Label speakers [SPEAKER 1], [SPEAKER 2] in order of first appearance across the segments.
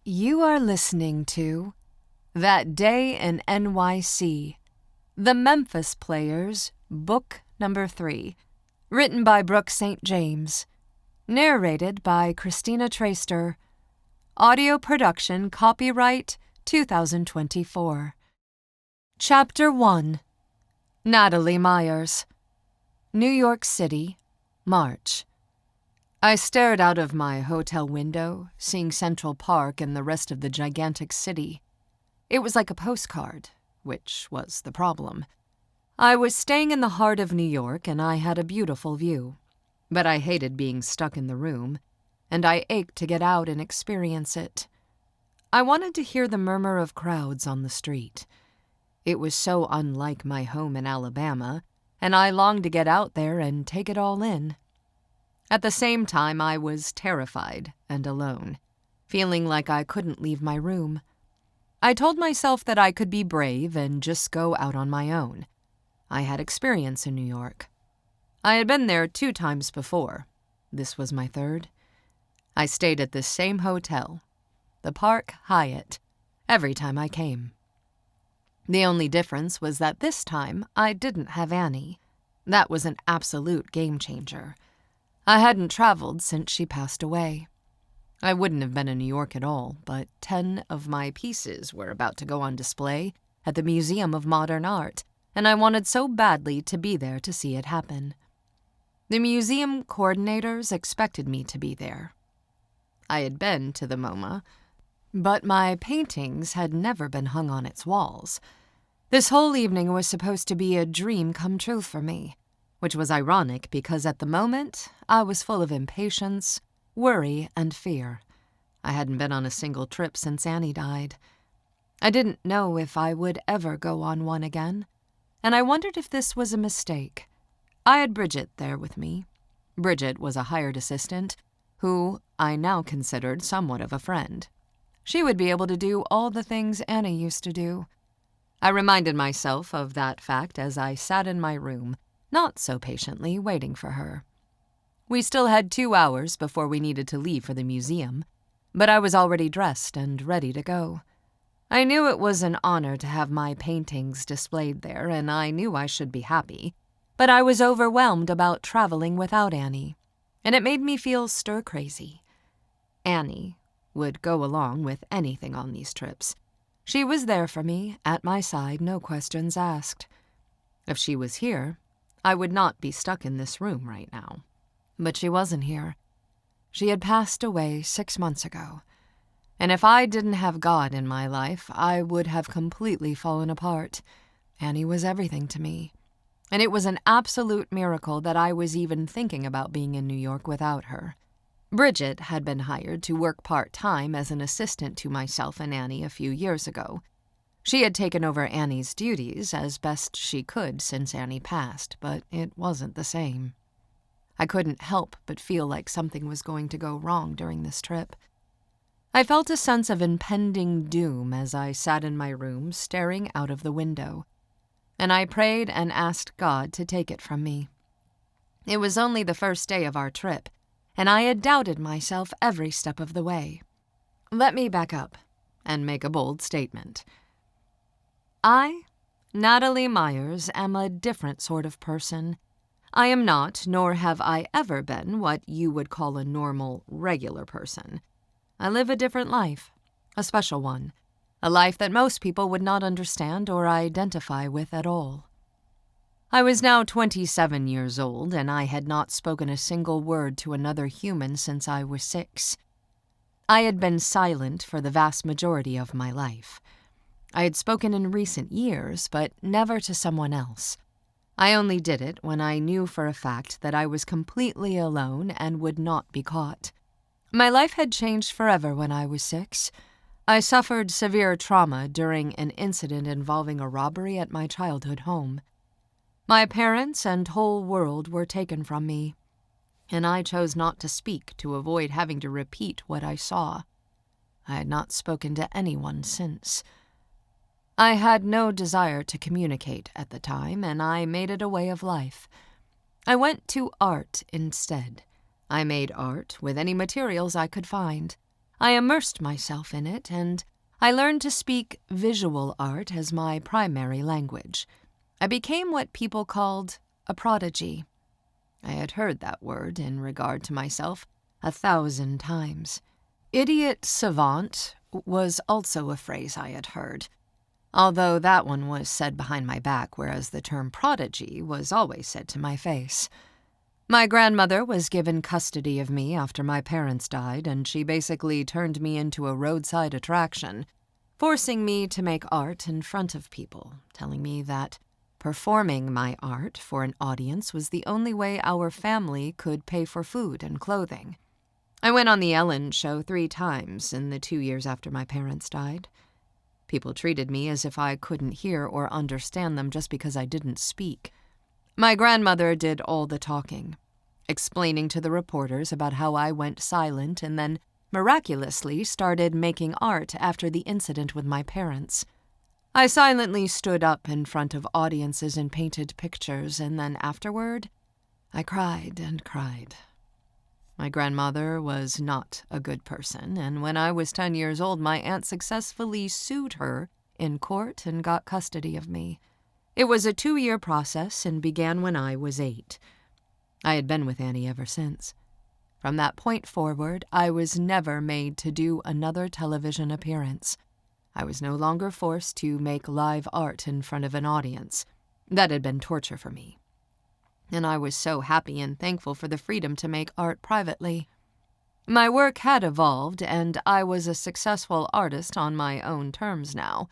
[SPEAKER 1] You are listening to That Day in NYC, the Memphis Players Book Number 3, written by Brooke St. James, narrated by Christina Traister, audio production copyright 2024. Chapter 1. Natalie Myers. New York City, March. I stared out of my hotel window, seeing Central Park and the rest of the gigantic city. It was like a postcard, which was the problem. I was staying in the heart of New York, and I had a beautiful view. But I hated being stuck in the room, and I ached to get out and experience it. I wanted to hear the murmur of crowds on the street. It was so unlike my home in Alabama, and I longed to get out there and take it all in. At the same time, I was terrified and alone, feeling like I couldn't leave my room. I told myself that I could be brave and just go out on my own. I had experience in New York. I had been there 2 times before. This was my 3rd. I stayed at the same hotel, the Park Hyatt, every time I came. The only difference was that this time I didn't have Annie. That was an absolute game changer. I hadn't traveled since she passed away. I wouldn't have been in New York at all, but 10 of my pieces were about to go on display at the Museum of Modern Art, and I wanted so badly to be there to see it happen. The museum coordinators expected me to be there. I had been to the MoMA, but my paintings had never been hung on its walls. This whole evening was supposed to be a dream come true for me, which was ironic because at the moment I was full of impatience, worry, and fear. I hadn't been on a single trip since Annie died. I didn't know if I would ever go on one again, and I wondered if this was a mistake. I had Bridget there with me. Bridget was a hired assistant, who I now considered somewhat of a friend. She would be able to do all the things Annie used to do. I reminded myself of that fact as I sat in my room, not so patiently waiting for her. We still had 2 hours before we needed to leave for the museum, but I was already dressed and ready to go. I knew it was an honor to have my paintings displayed there, and I knew I should be happy, but I was overwhelmed about traveling without Annie, and it made me feel stir-crazy. Annie would go along with anything on these trips. She was there for me, at my side, no questions asked. If she was here, I would not be stuck in this room right now. But she wasn't here. She had passed away 6 months ago. And if I didn't have God in my life, I would have completely fallen apart. Annie was everything to me. And it was an absolute miracle that I was even thinking about being in New York without her. Bridget had been hired to work part-time as an assistant to myself and Annie a few years ago. She had taken over Annie's duties as best she could since Annie passed, but it wasn't the same. I couldn't help but feel like something was going to go wrong during this trip. I felt a sense of impending doom as I sat in my room staring out of the window, and I prayed and asked God to take it from me. It was only the first day of our trip, and I had doubted myself every step of the way. Let me back up and make a bold statement. I, Natalie Myers, am a different sort of person. I am not, nor have I ever been, what you would call a normal, regular person. I live a different life, a special one, a life that most people would not understand or identify with at all. I was now 27 years old, and I had not spoken a single word to another human since I was 6. I had been silent for the vast majority of my life. I had spoken in recent years, but never to someone else. I only did it when I knew for a fact that I was completely alone and would not be caught. My life had changed forever when I was 6. I suffered severe trauma during an incident involving a robbery at my childhood home. My parents and whole world were taken from me, and I chose not to speak to avoid having to repeat what I saw. I had not spoken to anyone since. I had no desire to communicate at the time, and I made it a way of life. I went to art instead. I made art with any materials I could find. I immersed myself in it, and I learned to speak visual art as my primary language. I became what people called a prodigy. I had heard that word in regard to myself 1,000 times. Idiot savant was also a phrase I had heard, although that one was said behind my back, whereas the term prodigy was always said to my face. My grandmother was given custody of me after my parents died, and she basically turned me into a roadside attraction, forcing me to make art in front of people, telling me that performing my art for an audience was the only way our family could pay for food and clothing. I went on the Ellen show 3 times in the 2 years after my parents died. People treated me as if I couldn't hear or understand them just because I didn't speak. My grandmother did all the talking, explaining to the reporters about how I went silent and then miraculously started making art after the incident with my parents. I silently stood up in front of audiences and painted pictures, and then afterward, I cried and cried. My grandmother was not a good person, and when I was 10 years old, my aunt successfully sued her in court and got custody of me. It was a 2-year process and began when I was 8. I had been with Annie ever since. From that point forward, I was never made to do another television appearance. I was no longer forced to make live art in front of an audience. That had been torture for me. And I was so happy and thankful for the freedom to make art privately. My work had evolved, and I was a successful artist on my own terms now.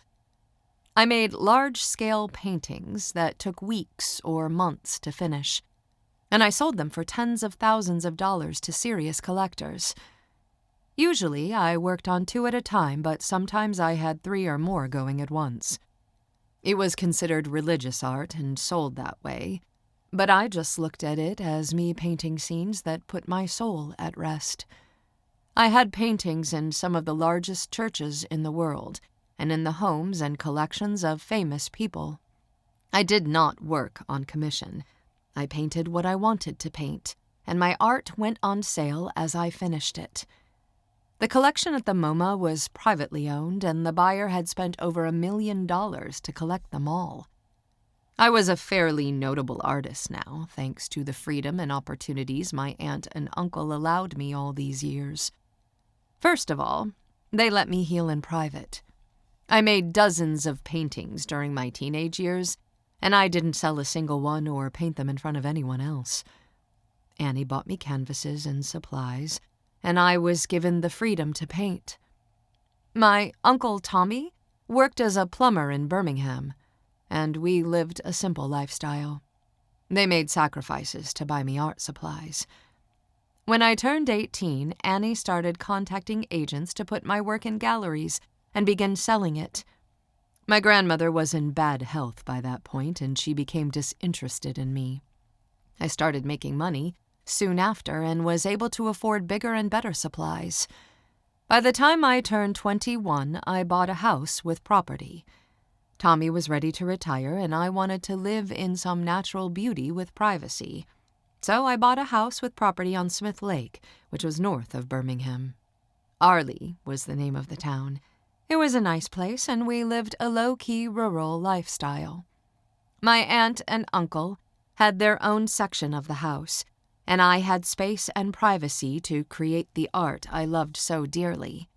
[SPEAKER 1] I made large-scale paintings that took weeks or months to finish, and I sold them for tens of thousands of dollars to serious collectors. Usually, I worked on 2 at a time, but sometimes I had 3 or more going at once. It was considered religious art and sold that way, but I just looked at it as me painting scenes that put my soul at rest. I had paintings in some of the largest churches in the world, and in the homes and collections of famous people. I did not work on commission. I painted what I wanted to paint, and my art went on sale as I finished it. The collection at the MoMA was privately owned, and the buyer had spent over $1 million to collect them all. I was a fairly notable artist now, thanks to the freedom and opportunities my aunt and uncle allowed me all these years. First of all, they let me heal in private. I made dozens of paintings during my teenage years, and I didn't sell a single one or paint them in front of anyone else. Annie bought me canvases and supplies, and I was given the freedom to paint. My Uncle Tommy worked as a plumber in Birmingham, and we lived a simple lifestyle. They made sacrifices to buy me art supplies. When I turned 18, Annie started contacting agents to put my work in galleries and begin selling it. My grandmother was in bad health by that point, and she became disinterested in me. I started making money soon after and was able to afford bigger and better supplies. By the time I turned 21, I bought a house with property. Tommy was ready to retire, and I wanted to live in some natural beauty with privacy. So I bought a house with property on Smith Lake, which was north of Birmingham. Arley was the name of the town. It was a nice place, and we lived a low-key rural lifestyle. My aunt and uncle had their own section of the house, and I had space and privacy to create the art I loved so dearly.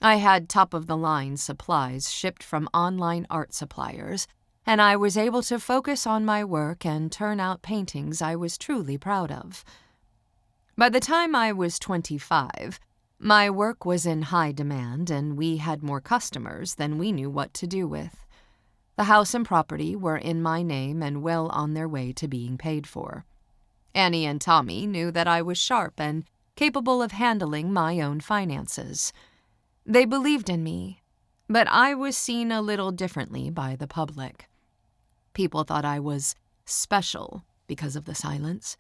[SPEAKER 1] I had top-of-the-line supplies shipped from online art suppliers, and I was able to focus on my work and turn out paintings I was truly proud of. By the time I was 25, my work was in high demand, and we had more customers than we knew what to do with. The house and property were in my name and well on their way to being paid for. Annie and Tommy knew that I was sharp and capable of handling my own finances. They believed in me, but I was seen a little differently by the public. People thought I was special because of the silence.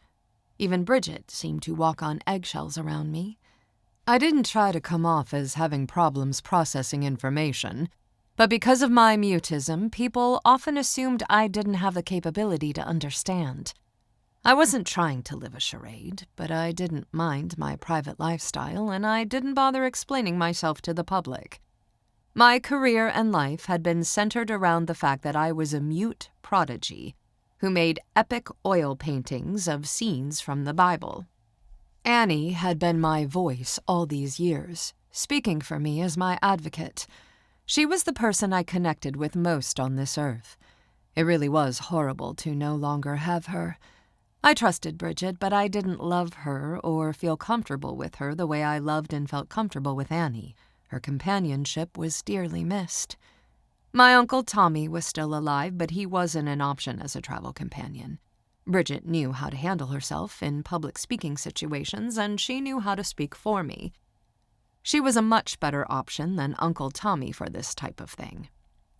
[SPEAKER 1] Even Bridget seemed to walk on eggshells around me. I didn't try to come off as having problems processing information, but because of my mutism, people often assumed I didn't have the capability to understand. I wasn't trying to live a charade, but I didn't mind my private lifestyle, and I didn't bother explaining myself to the public. My career and life had been centered around the fact that I was a mute prodigy who made epic oil paintings of scenes from the Bible. Annie had been my voice all these years, speaking for me as my advocate. She was the person I connected with most on this earth. It really was horrible to no longer have her. I trusted Bridget, but I didn't love her or feel comfortable with her the way I loved and felt comfortable with Annie. Her companionship was dearly missed. My Uncle Tommy was still alive, but he wasn't an option as a travel companion. Bridget knew how to handle herself in public speaking situations, and she knew how to speak for me. She was a much better option than Uncle Tommy for this type of thing.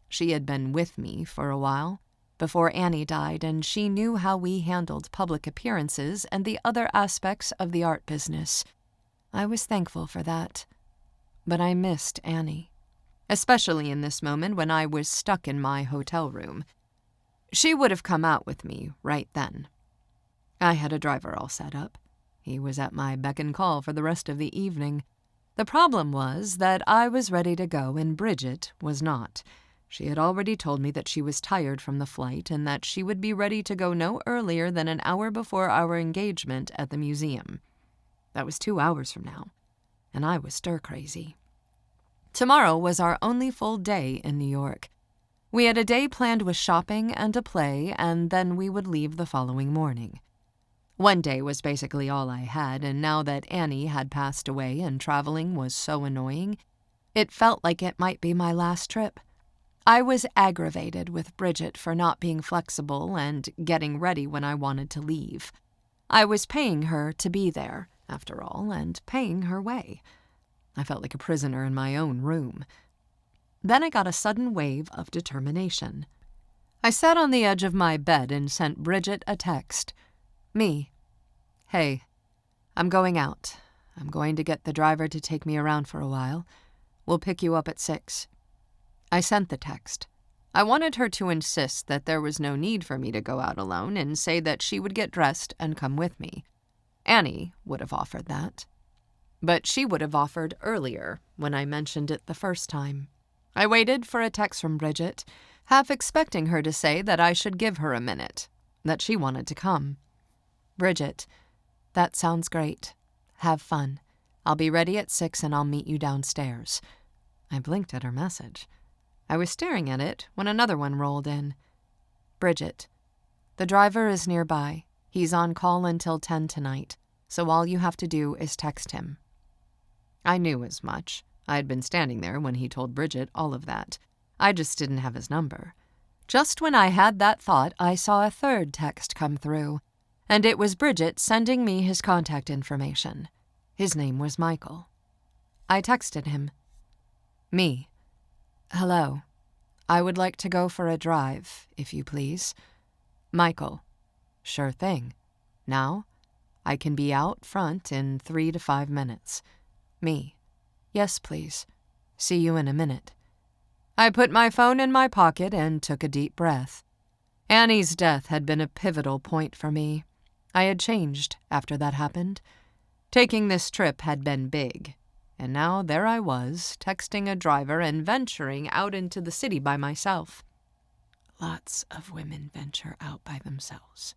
[SPEAKER 1] She had been with me for a while, before Annie died, and she knew how we handled public appearances and the other aspects of the art business. I was thankful for that. But I missed Annie, especially in this moment when I was stuck in my hotel room. She would have come out with me right then. I had a driver all set up. He was at my beck and call for the rest of the evening. The problem was that I was ready to go and Bridget was not. She had already told me that she was tired from the flight and that she would be ready to go no earlier than an hour before our engagement at the museum. That was 2 hours from now, and I was stir-crazy. Tomorrow was our only full day in New York. We had a day planned with shopping and a play, and then we would leave the following morning. One day was basically all I had, and now that Annie had passed away and traveling was so annoying, it felt like it might be my last trip. I was aggravated with Bridget for not being flexible and getting ready when I wanted to leave. I was paying her to be there, after all, and paying her way. I felt like a prisoner in my own room. Then I got a sudden wave of determination. I sat on the edge of my bed and sent Bridget a text. Me. Hey, I'm going out. I'm going to get the driver to take me around for a while. We'll pick you up at 6. I sent the text. I wanted her to insist that there was no need for me to go out alone and say that she would get dressed and come with me. Annie would have offered that. But she would have offered earlier when I mentioned it the first time. I waited for a text from Bridget, half expecting her to say that I should give her a minute, that she wanted to come. Bridget, that sounds great. Have fun. I'll be ready at 6 and I'll meet you downstairs. I blinked at her message. I was staring at it when another one rolled in. Bridget, the driver is nearby. He's on call until 10 tonight, so all you have to do is text him. I knew as much. I had been standing there when he told Bridget all of that. I just didn't have his number. Just when I had that thought, I saw a third text come through, and it was Bridget sending me his contact information. His name was Michael. I texted him. Me. Hello. I would like to go for a drive, if you please. Michael. Sure thing. Now? I can be out front in 3 to 5 minutes. Me. Yes, please. See you in a minute. I put my phone in my pocket and took a deep breath. Annie's death had been a pivotal point for me. I had changed after that happened. Taking this trip had been big, and now there I was, texting a driver and venturing out into the city by myself. Lots of women venture out by themselves.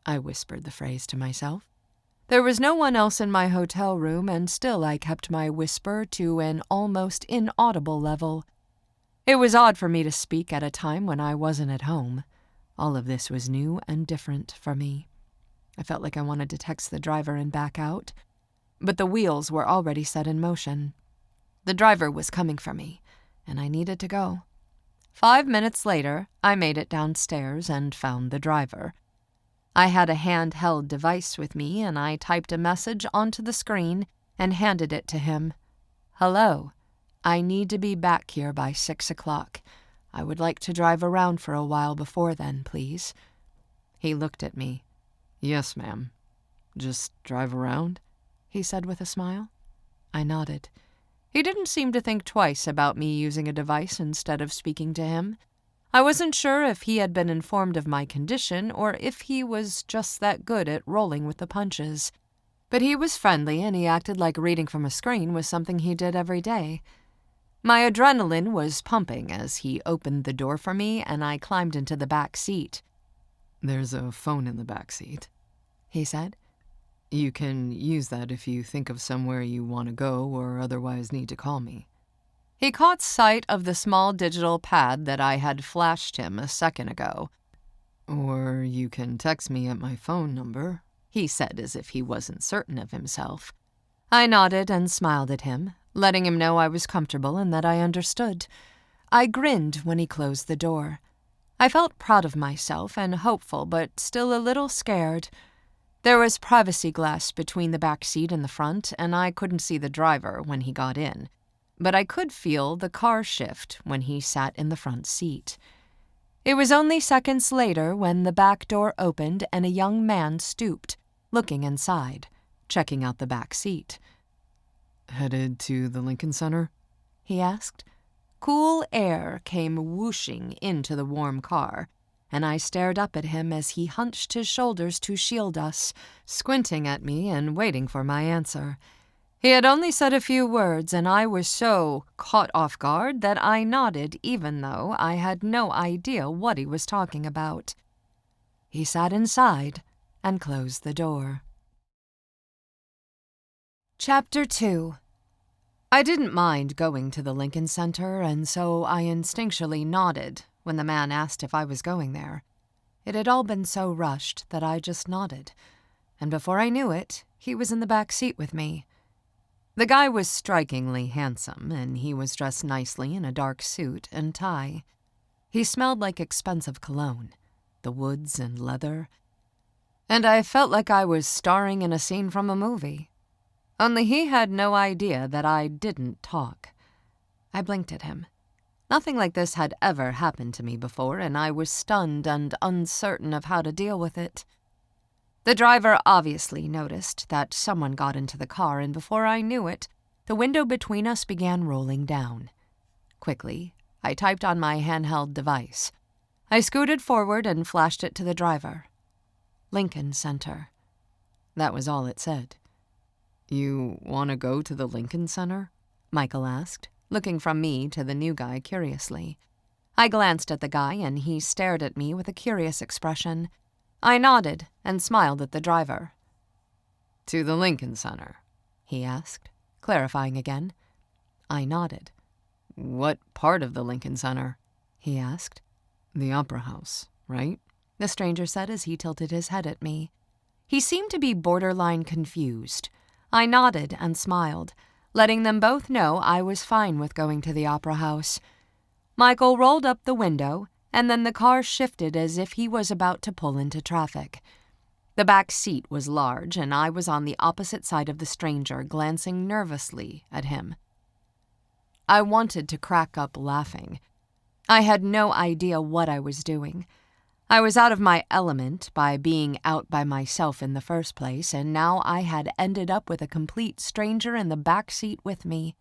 [SPEAKER 1] I whispered the phrase to myself. There was no one else in my hotel room, and still I kept my whisper to an almost inaudible level. It was odd for me to speak at a time when I wasn't at home. All of this was new and different for me. I felt like I wanted to text the driver and back out, but the wheels were already set in motion. The driver was coming for me, and I needed to go. 5 minutes later, I made it downstairs and found the driver. I had a handheld device with me, and I typed a message onto the screen and handed it to him. Hello. I need to be back here by 6 o'clock. I would like to drive around for a while before then, please. He looked at me. Yes, ma'am. Just drive around? He said with a smile. I nodded. He didn't seem to think twice about me using a device instead of speaking to him. I wasn't sure if he had been informed of my condition or if he was just that good at rolling with the punches. But he was friendly, and he acted like reading from a screen was something he did every day. My adrenaline was pumping as he opened the door for me, and I climbed into the back seat.
[SPEAKER 2] "There's a phone in the back seat,"
[SPEAKER 1] he said.
[SPEAKER 2] "You can use that if you think of somewhere you want to go or otherwise need to call me."
[SPEAKER 1] He caught sight of the small digital pad that I had flashed him a second ago.
[SPEAKER 2] "Or you can text me at my phone number,"
[SPEAKER 1] he said as if he wasn't certain of himself. I nodded and smiled at him, letting him know I was comfortable and that I understood. I grinned when he closed the door. I felt proud of myself and hopeful, but still a little scared. There was privacy glass between the back seat and the front, and I couldn't see the driver when he got in. But I could feel the car shift when he sat in the front seat. It was only seconds later when the back door opened and a young man stooped, looking inside, checking out the back seat.
[SPEAKER 2] "Headed to the Lincoln Center?"
[SPEAKER 1] he asked. Cool air came whooshing into the warm car, and I stared up at him as he hunched his shoulders to shield us, squinting at me and waiting for my answer. He had only said a few words, and I was so caught off guard that I nodded even though I had no idea what he was talking about. He sat inside and closed the door. Chapter 2. I didn't mind going to the Lincoln Center, and so I instinctually nodded when the man asked if I was going there. It had all been so rushed that I just nodded, and before I knew it, he was in the back seat with me. The guy was strikingly handsome, and he was dressed nicely in a dark suit and tie. He smelled like expensive cologne, the woods and leather, and I felt like I was starring in a scene from a movie. Only he had no idea that I didn't talk. I blinked at him. Nothing like this had ever happened to me before, and I was stunned and uncertain of how to deal with it. The driver obviously noticed that someone got into the car, and before I knew it, the window between us began rolling down. Quickly, I typed on my handheld device. I scooted forward and flashed it to the driver. Lincoln Center. That was all it said.
[SPEAKER 2] "You want to go to the Lincoln Center?"
[SPEAKER 1] Michael asked, looking from me to the new guy curiously. I glanced at the guy, and he stared at me with a curious expression. I nodded and smiled at the driver.
[SPEAKER 2] "To the Lincoln Center?"
[SPEAKER 1] he asked, clarifying again. I nodded.
[SPEAKER 2] "What part of the Lincoln Center?"
[SPEAKER 1] he asked.
[SPEAKER 2] "The Opera House, right?"
[SPEAKER 1] the stranger said as he tilted his head at me. He seemed to be borderline confused. I nodded and smiled, letting them both know I was fine with going to the Opera House. Michael rolled up the window, and then the car shifted as if he was about to pull into traffic. The back seat was large, and I was on the opposite side of the stranger, glancing nervously at him. I wanted to crack up laughing. I had no idea what I was doing. I was out of my element by being out by myself in the first place, and now I had ended up with a complete stranger in the back seat with me.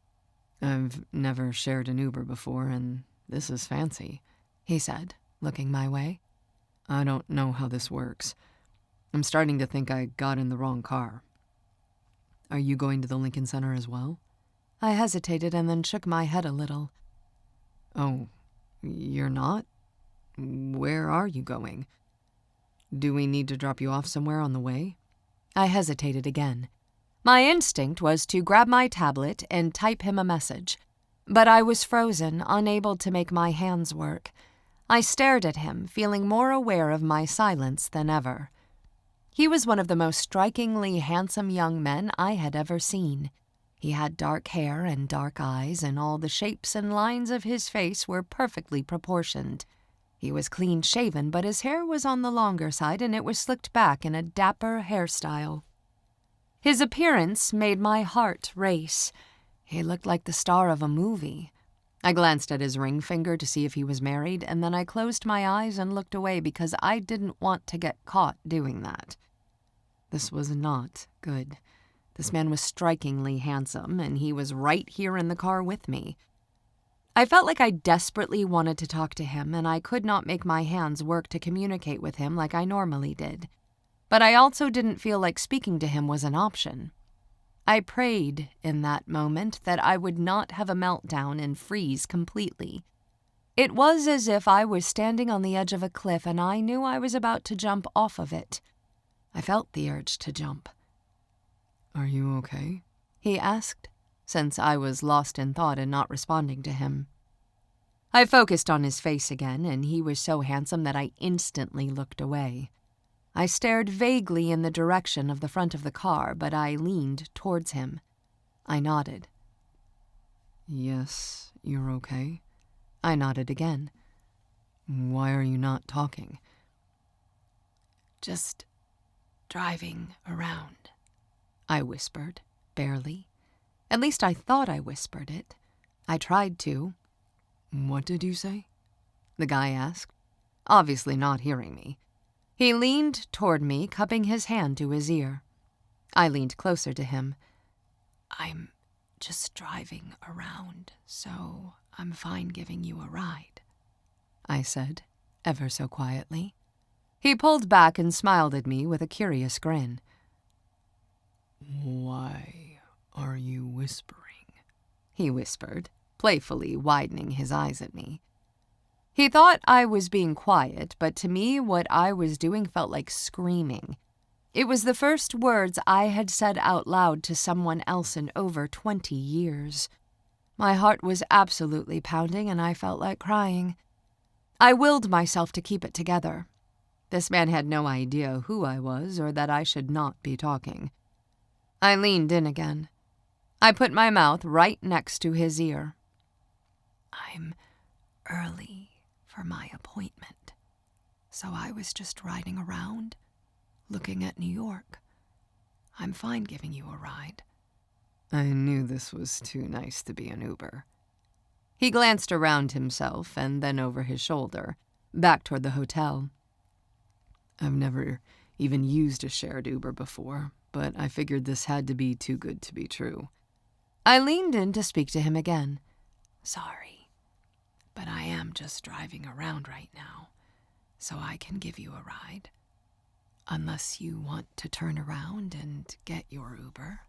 [SPEAKER 2] "I've never shared an Uber before, and this is fancy," he said, looking my way. "I don't know how this works. I'm starting to think I got in the wrong car. Are you going to the Lincoln Center as well?"
[SPEAKER 1] I hesitated and then shook my head a little.
[SPEAKER 2] "Oh, you're not? Where are you going? Do we need to drop you off somewhere on the way?"
[SPEAKER 1] I hesitated again. My instinct was to grab my tablet and type him a message, but I was frozen, unable to make my hands work. I stared at him, feeling more aware of my silence than ever. He was one of the most strikingly handsome young men I had ever seen. He had dark hair and dark eyes, and all the shapes and lines of his face were perfectly proportioned. He was clean-shaven, but his hair was on the longer side, and it was slicked back in a dapper hairstyle. His appearance made my heart race. He looked like the star of a movie. I glanced at his ring finger to see if he was married, and then I closed my eyes and looked away because I didn't want to get caught doing that. This was not good. This man was strikingly handsome, and he was right here in the car with me. I felt like I desperately wanted to talk to him, and I could not make my hands work to communicate with him like I normally did. But I also didn't feel like speaking to him was an option. I prayed in that moment that I would not have a meltdown and freeze completely. It was as if I was standing on the edge of a cliff and I knew I was about to jump off of it. I felt the urge to jump.
[SPEAKER 2] "Are you okay?"
[SPEAKER 1] he asked, since I was lost in thought and not responding to him. I focused on his face again, and he was so handsome that I instantly looked away. I stared vaguely in the direction of the front of the car, but I leaned towards him. I nodded.
[SPEAKER 2] "Yes, you're okay."
[SPEAKER 1] I nodded again.
[SPEAKER 2] "Why are you not talking?"
[SPEAKER 1] "Just driving around," I whispered, barely. At least I thought I whispered it. I tried to.
[SPEAKER 2] "What did you say?"
[SPEAKER 1] the guy asked, obviously not hearing me. He leaned toward me, cupping his hand to his ear. I leaned closer to him. "I'm just driving around, so I'm fine giving you a ride," I said, ever so quietly. He pulled back and smiled at me with a curious grin.
[SPEAKER 2] "Why are you whispering?"
[SPEAKER 1] he whispered, playfully widening his eyes at me. He thought I was being quiet, but to me what I was doing felt like screaming. It was the first words I had said out loud to someone else in over 20 years. My heart was absolutely pounding and I felt like crying. I willed myself to keep it together. This man had no idea who I was or that I should not be talking. I leaned in again. I put my mouth right next to his ear. "I'm early for my appointment, so I was just riding around, looking at New York. I'm fine giving you a ride."
[SPEAKER 2] I knew this was too nice to be an Uber.
[SPEAKER 1] He glanced around himself and then over his shoulder, back toward the hotel.
[SPEAKER 2] "I've never even used a shared Uber before, but I figured this had to be too good to be true."
[SPEAKER 1] I leaned in to speak to him again. "Sorry, but I am just driving around right now, so I can give you a ride. Unless you want to turn around and get your Uber."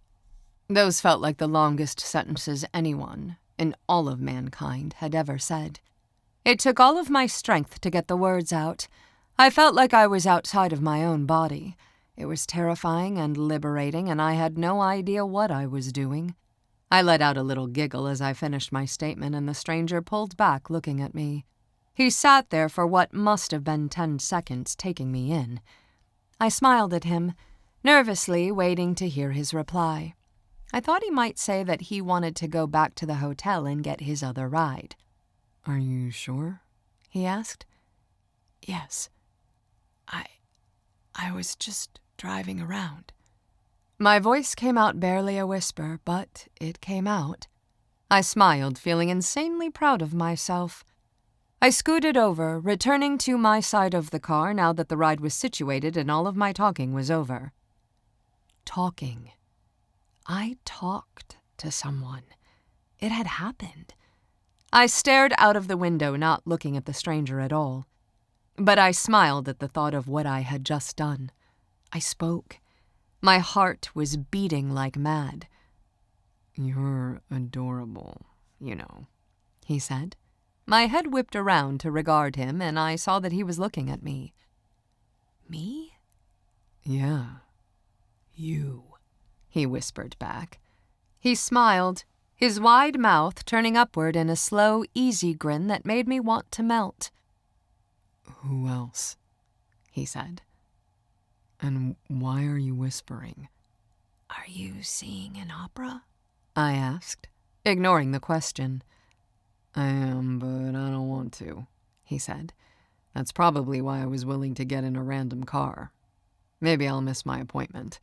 [SPEAKER 1] Those felt like the longest sentences anyone, in all of mankind, had ever said. It took all of my strength to get the words out. I felt like I was outside of my own body. It was terrifying and liberating, and I had no idea what I was doing. I let out a little giggle as I finished my statement, and the stranger pulled back, looking at me. He sat there for what must have been 10 seconds, taking me in. I smiled at him, nervously waiting to hear his reply. I thought he might say that he wanted to go back to the hotel and get his other ride.
[SPEAKER 2] "Are you sure?"
[SPEAKER 1] he asked. "Yes. I was just driving around." My voice came out barely a whisper, but it came out. I smiled, feeling insanely proud of myself. I scooted over, returning to my side of the car now that the ride was situated and all of my talking was over. Talking. I talked to someone. It had happened. I stared out of the window, not looking at the stranger at all. But I smiled at the thought of what I had just done. I spoke. My heart was beating like mad.
[SPEAKER 2] "You're adorable, you know,"
[SPEAKER 1] he said. My head whipped around to regard him, and I saw that he was looking at me. "Me?"
[SPEAKER 2] "Yeah,
[SPEAKER 1] "You," he whispered back. He smiled, his wide mouth turning upward in a slow, easy grin that made me want to melt.
[SPEAKER 2] "Who else?"
[SPEAKER 1] he said.
[SPEAKER 2] "And why are you whispering?"
[SPEAKER 1] "Are you seeing an opera?" I asked, ignoring the question.
[SPEAKER 2] "I am, but I don't want to," he said. "That's probably why I was willing to get in a random car. Maybe I'll miss my appointment.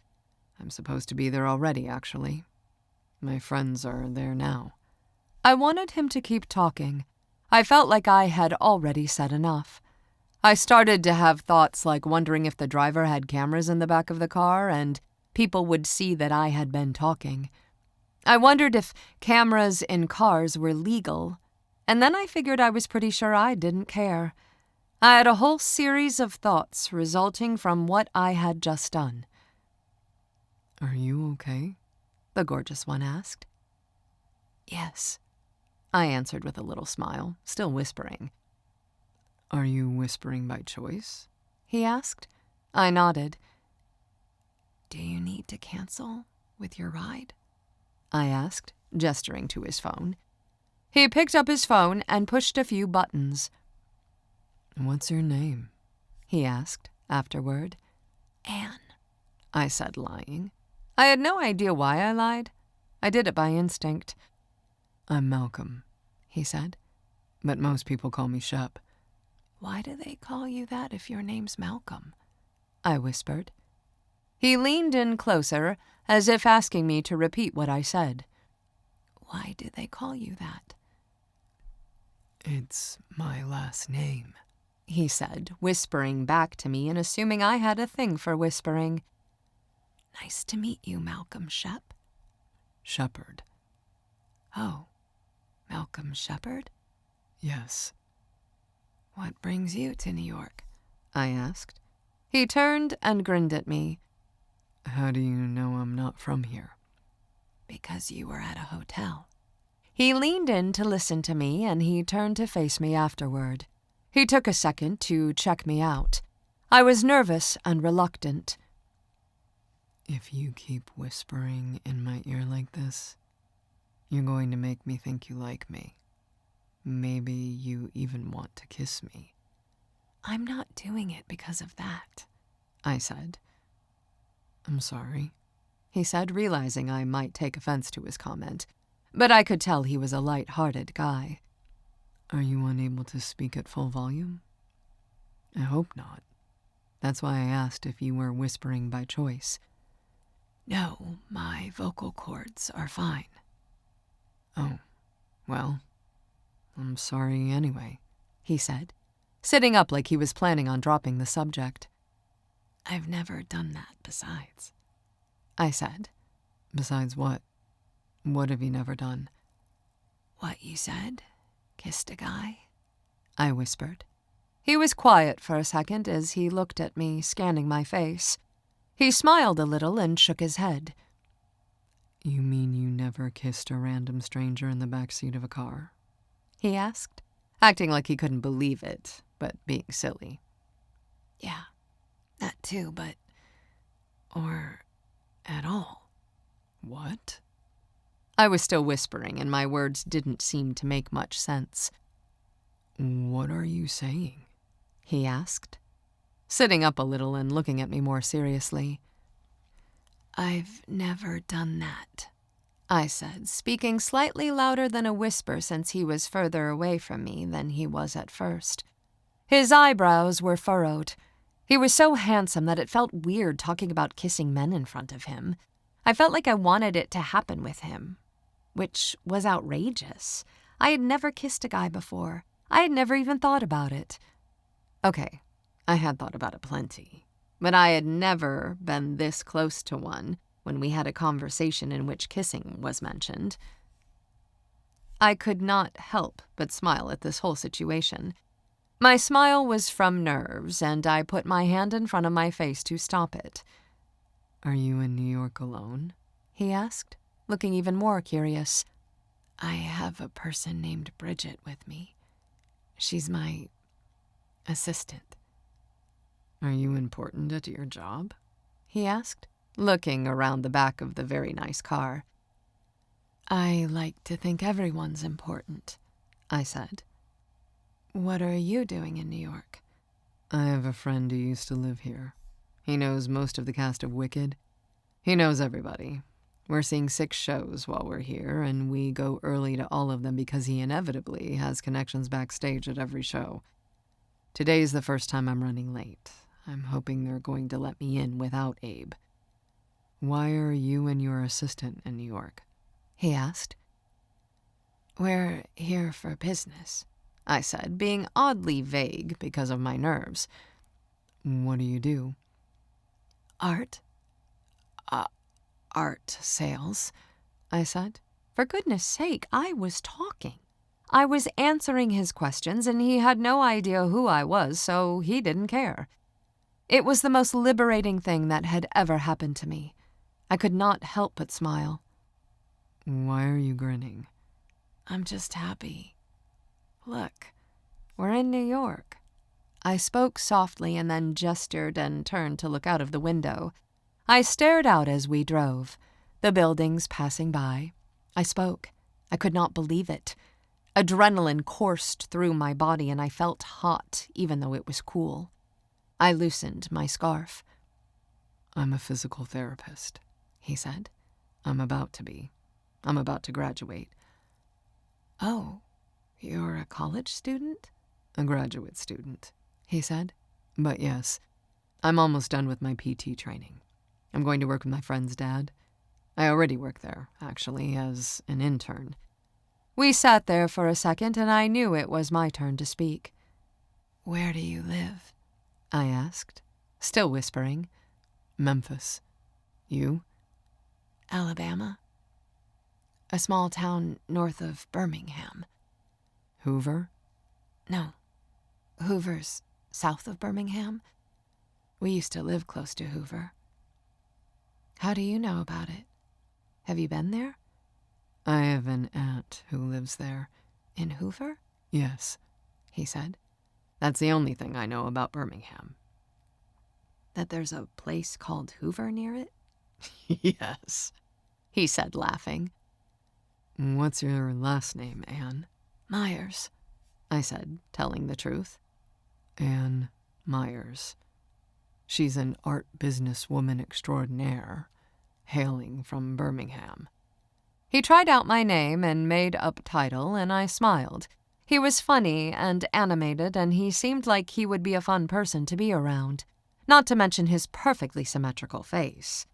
[SPEAKER 2] I'm supposed to be there already, actually. My friends are there now."
[SPEAKER 1] I wanted him to keep talking. I felt like I had already said enough. I started to have thoughts like wondering if the driver had cameras in the back of the car and people would see that I had been talking. I wondered if cameras in cars were legal. And then I figured I was pretty sure I didn't care. I had a whole series of thoughts resulting from what I had just done.
[SPEAKER 2] Are you okay?
[SPEAKER 1] The gorgeous one asked. Yes, I answered with a little smile, still whispering.
[SPEAKER 2] Are you whispering by choice?
[SPEAKER 1] He asked. I nodded. Do you need to cancel with your ride? I asked, gesturing to his phone. He picked up his phone and pushed a few buttons.
[SPEAKER 2] What's your name?
[SPEAKER 1] He asked afterward. Anne, I said, lying. I had no idea why I lied. I did it by instinct.
[SPEAKER 2] I'm Malcolm, he said, but most people call me Shep.
[SPEAKER 1] Why do they call you that if your name's Malcolm? I whispered. He leaned in closer, as if asking me to repeat what I said. Why do they call you that?
[SPEAKER 2] It's my last name,
[SPEAKER 1] he said, whispering back to me and assuming I had a thing for whispering. Nice to meet you, Malcolm Shep.
[SPEAKER 2] Shepherd.
[SPEAKER 1] Oh, Malcolm Shepherd?
[SPEAKER 2] Yes.
[SPEAKER 1] What brings you to New York? I asked. He turned and grinned at me.
[SPEAKER 2] How do you know I'm not from here?
[SPEAKER 1] Because you were at a hotel. He leaned in to listen to me, and he turned to face me afterward. He took a second to check me out. I was nervous and reluctant.
[SPEAKER 2] If you keep whispering in my ear like this, you're going to make me think you like me. Maybe you even want to kiss me.
[SPEAKER 1] I'm not doing it because of that, I said.
[SPEAKER 2] I'm sorry,
[SPEAKER 1] he said, realizing I might take offense to his comment. But I could tell he was a light-hearted guy.
[SPEAKER 2] Are you unable to speak at full volume? I hope not. That's why I asked if you were whispering by choice.
[SPEAKER 1] No, my vocal cords are fine.
[SPEAKER 2] Oh, well, I'm sorry anyway,
[SPEAKER 1] he said, sitting up like he was planning on dropping the subject. I've never done that besides, I said.
[SPEAKER 2] Besides what? What have you never done?
[SPEAKER 1] What you said? Kissed a guy? I whispered. He was quiet for a second as he looked at me, scanning my face. He smiled a little and shook his head.
[SPEAKER 2] You mean you never kissed a random stranger in the backseat of a car?
[SPEAKER 1] He asked, acting like he couldn't believe it, but being silly. Yeah, that too, but... or at all.
[SPEAKER 2] What?
[SPEAKER 1] I was still whispering, and my words didn't seem to make much sense.
[SPEAKER 2] What are you saying?
[SPEAKER 1] He asked, sitting up a little and looking at me more seriously. I've never done that, I said, speaking slightly louder than a whisper since he was further away from me than he was at first. His eyebrows were furrowed. He was so handsome that it felt weird talking about kissing men in front of him. I felt like I wanted it to happen with him, which was outrageous. I had never kissed a guy before. I had never even thought about it. Okay, I had thought about it plenty, but I had never been this close to one when we had a conversation in which kissing was mentioned. I could not help but smile at this whole situation. My smile was from nerves, and I put my hand in front of my face to stop it.
[SPEAKER 2] Are you in New York alone?
[SPEAKER 1] He asked, looking even more curious. I have a person named Bridget with me. She's my assistant.
[SPEAKER 2] Are you important at your job?
[SPEAKER 1] He asked, looking around the back of the very nice car. I like to think everyone's important, I said. What are you doing in New York?
[SPEAKER 2] I have a friend who used to live here. He knows most of the cast of Wicked. He knows everybody. We're seeing 6 shows while we're here, and we go early to all of them because he inevitably has connections backstage at every show. Today's the first time I'm running late. I'm hoping they're going to let me in without Abe. Why are you and your assistant in New York?
[SPEAKER 1] He asked. We're here for business, I said, being oddly vague because of my nerves.
[SPEAKER 2] What do you do?
[SPEAKER 1] Art sales, I said. For goodness sake, I was talking. I was answering his questions, and he had no idea who I was, so he didn't care. It was the most liberating thing that had ever happened to me. I could not help but smile.
[SPEAKER 2] Why are you grinning?
[SPEAKER 1] I'm just happy. Look, we're in New York. I spoke softly and then gestured and turned to look out of the window. I stared out as we drove, the buildings passing by. I spoke. I could not believe it. Adrenaline coursed through my body and I felt hot, even though it was cool. I loosened my scarf.
[SPEAKER 2] I'm a physical therapist, he said. I'm about to be. I'm about to graduate.
[SPEAKER 1] Oh, you're a college student?
[SPEAKER 2] A graduate student, he said. But yes, I'm almost done with my PT training. I'm going to work with my friend's dad. I already work there, actually, as an intern.
[SPEAKER 1] We sat there for a second, and I knew it was my turn to speak. Where do you live? I asked, still whispering.
[SPEAKER 2] Memphis. You?
[SPEAKER 1] Alabama. A small town north of Birmingham.
[SPEAKER 2] Hoover?
[SPEAKER 1] No. Hoover's south of Birmingham. We used to live close to Hoover. How do you know about it? Have you been there?
[SPEAKER 2] I have an aunt who lives there.
[SPEAKER 1] In Hoover?
[SPEAKER 2] Yes, he said. That's the only thing I know about Birmingham.
[SPEAKER 1] That there's a place called Hoover near it?
[SPEAKER 2] Yes, he said, laughing. What's your last name, Anne?
[SPEAKER 1] Myers,
[SPEAKER 2] I said, telling the truth. Anne Myers. She's an art businesswoman extraordinaire, hailing from Birmingham.
[SPEAKER 1] He tried out my name and made up title, and I smiled. He was funny and animated, and he seemed like he would be a fun person to be around, not to mention his perfectly symmetrical face.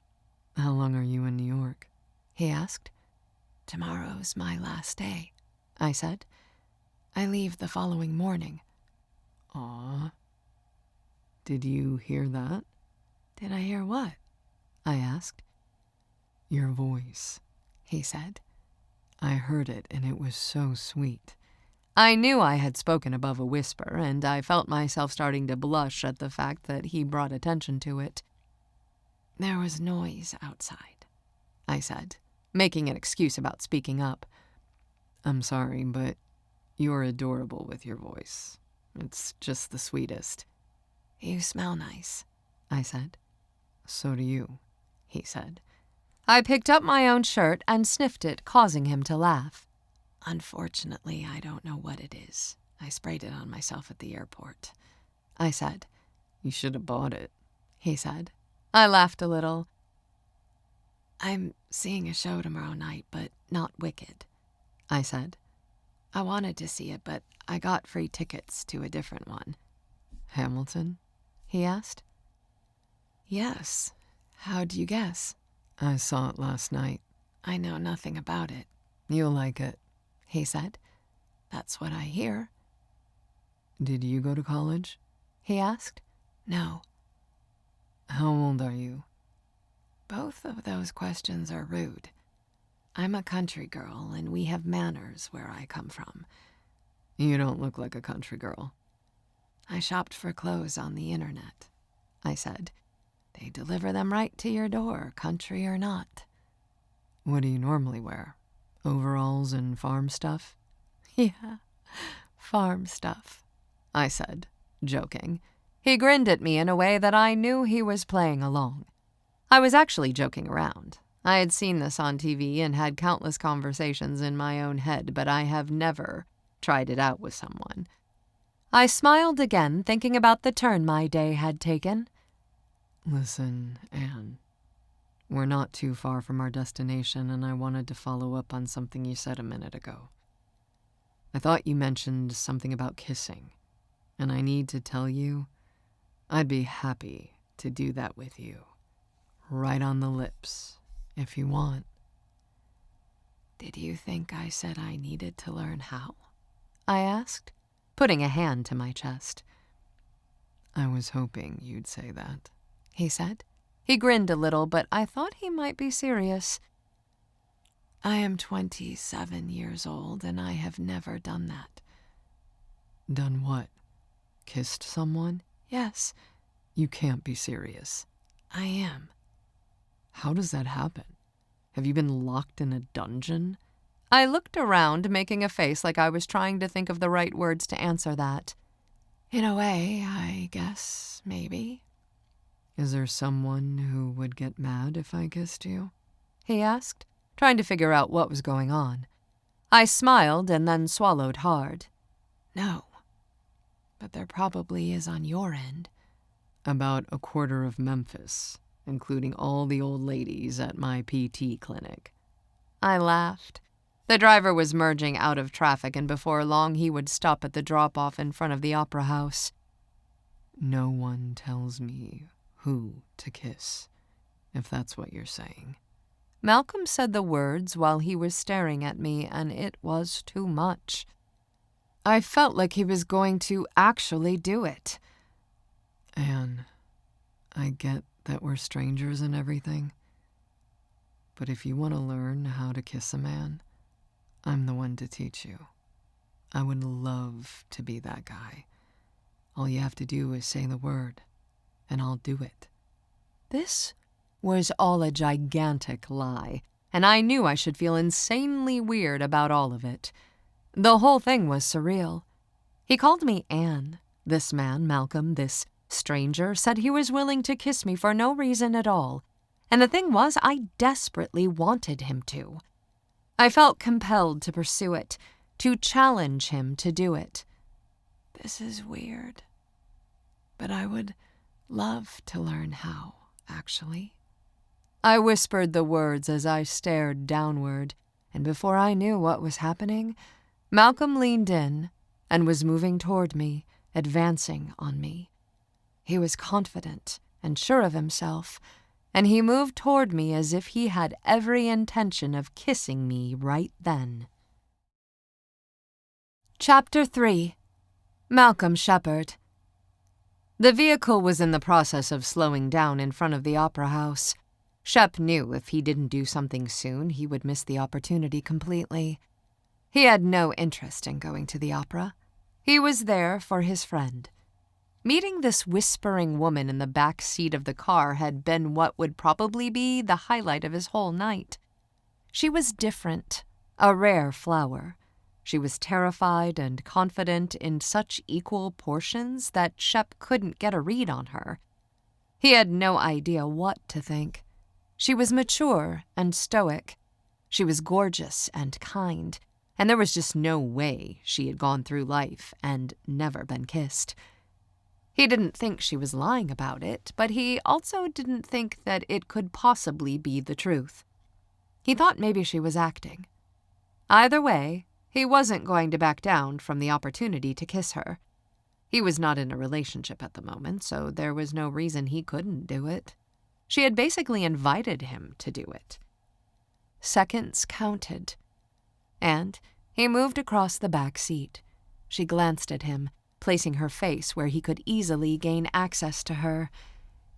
[SPEAKER 2] How long are you in New York?
[SPEAKER 1] He asked. Tomorrow's my last day, I said. I leave the following morning.
[SPEAKER 2] Aw. Did you hear that?
[SPEAKER 1] Did I hear what? I asked.
[SPEAKER 2] Your voice,
[SPEAKER 1] he said.
[SPEAKER 2] I heard it, and it was so sweet.
[SPEAKER 1] I knew I had spoken above a whisper, and I felt myself starting to blush at the fact that he brought attention to it. There was noise outside, I said, making an excuse about speaking up.
[SPEAKER 2] I'm sorry, but you're adorable with your voice. It's just the sweetest.
[SPEAKER 1] You smell nice, I said.
[SPEAKER 2] So do you, he said.
[SPEAKER 1] I picked up my own shirt and sniffed it, causing him to laugh. Unfortunately, I don't know what it is. I sprayed it on myself at the airport, I said.
[SPEAKER 2] You should have bought it,
[SPEAKER 1] he said. I laughed a little. I'm seeing a show tomorrow night, but not Wicked, I said. I wanted to see it, but I got free tickets to a different one.
[SPEAKER 2] Hamilton?
[SPEAKER 1] He asked. Yes. How'd you guess?
[SPEAKER 2] I saw it last night.
[SPEAKER 1] I know nothing about it.
[SPEAKER 2] You'll like it,
[SPEAKER 1] he said. That's what I hear.
[SPEAKER 2] Did you go to college?
[SPEAKER 1] He asked. No.
[SPEAKER 2] How old are you?
[SPEAKER 1] Both of those questions are rude. I'm a country girl, and we have manners where I come from.
[SPEAKER 2] You don't look like a country girl.
[SPEAKER 1] I shopped for clothes on the internet, I said. They deliver them right to your door, country or not.
[SPEAKER 2] What do you normally wear? Overalls and farm stuff?
[SPEAKER 1] Yeah, farm stuff, I said, joking. He grinned at me in a way that I knew he was playing along. I was actually joking around. I had seen this on TV and had countless conversations in my own head, but I have never tried it out with someone. I smiled again, thinking about the turn my day had taken.
[SPEAKER 2] Listen, Anne, we're not too far from our destination, and I wanted to follow up on something you said a minute ago. I thought you mentioned something about kissing, and I need to tell you, I'd be happy to do that with you. Right on the lips, if you want.
[SPEAKER 1] Did you think I said I needed to learn how? I asked, putting a hand to my chest.
[SPEAKER 2] I was hoping you'd say that,
[SPEAKER 1] he said. He grinned a little, but I thought he might be serious. I am 27 years old, and I have never done that.
[SPEAKER 2] Done what? Kissed someone?
[SPEAKER 1] Yes,
[SPEAKER 2] You can't be serious.
[SPEAKER 1] I am.
[SPEAKER 2] How does that happen? Have you been locked in a dungeon?
[SPEAKER 1] I looked around, making a face like I was trying to think of the right words to answer that. In a way, I guess, maybe.
[SPEAKER 2] Is there someone who would get mad if I kissed you?
[SPEAKER 1] He asked, trying to figure out what was going on. I smiled and then swallowed hard. No, but there probably is on your end.
[SPEAKER 2] About a quarter of Memphis, including all the old ladies at my PT clinic.
[SPEAKER 1] I laughed. The driver was merging out of traffic, and before long he would stop at the drop-off in front of the opera house.
[SPEAKER 2] No one tells me who to kiss, if that's what you're saying.
[SPEAKER 1] Malcolm said the words while he was staring at me, and it was too much. I felt like he was going to actually do it.
[SPEAKER 2] Anne, I get that we're strangers and everything, but if you want to learn how to kiss a man, I'm the one to teach you. I would love to be that guy. All you have to do is say the word, and I'll do it.
[SPEAKER 1] This was all a gigantic lie, and I knew I should feel insanely weird about all of it. The whole thing was surreal. He called me Anne. This man, Malcolm, this stranger, said he was willing to kiss me for no reason at all, and the thing was, I desperately wanted him to. I felt compelled to pursue it, to challenge him to do it. This is weird, but I would love to learn how, actually. I whispered the words as I stared downward, and before I knew what was happening, Malcolm leaned in and was moving toward me, advancing on me. He was confident and sure of himself, and he moved toward me as if he had every intention of kissing me right then. Chapter 3. Malcolm Shepard. The vehicle was in the process of slowing down in front of the opera house. Shep knew if he didn't do something soon, he would miss the opportunity completely. He had no interest in going to the opera. He was there for his friend. Meeting this whispering woman in the back seat of the car had been what would probably be the highlight of his whole night. She was different, a rare flower. She was terrified and confident in such equal portions that Shep couldn't get a read on her. He had no idea what to think. She was mature and stoic. She was gorgeous and kind, and there was just no way she had gone through life and never been kissed. He didn't think she was lying about it, but he also didn't think that it could possibly be the truth. He thought maybe she was acting. Either way, he wasn't going to back down from the opportunity to kiss her. He was not in a relationship at the moment, so there was no reason he couldn't do it. She had basically invited him to do it. Seconds counted, and he moved across the back seat. She glanced at him, placing her face where he could easily gain access to her.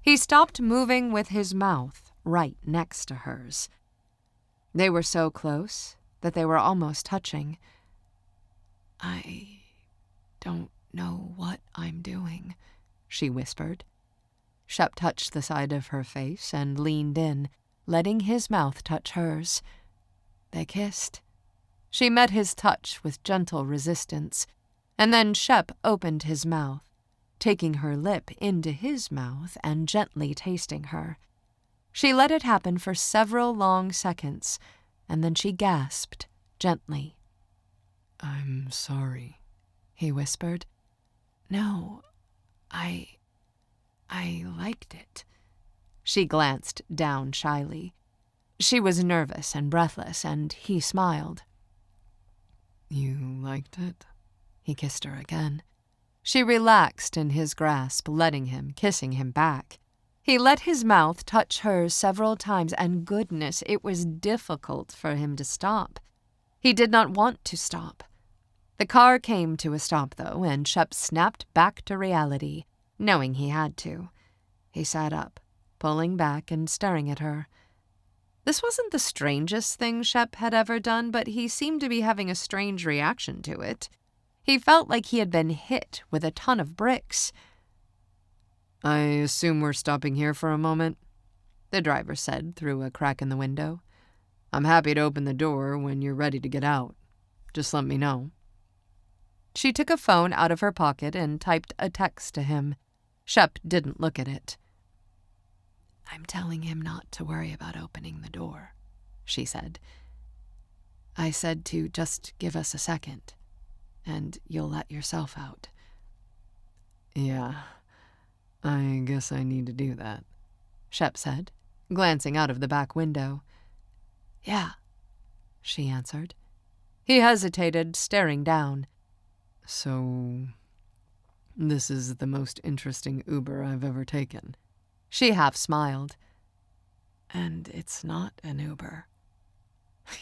[SPEAKER 1] He stopped moving with his mouth right next to hers. They were so close that they were almost touching. "I don't know what I'm doing," she whispered. Shep touched the side of her face and leaned in, letting his mouth touch hers. They kissed. She met his touch with gentle resistance, and then Shep opened his mouth, taking her lip into his mouth and gently tasting her. She let it happen for several long seconds, and then she gasped, gently.
[SPEAKER 2] "I'm sorry,"
[SPEAKER 1] he whispered. "No, I liked it." She glanced down shyly. She was nervous and breathless, and he smiled.
[SPEAKER 2] "You liked it?"
[SPEAKER 1] He kissed her again. She relaxed in his grasp, letting him, kissing him back. He let his mouth touch hers several times, and goodness, it was difficult for him to stop. He did not want to stop. The car came to a stop, though, and Shep snapped back to reality, knowing he had to. He sat up, pulling back and staring at her. This wasn't the strangest thing Shep had ever done, but he seemed to be having a strange reaction to it. He felt like he had been hit with a ton of bricks.
[SPEAKER 2] I assume we're stopping here for a moment, the driver said through a crack in the window. I'm happy to open the door when you're ready to get out. Just let me know.
[SPEAKER 1] She took a phone out of her pocket and typed a text to him. Shep didn't look at it. I'm telling him not to worry about opening the door, she said. I said to just give us a second, and you'll let yourself out.
[SPEAKER 2] Yeah, I guess I need to do that,
[SPEAKER 1] Shep said, glancing out of the back window. Yeah, she answered. He hesitated, staring down.
[SPEAKER 2] So, this is the most interesting Uber I've ever taken.
[SPEAKER 1] She half smiled. And it's not an Uber.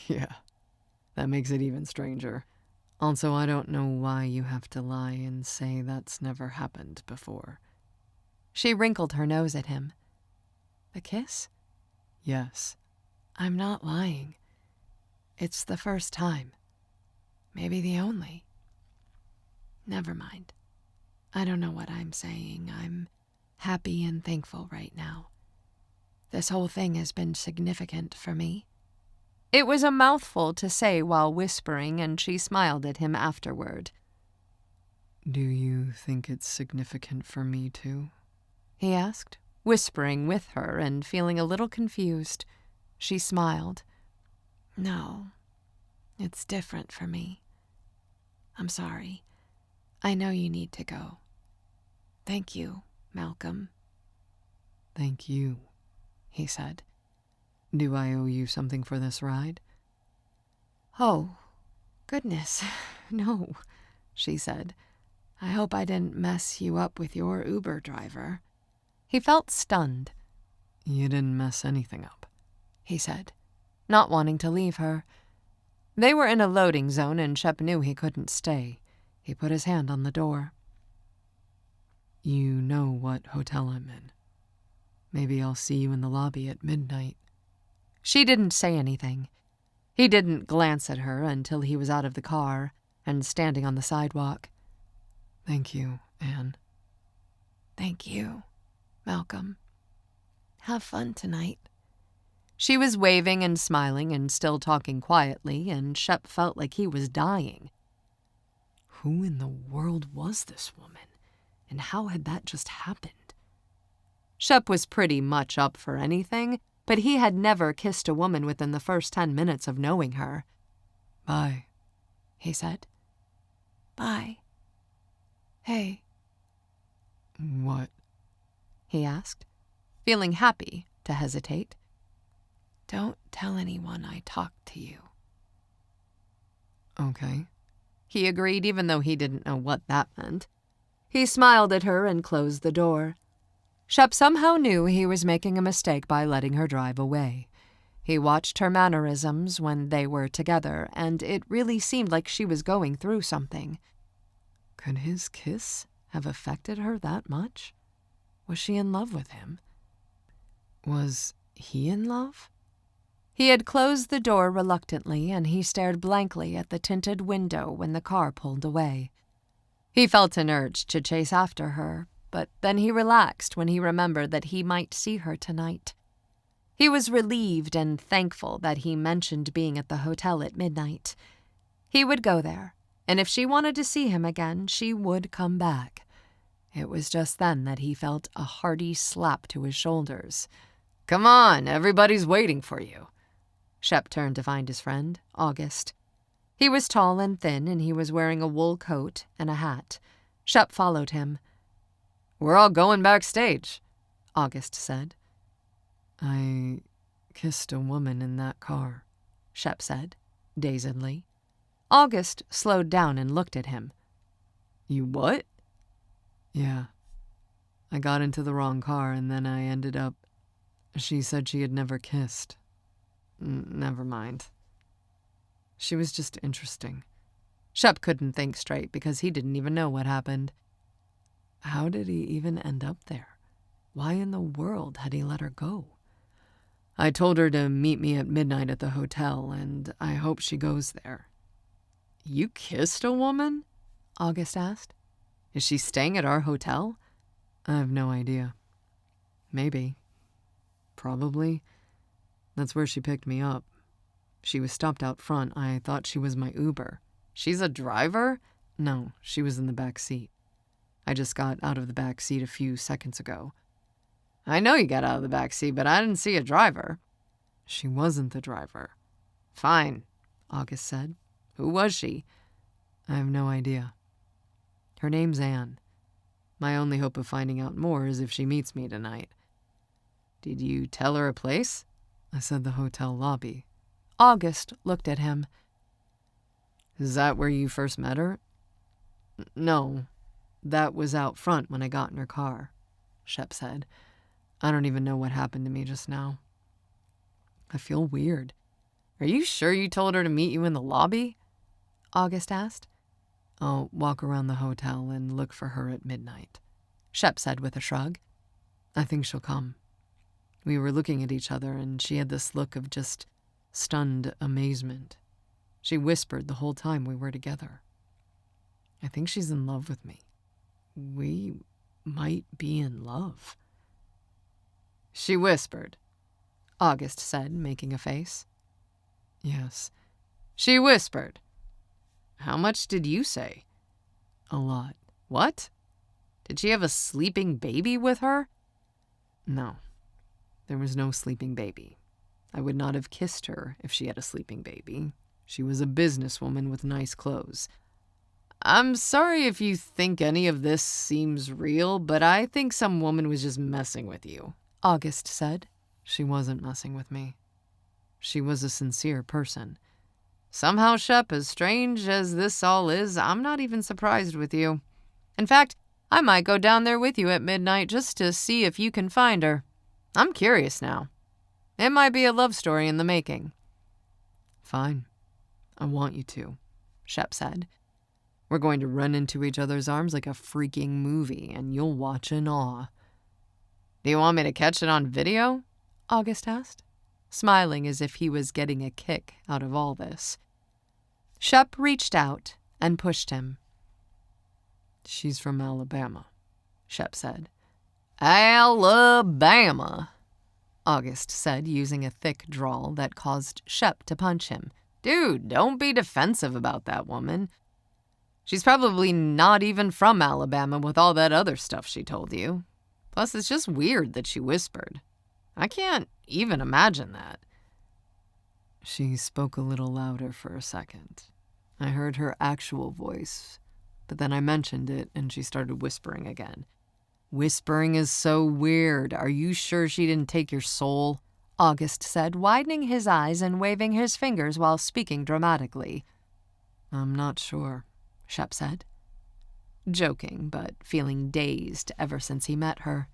[SPEAKER 2] Yeah, that makes it even stranger. Also, I don't know why you have to lie and say that's never happened before.
[SPEAKER 1] She wrinkled her nose at him. The kiss?
[SPEAKER 2] Yes.
[SPEAKER 1] I'm not lying. It's the first time. Maybe the only. Never mind. I don't know what I'm saying. I'm happy and thankful right now. This whole thing has been significant for me. It was a mouthful to say while whispering, and she smiled at him afterward.
[SPEAKER 2] Do you think it's significant for me too?
[SPEAKER 1] He asked, whispering with her and feeling a little confused. She smiled. No, it's different for me. I'm sorry. I know you need to go. Thank you, Malcolm.
[SPEAKER 2] Thank you, he said. Do I owe you something for this ride?
[SPEAKER 1] Oh, goodness, no, she said. I hope I didn't mess you up with your Uber driver. He felt stunned.
[SPEAKER 2] You didn't mess anything up,
[SPEAKER 1] he said, not wanting to leave her. They were in a loading zone, and Shep knew he couldn't stay. He put his hand on the door.
[SPEAKER 2] You know what hotel I'm in. Maybe I'll see you in the lobby at midnight.
[SPEAKER 1] She didn't say anything. He didn't glance at her until he was out of the car and standing on the sidewalk.
[SPEAKER 2] Thank you, Anne.
[SPEAKER 1] Thank you, Malcolm. Have fun tonight. She was waving and smiling and still talking quietly, and Shep felt like he was dying. Who in the world was this woman, and how had that just happened? Shep was pretty much up for anything, but he had never kissed a woman within the first 10 minutes of knowing her.
[SPEAKER 2] Bye,
[SPEAKER 1] he said. Bye. Hey.
[SPEAKER 2] What?
[SPEAKER 1] He asked, feeling happy to hesitate. Don't tell anyone I talked to you.
[SPEAKER 2] Okay.
[SPEAKER 1] He agreed, even though he didn't know what that meant. He smiled at her and closed the door. Shep somehow knew he was making a mistake by letting her drive away. He watched her mannerisms when they were together, and it really seemed like she was going through something. Could his kiss have affected her that much? Was she in love with him? Was he in love? He had closed the door reluctantly, and he stared blankly at the tinted window when the car pulled away. He felt an urge to chase after her, but then he relaxed when he remembered that he might see her tonight. He was relieved and thankful that he mentioned being at the hotel at midnight. He would go there, and if she wanted to see him again, she would come back. It was just then that he felt a hearty slap to his shoulders. "Come on, everybody's waiting for you." Shep turned to find his friend, August. He was tall and thin, and he was wearing a wool coat and a hat. Shep followed him. "We're all going backstage," August said.
[SPEAKER 2] I kissed a woman in that car,
[SPEAKER 1] Shep said, dazedly. August slowed down and looked at him. "You what?"
[SPEAKER 2] Yeah. I got into the wrong car, and then I ended up... She said she had never kissed. Never mind. She was just interesting.
[SPEAKER 1] Shep couldn't think straight because he didn't even know what happened.
[SPEAKER 2] How did he even end up there? Why in the world had he let her go? I told her to meet me at midnight at the hotel, and I hope she goes there." "You kissed a woman?" August asked. "Is she staying at our hotel?" "I have no idea. Maybe. Probably. That's where she picked me up. She was stopped out front. I thought she was my Uber." "She's a driver?" "No, she was in the back seat. I just got out of the back seat a few seconds ago." "I know you got out of the back seat, but I didn't see a driver." "She wasn't the driver." "Fine," August said. "Who was she?" "I have no idea. Her name's Anne. My only hope of finding out more is if she meets me tonight." "Did you tell her a place?" "I said the hotel lobby." August looked at him. "Is that where you first met her?" "No, that was out front when I got in her car," Shep said. "I don't even know what happened to me just now. I feel weird." "Are you sure you told her to meet you in the lobby?" August asked. "I'll walk around the hotel and look for her at midnight," Shep said with a shrug. "I think she'll come." We were looking at each other, and she had this look of just stunned amazement. She whispered the whole time we were together. "I think she's in love with me. We might be in love." "She whispered," August said, making a face. "Yes." "She whispered. How much did you say?" "A lot." "What? Did she have a sleeping baby with her?" "No. There was no sleeping baby. I would not have kissed her if she had a sleeping baby. She was a businesswoman with nice clothes." "I'm sorry if you think any of this seems real, but I think some woman was just messing with you," August said. "She wasn't messing with me. She was a sincere person." "Somehow, Shep, as strange as this all is, I'm not even surprised with you. In fact, I might go down there with you at midnight just to see if you can find her. I'm curious now. It might be a love story in the making." "Fine. I want you to," Shep said. "We're going to run into each other's arms like a freaking movie, and you'll watch in awe." "Do you want me to catch it on video?" August asked, smiling as if he was getting a kick out of all this. Shep reached out and pushed him. "She's from Alabama," Shep said. "Alabama," August said, using a thick drawl that caused Shep to punch him. "Dude, don't be defensive about that woman. She's probably not even from Alabama with all that other stuff she told you. Plus, it's just weird that she whispered. I can't even imagine that." "She spoke a little louder for a second. I heard her actual voice, but then I mentioned it and she started whispering again." "Whispering is so weird. Are you sure she didn't take your soul?" August said, widening his eyes and waving his fingers while speaking dramatically. "I'm not sure," Shep said, joking but feeling dazed ever since he met her.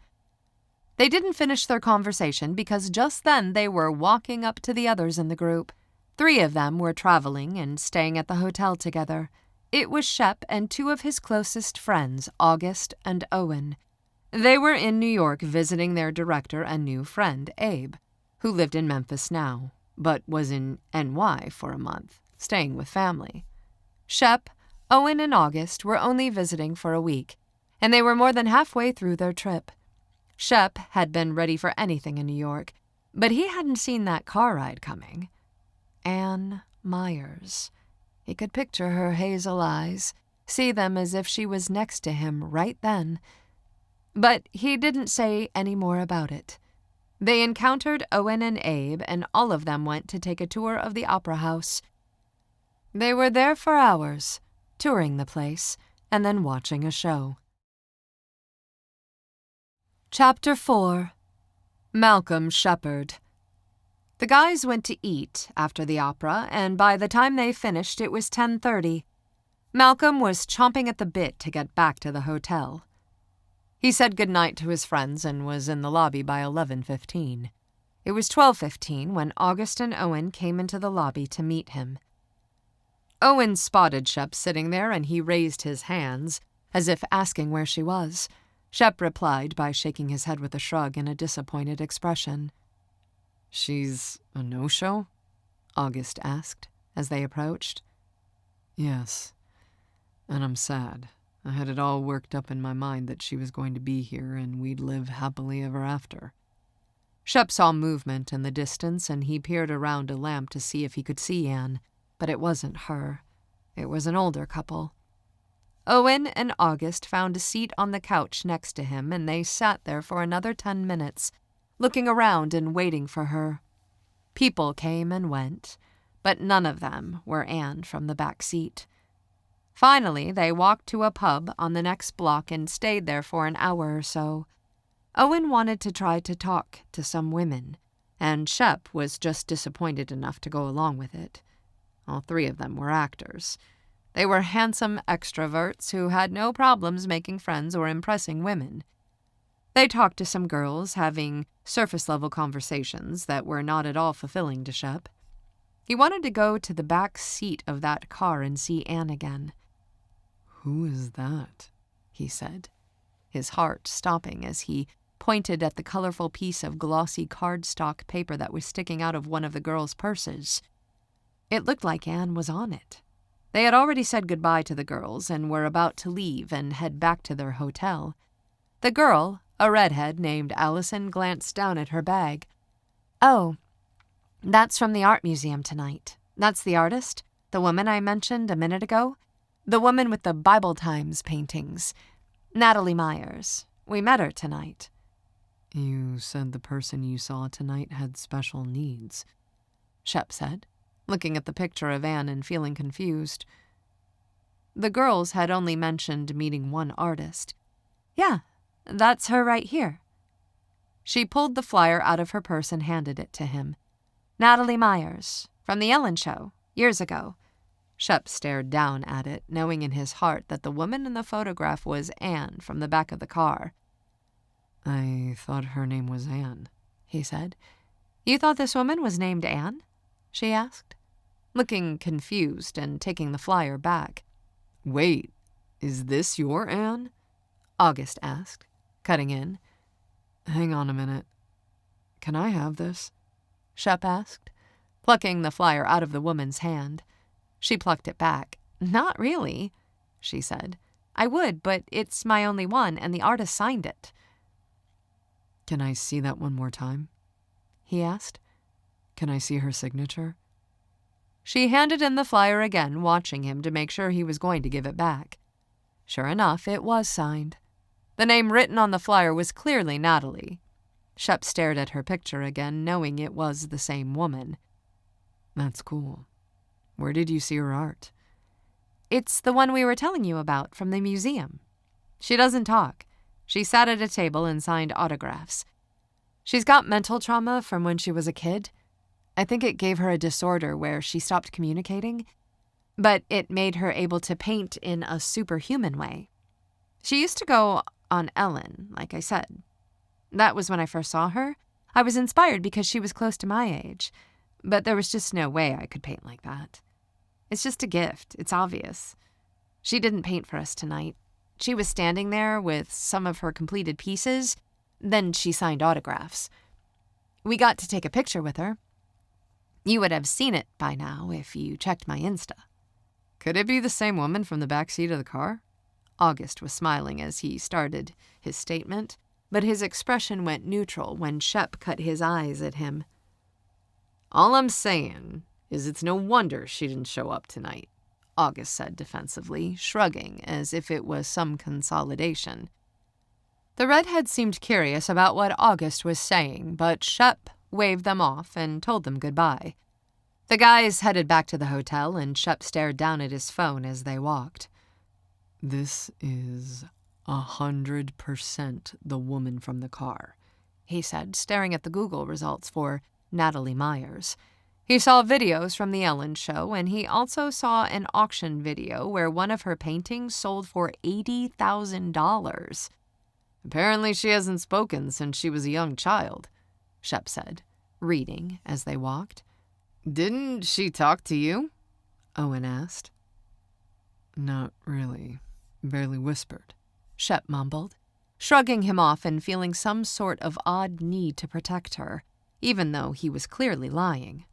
[SPEAKER 2] They didn't finish their conversation because just then they were walking up to the others in the group. 3 of them were traveling and staying at the hotel together. It was Shep and 2 of his closest friends, August and Owen. They were in New York visiting their director and new friend, Abe, who lived in Memphis now, but was in NY for a month, staying with family. Shep, Owen, and August were only visiting for a week, and they were more than halfway through their trip. Shep had been ready for anything in New York, but he hadn't seen that car ride coming. Anne Myers. He could picture her hazel eyes, see them as if she was next to him right then. But he didn't say any more about it. They encountered Owen and Abe, and all of them went to take a tour of the opera house. They were there for hours, touring the place, and then watching a show. Chapter 4. Malcolm Shepard. The guys went to eat after the opera, and by the time they finished it was 10:30. Malcolm was chomping at the bit to get back to the hotel. He said goodnight to his friends and was in the lobby by 11:15. It was 12:15 when August and Owen came into the lobby to meet him. Owen spotted Shep sitting there and he raised his hands, as if asking where she was. Shep replied by shaking his head with a shrug and a disappointed expression. She's a no-show? August asked as they approached. Yes, and I'm sad. I had it all worked up in my mind that she was going to be here and we'd live happily ever after. Shep saw movement in the distance and he peered around a lamp to see if he could see Anne, but it wasn't her. It was an older couple. Owen and August found a seat on the couch next to him and they sat there for another 10 minutes, looking around and waiting for her. People came and went, but none of them were Anne from the back seat. Finally, they walked to a pub on the next block and stayed there for an hour or so. Owen wanted to try to talk to some women, and Shep was just disappointed enough to go along with it. All 3 of them were actors. They were handsome extroverts who had no problems making friends or impressing women. They talked to some girls, having surface-level conversations that were not at all fulfilling to Shep. He wanted to go to the back seat of that car and see Anne again. "Who is that?" he said, his heart stopping as he pointed at the colorful piece of glossy cardstock paper that was sticking out of one of the girls' purses. It looked like Anne was on it. They had already said goodbye to the girls and were about to leave and head back to their hotel. The girl, a redhead named Allison, glanced down at her bag. "Oh, that's from the art museum tonight. That's the artist, the woman I mentioned a minute ago. The woman with the Bible Times paintings. Natalie Myers. We met her tonight." "You said the person you saw tonight had special needs," Shep said, looking at the picture of Anne and feeling confused. The girls had only mentioned meeting one artist. "Yeah, that's her right here." She pulled the flyer out of her purse and handed it to him. "Natalie Myers, from the Ellen Show, years ago." Shep stared down at it, knowing in his heart that the woman in the photograph was Anne from the back of the car. "I thought her name was Anne," he said. "You thought this woman was named Anne?" she asked, looking confused and taking the flyer back. "Wait, is this your Anne?" August asked, cutting in. "Hang on a minute. Can I have this?" Shep asked, plucking the flyer out of the woman's hand. She plucked it back. "Not really," she said. "I would, but it's my only one, and the artist signed it." "Can I see that one more time?" he asked. "Can I see her signature?" She handed him the flyer again, watching him to make sure he was going to give it back. Sure enough, it was signed. The name written on the flyer was clearly Natalie. Shep stared at her picture again, knowing it was the same woman. "That's cool. Where did you see her art?" "It's the one we were telling you about from the museum. She doesn't talk. She sat at a table and signed autographs. She's got mental trauma from when she was a kid. I think it gave her a disorder where she stopped communicating, but it made her able to paint in a superhuman way. She used to go on Ellen, like I said. That was when I first saw her. I was inspired because she was close to my age, but there was just no way I could paint like that. It's just a gift, it's obvious. She didn't paint for us tonight. She was standing there with some of her completed pieces, then she signed autographs. We got to take a picture with her. You would have seen it by now if you checked my Insta." "Could it be the same woman from the back seat of the car?" August was smiling as he started his statement, but his expression went neutral when Shep cut his eyes at him. "All I'm saying is it's no wonder she didn't show up tonight," August said defensively, shrugging as if it was some consolidation. The redhead seemed curious about what August was saying, but Shep waved them off and told them goodbye. The guys headed back to the hotel, and Shep stared down at his phone as they walked. "This is 100% the woman from the car," he said, staring at the Google results for Natalie Myers. He saw videos from the Ellen Show, and he also saw an auction video where one of her paintings sold for $80,000. "Apparently she hasn't spoken since she was a young child," Shep said, reading as they walked. "Didn't she talk to you?" Owen asked. "Not really. Barely whispered," Shep mumbled, shrugging him off and feeling some sort of odd need to protect her.
[SPEAKER 1] even though he was clearly lying.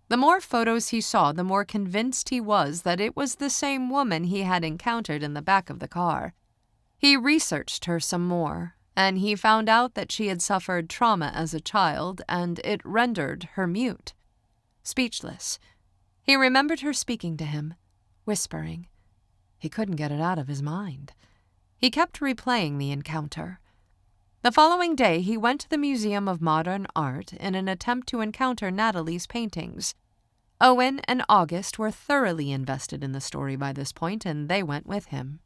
[SPEAKER 1] The more photos he saw, the more convinced he was that it was the same woman he had encountered in the back of the car. He researched her some more, and he found out that she had suffered trauma as a child, and it rendered her mute, speechless. He remembered her speaking to him, whispering. He couldn't get it out of his mind. He kept replaying the encounter. The following day, he went to the Museum of Modern Art in an attempt to encounter Natalie's paintings. Owen and August were thoroughly invested in the story by this point, and they went with him.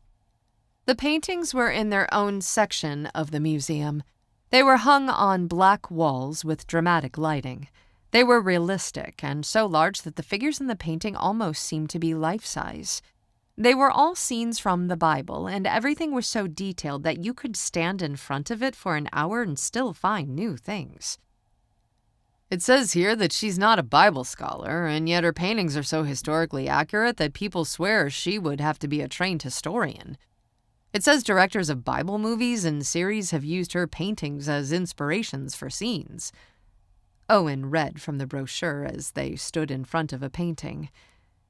[SPEAKER 1] The paintings were in their own section of the museum. They were hung on black walls with dramatic lighting. They were realistic and so large that the figures in the painting almost seemed to be life-size. They were all scenes from the Bible, and everything was so detailed that you could stand in front of it for an hour and still find new things.
[SPEAKER 2] It says here that she's not a Bible scholar, and yet her paintings are so historically accurate that people swear she would have to be a trained historian. It says directors of Bible movies and series have used her paintings as inspirations for scenes.
[SPEAKER 1] Owen read from the brochure as they stood in front of a painting.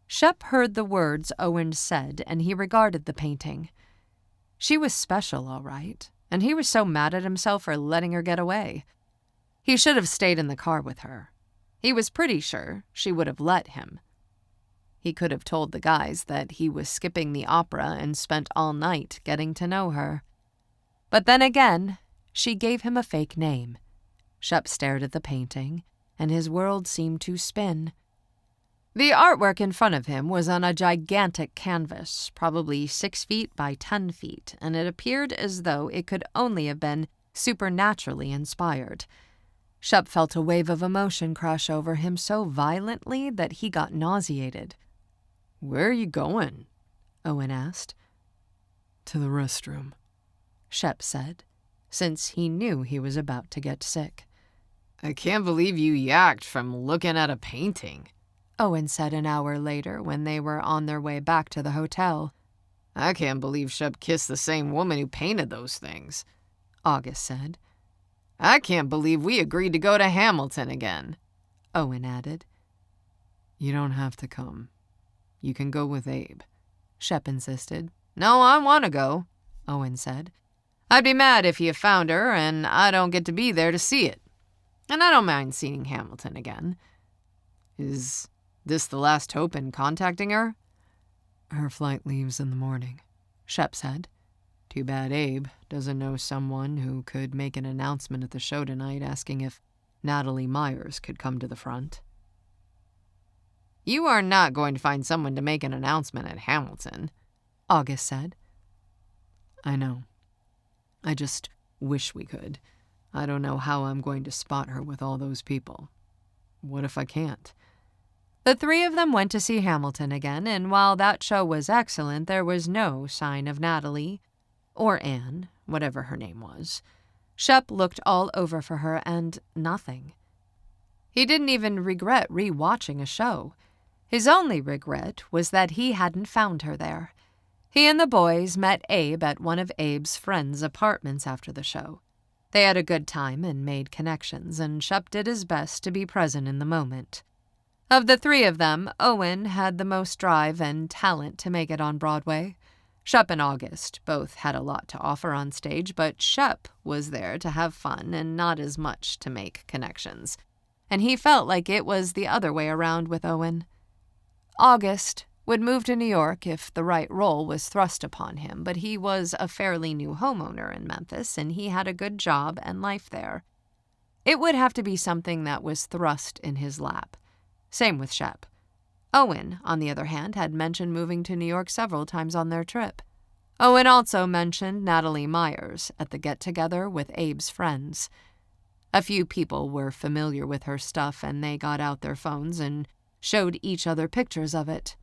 [SPEAKER 1] Shep heard the words Owen said, and he regarded the painting. She was special, all right, and he was so mad at himself for letting her get away. He should have stayed in the car with her. He was pretty sure she would have let him. He could have told the guys that he was skipping the opera and spent all night getting to know her. But then again, she gave him a fake name. Shep stared at the painting, and his world seemed to spin. The artwork in front of him was on a gigantic canvas, probably 6 feet by 10 feet, and it appeared as though it could only have been supernaturally inspired. Shep felt a wave of emotion crush over him so violently that he got nauseated.
[SPEAKER 2] "Where are you going?"
[SPEAKER 1] Owen asked.
[SPEAKER 2] "To the restroom,"
[SPEAKER 1] Shep said, since he knew he was about to get sick.
[SPEAKER 2] "I can't believe you yacked from looking at a painting,"
[SPEAKER 1] Owen said an hour later when they were on their way back to the hotel.
[SPEAKER 2] "I can't believe Shep kissed the same woman who painted those things,"
[SPEAKER 1] August said.
[SPEAKER 2] "I can't believe we agreed to go to Hamilton again,"
[SPEAKER 1] Owen added.
[SPEAKER 2] "You don't have to come. You can go with Abe,"
[SPEAKER 1] Shep insisted.
[SPEAKER 2] "No, I want to go,"
[SPEAKER 1] Owen said.
[SPEAKER 2] "I'd be mad if you found her and I don't get to be there to see it. And I don't mind seeing Hamilton again. Is this the last hope in contacting her?"
[SPEAKER 1] "Her flight leaves in the morning," Shep said.
[SPEAKER 2] "Too bad Abe doesn't know someone who could make an announcement at the show tonight asking if Natalie Myers could come to the front." "You are not going to find someone to make an announcement at Hamilton,"
[SPEAKER 1] August said.
[SPEAKER 2] "I know. I just wish we could. I don't know how I'm going to spot her with all those people. What if I can't?"
[SPEAKER 1] The three of them went to see Hamilton again, and while that show was excellent, there was no sign of Natalie, or Anne, whatever her name was. Shep looked all over for her, and nothing. He didn't even regret re-watching a show. His only regret was that he hadn't found her there. He and the boys met Abe at one of Abe's friends' apartments after the show. They had a good time and made connections, and Shep did his best to be present in the moment. Of the three of them, Owen had the most drive and talent to make it on Broadway. Shep and August both had a lot to offer on stage, but Shep was there to have fun and not as much to make connections. And he felt like it was the other way around with Owen. August would move to New York if the right role was thrust upon him, but he was a fairly new homeowner in Memphis, and he had a good job and life there. It would have to be something that was thrust in his lap. Same with Shep. Owen, on the other hand, had mentioned moving to New York several times on their trip. Owen also mentioned Natalie Myers at the get-together with Abe's friends. A few people were familiar with her stuff, and they got out their phones and showed each other pictures of it.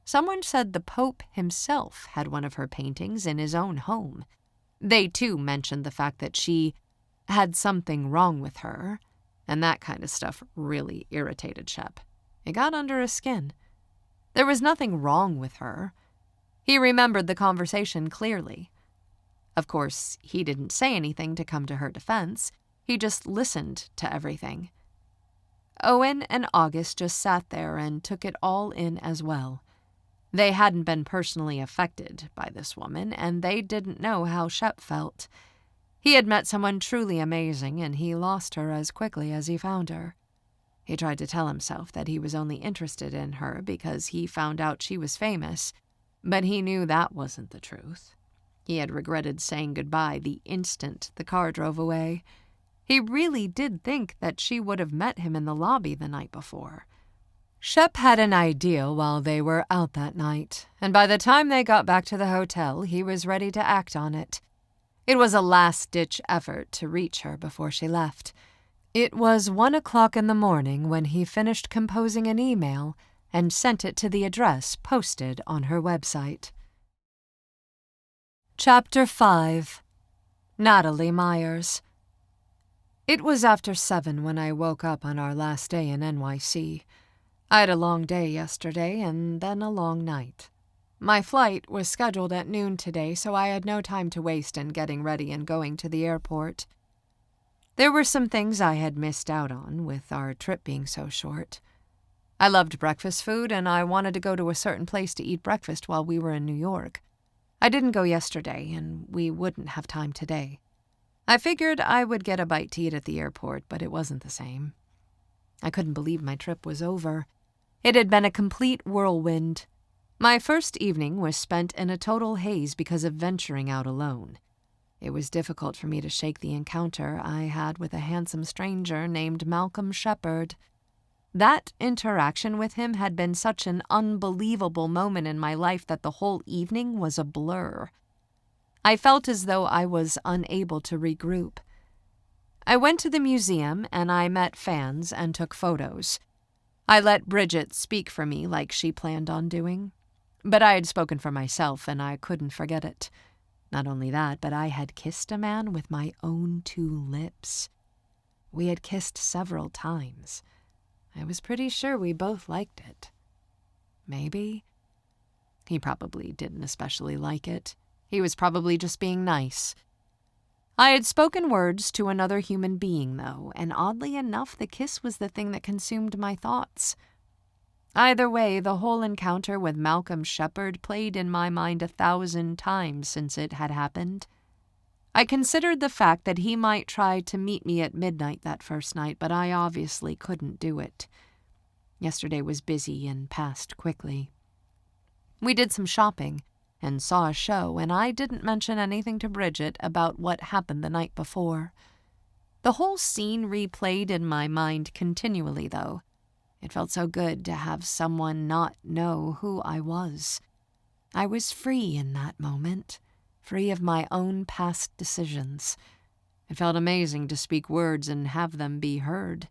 [SPEAKER 1] Someone said the Pope himself had one of her paintings in his own home. They, too, mentioned the fact that she had something wrong with her, and that kind of stuff really irritated Shep. It got under his skin. There was nothing wrong with her. He remembered the conversation clearly. Of course, he didn't say anything to come to her defense. He just listened to everything. Owen and August just sat there and took it all in as well. They hadn't been personally affected by this woman, and they didn't know how Shep felt. He had met someone truly amazing, and he lost her as quickly as he found her. He tried to tell himself that he was only interested in her because he found out she was famous, but he knew that wasn't the truth. He had regretted saying goodbye the instant the car drove away. He really did think that she would have met him in the lobby the night before. Shep had an idea while they were out that night, and by the time they got back to the hotel, he was ready to act on it. It was a last-ditch effort to reach her before she left. It was 1 o'clock in the morning when he finished composing an email and sent it to the address posted on her website. Chapter 5. Natalie Myers. It was after 7 when I woke up on our last day in NYC. I had a long day yesterday and then a long night. My flight was scheduled at noon today, so I had no time to waste in getting ready and going to the airport. There were some things I had missed out on, with our trip being so short. I loved breakfast food, and I wanted to go to a certain place to eat breakfast while we were in New York. I didn't go yesterday, and we wouldn't have time today. I figured I would get a bite to eat at the airport, but it wasn't the same. I couldn't believe my trip was over. It had been a complete whirlwind. My first evening was spent in a total haze because of venturing out alone. It was difficult for me to shake the encounter I had with a handsome stranger named Malcolm Shepard. That interaction with him had been such an unbelievable moment in my life that the whole evening was a blur. I felt as though I was unable to regroup. I went to the museum and I met fans and took photos. I let Bridget speak for me like she planned on doing. But I had spoken for myself and I couldn't forget it. Not only that, but I had kissed a man with my own 2 lips. We had kissed several times. I was pretty sure we both liked it. Maybe. He probably didn't especially like it. He was probably just being nice. I had spoken words to another human being, though, and oddly enough, the kiss was the thing that consumed my thoughts. Either way, the whole encounter with Malcolm Shepard played in my mind 1,000 times since it had happened. I considered the fact that he might try to meet me at midnight that first night, but I obviously couldn't do it. Yesterday was busy and passed quickly. We did some shopping and saw a show, and I didn't mention anything to Bridget about what happened the night before. The whole scene replayed in my mind continually, though. It felt so good to have someone not know who I was. I was free in that moment, free of my own past decisions. It felt amazing to speak words and have them be heard.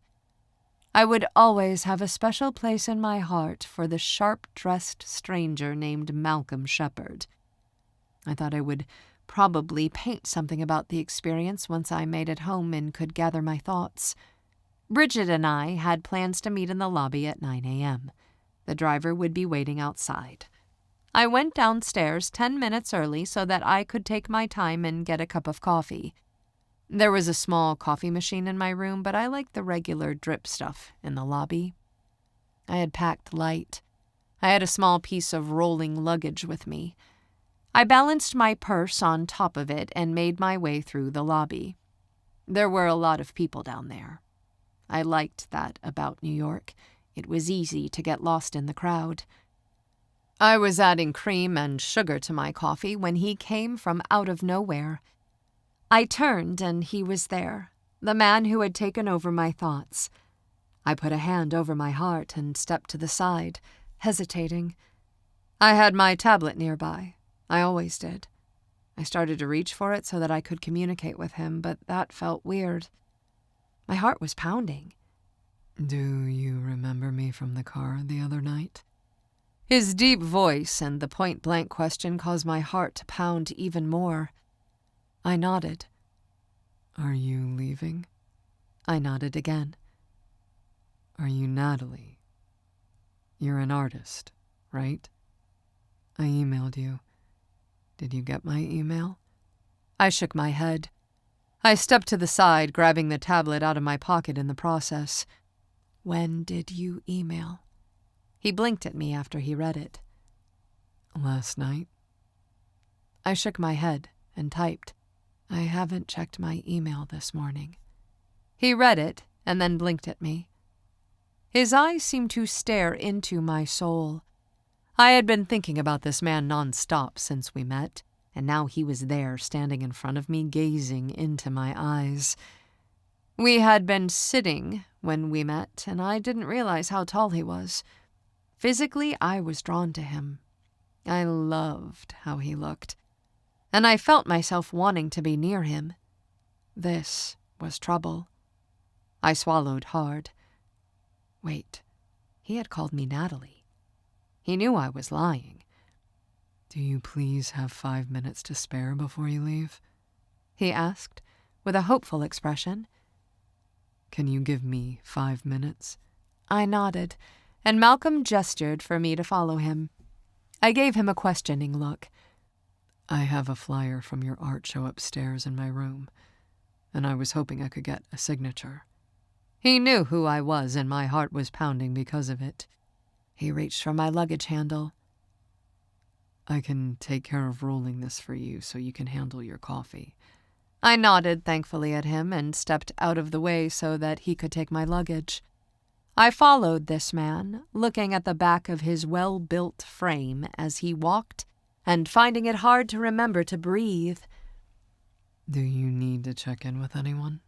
[SPEAKER 1] I would always have a special place in my heart for the sharp-dressed stranger named Malcolm Shepard. I thought I would probably paint something about the experience once I made it home and could gather my thoughts. Bridget and I had plans to meet in the lobby at 9 a.m. The driver would be waiting outside. I went downstairs 10 minutes early so that I could take my time and get a cup of coffee. There was a small coffee machine in my room, but I liked the regular drip stuff in the lobby. I had packed light. I had a small piece of rolling luggage with me. I balanced my purse on top of it and made my way through the lobby. There were a lot of people down there. I liked that about New York. It was easy to get lost in the crowd. I was adding cream and sugar to my coffee when he came from out of nowhere. I turned and he was there, the man who had taken over my thoughts. I put a hand over my heart and stepped to the side, hesitating. I had my tablet nearby. I always did. I started to reach for it so that I could communicate with him, but that felt weird. My heart was pounding.
[SPEAKER 2] Do you remember me from the car the other night?
[SPEAKER 1] His deep voice and the point-blank question caused my heart to pound even more. I nodded.
[SPEAKER 2] Are you leaving?
[SPEAKER 1] I nodded again.
[SPEAKER 2] Are you Natalie? You're an artist, right? I emailed you. Did you get my email?
[SPEAKER 1] I shook my head. I stepped to the side, grabbing the tablet out of my pocket in the process. When did you email? He blinked at me after he read it.
[SPEAKER 2] Last night.
[SPEAKER 1] I shook my head and typed, I haven't checked my email this morning. He read it and then blinked at me. His eyes seemed to stare into my soul. I had been thinking about this man nonstop since we met, and now he was there standing in front of me, gazing into my eyes. We had been sitting when we met, and I didn't realize how tall he was. Physically, I was drawn to him. I loved how he looked, and I felt myself wanting to be near him. This was trouble. I swallowed hard. Wait, he had called me Natalie. He knew I was lying.
[SPEAKER 2] Do you please have 5 minutes to spare before you leave?
[SPEAKER 1] He asked, with a hopeful expression.
[SPEAKER 2] Can you give me 5 minutes?
[SPEAKER 1] I nodded, and Malcolm gestured for me to follow him. I gave him a questioning look.
[SPEAKER 2] I have a flyer from your art show upstairs in my room, and I was hoping I could get a signature.
[SPEAKER 1] He knew who I was, and my heart was pounding because of it. He reached for my luggage handle.
[SPEAKER 2] I can take care of rolling this for you so you can handle your coffee.
[SPEAKER 1] I nodded thankfully at him and stepped out of the way so that he could take my luggage. I followed this man, looking at the back of his well-built frame as he walked and finding it hard to remember to breathe.
[SPEAKER 2] Do you need to check in with anyone?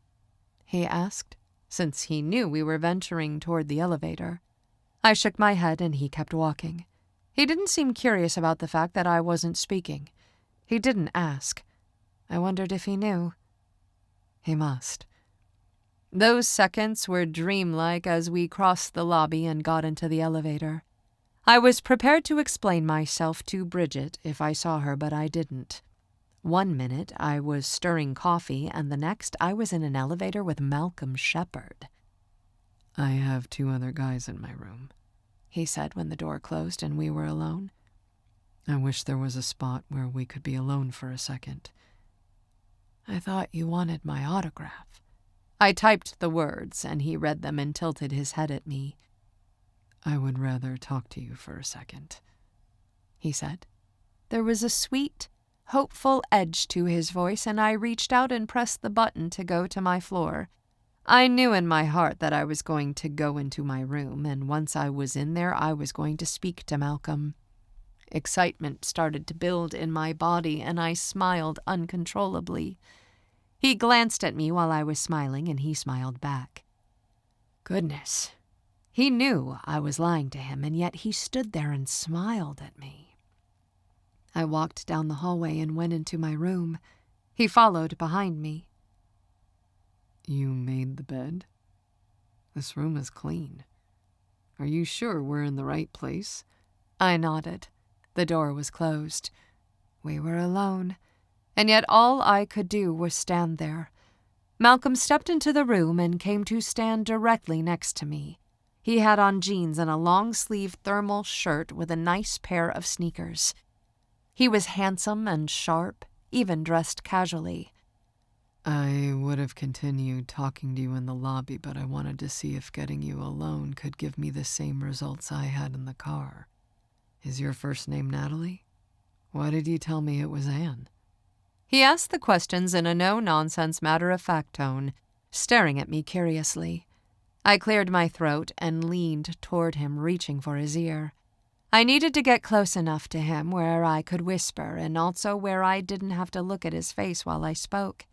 [SPEAKER 1] He asked, since he knew we were venturing toward the elevator. I shook my head and he kept walking. He didn't seem curious about the fact that I wasn't speaking. He didn't ask. I wondered if he knew. He must. Those seconds were dreamlike as we crossed the lobby and got into the elevator. I was prepared to explain myself to Bridget if I saw her, but I didn't. 1 minute I was stirring coffee, and the next I was in an elevator with Malcolm Shepard.
[SPEAKER 2] I have 2 other guys in my room,
[SPEAKER 1] he said when the door closed and we were alone.
[SPEAKER 2] I wish there was a spot where we could be alone for a second.
[SPEAKER 1] I thought you wanted my autograph. I typed the words, and he read them and tilted his head at me.
[SPEAKER 2] I would rather talk to you for a second,
[SPEAKER 1] he said. There was a sweet, hopeful edge to his voice, and I reached out and pressed the button to go to my floor. I knew in my heart that I was going to go into my room, and once I was in there, I was going to speak to Malcolm. Excitement started to build in my body, and I smiled uncontrollably. He glanced at me while I was smiling, and he smiled back. Goodness, he knew I was lying to him, and yet he stood there and smiled at me. I walked down the hallway and went into my room. He followed behind me.
[SPEAKER 2] You made the bed? This room is clean. Are you sure we're in the right place?
[SPEAKER 1] I nodded. The door was closed. We were alone, and yet all I could do was stand there. Malcolm stepped into the room and came to stand directly next to me. He had on jeans and a long-sleeved thermal shirt with a nice pair of sneakers. He was handsome and sharp, even dressed casually.
[SPEAKER 2] I would have continued talking to you in the lobby, but I wanted to see if getting you alone could give me the same results I had in the car. Is your first name Natalie? Why did you tell me it was Anne?
[SPEAKER 1] He asked the questions in a no-nonsense, matter-of-fact tone, staring at me curiously. I cleared my throat and leaned toward him, reaching for his ear. I needed to get close enough to him where I could whisper, and also where I didn't have to look at his face while I spoke.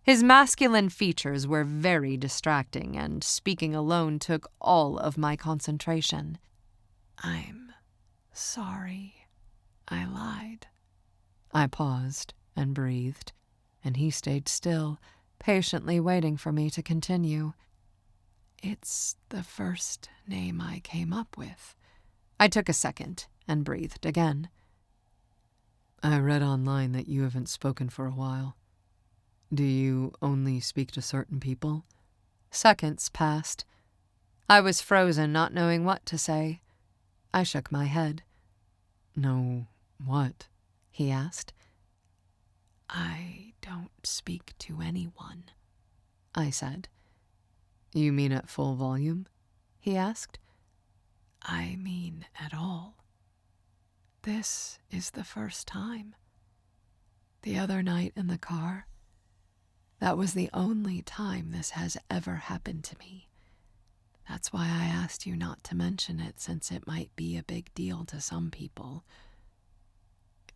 [SPEAKER 1] His masculine features were very distracting, and speaking alone took all of my concentration. I'm sorry, I lied. I paused and breathed, and he stayed still, patiently waiting for me to continue. It's the first name I came up with. I took a second and breathed again.
[SPEAKER 2] I read online that you haven't spoken for a while. Do you only speak to certain people?
[SPEAKER 1] Seconds passed. I was frozen, not knowing what to say. I shook my head.
[SPEAKER 2] No, what?
[SPEAKER 1] He asked. I don't speak to anyone, I said.
[SPEAKER 2] You mean at full volume?
[SPEAKER 1] he asked.
[SPEAKER 2] I mean at all. This is the first time. The other night in the car, that was the only time this has ever happened to me. That's why I asked you not to mention it, since it might be a big deal to some people.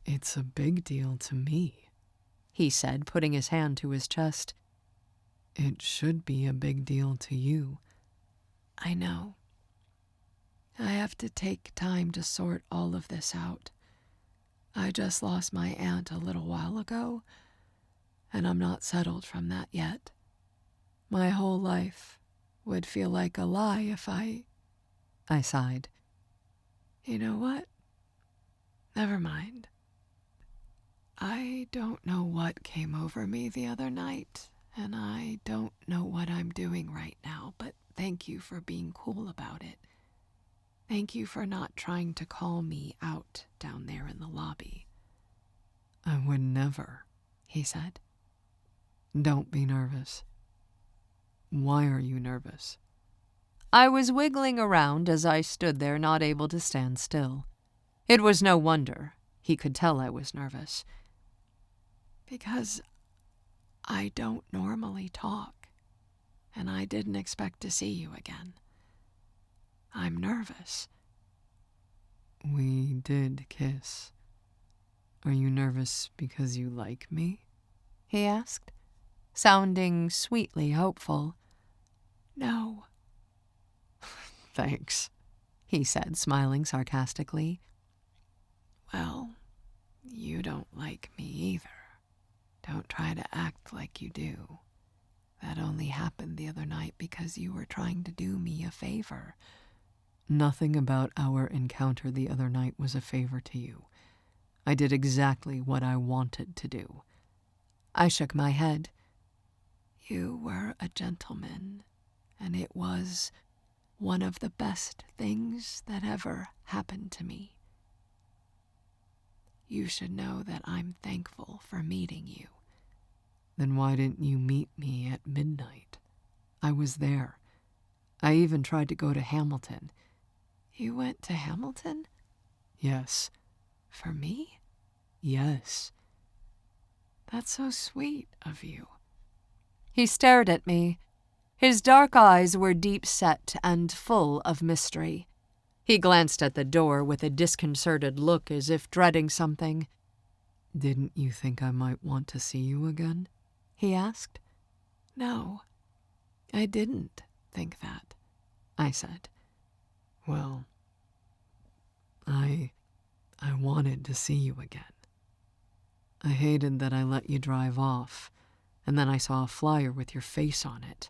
[SPEAKER 2] It's a big deal to me, he said, putting his hand to his chest. It should be a big deal to you. I know. I have to take time to sort all of this out. I just lost my aunt a little while ago, and I'm not settled from that yet. My whole life would feel like a lie if I sighed. You know what? Never mind. I don't know what came over me the other night, and I don't know what I'm doing right now, but thank you for being cool about it. Thank you for not trying to call me out down there in the lobby. I would never, he said. Don't be nervous. Why are you nervous?
[SPEAKER 1] I was wiggling around as I stood there, not able to stand still. It was no wonder. He could tell I was nervous.
[SPEAKER 2] Because I don't normally talk, and I didn't expect to see you again. I'm nervous. We did kiss. Are you nervous because you like me?
[SPEAKER 1] He asked, sounding sweetly hopeful.
[SPEAKER 2] No. Thanks,
[SPEAKER 1] he said, smiling sarcastically.
[SPEAKER 2] Well, you don't like me either. Don't try to act like you do. That only happened the other night because you were trying to do me a favor. Nothing about our encounter the other night was a favor to you. I did exactly what I wanted to do.
[SPEAKER 1] I shook my head.
[SPEAKER 2] You were a gentleman, and it was one of the best things that ever happened to me. You should know that I'm thankful for meeting you. Then why didn't you meet me at midnight? I was there. I even tried to go to Hamilton. You went to Hamilton? Yes. For me? Yes. That's so sweet of you.
[SPEAKER 1] He stared at me. His dark eyes were deep-set and full of mystery. He glanced at the door with a disconcerted look as if dreading something.
[SPEAKER 2] Didn't you think I might want to see you again?
[SPEAKER 1] He asked.
[SPEAKER 2] No, I didn't think that, I said. Well, I wanted to see you again. I hated that I let you drive off, and then I saw a flyer with your face on it.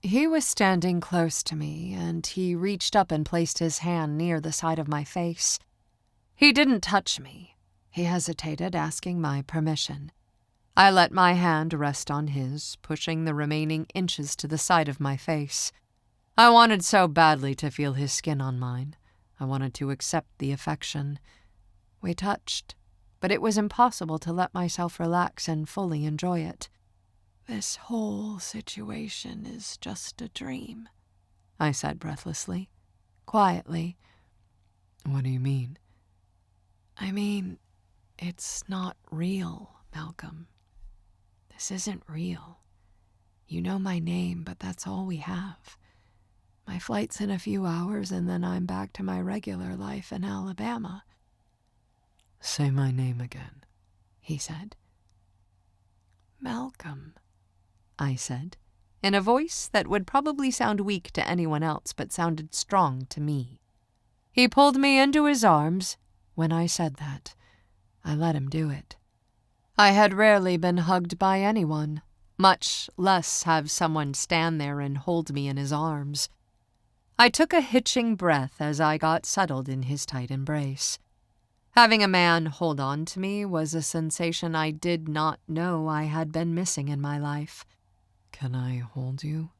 [SPEAKER 1] He was standing close to me, and he reached up and placed his hand near the side of my face. He didn't touch me. He hesitated, asking my permission. I let my hand rest on his, pushing the remaining inches to the side of my face. I wanted so badly to feel his skin on mine. I wanted to accept the affection. We touched, but it was impossible to let myself relax and fully enjoy it.
[SPEAKER 2] This whole situation is just a dream,
[SPEAKER 1] I said breathlessly, quietly.
[SPEAKER 2] What do you mean? I mean, it's not real, Malcolm. This isn't real. You know my name, but that's all we have. My flight's in a few hours, and then I'm back to my regular life in Alabama. Say my name again, he said. Malcolm,
[SPEAKER 1] I said, in a voice that would probably sound weak to anyone else but sounded strong to me. He pulled me into his arms. When I said that, I let him do it. I had rarely been hugged by anyone, much less have someone stand there and hold me in his arms. I took a hitching breath as I got settled in his tight embrace. Having a man hold on to me was a sensation I did not know I had been missing in my life.
[SPEAKER 2] Can I hold you?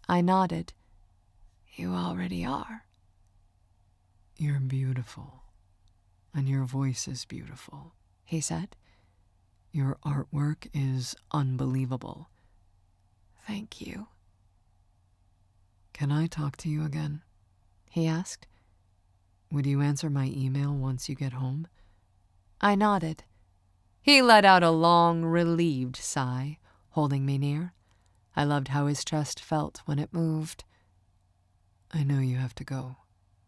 [SPEAKER 1] I nodded.
[SPEAKER 2] You already are. You're beautiful, and your voice is beautiful, he said. Your artwork is unbelievable. Thank you. Can I talk to you again? He asked. Would you answer my email once you get home?
[SPEAKER 1] I nodded. He let out a long, relieved sigh, holding me near. I loved how his chest felt when it moved.
[SPEAKER 2] I know you have to go,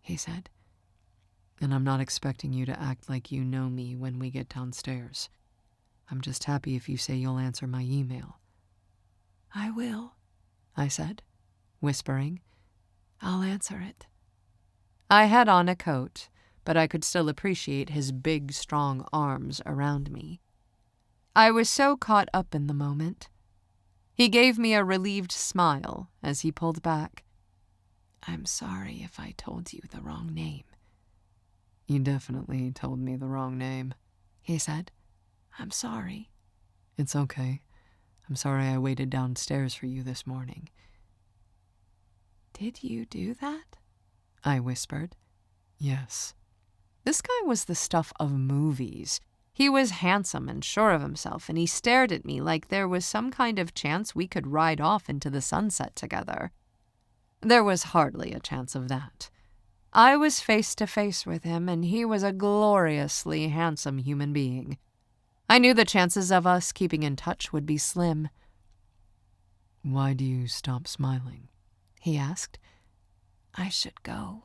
[SPEAKER 2] he said. And I'm not expecting you to act like you know me when we get downstairs. I'm just happy if you say you'll answer my email.
[SPEAKER 1] I will, I said, whispering. I'll answer it. I had on a coat, but I could still appreciate his big, strong arms around me. I was so caught up in the moment. He gave me a relieved smile as he pulled back. I'm sorry if I told you the wrong name.
[SPEAKER 2] You definitely told me the wrong name,
[SPEAKER 1] he said. I'm sorry.
[SPEAKER 2] It's okay. I'm sorry I waited downstairs for you this morning.
[SPEAKER 1] Did you do that?
[SPEAKER 2] I whispered. Yes.
[SPEAKER 1] This guy was the stuff of movies. He was handsome and sure of himself, and he stared at me like there was some kind of chance we could ride off into the sunset together. There was hardly a chance of that. I was face to face with him, and he was a gloriously handsome human being. I knew the chances of us keeping in touch would be slim.
[SPEAKER 2] Why do you stop smiling?
[SPEAKER 1] He asked. I should go,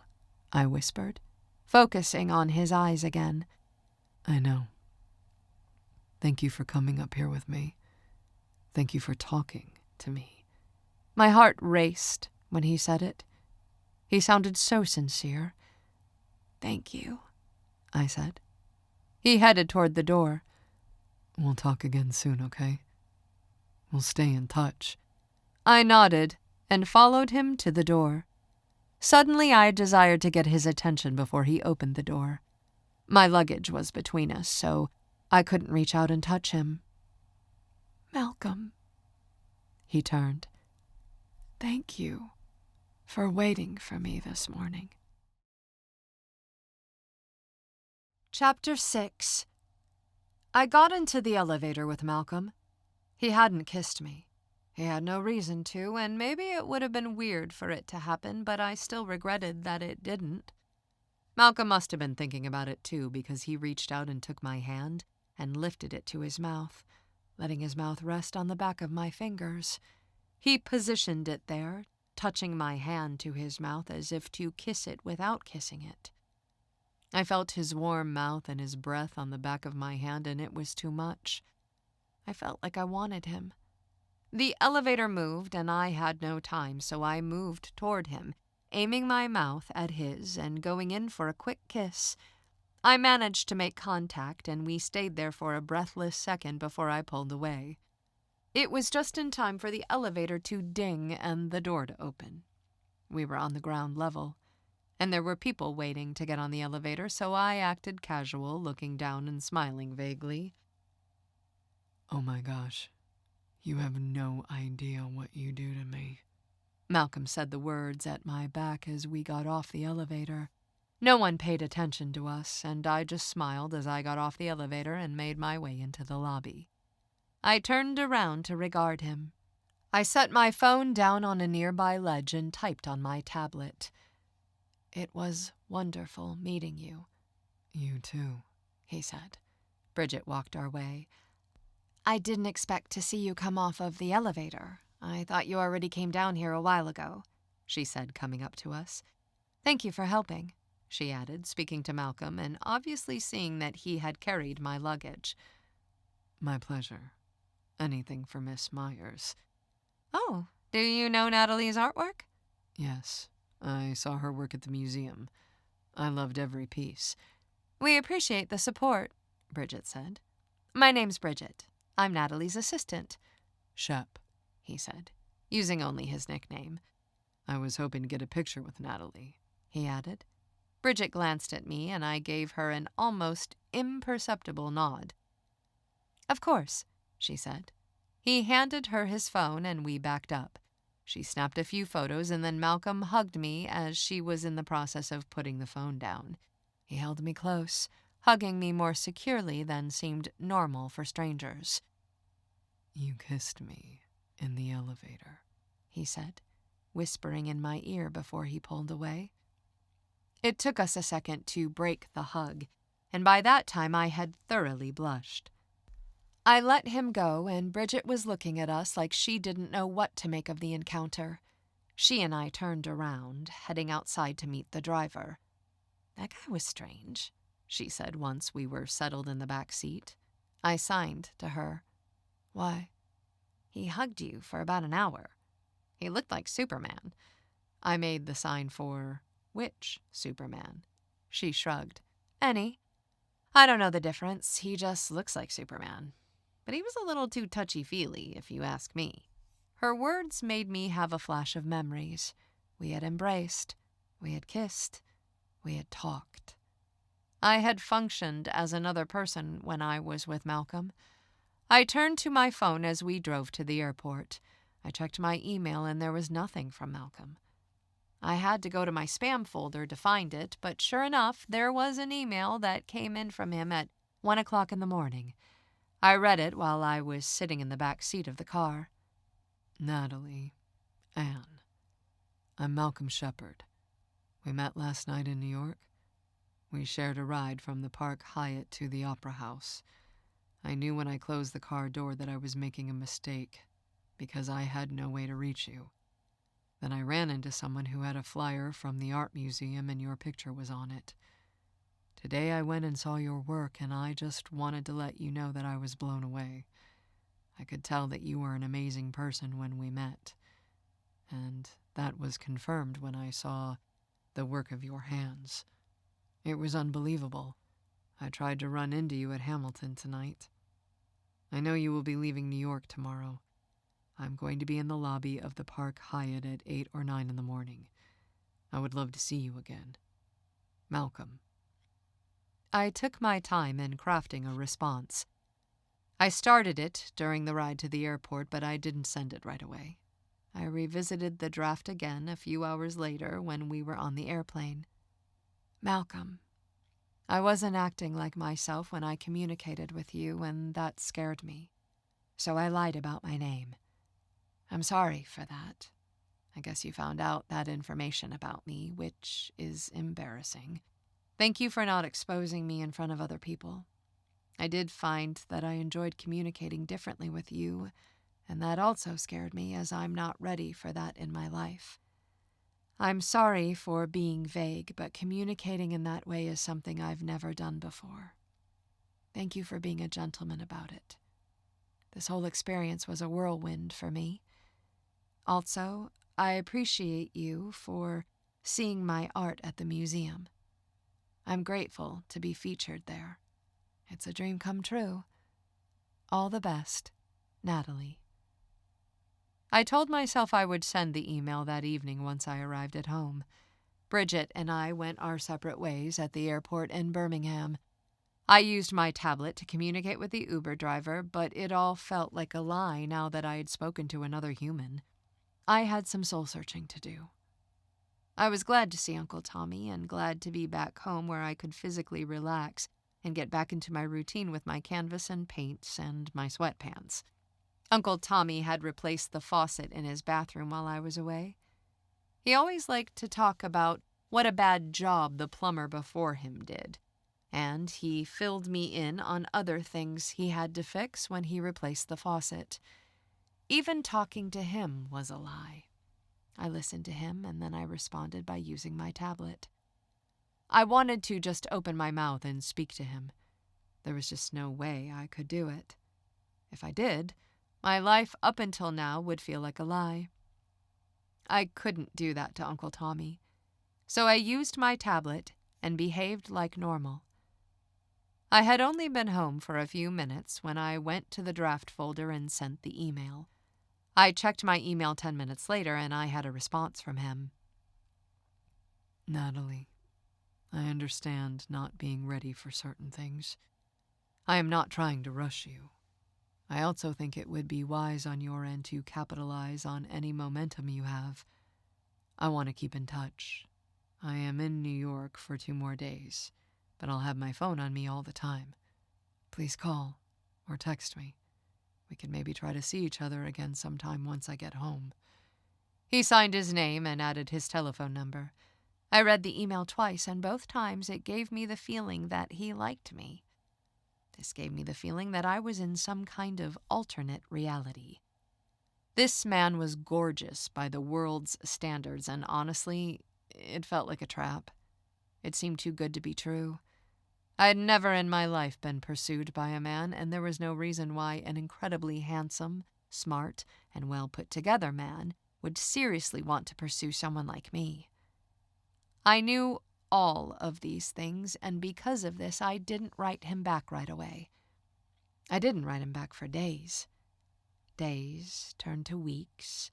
[SPEAKER 1] I whispered, focusing on his eyes again.
[SPEAKER 2] I know. Thank you for coming up here with me. Thank you for talking to me.
[SPEAKER 1] My heart raced when he said it. He sounded so sincere. Thank you, I said. He headed toward the door.
[SPEAKER 2] We'll talk again soon, okay? We'll stay in touch.
[SPEAKER 1] I nodded and followed him to the door. Suddenly I desired to get his attention before he opened the door. My luggage was between us, so I couldn't reach out and touch him. Malcolm. He turned. Thank you for waiting for me this morning. Chapter 6. I got into the elevator with Malcolm. He hadn't kissed me. He had no reason to, and maybe it would have been weird for it to happen, but I still regretted that it didn't. Malcolm must have been thinking about it too, because he reached out and took my hand and lifted it to his mouth, letting his mouth rest on the back of my fingers. He positioned it there, touching my hand to his mouth as if to kiss it without kissing it. I felt his warm mouth and his breath on the back of my hand, and it was too much. I felt like I wanted him. The elevator moved, and I had no time, so I moved toward him, aiming my mouth at his and going in for a quick kiss. I managed to make contact, and we stayed there for a breathless second before I pulled away. It was just in time for the elevator to ding and the door to open. We were on the ground level, and there were people waiting to get on the elevator, so I acted casual, looking down and smiling vaguely.
[SPEAKER 2] Oh my gosh. You have no idea what you do to me.
[SPEAKER 1] Malcolm said the words at my back as we got off the elevator. No one paid attention to us, and I just smiled as I got off the elevator and made my way into the lobby. I turned around to regard him. I set my phone down on a nearby ledge and typed on my tablet. It was wonderful meeting you.
[SPEAKER 2] You too,
[SPEAKER 1] he said. Bridget walked our way. I didn't expect to see you come off of the elevator. I thought you already came down here a while ago, she said, coming up to us. Thank you for helping, she added, speaking to Malcolm and obviously seeing that he had carried my luggage.
[SPEAKER 2] My pleasure. Anything for Miss Myers.
[SPEAKER 1] Oh, do you know Natalie's artwork?
[SPEAKER 2] Yes, I saw her work at the museum. I loved every piece.
[SPEAKER 1] We appreciate the support, Bridget said. My name's Bridget. I'm Natalie's assistant.
[SPEAKER 2] Shep,
[SPEAKER 1] he said, using only his nickname.
[SPEAKER 2] I was hoping to get a picture with Natalie,
[SPEAKER 1] he added. Bridget glanced at me, and I gave her an almost imperceptible nod. Of course, she said. He handed her his phone, and we backed up. She snapped a few photos, and then Malcolm hugged me as she was in the process of putting the phone down. He held me close, hugging me more securely than seemed normal for strangers.
[SPEAKER 2] You kissed me in the elevator,
[SPEAKER 1] he said. whispering in my ear before he pulled away. It took us a second to break the hug, and by that time I had thoroughly blushed. I let him go, and Bridget was looking at us like she didn't know what to make of the encounter. She and I turned around, heading outside to meet the driver. "That guy was strange," she said once we were settled in the back seat. I signed to her. "Why?" "He hugged you for about an hour. He looked like Superman." I made the sign for which Superman. She shrugged. "Any. I don't know the difference. He just looks like Superman. But he was a little too touchy-feely, if you ask me." Her words made me have a flash of memories. We had embraced. We had kissed. We had talked. I had functioned as another person when I was with Malcolm. I turned to my phone as we drove to the airport. I checked my email and there was nothing from Malcolm. I had to go to my spam folder to find it, but sure enough, there was an email that came in from him at 1 o'clock in the morning. I read it while I was sitting in the back seat of the car.
[SPEAKER 2] Natalie, Anne, I'm Malcolm Shepard. We met last night in New York. We shared a ride from the Park Hyatt to the Opera House. I knew when I closed the car door that I was making a mistake, because I had no way to reach you. Then I ran into someone who had a flyer from the art museum and your picture was on it. Today I went and saw your work, and I just wanted to let you know that I was blown away. I could tell that you were an amazing person when we met, and that was confirmed when I saw the work of your hands. It was unbelievable. I tried to run into you at Hamilton tonight. I know you will be leaving New York tomorrow. I'm going to be in the lobby of the Park Hyatt at 8 or 9 in the morning. I would love to see you again. Malcolm.
[SPEAKER 1] I took my time in crafting a response. I started it during the ride to the airport, but I didn't send it right away. I revisited the draft again a few hours later when we were on the airplane. "Malcolm, I wasn't acting like myself when I communicated with you, and that scared me. So I lied about my name. I'm sorry for that. I guess you found out that information about me, which is embarrassing. Thank you for not exposing me in front of other people. I did find that I enjoyed communicating differently with you, and that also scared me, as I'm not ready for that in my life. I'm sorry for being vague, but communicating in that way is something I've never done before. Thank you for being a gentleman about it. This whole experience was a whirlwind for me. Also, I appreciate you for seeing my art at the museum. I'm grateful to be featured there. It's a dream come true. All the best, Natalie." I told myself I would send the email that evening once I arrived at home. Bridget and I went our separate ways at the airport in Birmingham. I used my tablet to communicate with the Uber driver, but it all felt like a lie now that I had spoken to another human. I had some soul-searching to do. I was glad to see Uncle Tommy and glad to be back home where I could physically relax and get back into my routine with my canvas and paints and my sweatpants. Uncle Tommy had replaced the faucet in his bathroom while I was away. He always liked to talk about what a bad job the plumber before him did, and he filled me in on other things he had to fix when he replaced the faucet. Even talking to him was a lie. I listened to him, and then I responded by using my tablet. I wanted to just open my mouth and speak to him. There was just no way I could do it. If I did, my life up until now would feel like a lie. I couldn't do that to Uncle Tommy, so I used my tablet and behaved like normal. I had only been home for a few minutes when I went to the draft folder and sent the email. I checked my email 10 minutes later, and I had a response from him.
[SPEAKER 2] Natalie, I understand not being ready for certain things. I am not trying to rush you. I also think it would be wise on your end to capitalize on any momentum you have. I want to keep in touch. I am in New York for 2 more days, but I'll have my phone on me all the time. Please call or text me. We can maybe try to see each other again sometime once I get home.
[SPEAKER 1] He signed his name and added his telephone number. I read the email twice, and both times it gave me the feeling that he liked me. This gave me the feeling that I was in some kind of alternate reality. This man was gorgeous by the world's standards, and honestly, it felt like a trap. It seemed too good to be true. I had never in my life been pursued by a man, and there was no reason why an incredibly handsome, smart, and well-put-together man would seriously want to pursue someone like me. I knew all of these things, and because of this, I didn't write him back right away. I didn't write him back for days. Days turned to weeks,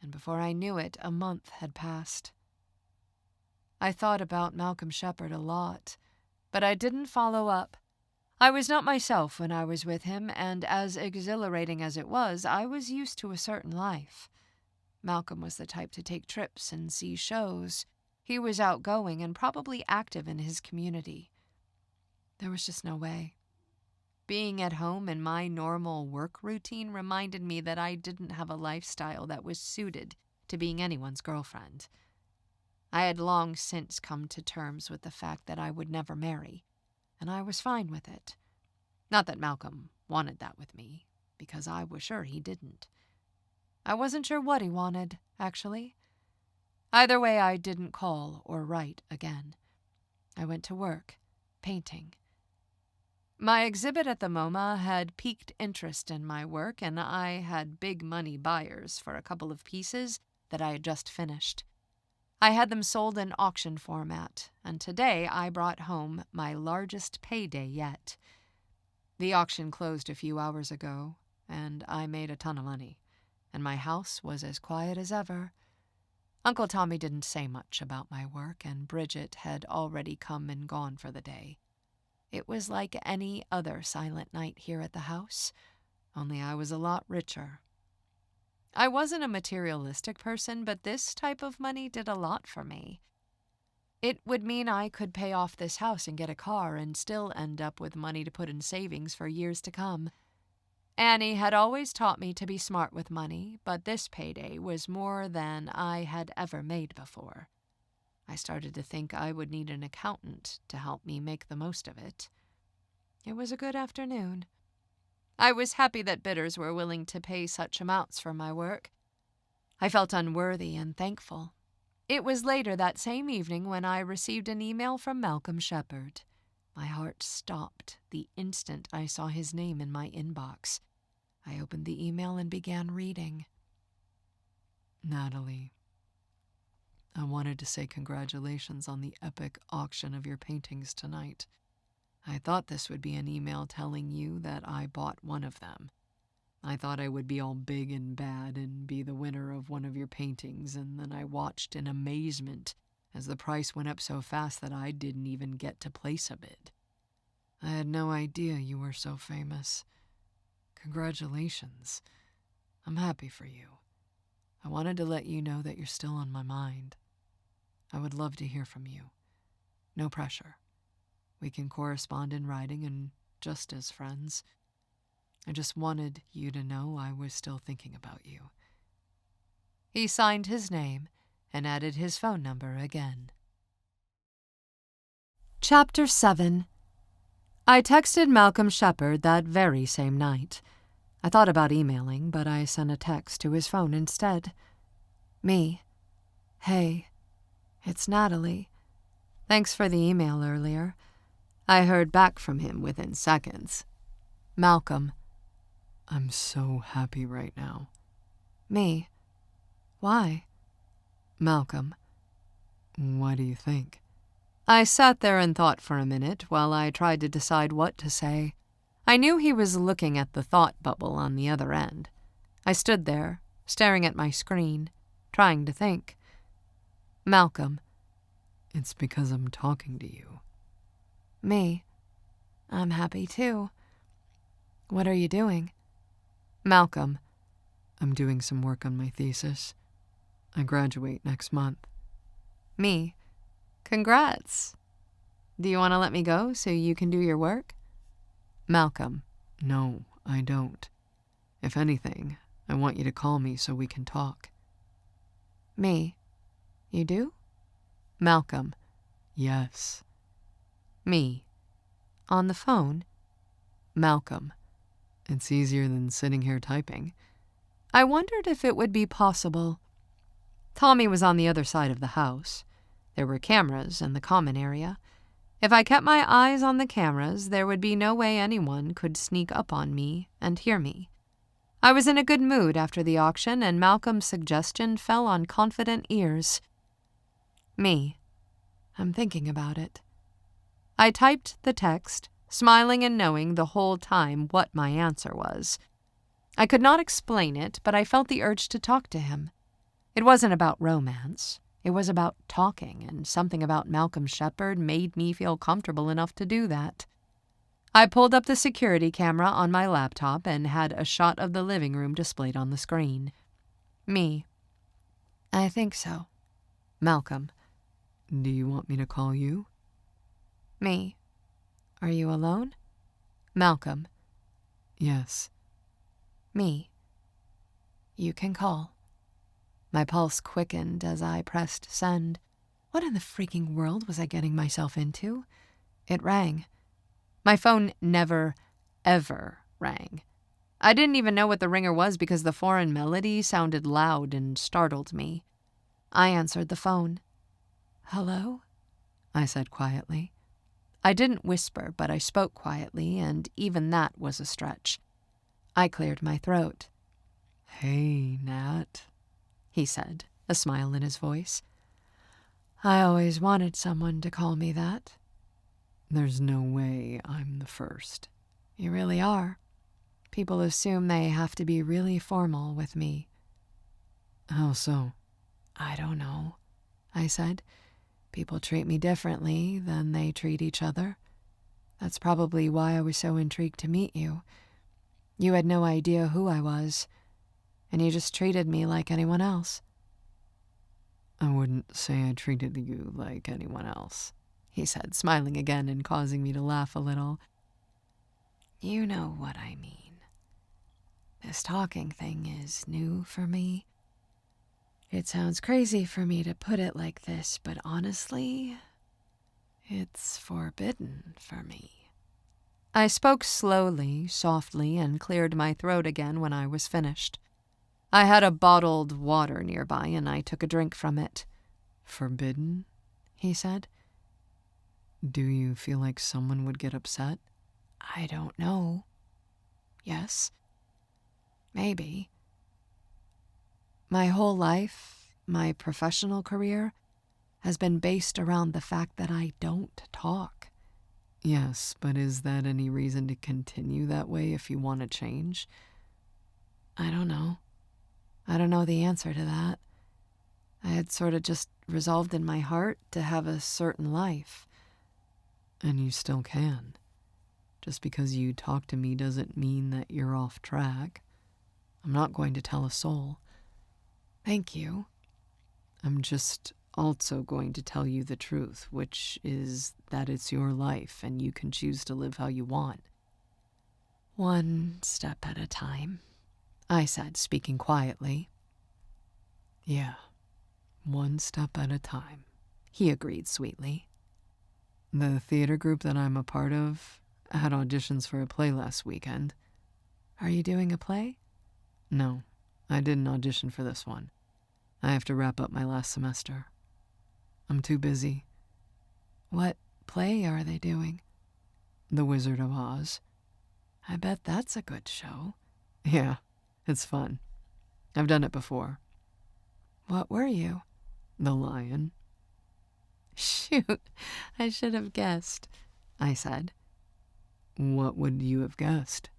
[SPEAKER 1] and before I knew it, a month had passed. I thought about Malcolm Shepard a lot, but I didn't follow up. I was not myself when I was with him, and as exhilarating as it was, I was used to a certain life. Malcolm was the type to take trips and see shows. He was outgoing and probably active in his community. There was just no way. Being at home in my normal work routine reminded me that I didn't have a lifestyle that was suited to being anyone's girlfriend. I had long since come to terms with the fact that I would never marry, and I was fine with it. Not that Malcolm wanted that with me, because I was sure he didn't. I wasn't sure what he wanted, actually. Either way, I didn't call or write again. I went to work, painting. My exhibit at the MoMA had piqued interest in my work, and I had big money buyers for a couple of pieces that I had just finished. I had them sold in auction format, and today I brought home my largest payday yet. The auction closed a few hours ago, and I made a ton of money, and my house was as quiet as ever. Uncle Tommy didn't say much about my work, and Bridget had already come and gone for the day. It was like any other silent night here at the house, only I was a lot richer. I wasn't a materialistic person, but this type of money did a lot for me. It would mean I could pay off this house and get a car and still end up with money to put in savings for years to come. Annie had always taught me to be smart with money, but this payday was more than I had ever made before. I started to think I would need an accountant to help me make the most of it. It was a good afternoon. I was happy that bidders were willing to pay such amounts for my work. I felt unworthy and thankful. It was later that same evening when I received an email from Malcolm Shepard. My heart stopped the instant I saw his name in my inbox. I opened the email and began reading.
[SPEAKER 2] Natalie, I wanted to say congratulations on the epic auction of your paintings tonight. I thought this would be an email telling you that I bought one of them. I thought I would be all big and bad and be the winner of one of your paintings, and then I watched in amazement as the price went up so fast that I didn't even get to place a bid. I had no idea you were so famous. Congratulations. I'm happy for you. I wanted to let you know that you're still on my mind. I would love to hear from you. No pressure. We can correspond in writing and just as friends. I just wanted you to know I was still thinking about you.
[SPEAKER 1] He signed his name and added his phone number again. Chapter 7. I texted Malcolm Shepard that very same night. I thought about emailing, but I sent a text to his phone instead. Me. Hey, it's Natalie. Thanks for the email earlier. I heard back from him within seconds. Malcolm.
[SPEAKER 2] I'm so happy right now.
[SPEAKER 1] Me. Why?
[SPEAKER 2] Malcolm. What do you think?
[SPEAKER 1] I sat there and thought for a minute while I tried to decide what to say. I knew he was looking at the thought bubble on the other end. I stood there, staring at my screen, trying to think. Malcolm.
[SPEAKER 2] It's because I'm talking to you.
[SPEAKER 1] Me. I'm happy too. What are you doing? Malcolm.
[SPEAKER 2] I'm doing some work on my thesis. I graduate next month.
[SPEAKER 1] Me. Congrats. Do you want to let me go so you can do your work? Malcolm.
[SPEAKER 2] No, I don't. If anything, I want you to call me so we can talk.
[SPEAKER 1] Me. You do?
[SPEAKER 2] Malcolm. Yes.
[SPEAKER 1] Me. On the phone?
[SPEAKER 2] Malcolm. It's easier than sitting here typing.
[SPEAKER 1] I wondered if it would be possible. Tommy was on the other side of the house. There were cameras in the common area. If I kept my eyes on the cameras, there would be no way anyone could sneak up on me and hear me. I was in a good mood after the auction, and Malcolm's suggestion fell on confident ears. Me. I'm thinking about it. I typed the text, smiling and knowing the whole time what my answer was. I could not explain it, but I felt the urge to talk to him. It wasn't about romance. It was about talking, and something about Malcolm Shepard made me feel comfortable enough to do that. I pulled up the security camera on my laptop and had a shot of the living room displayed on the screen. Me. I think so. Malcolm.
[SPEAKER 2] Do you want me to call you?
[SPEAKER 1] Me. Are you alone? Malcolm.
[SPEAKER 2] Yes.
[SPEAKER 1] Me. You can call. My pulse quickened as I pressed send. What in the freaking world was I getting myself into? It rang. My phone never, ever rang. I didn't even know what the ringer was because the foreign melody sounded loud and startled me. I answered the phone. Hello? I said quietly. I didn't whisper, but I spoke quietly, and even that was a stretch. I cleared my throat.
[SPEAKER 2] Hey, Nat,
[SPEAKER 1] he said, a smile in his voice. I always wanted someone to call me that.
[SPEAKER 2] There's no way I'm the first.
[SPEAKER 1] You really are. People assume they have to be really formal with me.
[SPEAKER 2] How so?
[SPEAKER 1] I don't know, I said. People treat me differently than they treat each other. That's probably why I was so intrigued to meet you. You had no idea who I was, and you just treated me like anyone else.
[SPEAKER 2] I wouldn't say I treated you like anyone else, he said, smiling again and causing me to laugh a little.
[SPEAKER 1] You know what I mean. This talking thing is new for me. It sounds crazy for me to put it like this, but honestly, it's forbidden for me. I spoke slowly, softly, and cleared my throat again when I was finished. I had a bottled water nearby, and I took a drink from it.
[SPEAKER 2] Forbidden?
[SPEAKER 1] He said.
[SPEAKER 2] Do you feel like someone would get upset?
[SPEAKER 1] I don't know. Yes. Maybe. My whole life, my professional career, has been based around the fact that I don't talk.
[SPEAKER 2] Yes, but is that any reason to continue that way if you want to change?
[SPEAKER 1] I don't know. I don't know the answer to that. I had sort of just resolved in my heart to have a certain life.
[SPEAKER 2] And you still can. Just because you talk to me doesn't mean that you're off track. I'm not going to tell a soul.
[SPEAKER 1] Thank you.
[SPEAKER 2] I'm just also going to tell you the truth, which is that it's your life and you can choose to live how you want.
[SPEAKER 1] One step at a time, I said, speaking quietly.
[SPEAKER 2] Yeah, one step at a time,
[SPEAKER 1] he agreed sweetly.
[SPEAKER 2] The theater group that I'm a part of had auditions for a play last weekend.
[SPEAKER 1] Are you doing a play?
[SPEAKER 2] No, I didn't audition for this one. I have to wrap up my last semester. I'm too busy.
[SPEAKER 1] What play are they doing?
[SPEAKER 2] The Wizard of Oz.
[SPEAKER 1] I bet that's a good show.
[SPEAKER 2] Yeah, it's fun. I've done it before.
[SPEAKER 1] What were you?
[SPEAKER 2] The lion.
[SPEAKER 1] Shoot, I should have guessed, I said.
[SPEAKER 2] What would you have guessed?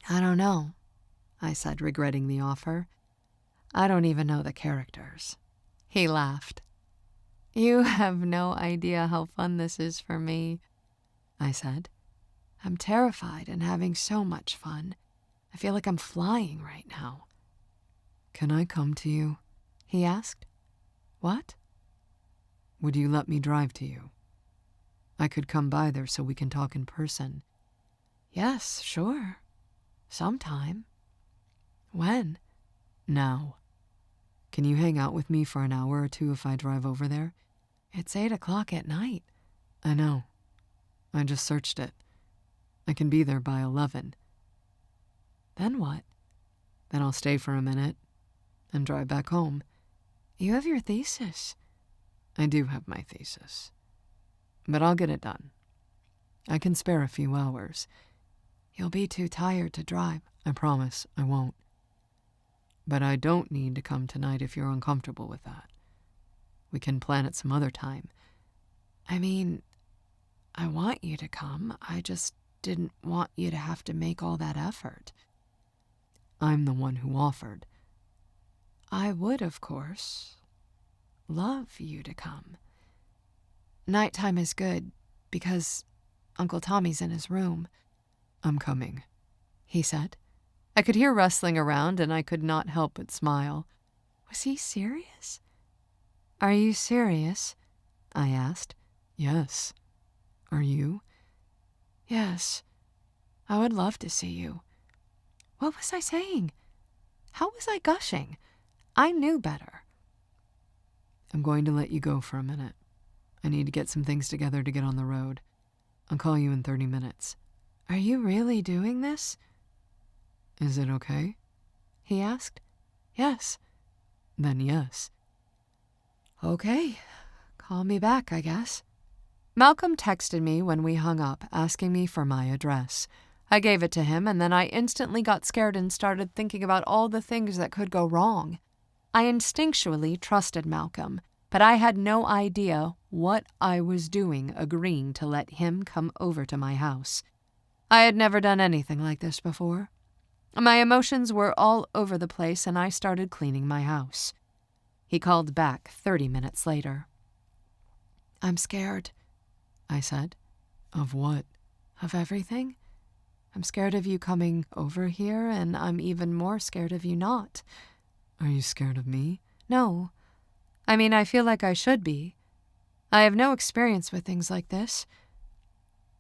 [SPEAKER 1] I don't know, I said, regretting the offer. I don't even know the characters. He laughed. You have no idea how fun this is for me, I said. I'm terrified and having so much fun. I feel like I'm flying right now.
[SPEAKER 2] Can I come to you?
[SPEAKER 1] He asked. What?
[SPEAKER 2] Would you let me drive to you? I could come by there so we can talk in person.
[SPEAKER 1] Yes, sure. Sometime. When?
[SPEAKER 2] Now. Can you hang out with me for an hour or two if I drive over there?
[SPEAKER 1] It's 8 o'clock at night.
[SPEAKER 2] I know. I just searched it. I can be there by 11.
[SPEAKER 1] Then what?
[SPEAKER 2] Then I'll stay for a minute and drive back home.
[SPEAKER 1] You have your thesis.
[SPEAKER 2] I do have my thesis. But I'll get it done. I can spare a few hours.
[SPEAKER 1] You'll be too tired to drive.
[SPEAKER 2] I promise I won't. But I don't need to come tonight if you're uncomfortable with that. We can plan it some other time.
[SPEAKER 1] I mean, I want you to come. I just didn't want you to have to make all that effort.
[SPEAKER 2] I'm the one who offered.
[SPEAKER 1] I would, of course, love you to come. Nighttime is good because Uncle Tommy's in his room.
[SPEAKER 2] I'm coming,
[SPEAKER 1] he said.
[SPEAKER 2] I could hear rustling around, and I could not help but smile.
[SPEAKER 1] Was he serious? Are you serious? I asked.
[SPEAKER 2] Yes. Are you?
[SPEAKER 1] Yes. I would love to see you. What was I saying? How was I gushing? I knew better.
[SPEAKER 2] I'm going to let you go for a minute. I need to get some things together to get on the road. I'll call you in 30 minutes.
[SPEAKER 1] Are you really doing this?
[SPEAKER 2] Is it okay?
[SPEAKER 1] He asked. Yes.
[SPEAKER 2] Then yes.
[SPEAKER 1] Okay. Call me back, I guess. Malcolm texted me when we hung up, asking me for my address. I gave it to him, and then I instantly got scared and started thinking about all the things that could go wrong. I instinctually trusted Malcolm, but I had no idea what I was doing agreeing to let him come over to my house. I had never done anything like this before. My emotions were all over the place, and I started cleaning my house. He called back 30 minutes later. I'm scared, I said.
[SPEAKER 2] Of what?
[SPEAKER 1] Of everything. I'm scared of you coming over here, and I'm even more scared of you not.
[SPEAKER 2] Are you scared of me?
[SPEAKER 1] No. I mean, I feel like I should be. I have no experience with things like this.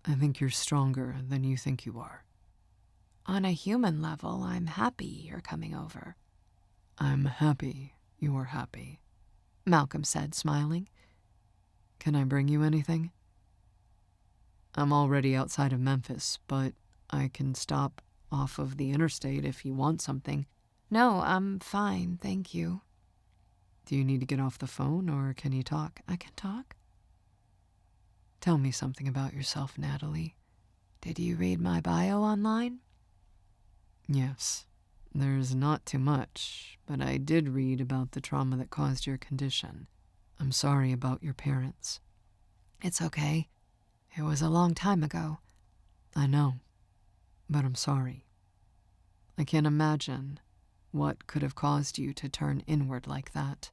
[SPEAKER 2] I think you're stronger than you think you are.
[SPEAKER 1] On a human level, I'm happy you're coming over.
[SPEAKER 2] I'm happy you're happy,
[SPEAKER 1] Malcolm said, smiling.
[SPEAKER 2] Can I bring you anything? I'm already outside of Memphis, but I can stop off of the interstate if you want something.
[SPEAKER 1] No, I'm fine, thank you.
[SPEAKER 2] Do you need to get off the phone, or can you talk?
[SPEAKER 1] I can talk.
[SPEAKER 2] Tell me something about yourself, Natalie.
[SPEAKER 1] Did you read my bio online?
[SPEAKER 2] Yes. There's not too much, but I did read about the trauma that caused your condition. I'm sorry about your parents.
[SPEAKER 1] It's okay. It was a long time ago.
[SPEAKER 2] I know, but I'm sorry. I can't imagine what could have caused you to turn inward like that.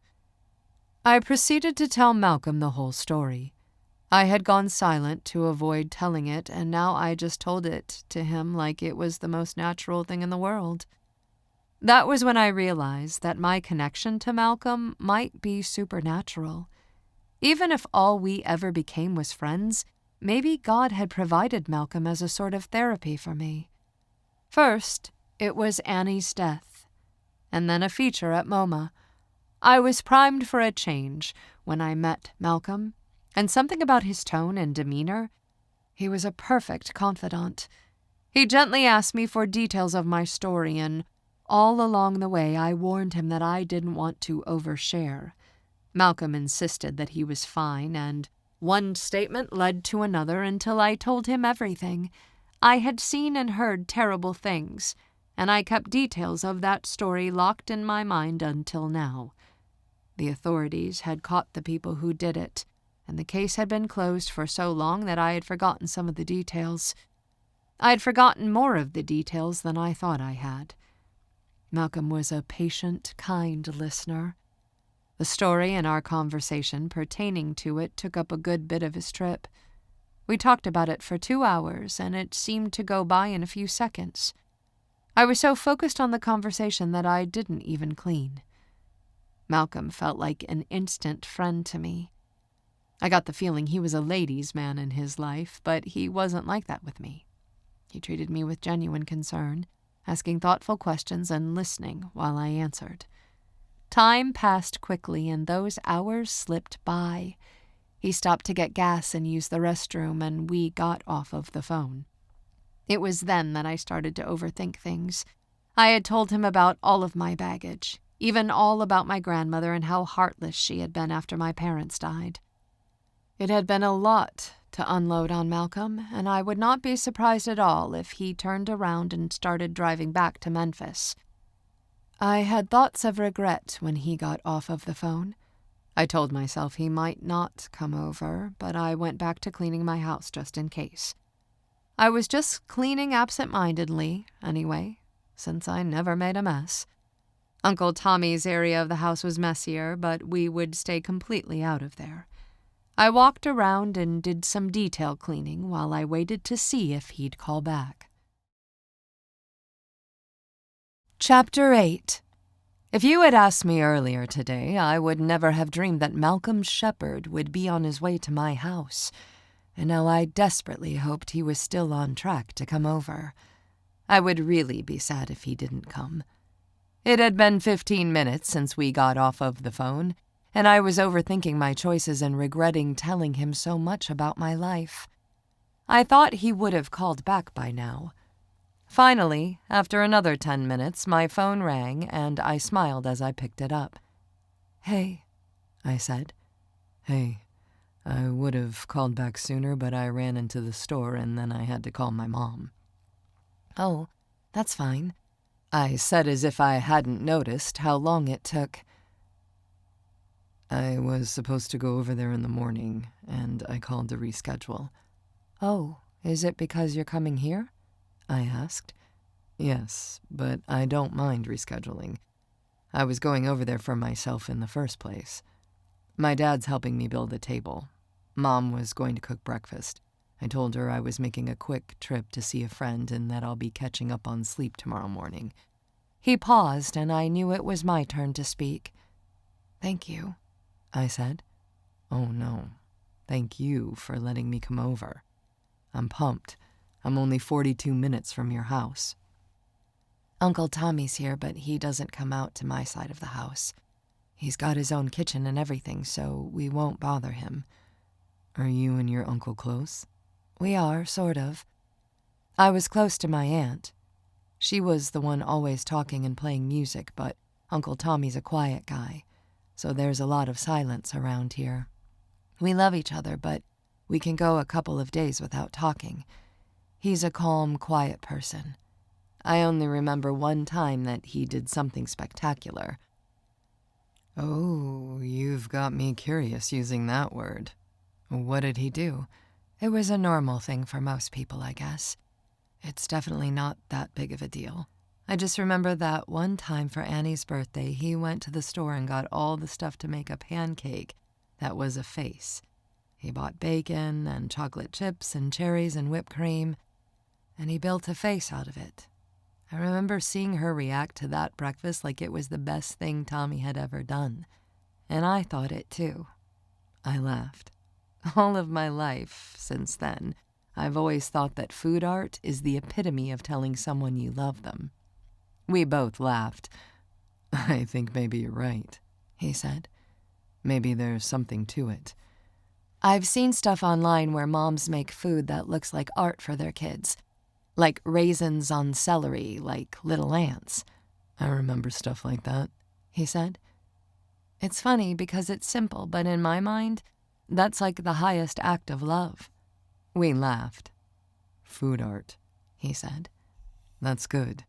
[SPEAKER 1] I proceeded to tell Malcolm the whole story. I had gone silent to avoid telling it, and now I just told it to him like it was the most natural thing in the world. That was when I realized that my connection to Malcolm might be supernatural. Even if all we ever became was friends, maybe God had provided Malcolm as a sort of therapy for me. First, it was Annie's death, and then a feature at MoMA. I was primed for a change when I met Malcolm, and something about his tone and demeanor. He was a perfect confidant. He gently asked me for details of my story, and all along the way I warned him that I didn't want to overshare. Malcolm insisted that he was fine, and one statement led to another until I told him everything. I had seen and heard terrible things, and I kept details of that story locked in my mind until now. The authorities had caught the people who did it, and the case had been closed for so long that I had forgotten some of the details. I had forgotten more of the details than I thought I had. Malcolm was a patient, kind listener. The story and our conversation pertaining to it took up a good bit of his trip. We talked about it for 2 hours, and it seemed to go by in a few seconds. I was so focused on the conversation that I didn't even clean. Malcolm felt like an instant friend to me. I got the feeling he was a ladies' man in his life, but he wasn't like that with me. He treated me with genuine concern, asking thoughtful questions and listening while I answered. Time passed quickly, and those hours slipped by. He stopped to get gas and use the restroom, and we got off of the phone. It was then that I started to overthink things. I had told him about all of my baggage, even all about my grandmother and how heartless she had been after my parents died. It had been a lot to unload on Malcolm, and I would not be surprised at all if he turned around and started driving back to Memphis. I had thoughts of regret when he got off of the phone. I told myself he might not come over, but I went back to cleaning my house just in case. I was just cleaning absent-mindedly, anyway, since I never made a mess. Uncle Tommy's area of the house was messier, but we would stay completely out of there. I walked around and did some detail cleaning while I waited to see if he'd call back. Chapter 8. If you had asked me earlier today, I would never have dreamed that Malcolm Shepard would be on his way to my house, and now I desperately hoped he was still on track to come over. I would really be sad if he didn't come. It had been 15 minutes since we got off of the phone, and I was overthinking my choices and regretting telling him so much about my life. I thought he would have called back by now. Finally, after another 10 minutes, my phone rang, and I smiled as I picked it up. "Hey," I said. "Hey, I would have called back sooner, but I ran into the store and then I had to call my mom." "Oh, that's fine," I said as if I hadn't noticed how long it took. "I was supposed to go over there in the morning, and I called to reschedule." "Oh, is it because you're coming here?" I asked. "Yes, but I don't mind rescheduling. I was going over there for myself in the first place. My dad's helping me build a table. Mom was going to cook breakfast. I told her I was making a quick trip to see a friend and that I'll be catching up on sleep tomorrow morning." He paused, and I knew it was my turn to speak. "Thank you," I said. "Oh, no. Thank you for letting me come over. I'm pumped. I'm only 42 minutes from your house." "Uncle Tommy's here, but he doesn't come out to my side of the house. He's got his own kitchen and everything, so we won't bother him." "Are you and your uncle close?" "We are, sort of. I was close to my aunt. She was the one always talking and playing music, but Uncle Tommy's a quiet guy, so there's a lot of silence around here. We love each other, but we can go a couple of days without talking. He's a calm, quiet person. I only remember one time that he did something spectacular." "Oh, you've got me curious using that word. What did he do?" "It was a normal thing for most people, I guess. It's definitely not that big of a deal. I just remember that one time for Annie's birthday, he went to the store and got all the stuff to make a pancake that was a face. He bought bacon and chocolate chips and cherries and whipped cream, and he built a face out of it. I remember seeing her react to that breakfast like it was the best thing Tommy had ever done, and I thought it too." I laughed. All of my life, since then, I've always thought that food art is the epitome of telling someone you love them. We both laughed. "I think maybe you're right," he said. "Maybe there's something to it." "I've seen stuff online where moms make food that looks like art for their kids. Like raisins on celery, like little ants." "I remember stuff like that," he said. "It's funny because it's simple, but in my mind, that's like the highest act of love." We laughed. "Food art," he said. "That's good.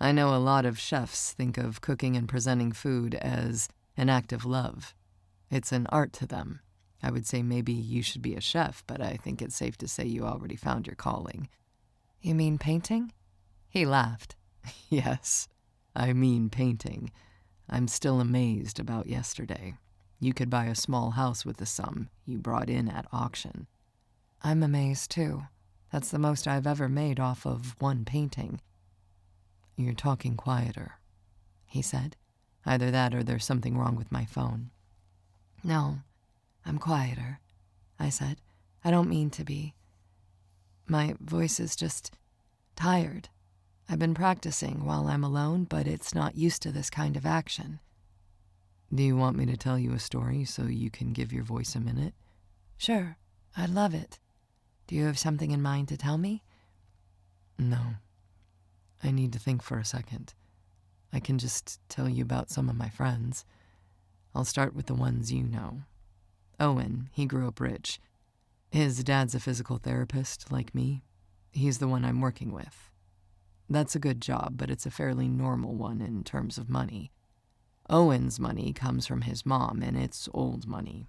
[SPEAKER 1] I know a lot of chefs think of cooking and presenting food as an act of love. It's an art to them. I would say maybe you should be a chef, but I think it's safe to say you already found your calling." "You mean painting?" He laughed. "Yes, I mean painting. I'm still amazed about yesterday. You could buy a small house with the sum you brought in at auction." "I'm amazed, too. That's the most I've ever made off of one painting." "You're talking quieter," he said. "Either that or there's something wrong with my phone." "No, I'm quieter," I said. "I don't mean to be. My voice is just tired. I've been practicing while I'm alone, but it's not used to this kind of action."
[SPEAKER 2] Do you want me to tell you a story so you can give your voice a minute?
[SPEAKER 1] Sure, I'd love it. Do you have something in mind to tell me?
[SPEAKER 2] No. I need to think for a second. I can just tell you about some of my friends. I'll start with the ones you know. Owen, he grew up rich. His dad's a physical therapist, like me. He's the one I'm working with. That's a good job, but it's a fairly normal one in terms of money. Owen's money comes from his mom, and it's old money.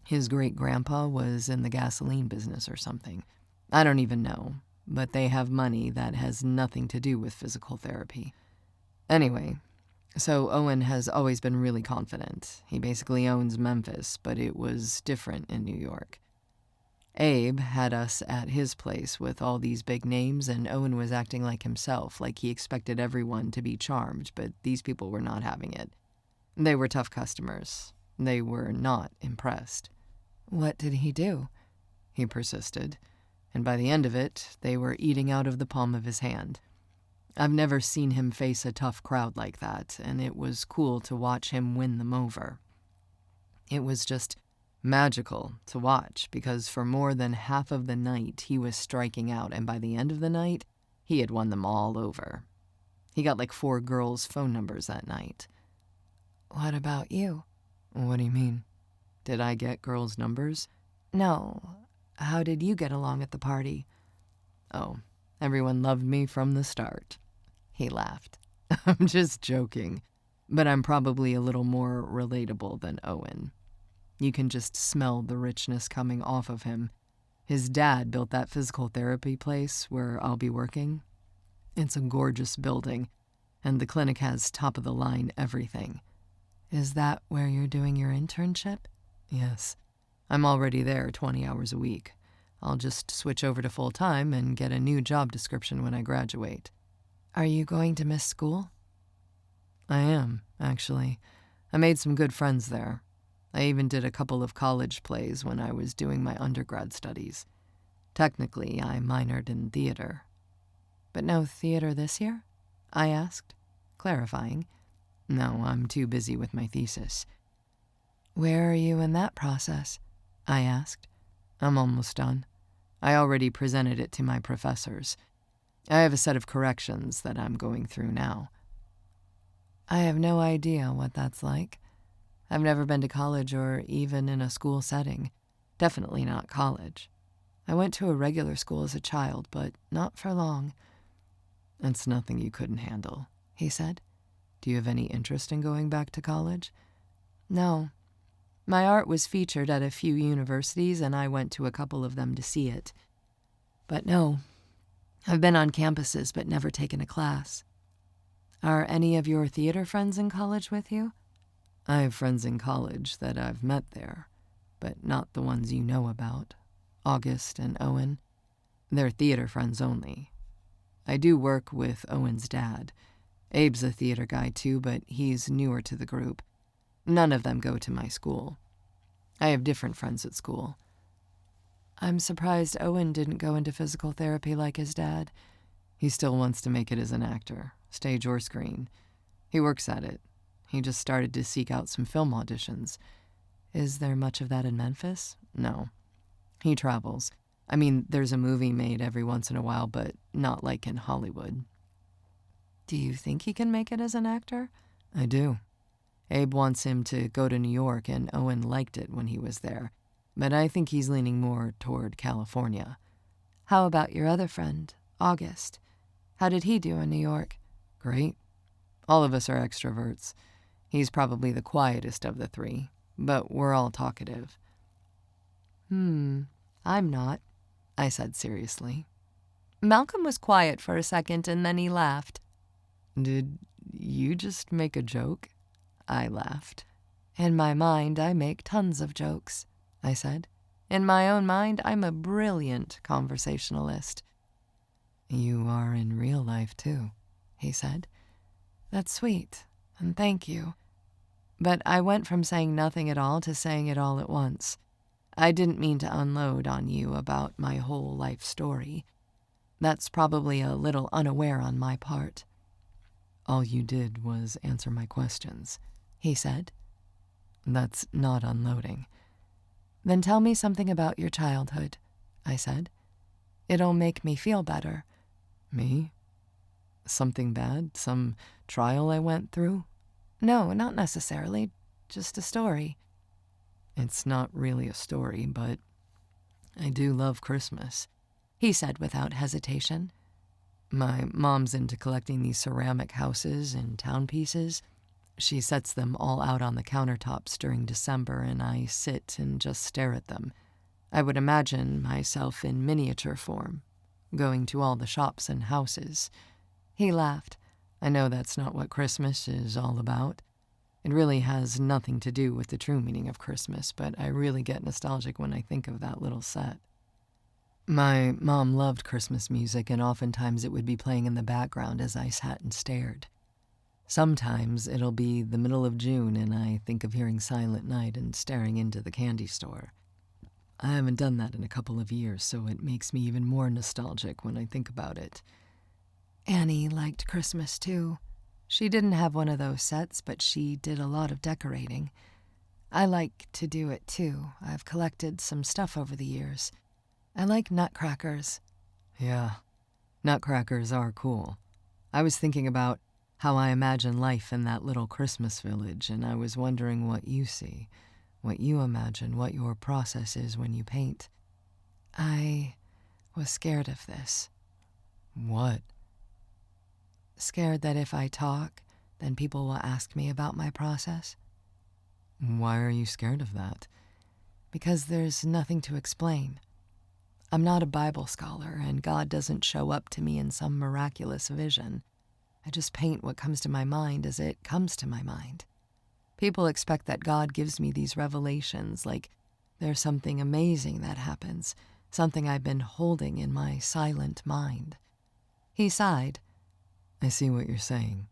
[SPEAKER 2] His great-grandpa was in the gasoline business or something. I don't even know, but they have money that has nothing to do with physical therapy. Anyway, so Owen has always been really confident. He basically owns Memphis, but it was different in New York. Abe had us at his place with all these big names, and Owen was acting like himself, like he expected everyone to be charmed, but these people were not having it. They were tough customers. They were not impressed.
[SPEAKER 1] What did he do?
[SPEAKER 2] He persisted, and by the end of it, they were eating out of the palm of his hand. I've never seen him face a tough crowd like that, and it was cool to watch him win them over. It was just magical to watch, because for more than half of the night, he was striking out, and by the end of the night, he had won them all over. He got like 4 girls' phone numbers that night.
[SPEAKER 1] What about you?
[SPEAKER 2] What do you mean? Did I get girls' numbers?
[SPEAKER 1] No. How did you get along at the party?
[SPEAKER 2] Oh, everyone loved me from the start. He laughed. I'm just joking, but I'm probably a little more relatable than Owen. You can just smell the richness coming off of him. His dad built that physical therapy place where I'll be working. It's a gorgeous building, and the clinic has top-of-the-line everything.
[SPEAKER 1] Is that where you're doing your internship?
[SPEAKER 2] Yes. I'm already there 20 hours a week. I'll just switch over to full-time and get a new job description when I graduate.
[SPEAKER 1] Are you going to miss school?
[SPEAKER 2] I am, actually. I made some good friends there. I even did a couple of college plays when I was doing my undergrad studies. Technically, I minored in theater.
[SPEAKER 1] But no theater this year? I asked, clarifying.
[SPEAKER 2] No, I'm too busy with my thesis.
[SPEAKER 1] Where are you in that process? I asked.
[SPEAKER 2] I'm almost done. I already presented it to my professors. I have a set of corrections that I'm going through now.
[SPEAKER 1] I have no idea what that's like. I've never been to college or even in a school setting. Definitely not college. I went to a regular school as a child, but not for long.
[SPEAKER 2] It's nothing you couldn't handle, he said. Do you have any interest in going back to college?
[SPEAKER 1] No. My art was featured at a few universities, and I went to a couple of them to see it. But no, I've been on campuses but never taken a class. Are any of your theater friends in college with you?
[SPEAKER 2] I have friends in college that I've met there, but not the ones you know about. August and Owen. They're theater friends only. I do work with Owen's dad. Abe's a theater guy too, but he's newer to the group. None of them go to my school. I have different friends at school.
[SPEAKER 1] I'm surprised Owen didn't go into physical therapy like his dad.
[SPEAKER 2] He still wants to make it as an actor, stage or screen. He works at it. He just started to seek out some film auditions.
[SPEAKER 1] Is there much of that in Memphis?
[SPEAKER 2] No. He travels. I mean, there's a movie made every once in a while, but not like in Hollywood.
[SPEAKER 1] Do you think he can make it as an actor?
[SPEAKER 2] I do. Abe wants him to go to New York, and Owen liked it when he was there. But I think he's leaning more toward California.
[SPEAKER 1] How about your other friend, August? How did he do in New York?
[SPEAKER 2] Great. All of us are extroverts. He's probably the quietest of the 3, but we're all talkative.
[SPEAKER 1] I'm not,
[SPEAKER 2] I said seriously.
[SPEAKER 1] Malcolm was quiet for a second, and then he laughed.
[SPEAKER 2] Did you just make a joke? I laughed.
[SPEAKER 1] In my mind, I make tons of jokes, I said. In my own mind, I'm a brilliant conversationalist.
[SPEAKER 2] You are in real life, too, he said.
[SPEAKER 1] That's sweet, and thank you. But I went from saying nothing at all to saying it all at once. I didn't mean to unload on you about my whole life story. That's probably a little unaware on my part.
[SPEAKER 2] All you did was answer my questions, he said. That's not unloading.
[SPEAKER 1] Then tell me something about your childhood, I said. It'll make me feel better.
[SPEAKER 2] Me? Something bad? Some trial I went through?
[SPEAKER 1] No, not necessarily. Just a story.
[SPEAKER 2] It's not really a story, but I do love Christmas,
[SPEAKER 1] he said without hesitation.
[SPEAKER 2] My mom's into collecting these ceramic houses and town pieces. She sets them all out on the countertops during December, and I sit and just stare at them. I would imagine myself in miniature form, going to all the shops and houses.
[SPEAKER 1] He laughed.
[SPEAKER 2] I know that's not what Christmas is all about. It really has nothing to do with the true meaning of Christmas, but I really get nostalgic when I think of that little set. My mom loved Christmas music, and oftentimes it would be playing in the background as I sat and stared. Sometimes it'll be the middle of June and I think of hearing Silent Night and staring into the candy store. I haven't done that in a couple of years, so it makes me even more nostalgic when I think about it.
[SPEAKER 1] Annie liked Christmas too. She didn't have one of those sets, but she did a lot of decorating. I like to do it too. I've collected some stuff over the years. I like nutcrackers.
[SPEAKER 2] Yeah, nutcrackers are cool. I was thinking about how I imagine life in that little Christmas village, and I was wondering what you see, what you imagine, what your process is when you paint.
[SPEAKER 1] I was scared of this.
[SPEAKER 2] What?
[SPEAKER 1] Scared that if I talk, then people will ask me about my process.
[SPEAKER 2] Why are you scared of that?
[SPEAKER 1] Because there's nothing to explain. I'm not a Bible scholar, and God doesn't show up to me in some miraculous vision. I just paint what comes to my mind as it comes to my mind. People expect that God gives me these revelations, like there's something amazing that happens, something I've been holding in my silent mind. He sighed.
[SPEAKER 2] I see what you're saying,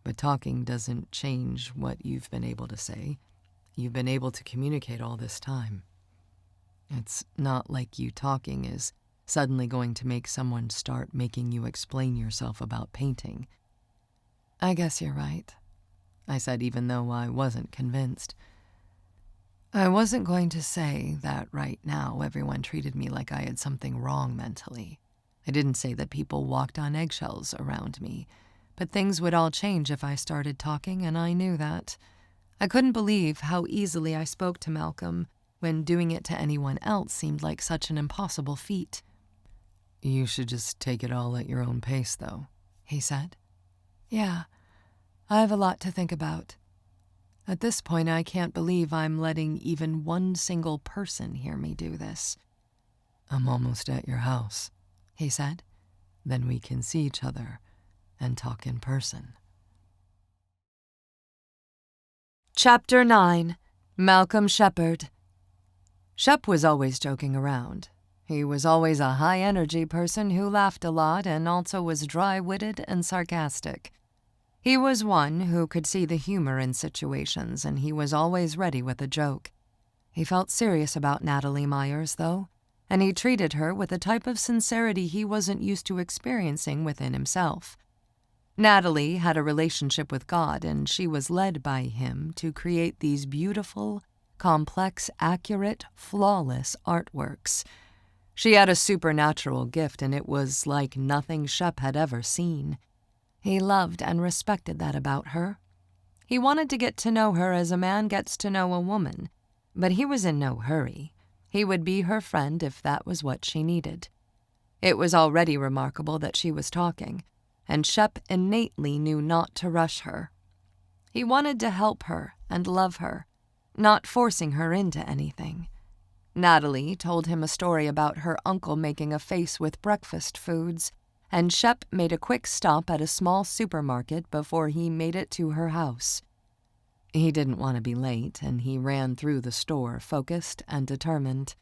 [SPEAKER 2] but talking doesn't change what you've been able to say. You've been able to communicate all this time. It's not like you talking is suddenly going to make someone start making you explain yourself about painting.
[SPEAKER 1] I guess you're right,
[SPEAKER 2] I said, even though I wasn't convinced.
[SPEAKER 1] I wasn't going to say that right now everyone treated me like I had something wrong mentally. I didn't say that people walked on eggshells around me, but things would all change if I started talking, and I knew that. I couldn't believe how easily I spoke to Malcolm when doing it to anyone else seemed like such an impossible feat.
[SPEAKER 2] You should just take it all at your own pace, though,
[SPEAKER 1] he said. Yeah, I have a lot to think about. At this point, I can't believe I'm letting even one single person hear me do this.
[SPEAKER 2] I'm almost at your house,
[SPEAKER 1] he said.
[SPEAKER 2] Then we can see each other and talk in person.
[SPEAKER 1] Chapter 9. Malcolm Shepard. Shep was always joking around. He was always a high-energy person who laughed a lot and also was dry-witted and sarcastic. He was one who could see the humor in situations, and he was always ready with a joke. He felt serious about Natalie Myers, though, and he treated her with a type of sincerity he wasn't used to experiencing within himself. Natalie had a relationship with God, and she was led by him to create these beautiful, complex, accurate, flawless artworks. She had a supernatural gift, and it was like nothing Shep had ever seen. He loved and respected that about her. He wanted to get to know her as a man gets to know a woman, but he was in no hurry. He would be her friend if that was what she needed. It was already remarkable that she was talking, and Shep innately knew not to rush her. He wanted to help her and love her, not forcing her into anything. Natalie told him a story about her uncle making a face with breakfast foods, and Shep made a quick stop at a small supermarket before he made it to her house. He didn't want to be late, and he ran through the store focused and determined.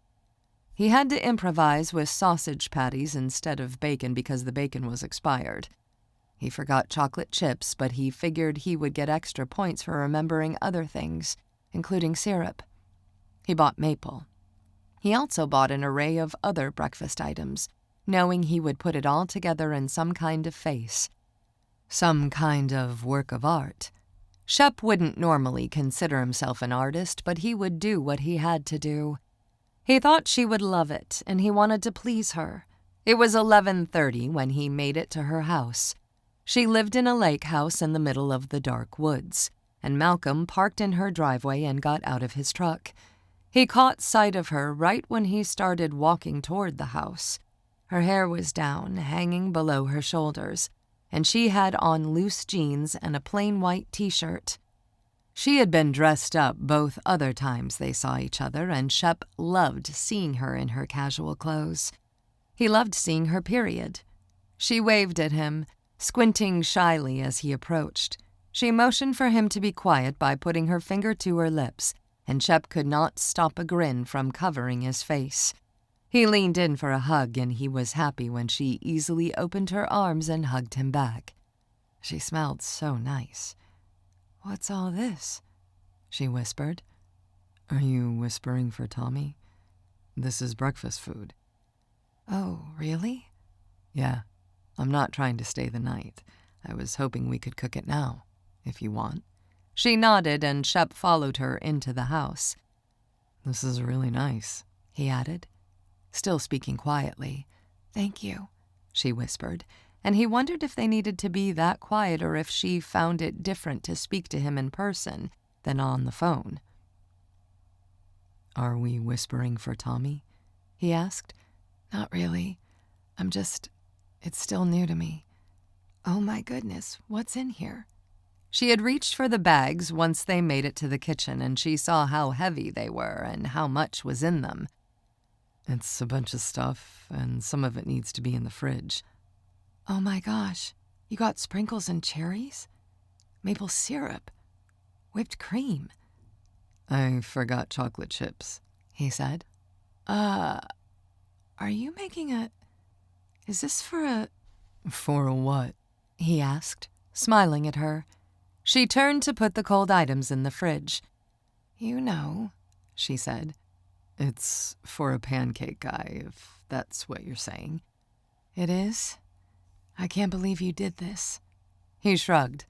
[SPEAKER 1] He had to improvise with sausage patties instead of bacon because the bacon was expired. He forgot chocolate chips, but he figured he would get extra points for remembering other things, including syrup. He bought maple. He also bought an array of other breakfast items, knowing he would put it all together in some kind of face, some kind of work of art. Shep wouldn't normally consider himself an artist, but he would do what he had to do. He thought she would love it, and he wanted to please her. It was 11:30 when he made it to her house. She lived in a lake house in the middle of the dark woods, and Malcolm parked in her driveway and got out of his truck. He caught sight of her right when he started walking toward the house. Her hair was down, hanging below her shoulders, and she had on loose jeans and a plain white t-shirt. She had been dressed up both other times they saw each other, and Shep loved seeing her in her casual clothes. He loved seeing her, period. She waved at him, squinting shyly as he approached. She motioned for him to be quiet by putting her finger to her lips, and Shep could not stop a grin from covering his face. He leaned in for a hug, and he was happy when she easily opened her arms and hugged him back. She smelled so nice. "What's all this?" she whispered.
[SPEAKER 2] "Are you whispering for Tommy? This is breakfast food."
[SPEAKER 1] "Oh, really?"
[SPEAKER 2] "Yeah. I'm not trying to stay the night. I was hoping we could cook it now, if you want."
[SPEAKER 1] She nodded, and Shep followed her into the house.
[SPEAKER 2] "This is really nice,"
[SPEAKER 1] he added, still speaking quietly. "Thank you," she whispered, and he wondered if they needed to be that quiet or if she found it different to speak to him in person than on the phone.
[SPEAKER 2] "Are we whispering for Tommy?"
[SPEAKER 1] he asked. "Not really. It's still new to me. Oh my goodness, what's in here?" She had reached for the bags once they made it to the kitchen, and she saw how heavy they were and how much was in them.
[SPEAKER 2] "It's a bunch of stuff, and some of it needs to be in the fridge."
[SPEAKER 1] "Oh my gosh, you got sprinkles and cherries? Maple syrup? Whipped cream?"
[SPEAKER 2] "I forgot chocolate chips,"
[SPEAKER 1] he said. Are you making is this for a..."
[SPEAKER 2] "For a what?"
[SPEAKER 1] he asked, smiling at her. She turned to put the cold items in the fridge. "You know," she said.
[SPEAKER 2] "It's for a pancake guy, if that's what you're saying."
[SPEAKER 1] "It is? I can't believe you did this." He shrugged.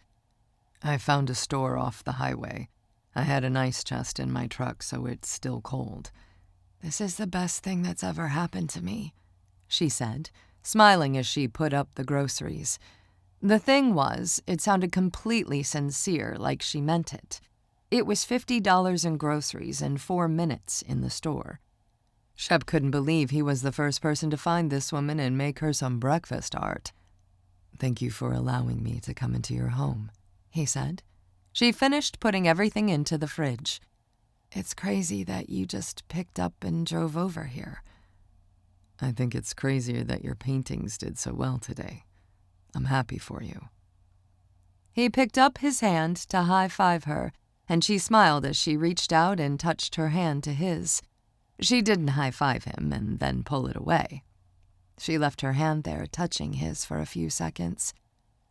[SPEAKER 2] "I found a store off the highway. I had an ice chest in my truck, so it's still cold."
[SPEAKER 1] "This is the best thing that's ever happened to me," she said, smiling as she put up the groceries. The thing was, it sounded completely sincere, like she meant it. It was $50 in groceries and 4 minutes in the store. Shep couldn't believe he was the first person to find this woman and make her some breakfast art.
[SPEAKER 2] "Thank you for allowing me to come into your home,"
[SPEAKER 1] he said. She finished putting everything into the fridge. "It's crazy that you just picked up and drove over here."
[SPEAKER 2] "I think it's crazier that your paintings did so well today. I'm happy for you."
[SPEAKER 1] He picked up his hand to high-five her, and she smiled as she reached out and touched her hand to his. She didn't high-five him and then pull it away. She left her hand there, touching his for a few seconds.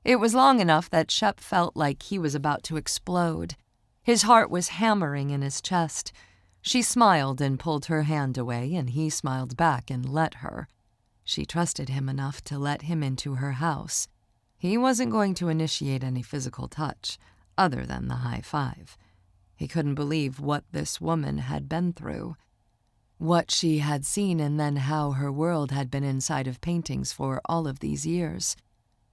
[SPEAKER 1] It was long enough that Shep felt like he was about to explode. His heart was hammering in his chest. She smiled and pulled her hand away, and he smiled back and let her. She trusted him enough to let him into her house. He wasn't going to initiate any physical touch, other than the high five. He couldn't believe what this woman had been through, what she had seen, and then how her world had been inside of paintings for all of these years.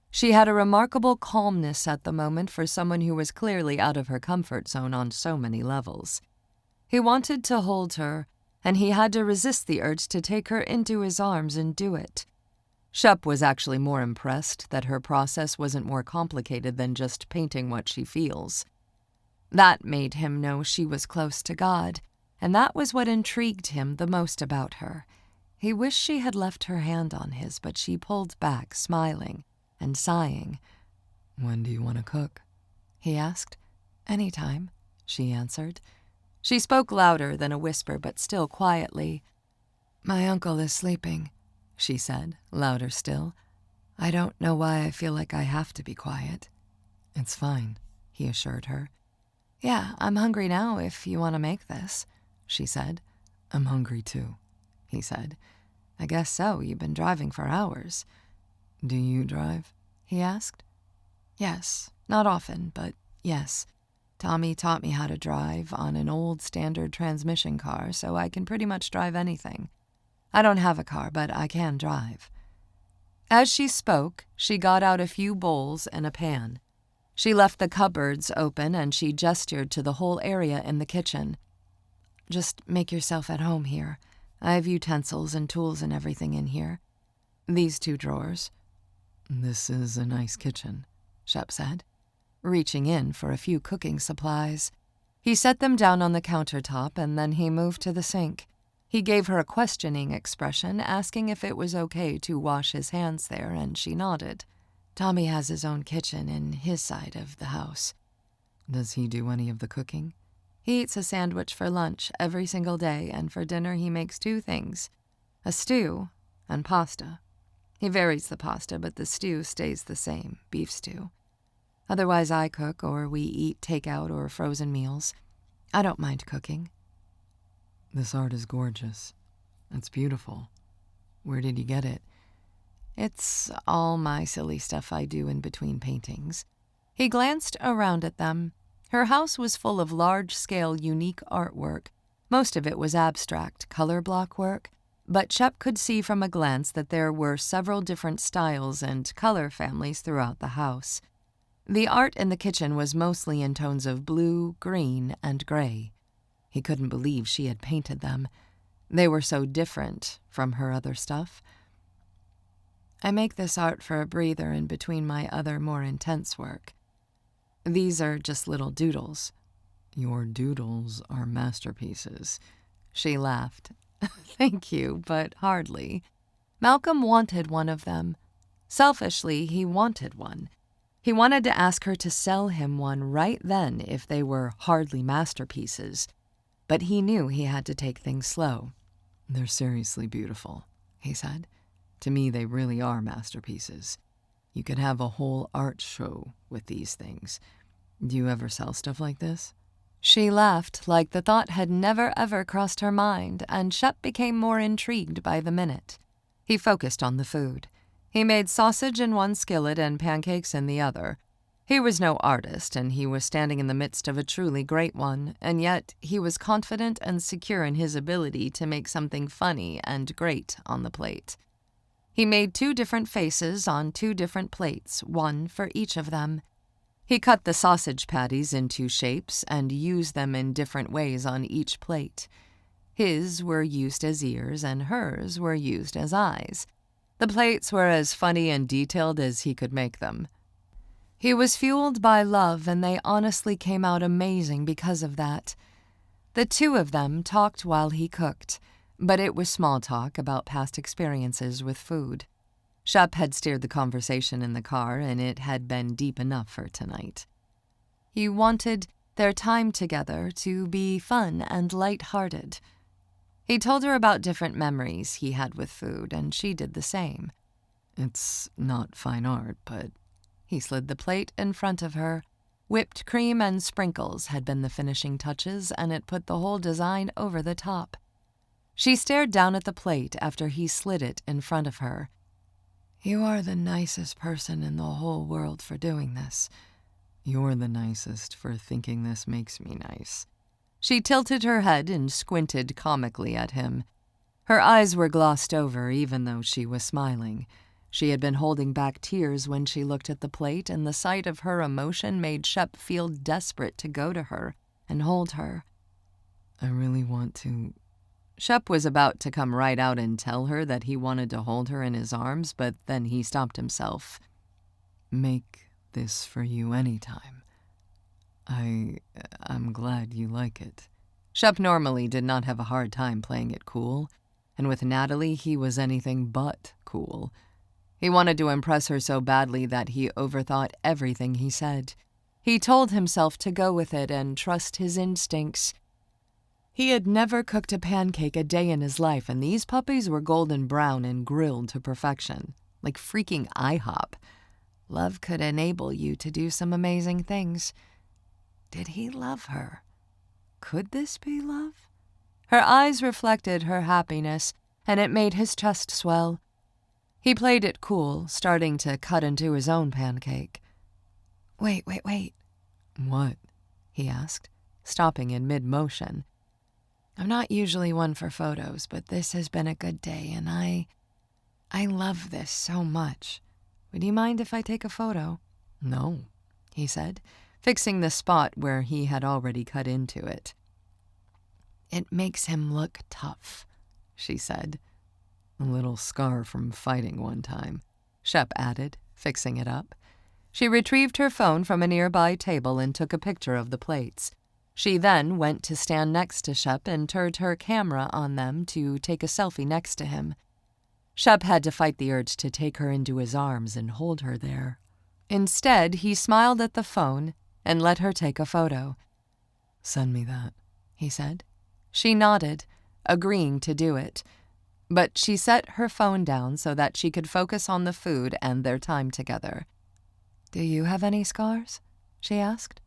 [SPEAKER 1] She had a remarkable calmness at the moment for someone who was clearly out of her comfort zone on so many levels. He wanted to hold her, and he had to resist the urge to take her into his arms and do it. Shep was actually more impressed that her process wasn't more complicated than just painting what she feels. That made him know she was close to God, and that was what intrigued him the most about her. He wished she had left her hand on his, but she pulled back, smiling and sighing.
[SPEAKER 2] "When do you want to cook?"
[SPEAKER 1] he asked. "Anytime," she answered. She spoke louder than a whisper, but still quietly. "My uncle is sleeping," she said, louder still. "I don't know why I feel like I have to be quiet."
[SPEAKER 2] "It's fine,"
[SPEAKER 1] he assured her. "Yeah, I'm hungry now if you want to make this," she said.
[SPEAKER 2] "I'm hungry too," he said.
[SPEAKER 1] "I guess so. You've been driving for hours."
[SPEAKER 2] "Do you drive?"
[SPEAKER 1] he asked. "Yes, not often, but yes." Tommy taught me how to drive on an old standard transmission car, so I can pretty much drive anything. I don't have a car, but I can drive." As she spoke, she got out a few bowls and a pan. She left the cupboards open and she gestured to the whole area in the kitchen. "Just make yourself at home here. I have utensils and tools and everything in here. These 2 drawers."
[SPEAKER 2] "This is a nice kitchen,"
[SPEAKER 1] Shep said, reaching in for a few cooking supplies. He set them down on the countertop and then he moved to the sink. He gave her a questioning expression, asking if it was okay to wash his hands there, and she nodded. "Tommy has his own kitchen in his side of the house."
[SPEAKER 2] "Does he do any of the cooking?"
[SPEAKER 1] "He eats a sandwich for lunch every single day, and for dinner he makes 2 things, a stew and pasta. He varies the pasta, but the stew stays the same, beef stew. Otherwise I cook, or we eat takeout or frozen meals. I don't mind cooking."
[SPEAKER 2] "This art is gorgeous. It's beautiful. Where did you get it?"
[SPEAKER 1] "It's all my silly stuff I do in between paintings." He glanced around at them. Her house was full of large-scale, unique artwork. Most of it was abstract, color block work, but Shep could see from a glance that there were several different styles and color families throughout the house. The art in the kitchen was mostly in tones of blue, green, and gray. He couldn't believe she had painted them. They were so different from her other stuff. "I make this art for a breather in between my other, more intense work. These are just little doodles."
[SPEAKER 2] "Your doodles are masterpieces."
[SPEAKER 1] She laughed. "Thank you, but hardly." Malcolm wanted one of them. Selfishly, he wanted one. He wanted to ask her to sell him one right then if they were hardly masterpieces. But he knew he had to take things slow.
[SPEAKER 2] "They're seriously beautiful," he said. "To me, they really are masterpieces. You could have a whole art show with these things. Do you ever sell stuff like this?"
[SPEAKER 1] She laughed like the thought had never ever crossed her mind, and Shep became more intrigued by the minute. He focused on the food. He made sausage in one skillet and pancakes in the other. He was no artist, and he was standing in the midst of a truly great one, and yet he was confident and secure in his ability to make something funny and great on the plate. He made 2 different faces on 2 different plates, one for each of them. He cut the sausage patties into shapes and used them in different ways on each plate. His were used as ears and hers were used as eyes. The plates were as funny and detailed as he could make them. He was fueled by love, and they honestly came out amazing because of that. The 2 of them talked while he cooked, but it was small talk about past experiences with food. Shep had steered the conversation in the car, and it had been deep enough for tonight. He wanted their time together to be fun and light-hearted. He told her about different memories he had with food, and she did the same.
[SPEAKER 2] "It's not fine art, but..."
[SPEAKER 1] He slid the plate in front of her. Whipped cream and sprinkles had been the finishing touches, and it put the whole design over the top. She stared down at the plate after he slid it in front of her. "You are the nicest person in the whole world for doing this."
[SPEAKER 2] "You're the nicest for thinking this makes me nice."
[SPEAKER 1] She tilted her head and squinted comically at him. Her eyes were glossed over even though she was smiling. She had been holding back tears when she looked at the plate, and the sight of her emotion made Shep feel desperate to go to her and hold her.
[SPEAKER 2] "I really want to..."
[SPEAKER 1] Shep was about to come right out and tell her that he wanted to hold her in his arms, but then he stopped himself.
[SPEAKER 2] "Make this for you anytime. I'm glad you like it."
[SPEAKER 1] Shep normally did not have a hard time playing it cool, and with Natalie he was anything but cool. He wanted to impress her so badly that he overthought everything he said. He told himself to go with it and trust his instincts. He had never cooked a pancake a day in his life, and these puppies were golden brown and grilled to perfection, like freaking IHOP. Love could enable you to do some amazing things. Did he love her? Could this be love? Her eyes reflected her happiness, and it made his chest swell. He played it cool, starting to cut into his own pancake. Wait.
[SPEAKER 2] "What?" he asked, stopping in mid-motion. I'm not usually one for photos, but this has been a good day, and I love this so much. Would you mind if I take a photo? No, he said, fixing the spot where he had already cut into it. It makes him look tough, she said. A little scar from fighting one time, Shep added, fixing it up. She retrieved her phone from a nearby table and took a picture of the plates. She then went to stand next to Shep and turned her camera on them to take a selfie next to him. Shep had to fight the urge to take her into his arms and hold her there. Instead, he smiled at the phone and let her take a photo. Send me that, he said. She nodded, agreeing to do it. But she set her phone down so that she could focus on the food and their time together. Do you have any scars? She asked.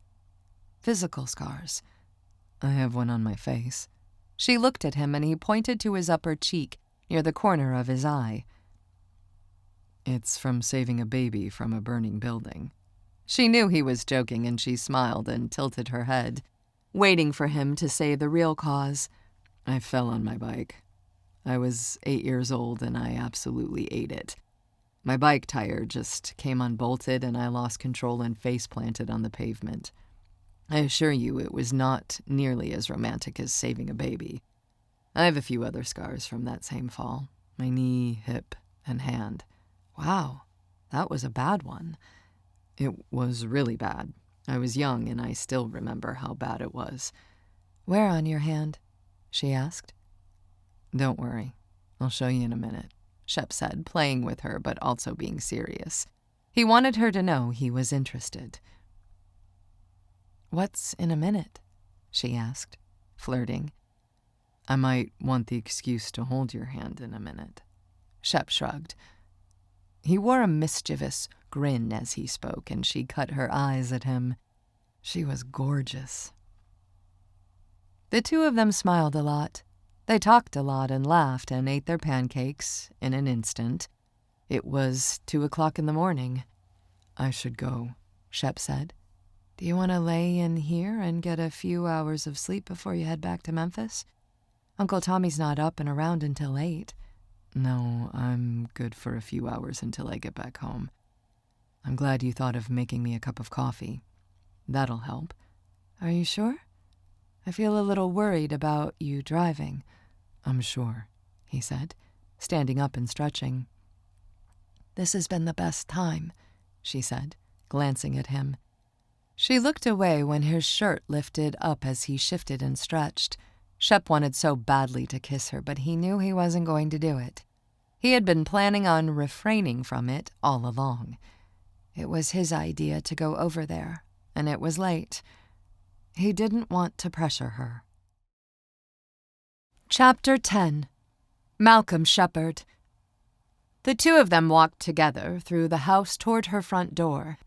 [SPEAKER 2] Physical scars. I have one on my face. She looked at him and he pointed to his upper cheek, near the corner of his eye. It's from saving a baby from a burning building. She knew he was joking and she smiled and tilted her head, waiting for him to say the real cause. I fell on my bike. I was 8 years old and I absolutely ate it. My bike tire just came unbolted and I lost control and face-planted on the pavement. I assure you it was not nearly as romantic as saving a baby. I have a few other scars from that same fall. My knee, hip, and hand. Wow, that was a bad one. It was really bad. I was young and I still remember how bad it was. Where on your hand? She asked. Don't worry. I'll show you in a minute, Shep said, playing with her but also being serious. He wanted her to know he was interested. What's in a minute? She asked, flirting. I might want the excuse to hold your hand in a minute. Shep shrugged. He wore a mischievous grin as he spoke, and she cut her eyes at him. She was gorgeous. The two of them smiled a lot. They talked a lot and laughed and ate their pancakes in an instant. It was 2 o'clock in the morning. I should go, Shep said. Do you want to lay in here and get a few hours of sleep before you head back to Memphis? Uncle Tommy's not up and around until 8. No, I'm good for a few hours until I get back home. I'm glad you thought of making me a cup of coffee. That'll help. Are you sure? I feel a little worried about you driving. I'm sure, he said, standing up and stretching. This has been the best time, she said, glancing at him. She looked away when his shirt lifted up as he shifted and stretched. Shep wanted so badly to kiss her, but he knew he wasn't going to do it. He had been planning on refraining from it all along. It was his idea to go over there, and it was late. He didn't want to pressure her. Chapter 10. Malcolm Shepard. The two of them walked together through the house toward her front door,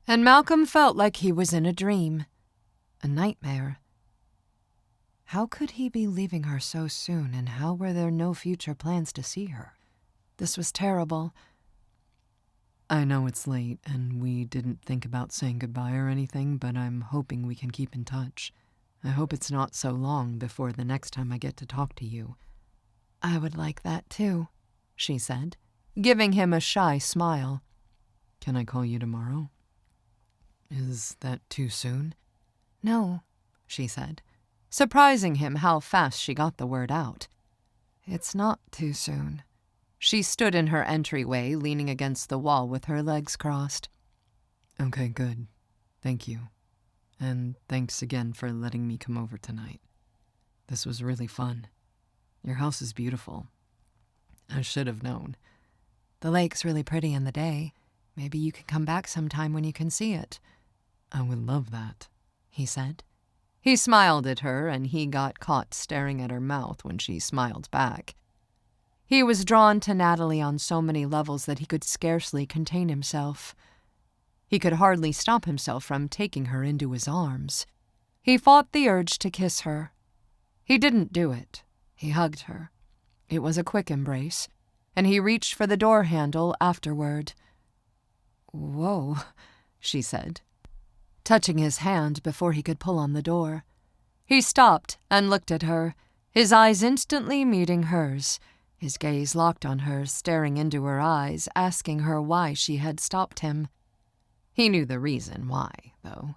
[SPEAKER 2] and Malcolm felt like he was in a dream, a nightmare. How could he be leaving her so soon, and how were there no future plans to see her? This was terrible. I know it's late, and we didn't think about saying goodbye or anything, but I'm hoping we can keep in touch. I hope it's not so long before the next time I get to talk to you. I would like that too, she said, giving him a shy smile. Can I call you tomorrow? Is that too soon? No, she said, surprising him how fast she got the word out. It's not too soon. She stood in her entryway, leaning against the wall with her legs crossed. Okay, good. Thank you. And thanks again for letting me come over tonight. This was really fun. Your house is beautiful. I should have known. The lake's really pretty in the day. Maybe you can come back sometime when you can see it. I would love that, he said. He smiled at her, and he got caught staring at her mouth when she smiled back. He was drawn to Natalie on so many levels that he could scarcely contain himself. He could hardly stop himself from taking her into his arms. He fought the urge to kiss her. He didn't do it. He hugged her. It was a quick embrace, and he reached for the door handle afterward. Whoa, she said.
[SPEAKER 1] touching his hand before he could pull on the door. He stopped and looked at her, his eyes instantly meeting hers, his gaze locked on hers, staring into her eyes, asking her why she had stopped him. He knew the reason why, though.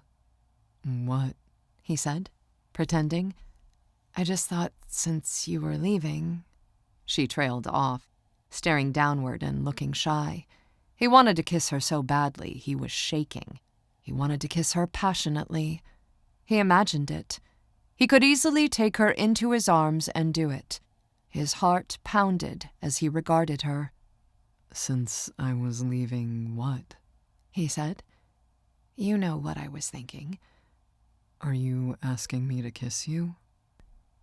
[SPEAKER 2] What?
[SPEAKER 1] He said, pretending. I just thought since you were leaving. She trailed off, staring downward and looking shy. He wanted to kiss her so badly he was shaking. He wanted to kiss her passionately. He imagined it. He could easily take her into his arms and do it. His heart pounded as he regarded her.
[SPEAKER 2] Since I was leaving what?
[SPEAKER 1] He said. You know what I was thinking.
[SPEAKER 2] Are you asking me to kiss you?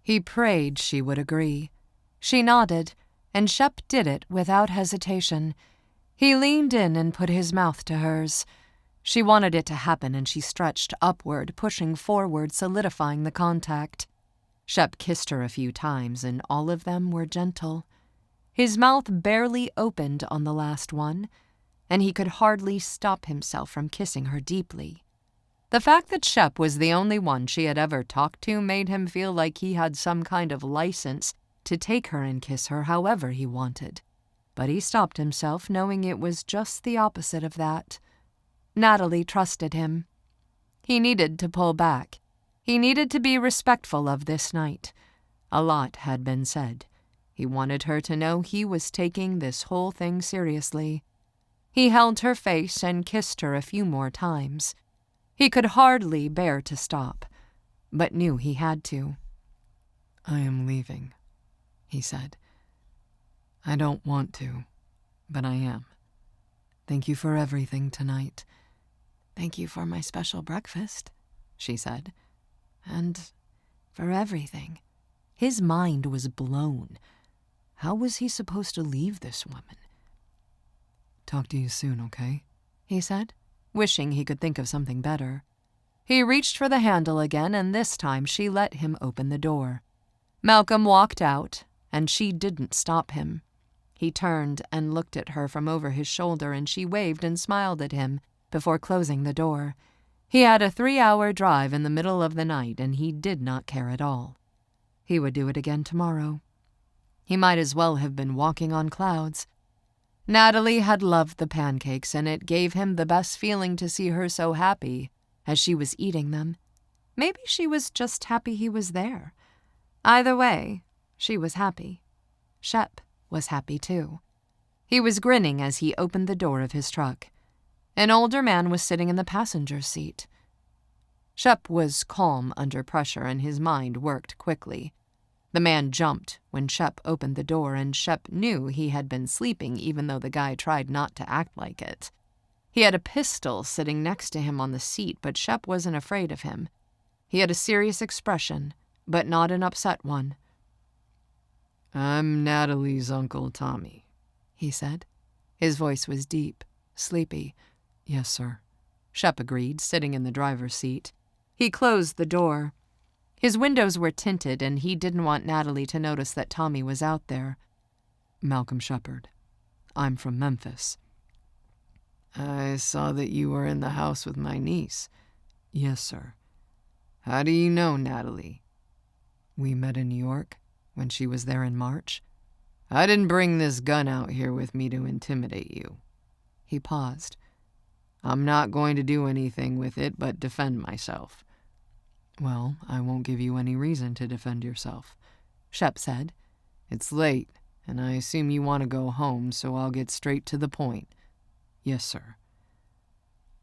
[SPEAKER 1] He prayed she would agree. She nodded, and Shep did it without hesitation. He leaned in and put his mouth to hers. She wanted it to happen, and she stretched upward, pushing forward, solidifying the contact. Shep kissed her a few times, and all of them were gentle. His mouth barely opened on the last one, and he could hardly stop himself from kissing her deeply. The fact that Shep was the only one she had ever talked to made him feel like he had some kind of license to take her and kiss her however he wanted. But he stopped himself, knowing it was just the opposite of that. Natalie trusted him. He needed to pull back. He needed to be respectful of this night. A lot had been said. He wanted her to know he was taking this whole thing seriously. He held her face and kissed her a few more times. He could hardly bear to stop, but knew he had to.
[SPEAKER 2] I am leaving, he said. I don't want to, but I am. Thank you for everything tonight.
[SPEAKER 1] Thank you for my special breakfast, she said. And for everything. His mind was blown. How was he supposed to leave this woman?
[SPEAKER 2] Talk to you soon, okay?
[SPEAKER 1] He said, wishing he could think of something better. He reached for the handle again, and this time she let him open the door. Malcolm walked out, and she didn't stop him. He turned and looked at her from over his shoulder, and she waved and smiled at him before closing the door. He had a 3-hour drive in the middle of the night, and he did not care at all. He would do it again tomorrow. He might as well have been walking on clouds. Natalie had loved the pancakes, and it gave him the best feeling to see her so happy as she was eating them. Maybe she was just happy he was there. Either way, she was happy. Shep was happy too. He was grinning as he opened the door of his truck. An older man was sitting in the passenger seat. Shep was calm under pressure, and his mind worked quickly. The man jumped when Shep opened the door, and Shep knew he had been sleeping even though the guy tried not to act like it. He had a pistol sitting next to him on the seat, but Shep wasn't afraid of him. He had a serious expression, but not an upset one.
[SPEAKER 2] I'm Natalie's Uncle Tommy,
[SPEAKER 1] he said. His voice was deep, sleepy.
[SPEAKER 2] Yes, sir,
[SPEAKER 1] Shep agreed, sitting in the driver's seat. He closed the door. His windows were tinted, and he didn't want Natalie to notice that Tommy was out there.
[SPEAKER 2] Malcolm Shepard. I'm from Memphis. I saw that you were in the house with my niece. Yes, sir. How do you know Natalie? We met in New York when she was there in March. I didn't bring this gun out here with me to intimidate you. He paused. I'm not going to do anything with it but defend myself. Well, I won't give you any reason to defend yourself, Shep said. It's late, and I assume you want to go home, so I'll get straight to the point. Yes, sir.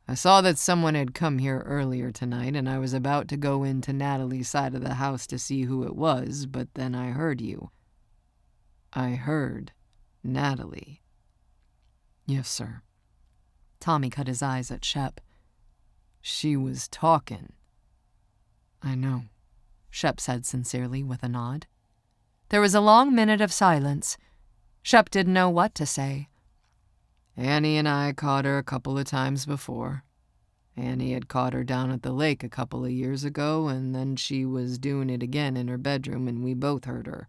[SPEAKER 2] I saw that someone had come here earlier tonight, and I was about to go into Natalie's side of the house to see who it was, but then I heard you. I heard Natalie. Yes, sir.
[SPEAKER 1] Tommy cut his eyes at Shep.
[SPEAKER 2] She was talking. I know,
[SPEAKER 1] Shep said sincerely with a nod. There was a long minute of silence. Shep didn't know what to say.
[SPEAKER 2] Annie and I caught her a couple of times before. Annie had caught her down at the lake a couple of years ago, and then she was doing it again in her bedroom, and we both heard her.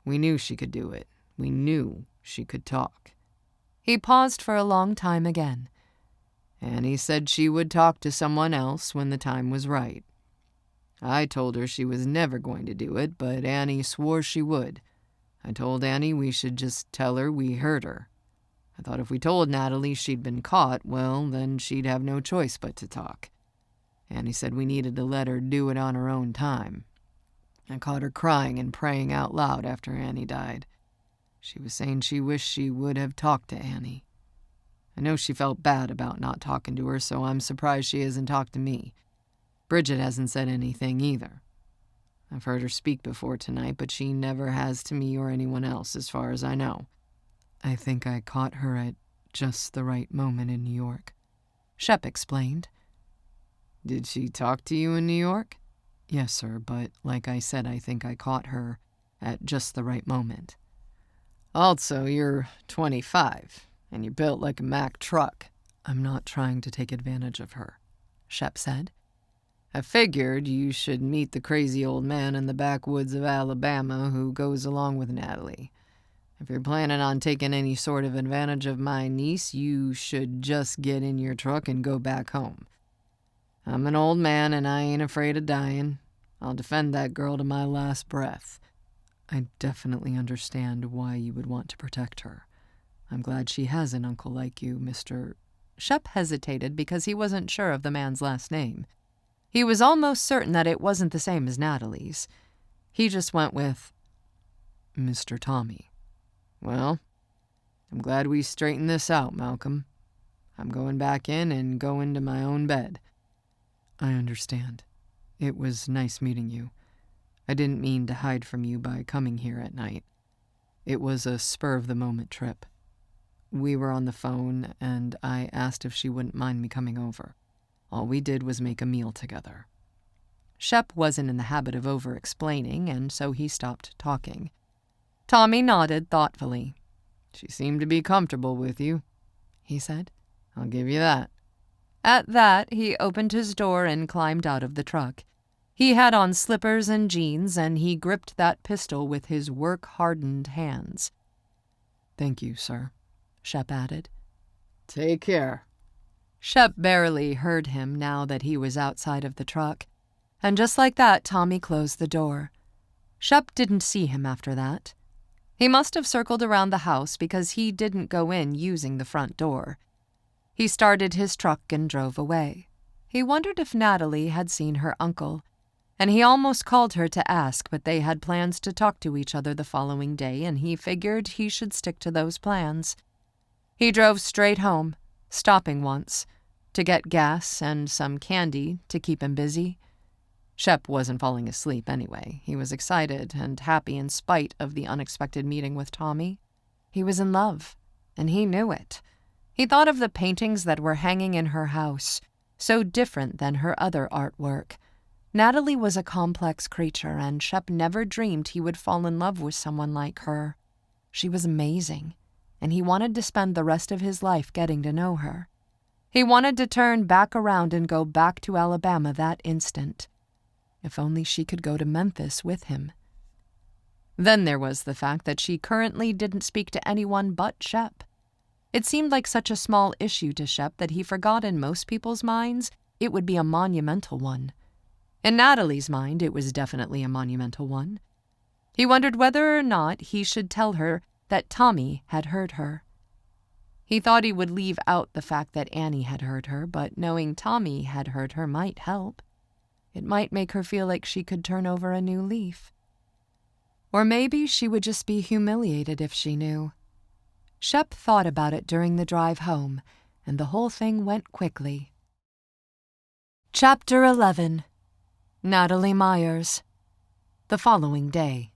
[SPEAKER 2] We knew she could do it. We knew she could talk.
[SPEAKER 1] He paused for a long time again.
[SPEAKER 2] Annie said she would talk to someone else when the time was right. I told her she was never going to do it, but Annie swore she would. I told Annie we should just tell her we heard her. I thought if we told Natalie she'd been caught, well, then she'd have no choice but to talk. Annie said we needed to let her do it on her own time. I caught her crying and praying out loud after Annie died. She was saying she wished she would have talked to Annie. I know she felt bad about not talking to her, so I'm surprised she hasn't talked to me. Bridget hasn't said anything either. I've heard her speak before tonight, but she never has to me or anyone else, as far as I know. I think I caught her at just the right moment in New York, Shep explained. Did she talk to you in New York? Yes, sir, but like I said, I think I caught her at just the right moment. Also, you're 25, and you're built like a Mack truck. I'm not trying to take advantage of her, Shep said. I figured you should meet the crazy old man in the backwoods of Alabama who goes along with Natalie. If you're planning on taking any sort of advantage of my niece, you should just get in your truck and go back home. I'm an old man and I ain't afraid of dying. I'll defend that girl to my last breath. I definitely understand why you would want to protect her. I'm glad she has an uncle like you, Mr. Shep hesitated because he wasn't sure of the man's last name. He was almost certain that it wasn't the same as Natalie's. He just went with Mr. Tommy. Well, I'm glad we straightened this out, Malcolm. I'm going back in and going to my own bed. I understand. It was nice meeting you. I didn't mean to hide from you by coming here at night. It was a spur-of-the-moment trip. We were on the phone, and I asked if she wouldn't mind me coming over. All we did was make a meal together. Shep wasn't in the habit of over-explaining, and so he stopped talking. Tommy nodded thoughtfully. She seemed to be comfortable with you, he said. I'll give you that. At that, he opened his door and climbed out of the truck. He had on slippers and jeans, and he gripped that pistol with his work-hardened hands. Thank you, sir, Shep added. Take care. Shep barely heard him now that he was outside of the truck, and just like that, Tommy closed the door. Shep didn't see him after that. He must have circled around the house because he didn't go in using the front door. He started his truck and drove away. He wondered if Natalie had seen her uncle, and he almost called her to ask, but they had plans to talk to each other the following day, and he figured he should stick to those plans. He drove straight home, stopping once, to get gas and some candy to keep him busy. Shep wasn't falling asleep anyway. He was excited and happy in spite of the unexpected meeting with Tommy. He was in love, and he knew it. He thought of the paintings that were hanging in her house, so different than her other artwork. Natalie was a complex creature, and Shep never dreamed he would fall in love with someone like her. She was amazing, and he wanted to spend the rest of his life getting to know her. He wanted to turn back around and go back to Alabama that instant. If only she could go to Memphis with him. Then there was the fact that she currently didn't speak to anyone but Shep. It seemed like such a small issue to Shep that he forgot in most people's minds it would be a monumental one. In Natalie's mind, it was definitely a monumental one. He wondered whether or not he should tell her that Tommy had hurt her. He thought he would leave out the fact that Annie had hurt her, but knowing Tommy had hurt her might help. It might make her feel like she could turn over a new leaf. Or maybe she would just be humiliated if she knew. Shep thought about it during the drive home, and the whole thing went quickly. Chapter 11. Natalie Myers. The following day.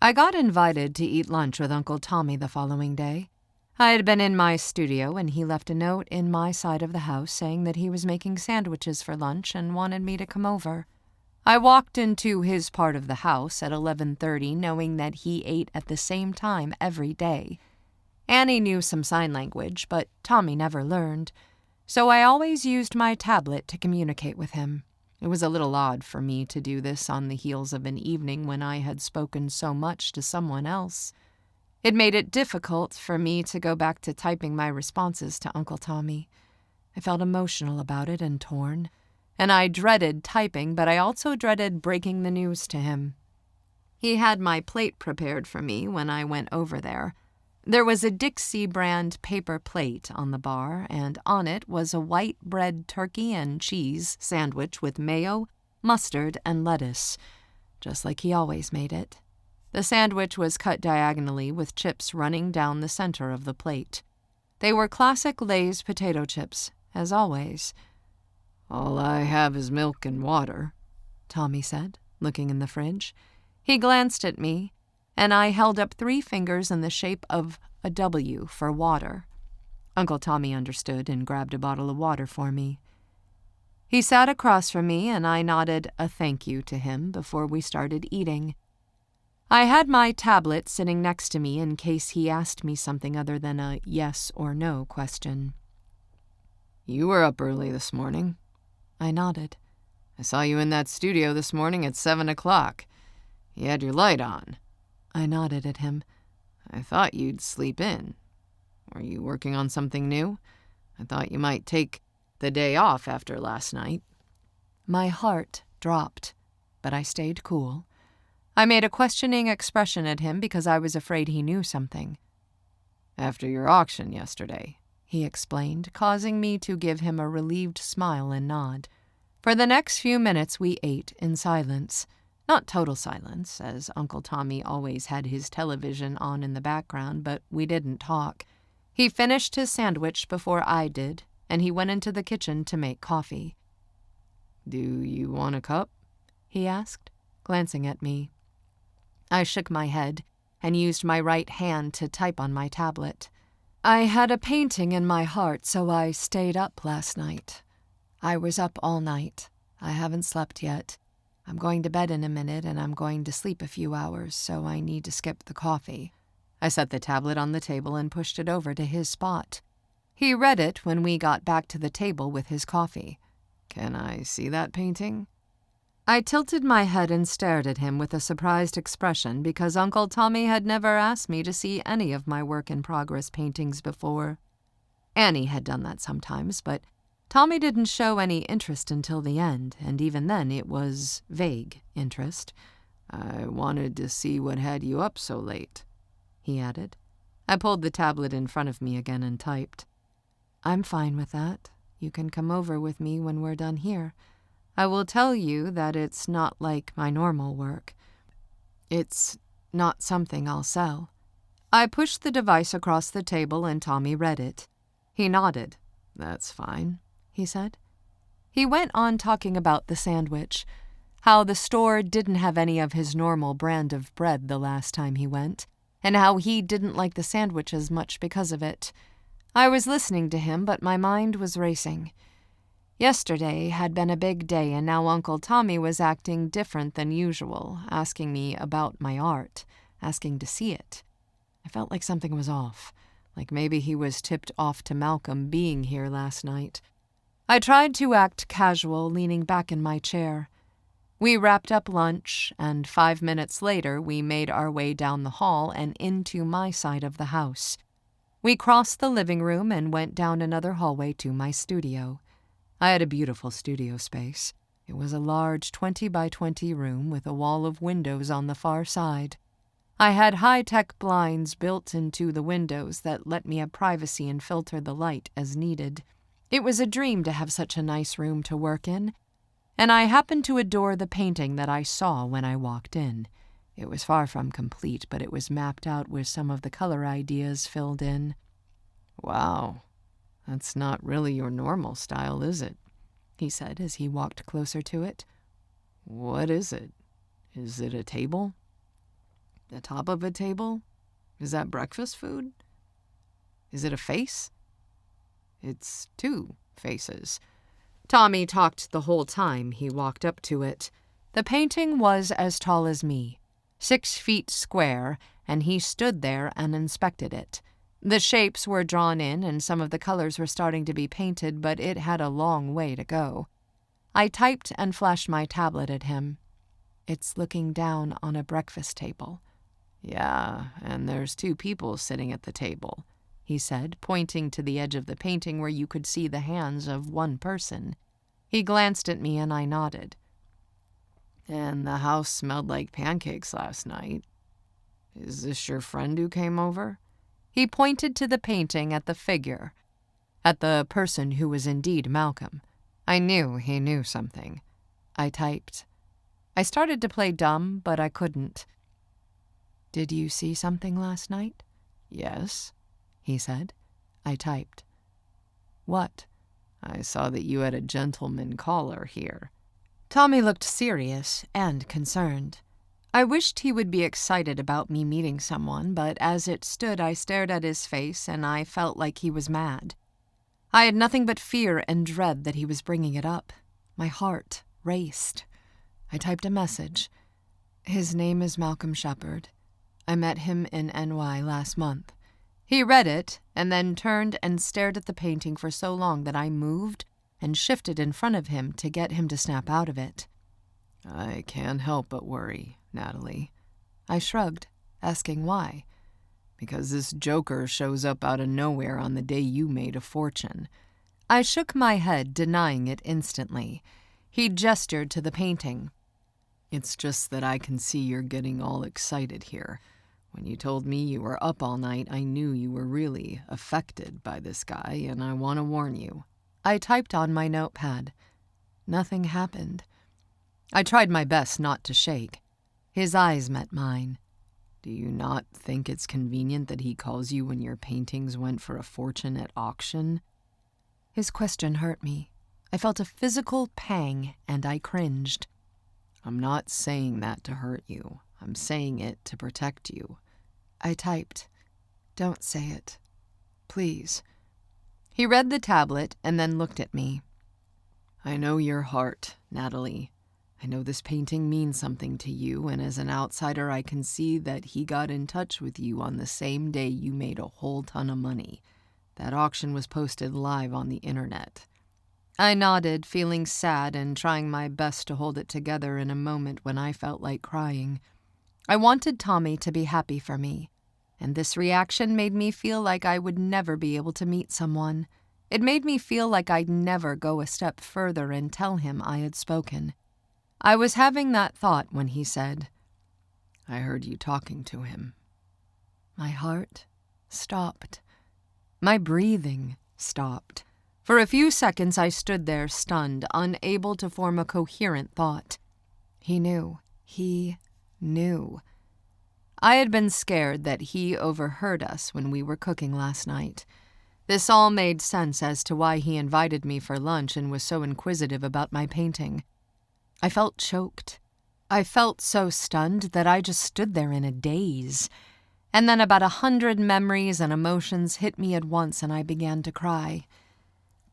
[SPEAKER 2] I got invited to eat lunch with Uncle Tommy the following day. I had been in my studio, and he left a note in my side of the house saying that he was making sandwiches for lunch and wanted me to come over. I walked into his part of the house at 11:30, knowing that he ate at the same time every day. Annie knew some sign language, but Tommy never learned, so I always used my tablet to communicate with him. It was a little odd for me to do this on the heels of an evening when I had spoken so much to someone else. It made it difficult for me to go back to typing my responses to Uncle Tommy.
[SPEAKER 1] I felt emotional about it and torn, and I dreaded typing, but I also dreaded breaking the news to him. He had my plate prepared for me when I went over there. There was a Dixie brand paper plate on the bar, and on it was a white bread turkey and cheese sandwich with mayo, mustard, and lettuce, just like he always made it. The sandwich was cut diagonally with chips running down the center of the plate. They were classic Lay's potato chips, as always.
[SPEAKER 2] "All I have is milk and water,"
[SPEAKER 1] Tommy said, looking in the fridge. He glanced at me, and I held up 3 fingers in the shape of a W for water. Uncle Tommy understood and grabbed a bottle of water for me. He sat across from me, and I nodded a thank you to him before we started eating. I had my tablet sitting next to me in case he asked me something other than a yes or no question.
[SPEAKER 2] "You were up early this morning."
[SPEAKER 1] I nodded.
[SPEAKER 2] "I saw you in that studio this morning at 7 o'clock. You had your light on."
[SPEAKER 1] I nodded at him.
[SPEAKER 2] "I thought you'd sleep in. Were you working on something new? I thought you might take the day off after last night."
[SPEAKER 1] My heart dropped, but I stayed cool. I made a questioning expression at him because I was afraid he knew something.
[SPEAKER 2] "After your auction yesterday,"
[SPEAKER 1] he explained, causing me to give him a relieved smile and nod. For the next few minutes we ate in silence. Not total silence, as Uncle Tommy always had his television on in the background, but we didn't talk. He finished his sandwich before I did, and he went into the kitchen to make coffee.
[SPEAKER 2] "Do you want a cup?"
[SPEAKER 1] he asked, glancing at me. I shook my head and used my right hand to type on my tablet. I had a painting in my heart, so I stayed up last night. I was up all night. I haven't slept yet. I'm going to bed in a minute, and I'm going to sleep a few hours, so I need to skip the coffee. I set the tablet on the table and pushed it over to his spot. He read it when we got back to the table with his coffee.
[SPEAKER 2] "Can I see that painting?"
[SPEAKER 1] I tilted my head and stared at him with a surprised expression because Uncle Tommy had never asked me to see any of my work-in-progress paintings before. Annie had done that sometimes, but Tommy didn't show any interest until the end, and even then it was vague interest.
[SPEAKER 2] "I wanted to see what had you up so late," he added.
[SPEAKER 1] I pulled the tablet in front of me again and typed. "I'm fine with that. You can come over with me when we're done here. I will tell you that it's not like my normal work. It's not something I'll sell." I pushed the device across the table and Tommy read it. He nodded.
[SPEAKER 2] "That's fine,"
[SPEAKER 1] he said. He went on talking about the sandwich, how the store didn't have any of his normal brand of bread the last time he went, and how he didn't like the sandwich as much because of it. I was listening to him, but my mind was racing. Yesterday had been a big day, and now Uncle Tommy was acting different than usual, asking me about my art, asking to see it. I felt like something was off, like maybe he was tipped off to Malcolm being here last night. I tried to act casual, leaning back in my chair. We wrapped up lunch, and 5 minutes later we made our way down the hall and into my side of the house. We crossed the living room and went down another hallway to my studio. I had a beautiful studio space. It was a large 20 by 20 room with a wall of windows on the far side. I had high-tech blinds built into the windows that let me have privacy and filter the light as needed. It was a dream to have such a nice room to work in, and I happened to adore the painting that I saw when I walked in. It was far from complete, but it was mapped out with some of the color ideas filled in.
[SPEAKER 2] "Wow. That's not really your normal style, is it?"
[SPEAKER 1] he said as he walked closer to it.
[SPEAKER 2] "What is it? Is it a table? The top of a table? Is that breakfast food? Is it a face?" "It's 2 faces."
[SPEAKER 1] Tommy talked the whole time he walked up to it. The painting was as tall as me, 6 feet square, and he stood there and inspected it. The shapes were drawn in and some of the colors were starting to be painted, but it had a long way to go. I typed and flashed my tablet at him. "It's looking down on a breakfast table."
[SPEAKER 2] "Yeah, and there's 2 people sitting at the table."
[SPEAKER 1] he said, pointing to the edge of the painting where you could see the hands of one person. He glanced at me and I nodded.
[SPEAKER 2] And the house smelled like pancakes last night. Is this your friend who came over?
[SPEAKER 1] He pointed to the painting at the figure, at the person who was indeed Malcolm. I knew he knew something. I typed. I started to play dumb, but I couldn't. Did you see something last night?
[SPEAKER 2] Yes,
[SPEAKER 1] he said. I typed. What?
[SPEAKER 2] I saw that you had a gentleman caller here.
[SPEAKER 1] Tommy looked serious and concerned. I wished he would be excited about me meeting someone, but as it stood, I stared at his face and I felt like he was mad. I had nothing but fear and dread that he was bringing it up. My heart raced. I typed a message. His name is Malcolm Shepard. I met him in NY last month. He read it and then turned and stared at the painting for so long that I moved and shifted in front of him to get him to snap out of it.
[SPEAKER 2] I can't help but worry, Natalie.
[SPEAKER 1] I shrugged, asking why.
[SPEAKER 2] Because this joker shows up out of nowhere on the day you made a fortune.
[SPEAKER 1] I shook my head, denying it instantly. He gestured to the painting.
[SPEAKER 2] It's just that I can see you're getting all excited here. When you told me you were up all night, I knew you were really affected by this guy, and I want to warn you.
[SPEAKER 1] I typed on my notepad. Nothing happened. I tried my best not to shake. His eyes met mine.
[SPEAKER 2] Do you not think it's convenient that he calls you when your paintings went for a fortune at auction?
[SPEAKER 1] His question hurt me. I felt a physical pang, and I cringed.
[SPEAKER 2] I'm not saying that to hurt you. I'm saying it to protect you.
[SPEAKER 1] I typed, "Don't say it. Please." He read the tablet and then looked at me.
[SPEAKER 2] I know your heart, Natalie. I know this painting means something to you, and as an outsider I can see that he got in touch with you on the same day you made a whole ton of money. That auction was posted live on the internet.
[SPEAKER 1] I nodded, feeling sad and trying my best to hold it together in a moment when I felt like crying. I wanted Tommy to be happy for me, and this reaction made me feel like I would never be able to meet someone. It made me feel like I'd never go a step further and tell him I had spoken. I was having that thought when he said,
[SPEAKER 2] I heard you talking to him.
[SPEAKER 1] My heart stopped. My breathing stopped. For a few seconds I stood there stunned, unable to form a coherent thought. He knew. He knew. I had been scared that he overheard us when we were cooking last night. This all made sense as to why he invited me for lunch and was so inquisitive about my painting. I felt choked. I felt so stunned that I just stood there in a daze. And then about 100 memories and emotions hit me at once and I began to cry.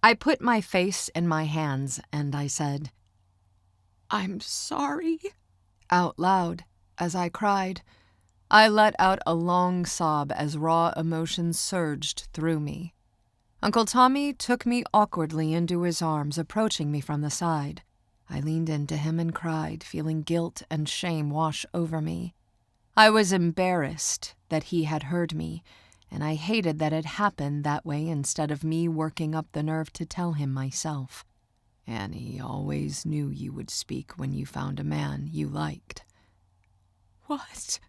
[SPEAKER 1] I put my face in my hands and I said, "I'm sorry," out loud as I cried. I let out a long sob as raw emotions surged through me. Uncle Tommy took me awkwardly into his arms, approaching me from the side. I leaned into him and cried, feeling guilt and shame wash over me. I was embarrassed that he had heard me, and I hated that it happened that way instead of me working up the nerve to tell him myself.
[SPEAKER 2] Annie always knew you would speak when you found a man you liked.
[SPEAKER 1] What?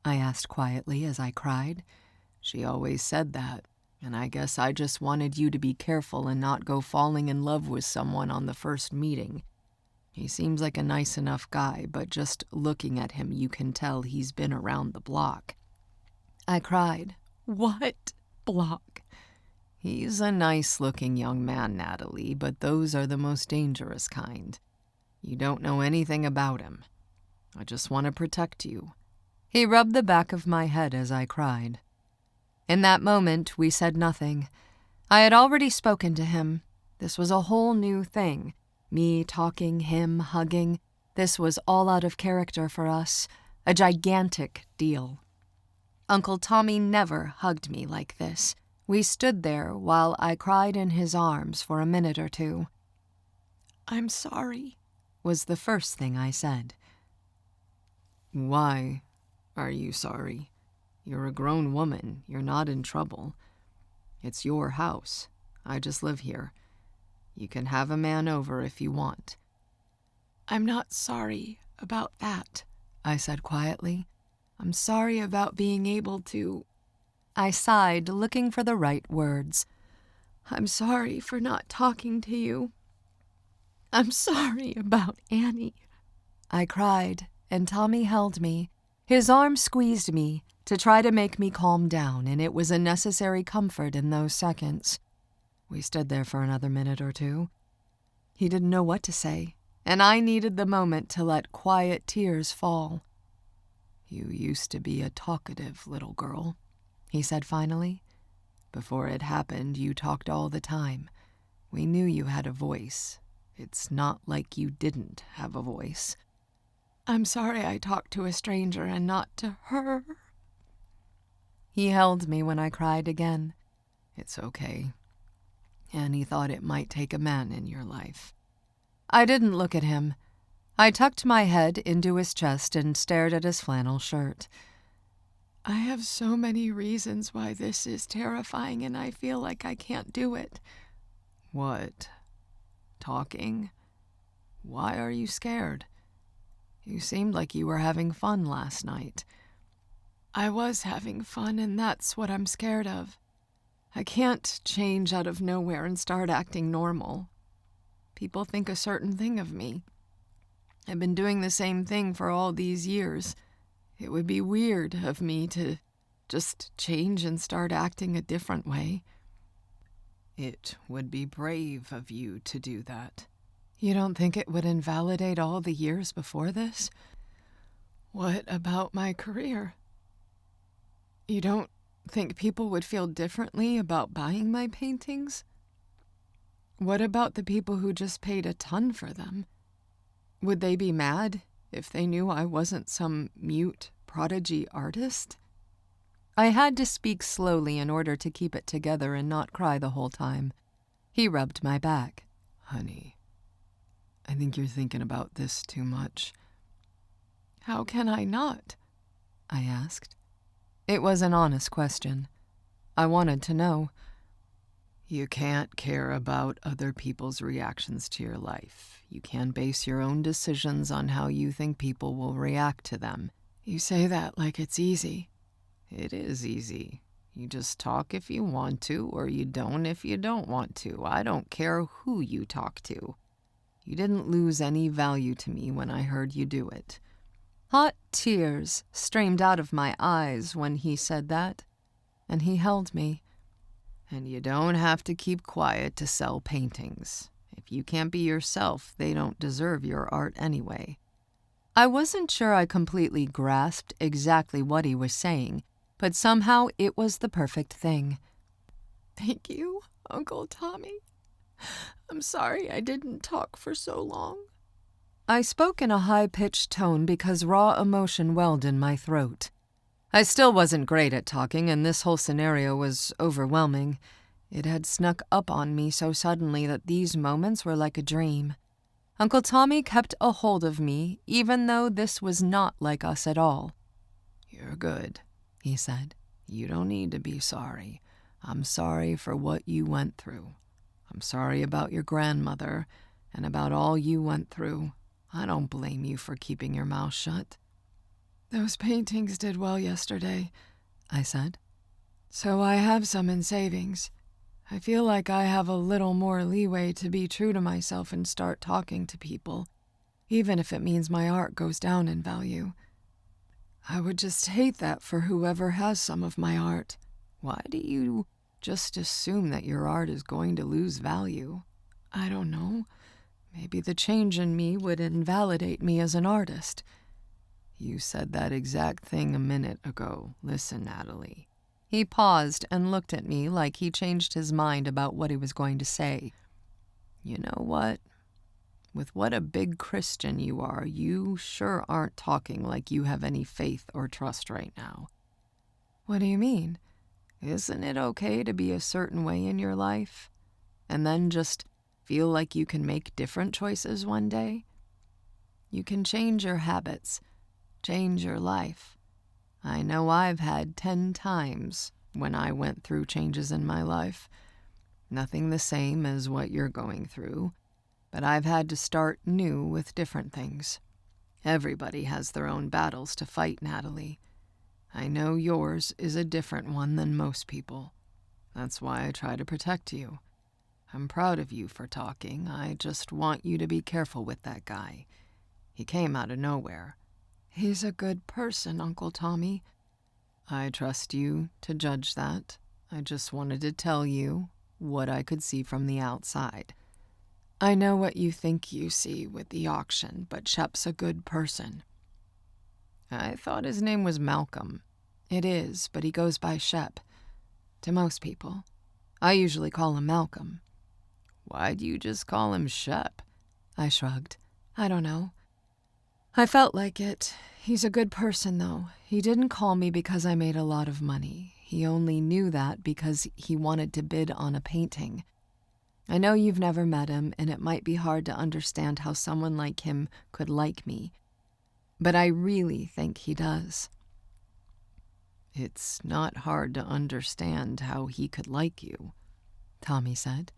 [SPEAKER 1] I asked quietly as I cried.
[SPEAKER 2] She always said that, and I guess I just wanted you to be careful and not go falling in love with someone on the first meeting. He seems like a nice enough guy, but just looking at him you can tell he's been around the block.
[SPEAKER 1] I cried. What block?
[SPEAKER 2] He's a nice-looking young man, Natalie, but those are the most dangerous kind. You don't know anything about him. I just want to protect you.
[SPEAKER 1] He rubbed the back of my head as I cried. In that moment, we said nothing. I had already spoken to him. This was a whole new thing. Me talking, him hugging. This was all out of character for us. A gigantic deal. Uncle Tommy never hugged me like this. We stood there while I cried in his arms for a minute or two. "I'm sorry," was the first thing I said.
[SPEAKER 2] Why are you sorry? You're a grown woman. You're not in trouble. It's your house. I just live here. You can have a man over if you want."
[SPEAKER 1] "I'm not sorry about that," I said quietly. "I'm sorry about being able to—" I sighed, looking for the right words. "I'm sorry for not talking to you. I'm sorry about Annie," I cried, and Tommy held me. His arm squeezed me to try to make me calm down, and it was a necessary comfort in those seconds. We stood there for another minute or two. He didn't know what to say, and I needed the moment to let quiet tears fall. "You used to be a talkative little girl," he said finally. "Before it happened, you talked all the time. We knew you had a voice. It's not like you didn't have a voice." "I'm sorry I talked to a stranger and not to her." He held me when I cried again.
[SPEAKER 2] "It's okay. Annie thought it might take a man in your life."
[SPEAKER 1] I didn't look at him. I tucked my head into his chest and stared at his flannel shirt. "I have so many reasons why this is terrifying, and I feel like I can't do it."
[SPEAKER 2] "What? Talking? Why are you scared? You seemed like you were having fun last night."
[SPEAKER 1] "I was having fun, and that's what I'm scared of. I can't change out of nowhere and start acting normal. People think a certain thing of me. I've been doing the same thing for all these years. It would be weird of me to just change and start acting a different way."
[SPEAKER 2] "It would be brave of you to do that."
[SPEAKER 1] "You don't think it would invalidate all the years before this? What about my career? You don't think people would feel differently about buying my paintings? What about the people who just paid a ton for them? Would they be mad if they knew I wasn't some mute prodigy artist?" I had to speak slowly in order to keep it together and not cry the whole time. He rubbed my back.
[SPEAKER 2] "Honey, I think you're thinking about this too much."
[SPEAKER 1] "How can I not?" I asked. It was an honest question. I wanted to know.
[SPEAKER 2] You can't care about other people's reactions to your life. You can base your own decisions on how you think people will react to them.
[SPEAKER 1] You say that like it's easy.
[SPEAKER 2] It is easy. You just talk if you want to, or you don't if you don't want to. I don't care who you talk to. You didn't lose any value to me when I heard you do it."
[SPEAKER 1] Hot tears streamed out of my eyes when he said that, and he held me.
[SPEAKER 2] "And you don't have to keep quiet to sell paintings. If you can't be yourself, they don't deserve your art anyway."
[SPEAKER 1] I wasn't sure I completely grasped exactly what he was saying, but somehow it was the perfect thing. "Thank you, Uncle Tommy. I'm sorry I didn't talk for so long." I spoke in a high-pitched tone because raw emotion welled in my throat. I still wasn't great at talking, and this whole scenario was overwhelming. It had snuck up on me so suddenly that these moments were like a dream. Uncle Tommy kept a hold of me, even though this was not like us at all.
[SPEAKER 2] "You're good," he said. "You don't need to be sorry. I'm sorry for what you went through. I'm sorry about your grandmother and about all you went through. I don't blame you for keeping your mouth shut."
[SPEAKER 1] "Those paintings did well yesterday," I said. "So I have some in savings. I feel like I have a little more leeway to be true to myself and start talking to people, even if it means my art goes down in value. I would just hate that for whoever has some of my art."
[SPEAKER 2] "Why do you just assume that your art is going to lose value?"
[SPEAKER 1] "I don't know. Maybe the change in me would invalidate me as an artist."
[SPEAKER 2] "You said that exact thing a minute ago. Listen, Natalie."
[SPEAKER 1] He paused and looked at me like he changed his mind about what he was going to say.
[SPEAKER 2] "You know what? With what a big Christian you are, you sure aren't talking like you have any faith or trust right now."
[SPEAKER 1] "What do you mean?"
[SPEAKER 2] "Isn't it okay to be a certain way in your life, and then just feel like you can make different choices one day? You can change your habits, change your life. I know I've had 10 times when I went through changes in my life. Nothing the same as what you're going through, but I've had to start new with different things. Everybody has their own battles to fight, Natalie. I know yours is a different one than most people. That's why I try to protect you. I'm proud of you for talking. I just want you to be careful with that guy. He came out of nowhere. He's a good person, Uncle Tommy. I trust you to judge that. I just wanted to tell you what I could see from the outside. I know what you think you see with the auction, but Shep's a good person. I thought his name was Malcolm. It is, but he goes by Shep. To most people. I usually call him Malcolm. Why do you just call him Shep? I shrugged. I don't know. I felt like it. He's a good person, though. He didn't call me because I made a lot of money. He only knew that because he wanted to bid on a painting. I know you've never met him, and it might be hard to understand how someone like him could like me. But I really think he does. It's not hard to understand how he could like you, Tommy said.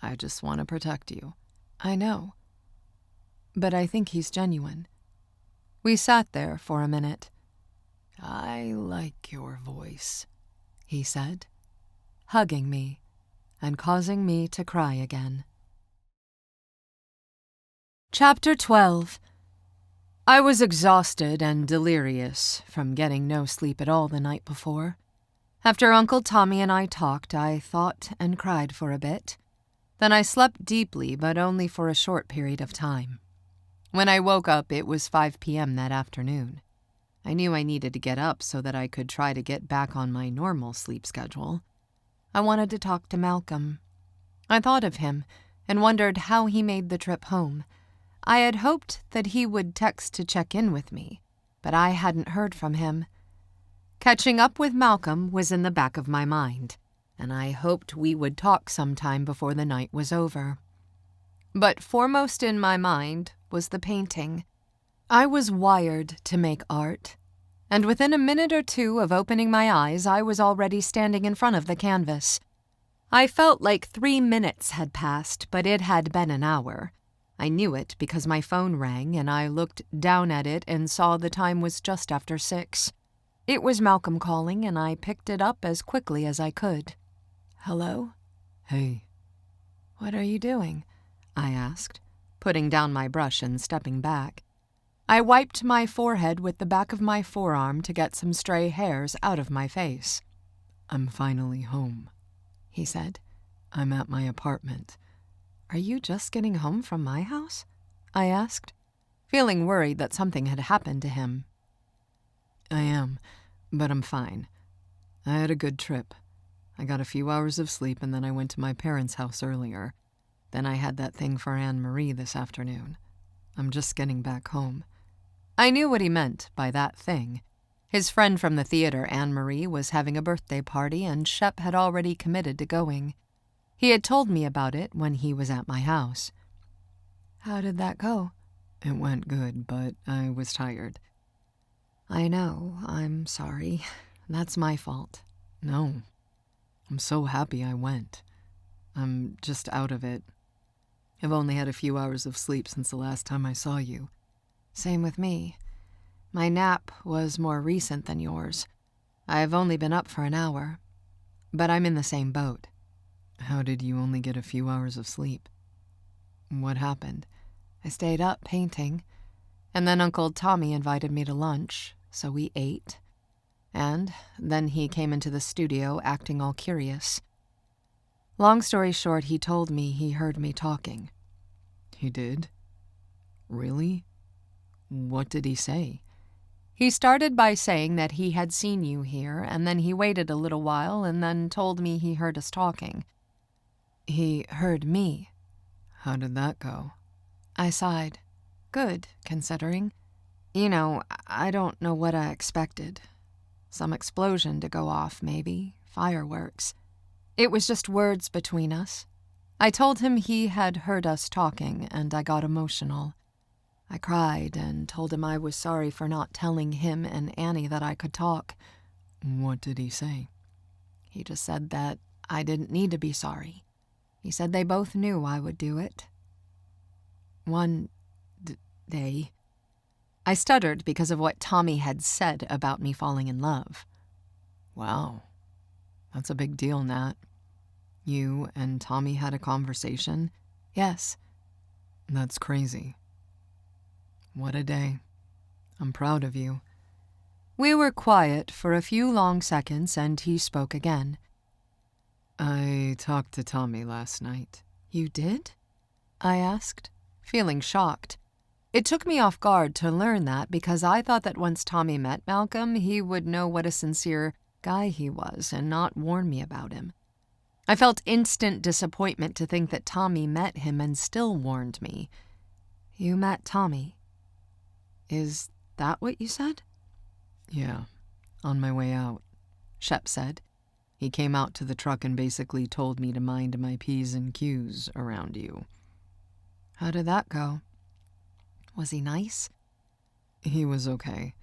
[SPEAKER 2] I just want to protect you. I know. But I think he's genuine. We sat there for a minute. I like your voice, he said, hugging me and causing me to cry again. Chapter 12. I was exhausted and delirious from getting no sleep at all the night before. After Uncle Tommy and I talked, I thought and cried for a bit. Then I slept deeply, but only for a short period of time. When I woke up, it was 5 p.m. that afternoon. I knew I needed to get up so that I could try to get back on my normal sleep schedule. I wanted to talk to Malcolm. I thought of him and wondered how he made the trip home. I had hoped that he would text to check in with me, but I hadn't heard from him. Catching up with Malcolm was in the back of my mind, and I hoped we would talk sometime before the night was over. But foremost in my mind was the painting. I was wired to make art, and within a minute or two of opening my eyes, I was already standing in front of the canvas. I felt like 3 minutes had passed, but it had been an hour. I knew it because my phone rang and I looked down at it and saw the time was just after 6. It was Malcolm calling and I picked it up as quickly as I could. Hello? Hey.
[SPEAKER 1] What are you doing? I asked, putting down my brush and stepping back. I wiped my forehead with the back of my forearm to get some stray hairs out of my face.
[SPEAKER 2] I'm finally home,
[SPEAKER 1] he said.
[SPEAKER 2] I'm at my apartment.
[SPEAKER 1] Are you just getting home from my house? I asked, feeling worried that something had happened to him.
[SPEAKER 2] I am, but I'm fine. I had a good trip. I got a few hours of sleep and then I went to my parents' house earlier. Then I had that thing for Anne-Marie this afternoon. I'm just getting back home.
[SPEAKER 1] I knew what he meant by that thing. His friend from the theater, Anne-Marie, was having a birthday party and Shep had already committed to going. He had told me about it when he was at my house. How did that go?
[SPEAKER 2] It went good, but I was tired.
[SPEAKER 1] I know. I'm sorry. That's my fault.
[SPEAKER 2] No. I'm so happy I went. I'm just out of it. I've only had a few hours of sleep since the last time I saw you.
[SPEAKER 1] Same with me. My nap was more recent than yours. I've only been up for an hour. But I'm in the same boat.
[SPEAKER 2] How did you only get a few hours of sleep? What happened?
[SPEAKER 1] I stayed up painting, and then Uncle Tommy invited me to lunch, so we ate. And then he came into the studio acting all curious. Long story short, he told me he heard me talking.
[SPEAKER 2] He did? Really? What did he say?
[SPEAKER 1] He started by saying that he had seen you here, and then he waited a little while and then told me he heard us talking. He heard me.
[SPEAKER 2] How did that go?
[SPEAKER 1] I sighed. Good, considering. You know, I don't know what I expected. Some explosion to go off, maybe. Fireworks. It was just words between us. I told him he had heard us talking, and I got emotional. I cried and told him I was sorry for not telling him and Annie that I could talk.
[SPEAKER 2] What did he say?
[SPEAKER 1] He just said that I didn't need to be sorry. He said they both knew I would do it. One day, I stuttered because of what Tommy had said about me falling in love.
[SPEAKER 2] Wow, that's a big deal, Nat. You and Tommy had a conversation?
[SPEAKER 1] Yes.
[SPEAKER 2] That's crazy. What a day. I'm proud of you.
[SPEAKER 1] We were quiet for a few long seconds, and he spoke again.
[SPEAKER 2] I talked to Tommy last night.
[SPEAKER 1] You did? I asked, feeling shocked. It took me off guard to learn that because I thought that once Tommy met Malcolm, he would know what a sincere guy he was and not warn me about him. I felt instant disappointment to think that Tommy met him and still warned me. You met Tommy. Is that what you said?
[SPEAKER 2] Yeah, on my way out, Shep said. He came out to the truck and basically told me to mind my P's and Q's around you.
[SPEAKER 1] How did that go? Was he nice?
[SPEAKER 2] He was okay.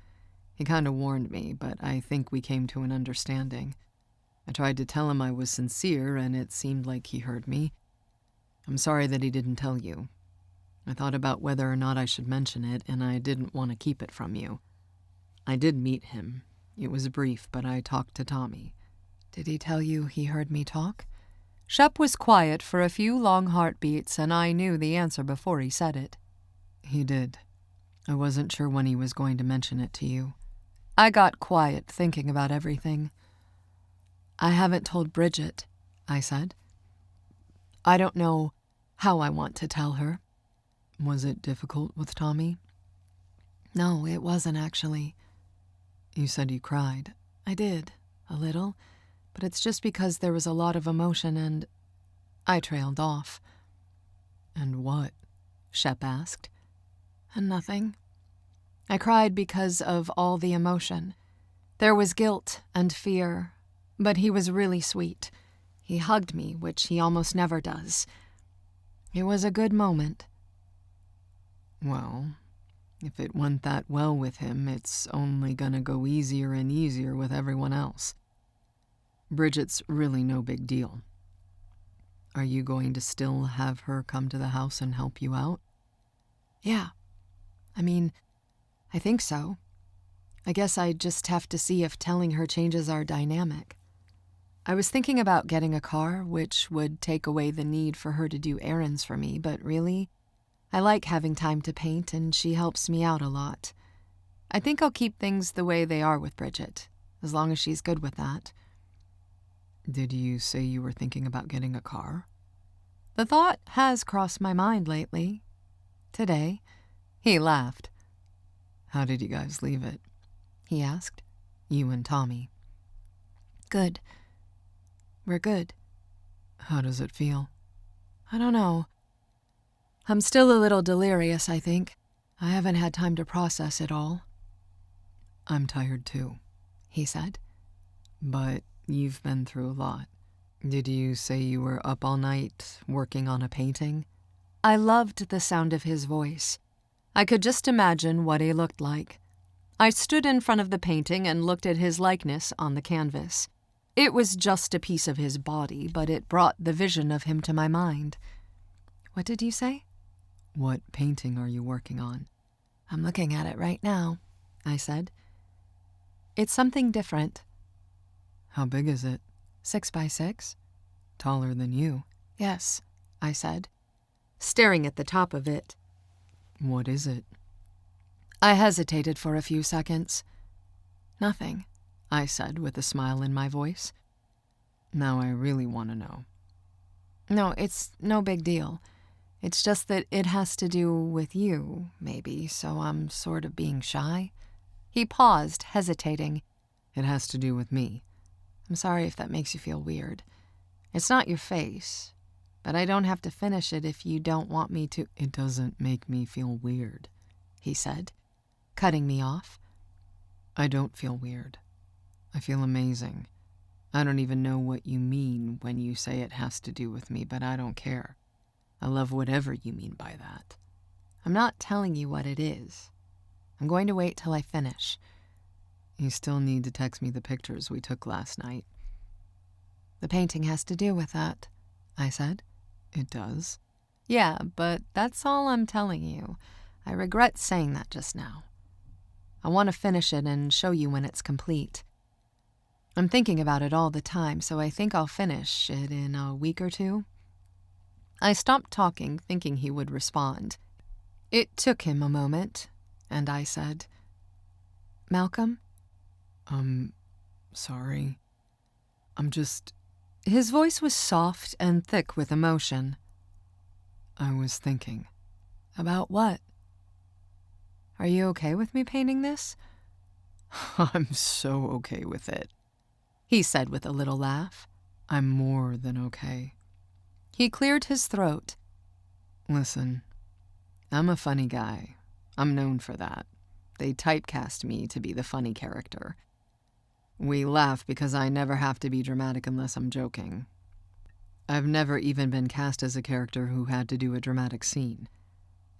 [SPEAKER 2] He kind of warned me, but I think we came to an understanding. I tried to tell him I was sincere, and it seemed like he heard me. I'm sorry that he didn't tell you. I thought about whether or not I should mention it, and I didn't want to keep it from you. I did meet him. It was brief, but I talked to Tommy.
[SPEAKER 1] Did he tell you he heard me talk? Shep was quiet for a few long heartbeats, and I knew the answer before he said it.
[SPEAKER 2] He did. I wasn't sure when he was going to mention it to you.
[SPEAKER 1] I got quiet, thinking about everything. I haven't told Bridget, I said. I don't know how I want to tell her.
[SPEAKER 2] Was it difficult with Tommy?
[SPEAKER 1] No, it wasn't actually.
[SPEAKER 2] You said you cried.
[SPEAKER 1] I did, a little, but it's just because there was a lot of emotion and I trailed off.
[SPEAKER 2] And what?
[SPEAKER 1] Shep asked. And nothing. I cried because of all the emotion. There was guilt and fear, but he was really sweet. He hugged me, which he almost never does. It was a good moment.
[SPEAKER 2] Well, if it went that well with him, it's only gonna go easier and easier with everyone else. Bridget's really no big deal. Are you going to still have her come to the house and help you out?
[SPEAKER 1] Yeah. I mean, I think so. I guess I just have to see if telling her changes our dynamic. I was thinking about getting a car, which would take away the need for her to do errands for me, but really, I like having time to paint, and she helps me out a lot. I think I'll keep things the way they are with Bridget, as long as she's good with that.
[SPEAKER 2] Did you say you were thinking about getting a car?
[SPEAKER 1] The thought has crossed my mind lately. Today. He laughed.
[SPEAKER 2] How did you guys leave it?
[SPEAKER 1] He asked.
[SPEAKER 2] You and Tommy.
[SPEAKER 1] Good. We're good.
[SPEAKER 2] How does it feel?
[SPEAKER 1] I don't know. I'm still a little delirious, I think. I haven't had time to process it all.
[SPEAKER 2] I'm tired too,
[SPEAKER 1] he said.
[SPEAKER 2] But you've been through a lot. Did you say you were up all night working on a painting?
[SPEAKER 1] I loved the sound of his voice. I could just imagine what he looked like. I stood in front of the painting and looked at his likeness on the canvas. It was just a piece of his body, but it brought the vision of him to my mind. What did you say?
[SPEAKER 2] What painting are you working on?
[SPEAKER 1] I'm looking at it right now, I said. It's something different.
[SPEAKER 2] How big is it?
[SPEAKER 1] 6 by 6.
[SPEAKER 2] Taller than you.
[SPEAKER 1] Yes, I said, staring at the top of it.
[SPEAKER 2] What is it?
[SPEAKER 1] I hesitated for a few seconds. Nothing, I said with a smile in my voice.
[SPEAKER 2] Now I really want to know.
[SPEAKER 1] No, it's no big deal. It's just that it has to do with you, maybe, so I'm sort of being shy. He paused, hesitating.
[SPEAKER 2] It has to do with me.
[SPEAKER 1] I'm sorry if that makes you feel weird. It's not your face, but I don't have to finish it if you don't want me to.
[SPEAKER 2] It doesn't make me feel weird,
[SPEAKER 1] he said, cutting me off.
[SPEAKER 2] I don't feel weird. I feel amazing. I don't even know what you mean when you say it has to do with me, but I don't care. I love whatever you mean by that.
[SPEAKER 1] I'm not telling you what it is. I'm going to wait till I finish.
[SPEAKER 2] You still need to text me the pictures we took last night.
[SPEAKER 1] The painting has to do with that, I said.
[SPEAKER 2] It does?
[SPEAKER 1] Yeah, but that's all I'm telling you. I regret saying that just now. I want to finish it and show you when it's complete. I'm thinking about it all the time, so I think I'll finish it in a week or two. I stopped talking, thinking he would respond. It took him a moment, and I said, Malcolm?
[SPEAKER 2] Sorry.
[SPEAKER 1] His voice was soft and thick with emotion.
[SPEAKER 2] I was thinking.
[SPEAKER 1] About what? Are you okay with me painting this?
[SPEAKER 2] I'm so okay with it,
[SPEAKER 1] he said with a little laugh.
[SPEAKER 2] I'm more than okay.
[SPEAKER 1] He cleared his throat.
[SPEAKER 2] Listen, I'm a funny guy. I'm known for that. They typecast me to be the funny character. We laugh because I never have to be dramatic unless I'm joking. I've never even been cast as a character who had to do a dramatic scene.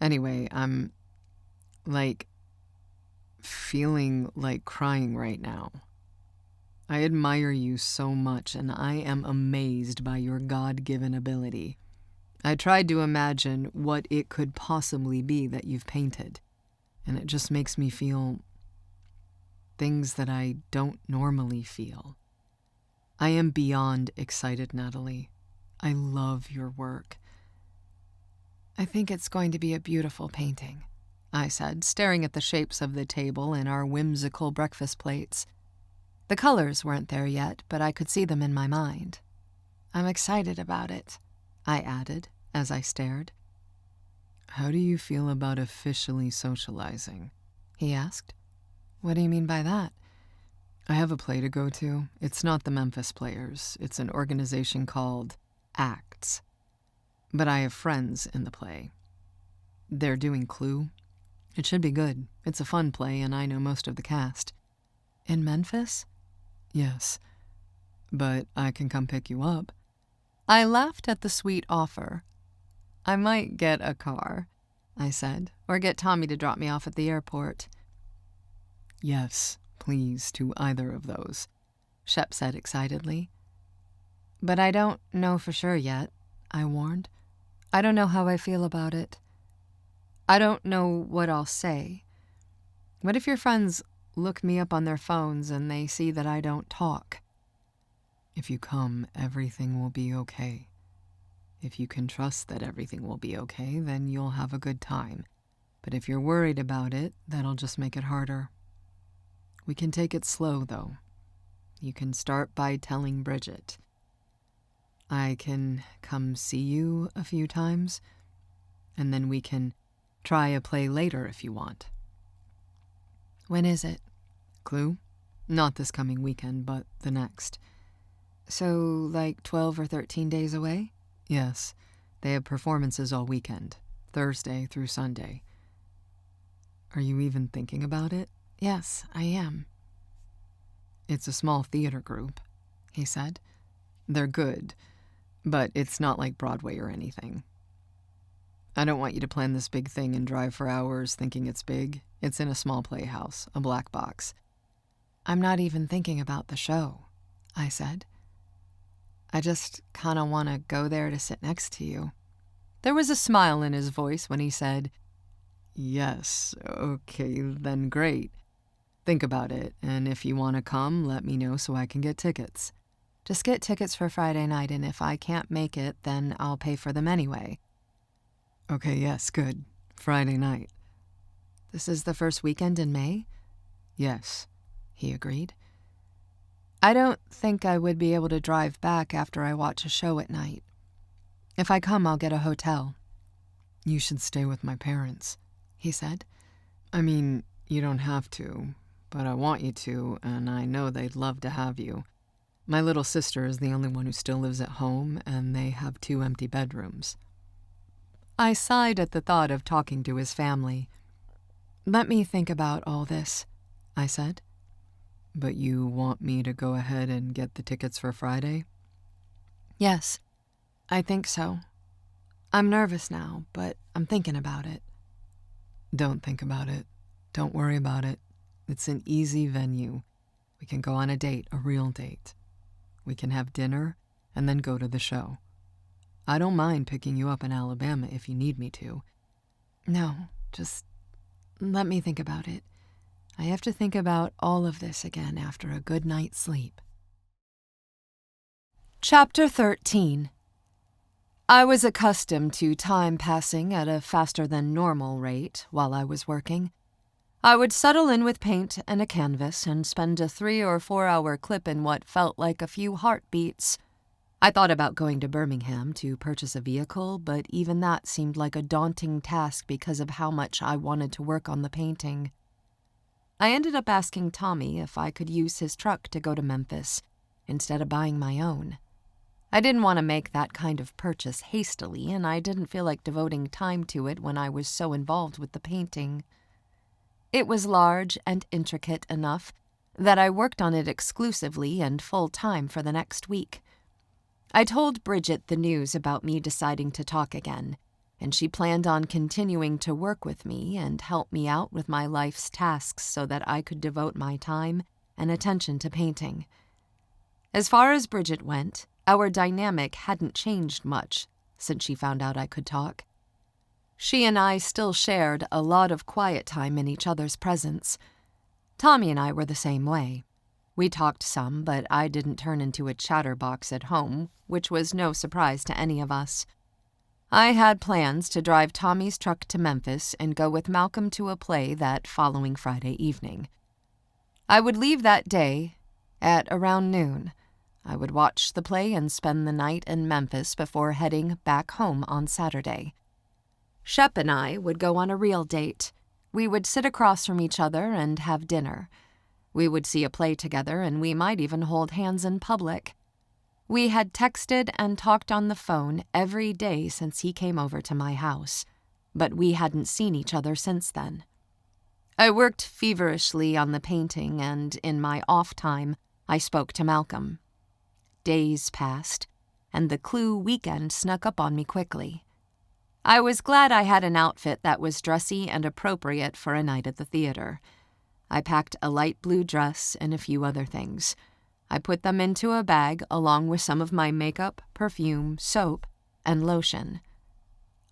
[SPEAKER 2] Anyway, I'm, feeling like crying right now. I admire you so much, and I am amazed by your God-given ability. I tried to imagine what it could possibly be that you've painted, and it just makes me feel things that I don't normally feel. I am beyond excited, Natalie. I love your work.
[SPEAKER 1] I think it's going to be a beautiful painting, I said, staring at the shapes of the table and our whimsical breakfast plates. The colors weren't there yet, but I could see them in my mind. I'm excited about it, I added as I stared.
[SPEAKER 2] How do you feel about officially socializing?
[SPEAKER 1] He asked. What do you mean by that?
[SPEAKER 2] I have a play to go to. It's not the Memphis Players. It's an organization called Acts. But I have friends in the play. They're doing Clue. It should be good. It's a fun play, and I know most of the cast.
[SPEAKER 1] In Memphis?
[SPEAKER 2] Yes. But I can come pick you up.
[SPEAKER 1] I laughed at the sweet offer. I might get a car, I said, or get Tommy to drop me off at the airport.
[SPEAKER 2] Yes, please, to either of those,
[SPEAKER 1] Shep said excitedly. But I don't know for sure yet, I warned. I don't know how I feel about it. I don't know what I'll say. What if your friends look me up on their phones and they see that I don't talk?
[SPEAKER 2] If you come, everything will be okay. If you can trust that everything will be okay, then you'll have a good time. But if you're worried about it, that'll just make it harder. We can take it slow, though. You can start by telling Bridget. I can come see you a few times, and then we can try a play later if you want.
[SPEAKER 1] When is it?
[SPEAKER 2] Clue? Not this coming weekend, but the next.
[SPEAKER 1] So, 12 or 13 days away?
[SPEAKER 2] Yes. They have performances all weekend, Thursday through Sunday. Are you even thinking about it?
[SPEAKER 1] Yes, I am.
[SPEAKER 2] It's a small theater group, he said. They're good, but it's not like Broadway or anything. I don't want you to plan this big thing and drive for hours thinking it's big. It's in a small playhouse, a black box.
[SPEAKER 1] I'm not even thinking about the show, I said. I just kind of want to go there to sit next to you. There was a smile in his voice when he said,
[SPEAKER 2] Yes, okay, then great. Think about it, and if you want to come, let me know so I can get tickets.
[SPEAKER 1] Just get tickets for Friday night, and if I can't make it, then I'll pay for them anyway.
[SPEAKER 2] Okay, yes, good. Friday night.
[SPEAKER 1] This is the first weekend in May?
[SPEAKER 2] Yes, he agreed.
[SPEAKER 1] I don't think I would be able to drive back after I watch a show at night. If I come, I'll get a hotel.
[SPEAKER 2] You should stay with my parents, he said. I mean, you don't have to, but I want you to, and I know they'd love to have you. My little sister is the only one who still lives at home, and they have 2 empty bedrooms.
[SPEAKER 1] I sighed at the thought of talking to his family. Let me think about all this, I said.
[SPEAKER 2] But you want me to go ahead and get the tickets for Friday?
[SPEAKER 1] Yes, I think so. I'm nervous now, but I'm thinking about it.
[SPEAKER 2] Don't think about it. Don't worry about it. It's an easy venue. We can go on a date, a real date. We can have dinner and then go to the show. I don't mind picking you up in Alabama if you need me to.
[SPEAKER 1] No, just let me think about it. I have to think about all of this again after a good night's sleep. Chapter 13. I was accustomed to time passing at a faster-than-normal rate while I was working. I would settle in with paint and a canvas and spend a 3 or 4 hour clip in what felt like a few heartbeats. I thought about going to Birmingham to purchase a vehicle, but even that seemed like a daunting task because of how much I wanted to work on the painting. I ended up asking Tommy if I could use his truck to go to Memphis instead of buying my own. I didn't want to make that kind of purchase hastily, and I didn't feel like devoting time to it when I was so involved with the painting. It was large and intricate enough that I worked on it exclusively and full-time for the next week. I told Bridget the news about me deciding to talk again, and she planned on continuing to work with me and help me out with my life's tasks so that I could devote my time and attention to painting. As far as Bridget went, our dynamic hadn't changed much since she found out I could talk. She and I still shared a lot of quiet time in each other's presence. Tommy and I were the same way. We talked some, but I didn't turn into a chatterbox at home, which was no surprise to any of us. I had plans to drive Tommy's truck to Memphis and go with Malcolm to a play that following Friday evening. I would leave that day at around noon. I would watch the play and spend the night in Memphis before heading back home on Saturday. Shep and I would go on a real date. We would sit across from each other and have dinner. We would see a play together, and we might even hold hands in public. We had texted and talked on the phone every day since he came over to my house, but we hadn't seen each other since then. I worked feverishly on the painting, and in my off time, I spoke to Malcolm. Days passed, and the Clue weekend snuck up on me quickly. I was glad I had an outfit that was dressy and appropriate for a night at the theater. I packed a light blue dress and a few other things. I put them into a bag along with some of my makeup, perfume, soap, and lotion.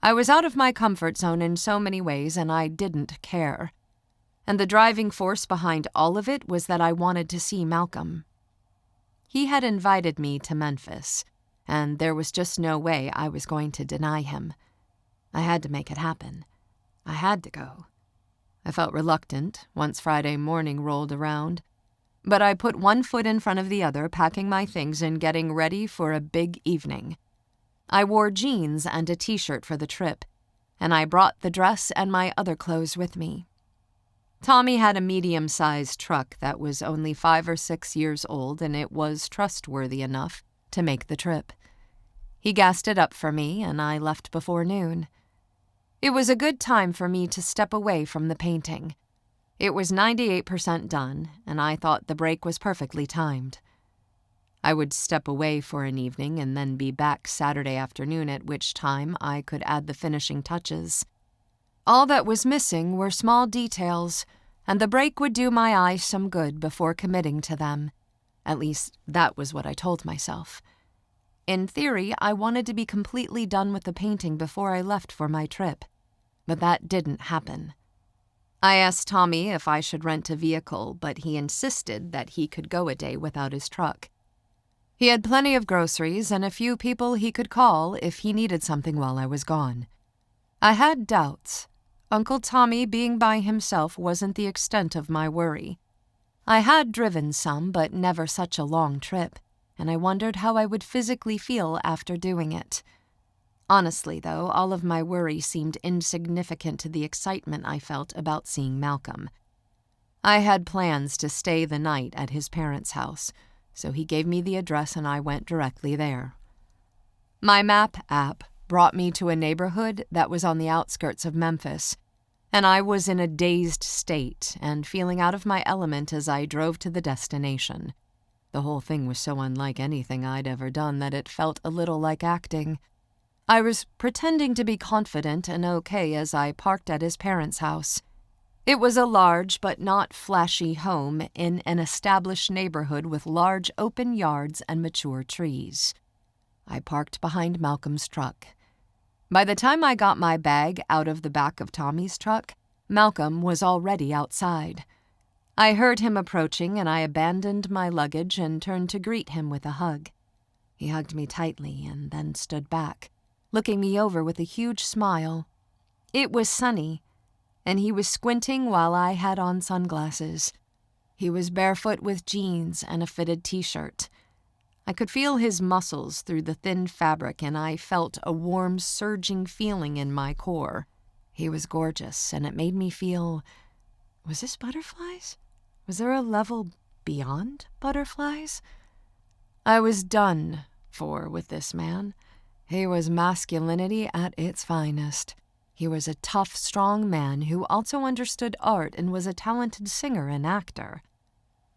[SPEAKER 1] I was out of my comfort zone in so many ways, and I didn't care. And the driving force behind all of it was that I wanted to see Malcolm. He had invited me to Memphis, and there was just no way I was going to deny him. I had to make it happen. I had to go. I felt reluctant once Friday morning rolled around, but I put one foot in front of the other, packing my things and getting ready for a big evening. I wore jeans and a t-shirt for the trip, and I brought the dress and my other clothes with me. Tommy had a medium-sized truck that was only 5 or 6 years old, and it was trustworthy enough to make the trip. He gassed it up for me, and I left before noon. It was a good time for me to step away from the painting. It was 98% done, and I thought the break was perfectly timed. I would step away for an evening and then be back Saturday afternoon, at which time I could add the finishing touches. All that was missing were small details, and the break would do my eyes some good before committing to them. At least, that was what I told myself. In theory, I wanted to be completely done with the painting before I left for my trip, but that didn't happen. I asked Tommy if I should rent a vehicle, but he insisted that he could go a day without his truck. He had plenty of groceries and a few people he could call if he needed something while I was gone. I had doubts. Uncle Tommy being by himself wasn't the extent of my worry. I had driven some, but never such a long trip, and I wondered how I would physically feel after doing it. Honestly, though, all of my worry seemed insignificant to the excitement I felt about seeing Malcolm. I had plans to stay the night at his parents' house, so he gave me the address and I went directly there. My map app brought me to a neighborhood that was on the outskirts of Memphis, and I was in a dazed state and feeling out of my element as I drove to the destination. The whole thing was so unlike anything I'd ever done that it felt a little like acting. I was pretending to be confident and okay as I parked at his parents' house. It was a large but not flashy home in an established neighborhood with large open yards and mature trees. I parked behind Malcolm's truck. By the time I got my bag out of the back of Tommy's truck, Malcolm was already outside. I heard him approaching, and I abandoned my luggage and turned to greet him with a hug. He hugged me tightly and then stood back, looking me over with a huge smile. It was sunny, and he was squinting while I had on sunglasses. He was barefoot with jeans and a fitted t-shirt. I could feel his muscles through the thin fabric, and I felt a warm, surging feeling in my core. He was gorgeous, and it made me feel... Was this butterflies? Was there a level beyond butterflies? I was done with this man. He was masculinity at its finest. He was a tough, strong man who also understood art and was a talented singer and actor.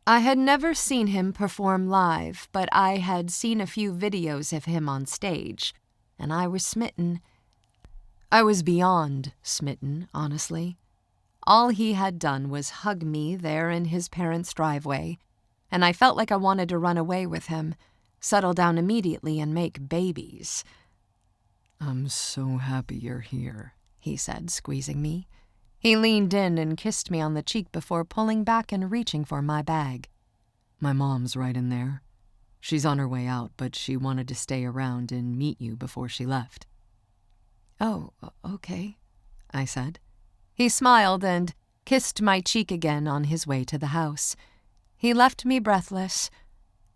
[SPEAKER 1] I had never seen him perform live, but I had seen a few videos of him on stage, and I was smitten. I was beyond smitten, honestly. All he had done was hug me there in his parents' driveway, and I felt like I wanted to run away with him, settle down immediately and make babies.
[SPEAKER 2] "I'm so happy you're here,"
[SPEAKER 1] he said, squeezing me. He leaned in and kissed me on the cheek before pulling back and reaching for my bag.
[SPEAKER 2] "My mom's right in there. She's on her way out, but she wanted to stay around and meet you before she left."
[SPEAKER 1] "Oh, okay," I said. He smiled and kissed my cheek again on his way to the house. He left me breathless.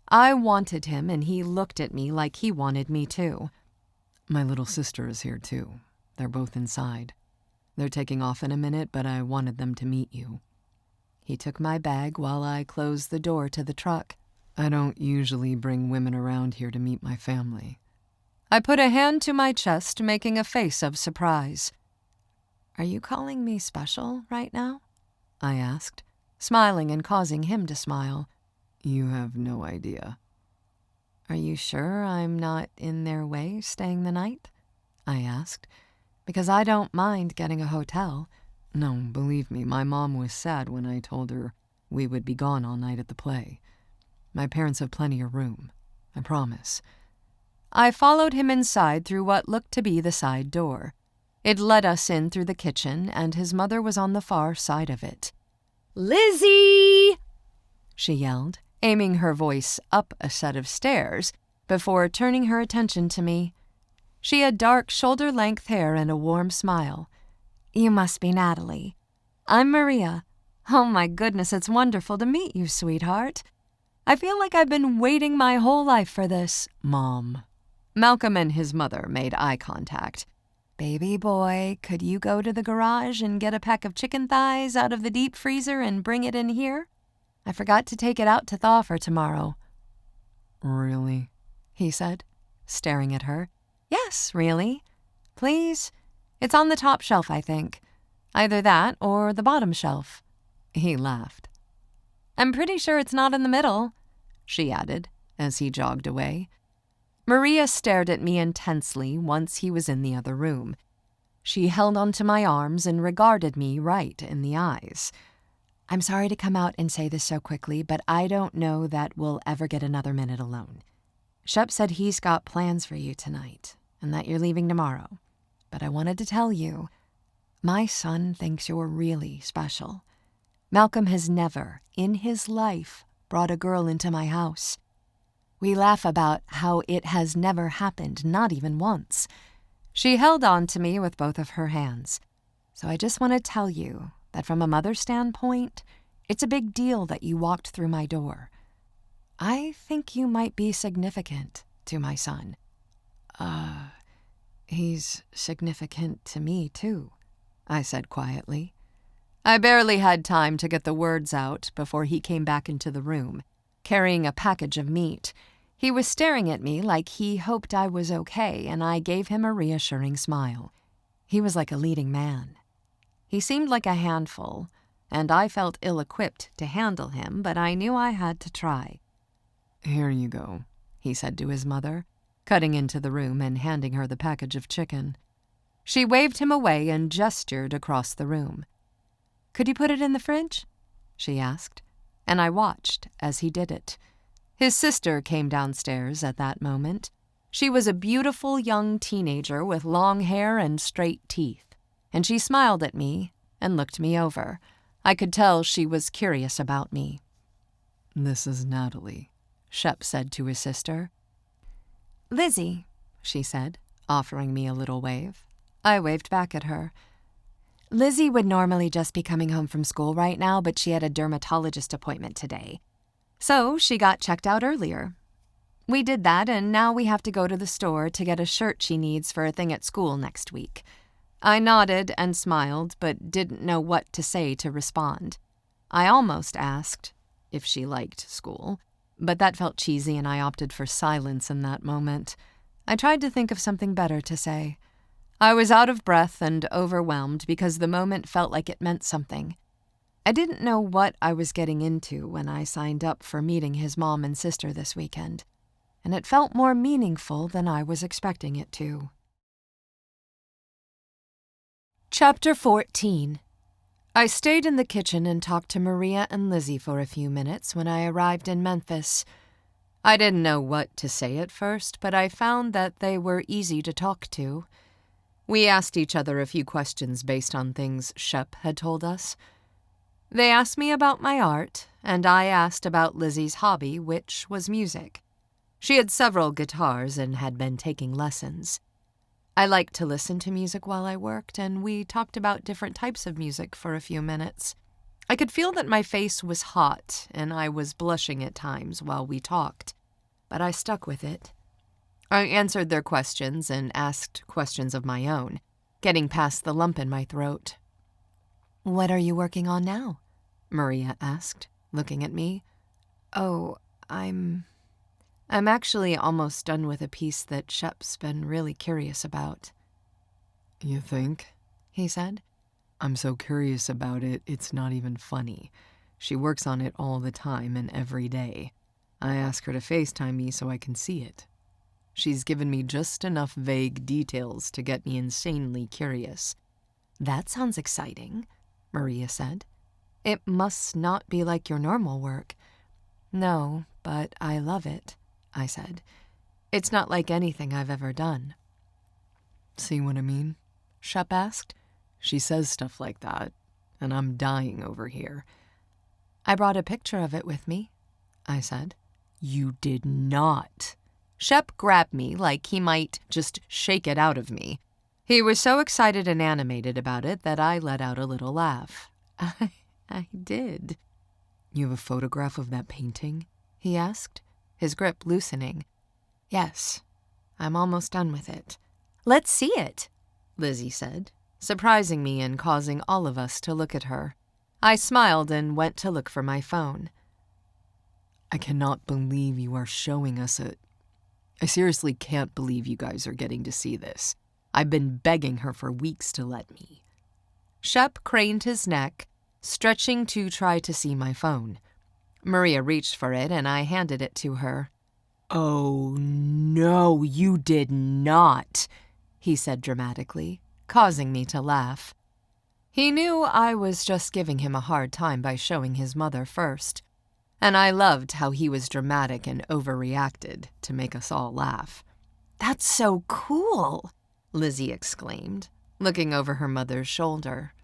[SPEAKER 1] I wanted him, and he looked at me like he wanted me too.
[SPEAKER 2] "My little sister is here too. They're both inside. They're taking off in a minute, but I wanted them to meet you."
[SPEAKER 1] He took my bag while I closed the door to the truck.
[SPEAKER 2] "I don't usually bring women around here to meet my family."
[SPEAKER 1] I put a hand to my chest, making a face of surprise. "Are you calling me special right now?" I asked, smiling and causing him to smile.
[SPEAKER 2] "You have no idea."
[SPEAKER 1] "Are you sure I'm not in their way staying the night?" I asked, because I don't mind getting a hotel.
[SPEAKER 2] "No, believe me, my mom was sad when I told her we would be gone all night at the play. My parents have plenty of room, I promise."
[SPEAKER 1] I followed him inside through what looked to be the side door. It led us in through the kitchen, and his mother was on the far side of it. "Lizzie!" she yelled, aiming her voice up a set of stairs before turning her attention to me. She had dark, shoulder-length hair and a warm smile. "You must be Natalie. I'm Maria. Oh my goodness, it's wonderful to meet you, sweetheart. I feel like I've been waiting my whole life for this."
[SPEAKER 2] "Mom."
[SPEAKER 1] Malcolm and his mother made eye contact. "Baby boy, could you go to the garage and get a pack of chicken thighs out of the deep freezer and bring it in here? I forgot to take it out to thaw for tomorrow."
[SPEAKER 2] "Really?"
[SPEAKER 1] he said, staring at her. "Yes, really. Please. It's on the top shelf, I think. Either that or the bottom shelf." He laughed. "I'm pretty sure it's not in the middle," she added as he jogged away. Maria stared at me intensely once he was in the other room. She held onto my arms and regarded me right in the eyes. "I'm sorry to come out and say this so quickly, but I don't know that we'll ever get another minute alone. Shep said he's got plans for you tonight and that you're leaving tomorrow. But I wanted to tell you, my son thinks you're really special. Malcolm has never, in his life, brought a girl into my house. We laugh about how it has never happened, not even once." She held on to me with both of her hands. "So I just want to tell you that from a mother's standpoint, it's a big deal that you walked through my door. I think you might be significant to my son."
[SPEAKER 2] He's significant to me, too,"
[SPEAKER 1] I said quietly. I barely had time to get the words out before he came back into the room, carrying a package of meat. He was staring at me like he hoped I was okay, and I gave him a reassuring smile. He was like a leading man. He seemed like a handful, and I felt ill-equipped to handle him, but I knew I had to try.
[SPEAKER 2] "Here you go," he said to his mother, cutting into the room and handing her the package of chicken.
[SPEAKER 1] She waved him away and gestured across the room. Could you put it in the fridge?" she asked, and I watched as he did it. His sister came downstairs at that moment. She was a beautiful young teenager with long hair and straight teeth, and she smiled at me and looked me over. I could tell she was curious about me.
[SPEAKER 2] "This is Natalie,"
[SPEAKER 1] Shep said to his sister. "Lizzie," she said, offering me a little wave. I waved back at her. "Lizzie would normally just be coming home from school right now, but she had a dermatologist appointment today. So she got checked out earlier. We did that, and now we have to go to the store to get a shirt she needs for a thing at school next week." I nodded and smiled, but didn't know what to say to respond. I almost asked if she liked school, but that felt cheesy and I opted for silence in that moment. I tried to think of something better to say. I was out of breath and overwhelmed because the moment felt like it meant something. I didn't know what I was getting into when I signed up for meeting his mom and sister this weekend, and it felt more meaningful than I was expecting it to. Chapter 14. I stayed in the kitchen and talked to Maria and Lizzie for a few minutes when I arrived in Memphis. I didn't know what to say at first, but I found that they were easy to talk to. We asked each other a few questions based on things Shep had told us. They asked me about my art, and I asked about Lizzie's hobby, which was music. She had several guitars and had been taking lessons. I liked to listen to music while I worked, and we talked about different types of music for a few minutes. I could feel that my face was hot, and I was blushing at times while we talked, but I stuck with it. I answered their questions and asked questions of my own, getting past the lump in my throat. "What are you working on now?" Maria asked, looking at me. "Oh, I'm actually almost done with a piece that Shep's been really curious about."
[SPEAKER 2] "You think?"
[SPEAKER 1] he said.
[SPEAKER 2] "I'm so curious about it, it's not even funny. She works on it all the time and every day. I ask her to FaceTime me so I can see it. She's given me just enough vague details to get me insanely curious."
[SPEAKER 1] "That sounds exciting," Maria said. "It must not be like your normal work." "No, but I love it," I said. "It's not like anything I've ever done."
[SPEAKER 2] "See what I mean?"
[SPEAKER 1] Shep asked.
[SPEAKER 2] "She says stuff like that, and I'm dying over here."
[SPEAKER 1] "I brought a picture of it with me," I said.
[SPEAKER 2] "You did not."
[SPEAKER 1] Shep grabbed me like he might just shake it out of me. He was so excited and animated about it that I let out a little laugh. I did."
[SPEAKER 2] "You have a photograph of that painting?"
[SPEAKER 1] he asked, his grip loosening. "Yes, I'm almost done with it." "Let's see it," Lizzie said, surprising me and causing all of us to look at her. I smiled and went to look for my phone.
[SPEAKER 2] "I cannot believe you are showing us it. I seriously can't believe you guys are getting to see this. I've been begging her for weeks to let me."
[SPEAKER 1] Shep craned his neck, stretching to try to see my phone. Maria reached for it, and I handed it to her.
[SPEAKER 2] "Oh, no, you did not,"
[SPEAKER 1] he said dramatically, causing me to laugh. He knew I was just giving him a hard time by showing his mother first, and I loved how he was dramatic and overreacted to make us all laugh. "That's so cool," Lizzie exclaimed, looking over her mother's shoulder.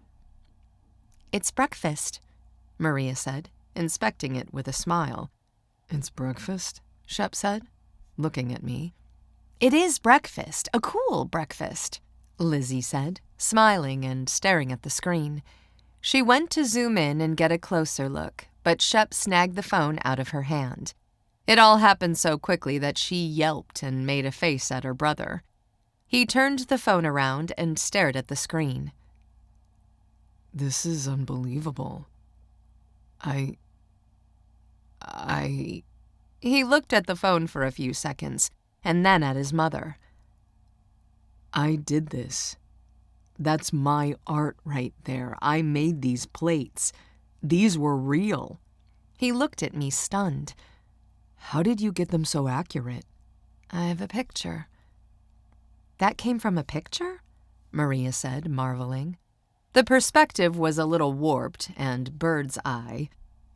[SPEAKER 1] "It's breakfast," Maria said, inspecting it with a smile.
[SPEAKER 2] "It's breakfast?" Shep said, looking at me.
[SPEAKER 1] "It is breakfast, a cool breakfast," Lizzie said, smiling and staring at the screen. She went to zoom in and get a closer look, but Shep snagged the phone out of her hand. It all happened so quickly that she yelped and made a face at her brother. He turned the phone around and stared at the screen.
[SPEAKER 2] "This is unbelievable. I...
[SPEAKER 1] He looked at the phone for a few seconds, and then at his mother.
[SPEAKER 2] "I did this. That's my art right there. I made these plates. These were real."
[SPEAKER 1] He looked at me stunned.
[SPEAKER 2] "How did you get them so accurate?"
[SPEAKER 1] "I have a picture." "That came from a picture?" Maria said, marveling. The perspective was a little warped and bird's eye,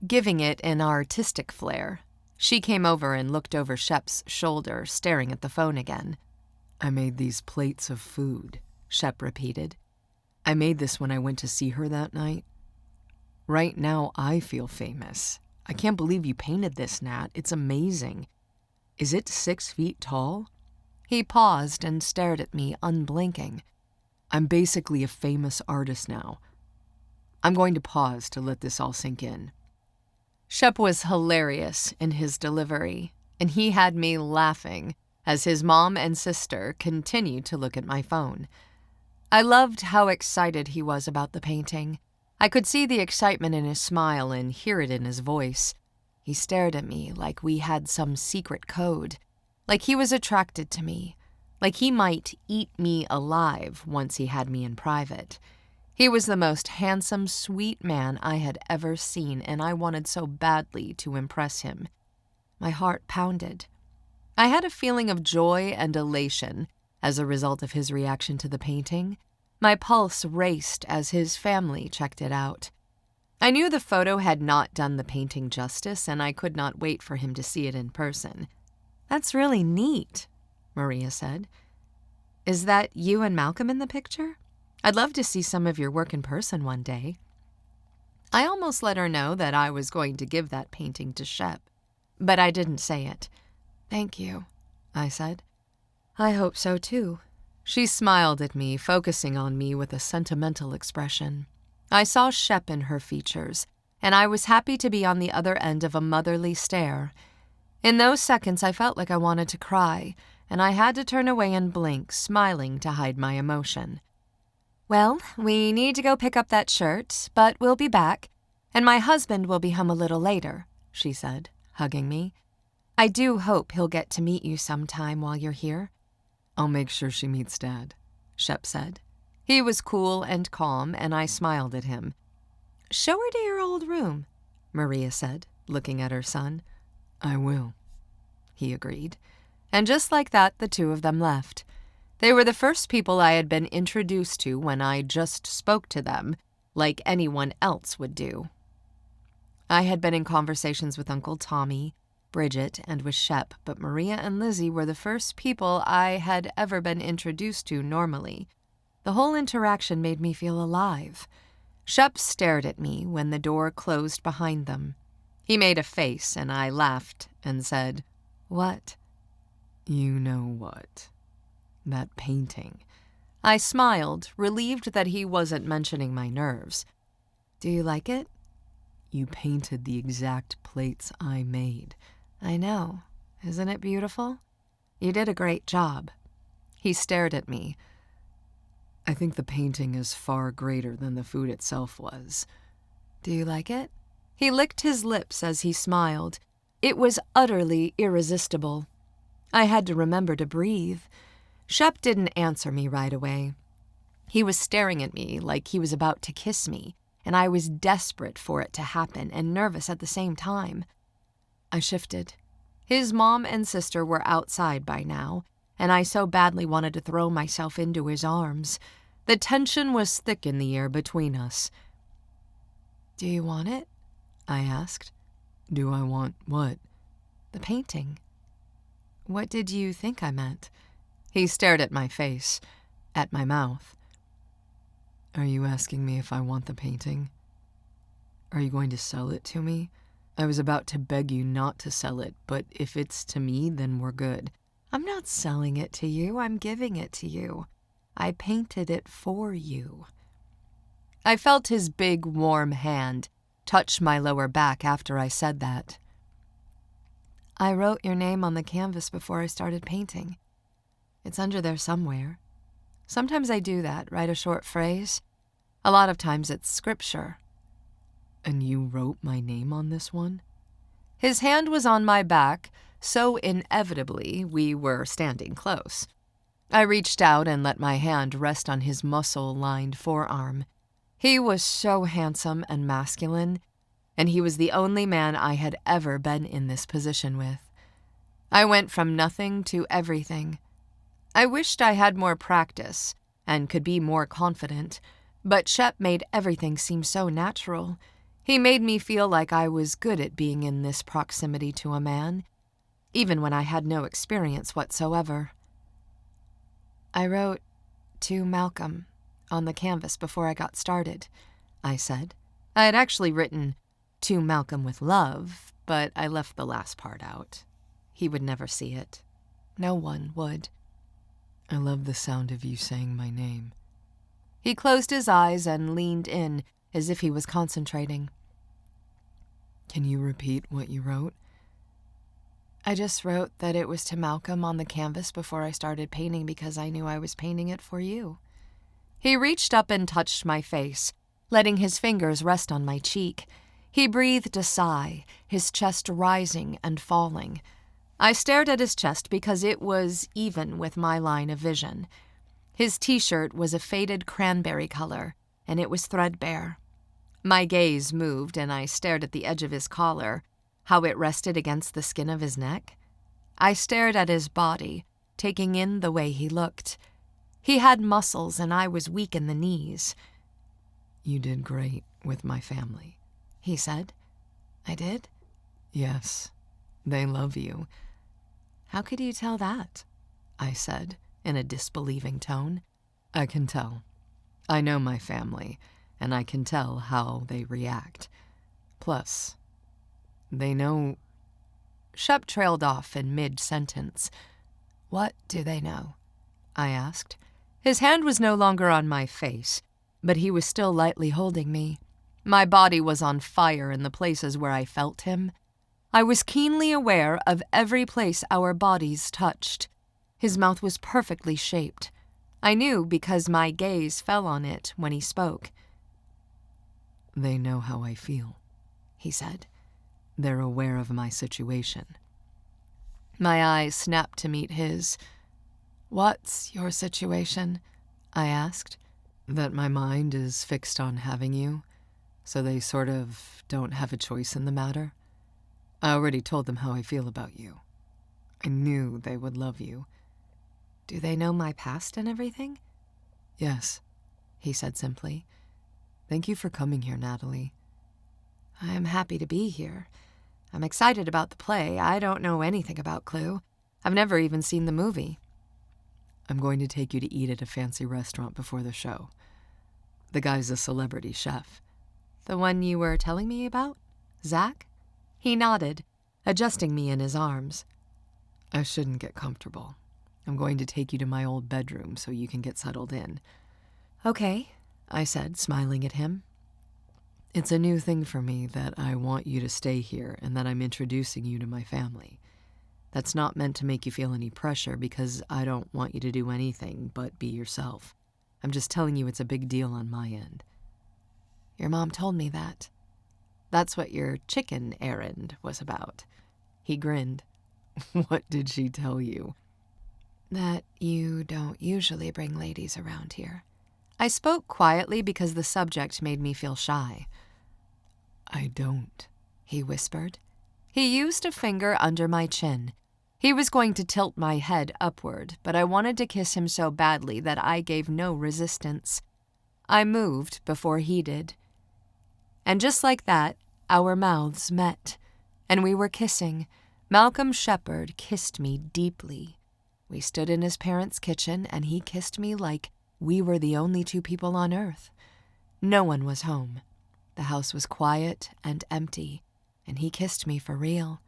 [SPEAKER 1] giving it an artistic flair. She came over and looked over Shep's shoulder, staring at the phone again.
[SPEAKER 2] I made these plates of food, Shep repeated. I made this when I went to see her that night. Right now I feel famous. I can't believe you painted this, Nat. It's amazing. Is it 6 feet tall?
[SPEAKER 1] He paused and stared at me, unblinking.
[SPEAKER 2] I'm basically a famous artist now. I'm going to pause to let this all sink in.
[SPEAKER 1] Shep was hilarious in his delivery, and he had me laughing as his mom and sister continued to look at my phone. I loved how excited he was about the painting. I could see the excitement in his smile and hear it in his voice. He stared at me like we had some secret code, like he was attracted to me, like he might eat me alive once he had me in private. He was the most handsome, sweet man I had ever seen, and I wanted so badly to impress him. My heart pounded. I had a feeling of joy and elation as a result of his reaction to the painting. My pulse raced as his family checked it out. I knew the photo had not done the painting justice, and I could not wait for him to see it in person. "That's really neat," Maria said. "Is that you and Malcolm in the picture? I'd love to see some of your work in person one day." I almost let her know that I was going to give that painting to Shep, but I didn't say it. "Thank you," I said. "I hope so too." She smiled at me, focusing on me with a sentimental expression. I saw Shep in her features, and I was happy to be on the other end of a motherly stare. In those seconds, I felt like I wanted to cry, and I had to turn away and blink, smiling to hide my emotion. "Well, we need to go pick up that shirt, but we'll be back, and my husband will be home a little later," she said, hugging me. "I do hope he'll get to meet you sometime while you're here."
[SPEAKER 2] "I'll make sure she meets Dad," Shep said.
[SPEAKER 1] He was cool and calm, and I smiled at him. "Show her to your old room," Maria said, looking at her son.
[SPEAKER 2] "I will,"
[SPEAKER 1] he agreed. And just like that, the two of them left. They were the first people I had been introduced to when I just spoke to them, like anyone else would do. I had been in conversations with Uncle Tommy, Bridget, and with Shep, but Maria and Lizzie were the first people I had ever been introduced to normally. The whole interaction made me feel alive. Shep stared at me when the door closed behind them. He made a face, and I laughed and said, "What?"
[SPEAKER 2] "You know what? That painting."
[SPEAKER 1] I smiled, relieved that he wasn't mentioning my nerves. "Do you like it?"
[SPEAKER 2] "You painted the exact plates I made."
[SPEAKER 1] "I know. Isn't it beautiful? You did a great job." He stared at me.
[SPEAKER 2] "I think the painting is far greater than the food itself was."
[SPEAKER 1] "Do you like it?" He licked his lips as he smiled. It was utterly irresistible. I had to remember to breathe. Shep didn't answer me right away. He was staring at me like he was about to kiss me, and I was desperate for it to happen and nervous at the same time. I shifted. His mom and sister were outside by now, and I so badly wanted to throw myself into his arms. The tension was thick in the air between us. "Do you want it?" I asked.
[SPEAKER 2] "Do I want what?"
[SPEAKER 1] "The painting." "What did you think I meant?" He stared at my face, at my mouth.
[SPEAKER 2] "Are you asking me if I want the painting? Are you going to sell it to me? I was about to beg you not to sell it, but if it's to me, then we're good."
[SPEAKER 1] "I'm not selling it to you. I'm giving it to you. I painted it for you." I felt his big, warm hand touch my lower back after I said that. "I wrote your name on the canvas before I started painting. It's under there somewhere. Sometimes I do that, write a short phrase. A lot of times it's scripture."
[SPEAKER 2] "And you wrote my name on this one?"
[SPEAKER 1] His hand was on my back, so inevitably we were standing close. I reached out and let my hand rest on his muscle-lined forearm. He was so handsome and masculine, and he was the only man I had ever been in this position with. I went from nothing to everything. I wished I had more practice and could be more confident, But Shep made everything seem so natural. He made me feel like I was good at being in this proximity to a man, even when I had no experience whatsoever. I wrote to Malcolm on the canvas before I got started, I said. I had actually written to Malcolm with love, but I left the last part out. He would never see it. No one would.
[SPEAKER 2] I love the sound of you saying my name.
[SPEAKER 1] He closed his eyes and leaned in as if he was concentrating.
[SPEAKER 2] Can you repeat what you wrote?
[SPEAKER 1] I just wrote that it was to Malcolm on the canvas before I started painting because I knew I was painting it for you. He reached up and touched my face, letting his fingers rest on my cheek. He breathed a sigh, his chest rising and falling. I stared at his chest because it was even with my line of vision. His t-shirt was a faded cranberry color, and it was threadbare. My gaze moved, and I stared at the edge of his collar, how it rested against the skin of his neck. I stared at his body, taking in the way he looked. He had muscles, and I was weak in the knees.
[SPEAKER 2] You did great with my family,
[SPEAKER 1] he said. I did?
[SPEAKER 2] Yes, they love you.
[SPEAKER 1] How could you tell that? I said, in a disbelieving tone.
[SPEAKER 2] I can tell. I know my family, and I can tell how they react. Plus, they know...
[SPEAKER 1] Shep trailed off in mid-sentence. What do they know? I asked. His hand was no longer on my face, but he was still lightly holding me. My body was on fire in the places where I felt him. I was keenly aware of every place our bodies touched. His mouth was perfectly shaped. I knew because my gaze fell on it when he spoke.
[SPEAKER 2] They know how I feel,
[SPEAKER 1] he said.
[SPEAKER 2] They're aware of my situation.
[SPEAKER 1] My eyes snapped to meet his. What's your situation? I asked.
[SPEAKER 2] That my mind is fixed on having you, so they sort of don't have a choice in the matter. I already told them how I feel about you. I knew they would love you.
[SPEAKER 1] Do they know my past and everything?
[SPEAKER 2] Yes, he said simply. Thank you for coming here, Natalie.
[SPEAKER 1] I am happy to be here. I'm excited about the play. I don't know anything about Clue. I've never even seen the movie.
[SPEAKER 2] I'm going to take you to eat at a fancy restaurant before the show. The guy's a celebrity chef.
[SPEAKER 1] The one you were telling me about? Zach? He nodded, adjusting me in his arms.
[SPEAKER 2] I shouldn't get comfortable. I'm going to take you to my old bedroom so you can get settled in.
[SPEAKER 1] Okay, I said, smiling at him.
[SPEAKER 2] It's a new thing for me that I want you to stay here and that I'm introducing you to my family. That's not meant to make you feel any pressure because I don't want you to do anything but be yourself. I'm just telling you it's a big deal on my end.
[SPEAKER 1] Your mom told me that. That's what your chicken errand was about. He grinned.
[SPEAKER 2] What did she tell you?
[SPEAKER 1] That you don't usually bring ladies around here. I spoke quietly because the subject made me feel shy.
[SPEAKER 2] I don't,
[SPEAKER 1] he whispered. He used a finger under my chin. He was going to tilt my head upward, but I wanted to kiss him so badly that I gave no resistance. I moved before he did. And just like that, our mouths met, and we were kissing. Malcolm Shepard kissed me deeply. We stood in his parents' kitchen, and he kissed me like we were the only two people on earth. No one was home. The house was quiet and empty, and he kissed me for real.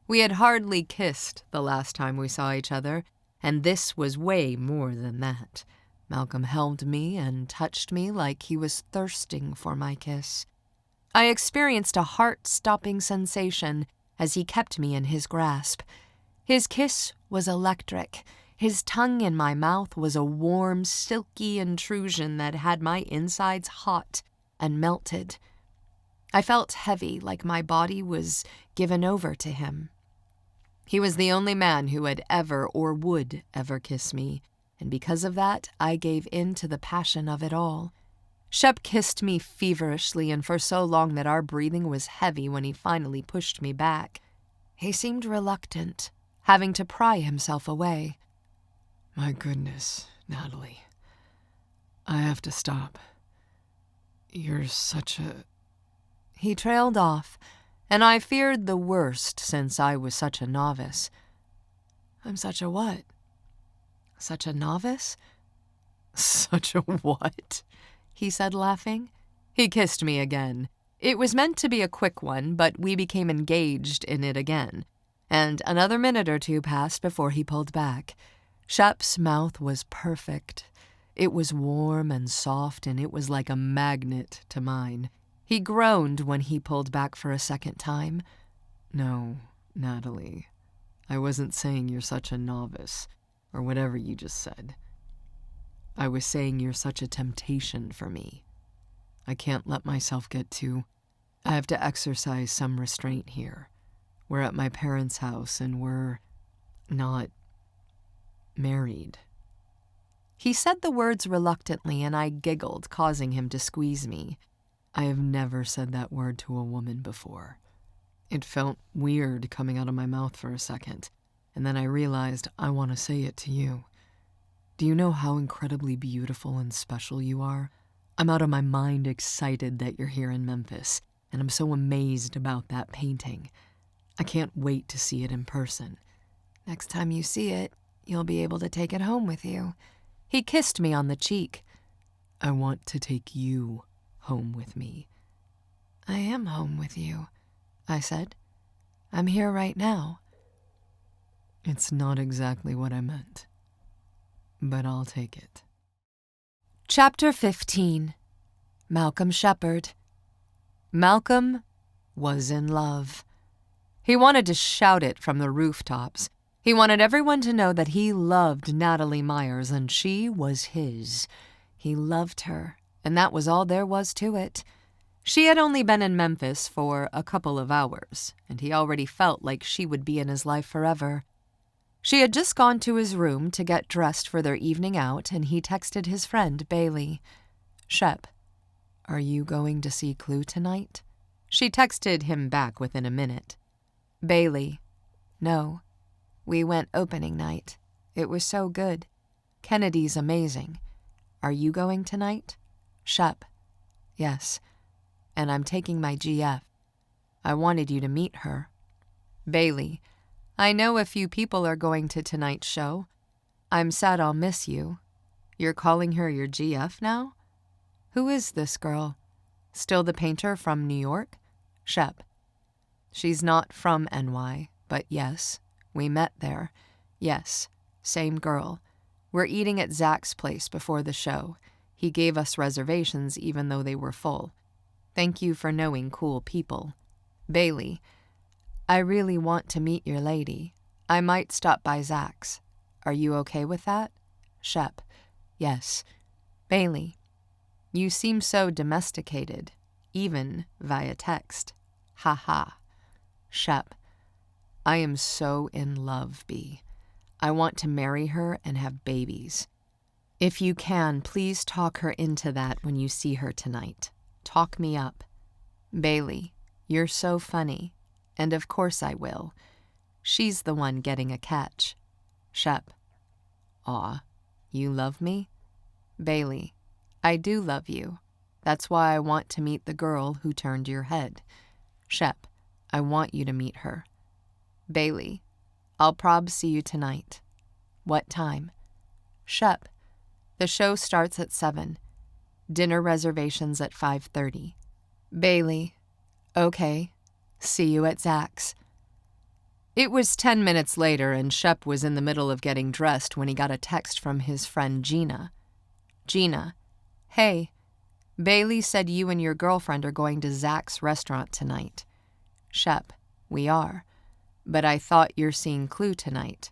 [SPEAKER 1] We had hardly kissed the last time we saw each other, and this was way more than that. Malcolm held me and touched me like he was thirsting for my kiss. I experienced a heart-stopping sensation as he kept me in his grasp. His kiss was electric. His tongue in my mouth was a warm, silky intrusion that had my insides hot and melted. I felt heavy, like my body was given over to him. He was the only man who had ever or would ever kiss me, and because of that, I gave in to the passion of it all. Shep kissed me feverishly and for so long that our breathing was heavy when he finally pushed me back. He seemed reluctant, having to pry himself away.
[SPEAKER 2] My goodness, Natalie. I have to stop. You're such a...
[SPEAKER 1] He trailed off, and I feared the worst since I was such a novice. I'm such a what? Such a novice?
[SPEAKER 2] Such a what?
[SPEAKER 1] He said, laughing. He kissed me again. It was meant to be a quick one, but we became engaged in it again, and another minute or two passed before he pulled back. Shep's mouth was perfect. It was warm and soft, and it was like a magnet to mine. He groaned when he pulled back for a second time.
[SPEAKER 2] No, Natalie. I wasn't saying you're such a novice, or whatever you just said. I was saying you're such a temptation for me. I can't let myself get too... I have to exercise some restraint here. We're at my parents' house, and we're not married.
[SPEAKER 1] He said the words reluctantly, and I giggled, causing him to squeeze me.
[SPEAKER 2] I have never said that word to a woman before. It felt weird coming out of my mouth for a second, and then I realized I want to say it to you. Do you know how incredibly beautiful and special you are? I'm out of my mind excited that you're here in Memphis, and I'm so amazed about that painting. I can't wait to see it in person.
[SPEAKER 1] Next time you see it, you'll be able to take it home with you. He kissed me on the cheek.
[SPEAKER 2] I want to take you home with me.
[SPEAKER 1] I am home with you, I said. I'm here right now.
[SPEAKER 2] It's not exactly what I meant, but I'll take it.
[SPEAKER 1] Chapter 15. Malcolm Shepard. Malcolm was in love. He wanted to shout it from the rooftops. He wanted everyone to know that he loved Natalie Myers and she was his. He loved her, and that was all there was to it. She had only been in Memphis for a couple of hours, and he already felt like she would be in his life forever. She had just gone to his room to get dressed for their evening out, and he texted his friend, Bailey. "Shep, are you going to see Clue tonight?" She texted him back within a minute. Bailey, "No. We went opening night. It was so good. Kennedy's amazing. Are you going tonight?" Shep, "Yes. And I'm taking my GF. I wanted you to meet her." Bailey, "I know a few people are going to tonight's show. I'm sad I'll miss you. You're calling her your GF now? Who is this girl? Still the painter from New York?" Shep, "She's not from NY, but yes, we met there. Yes, same girl. We're eating at Zach's place before the show. He gave us reservations even though they were full. Thank you for knowing cool people." Bailey, "I really want to meet your lady. I might stop by Zach's. Are you okay with that?" Shep, "Yes." Bailey, "You seem so domesticated, even via text. Ha ha." Shep, "I am so in love, B. I want to marry her and have babies. If you can, please talk her into that when you see her tonight. Talk me up." Bailey, "You're so funny. And of course I will. She's the one getting a catch." Shep, "Aw, you love me?" Bailey, "I do love you. That's why I want to meet the girl who turned your head." Shep, "I want you to meet her." Bailey, "I'll prob see you tonight." "What time?" Shep, "The show starts at 7. Dinner reservations at 5:30. Bailey, "Okay. See you at Zach's." It was 10 minutes later, and Shep was in the middle of getting dressed when he got a text from his friend Gina. Gina, "Hey, Bailey said you and your girlfriend are going to Zach's restaurant tonight." Shep, "We are. But I thought you're seeing Clue tonight."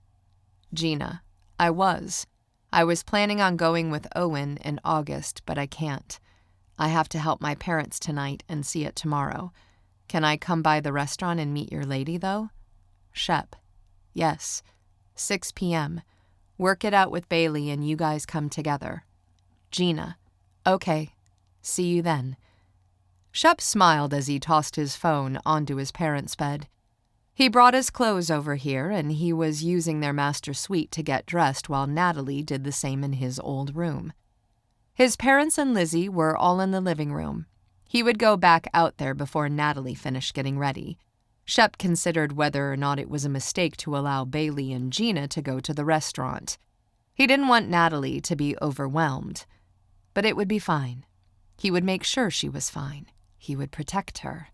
[SPEAKER 1] Gina, "I was. I was planning on going with Owen in August, but I can't. I have to help my parents tonight and see it tomorrow. Can I come by the restaurant and meet your lady, though?" Shep, "Yes. 6 p.m. Work it out with Bailey and you guys come together." Gina, "Okay. See you then." Shep smiled as he tossed his phone onto his parents' bed. He brought his clothes over here, and he was using their master suite to get dressed while Natalie did the same in his old room. His parents and Lizzie were all in the living room, He would go back out there before Natalie finished getting ready. Shep considered whether or not it was a mistake to allow Bailey and Gina to go to the restaurant. He didn't want Natalie to be overwhelmed, but it would be fine. He would make sure she was fine. He would protect her.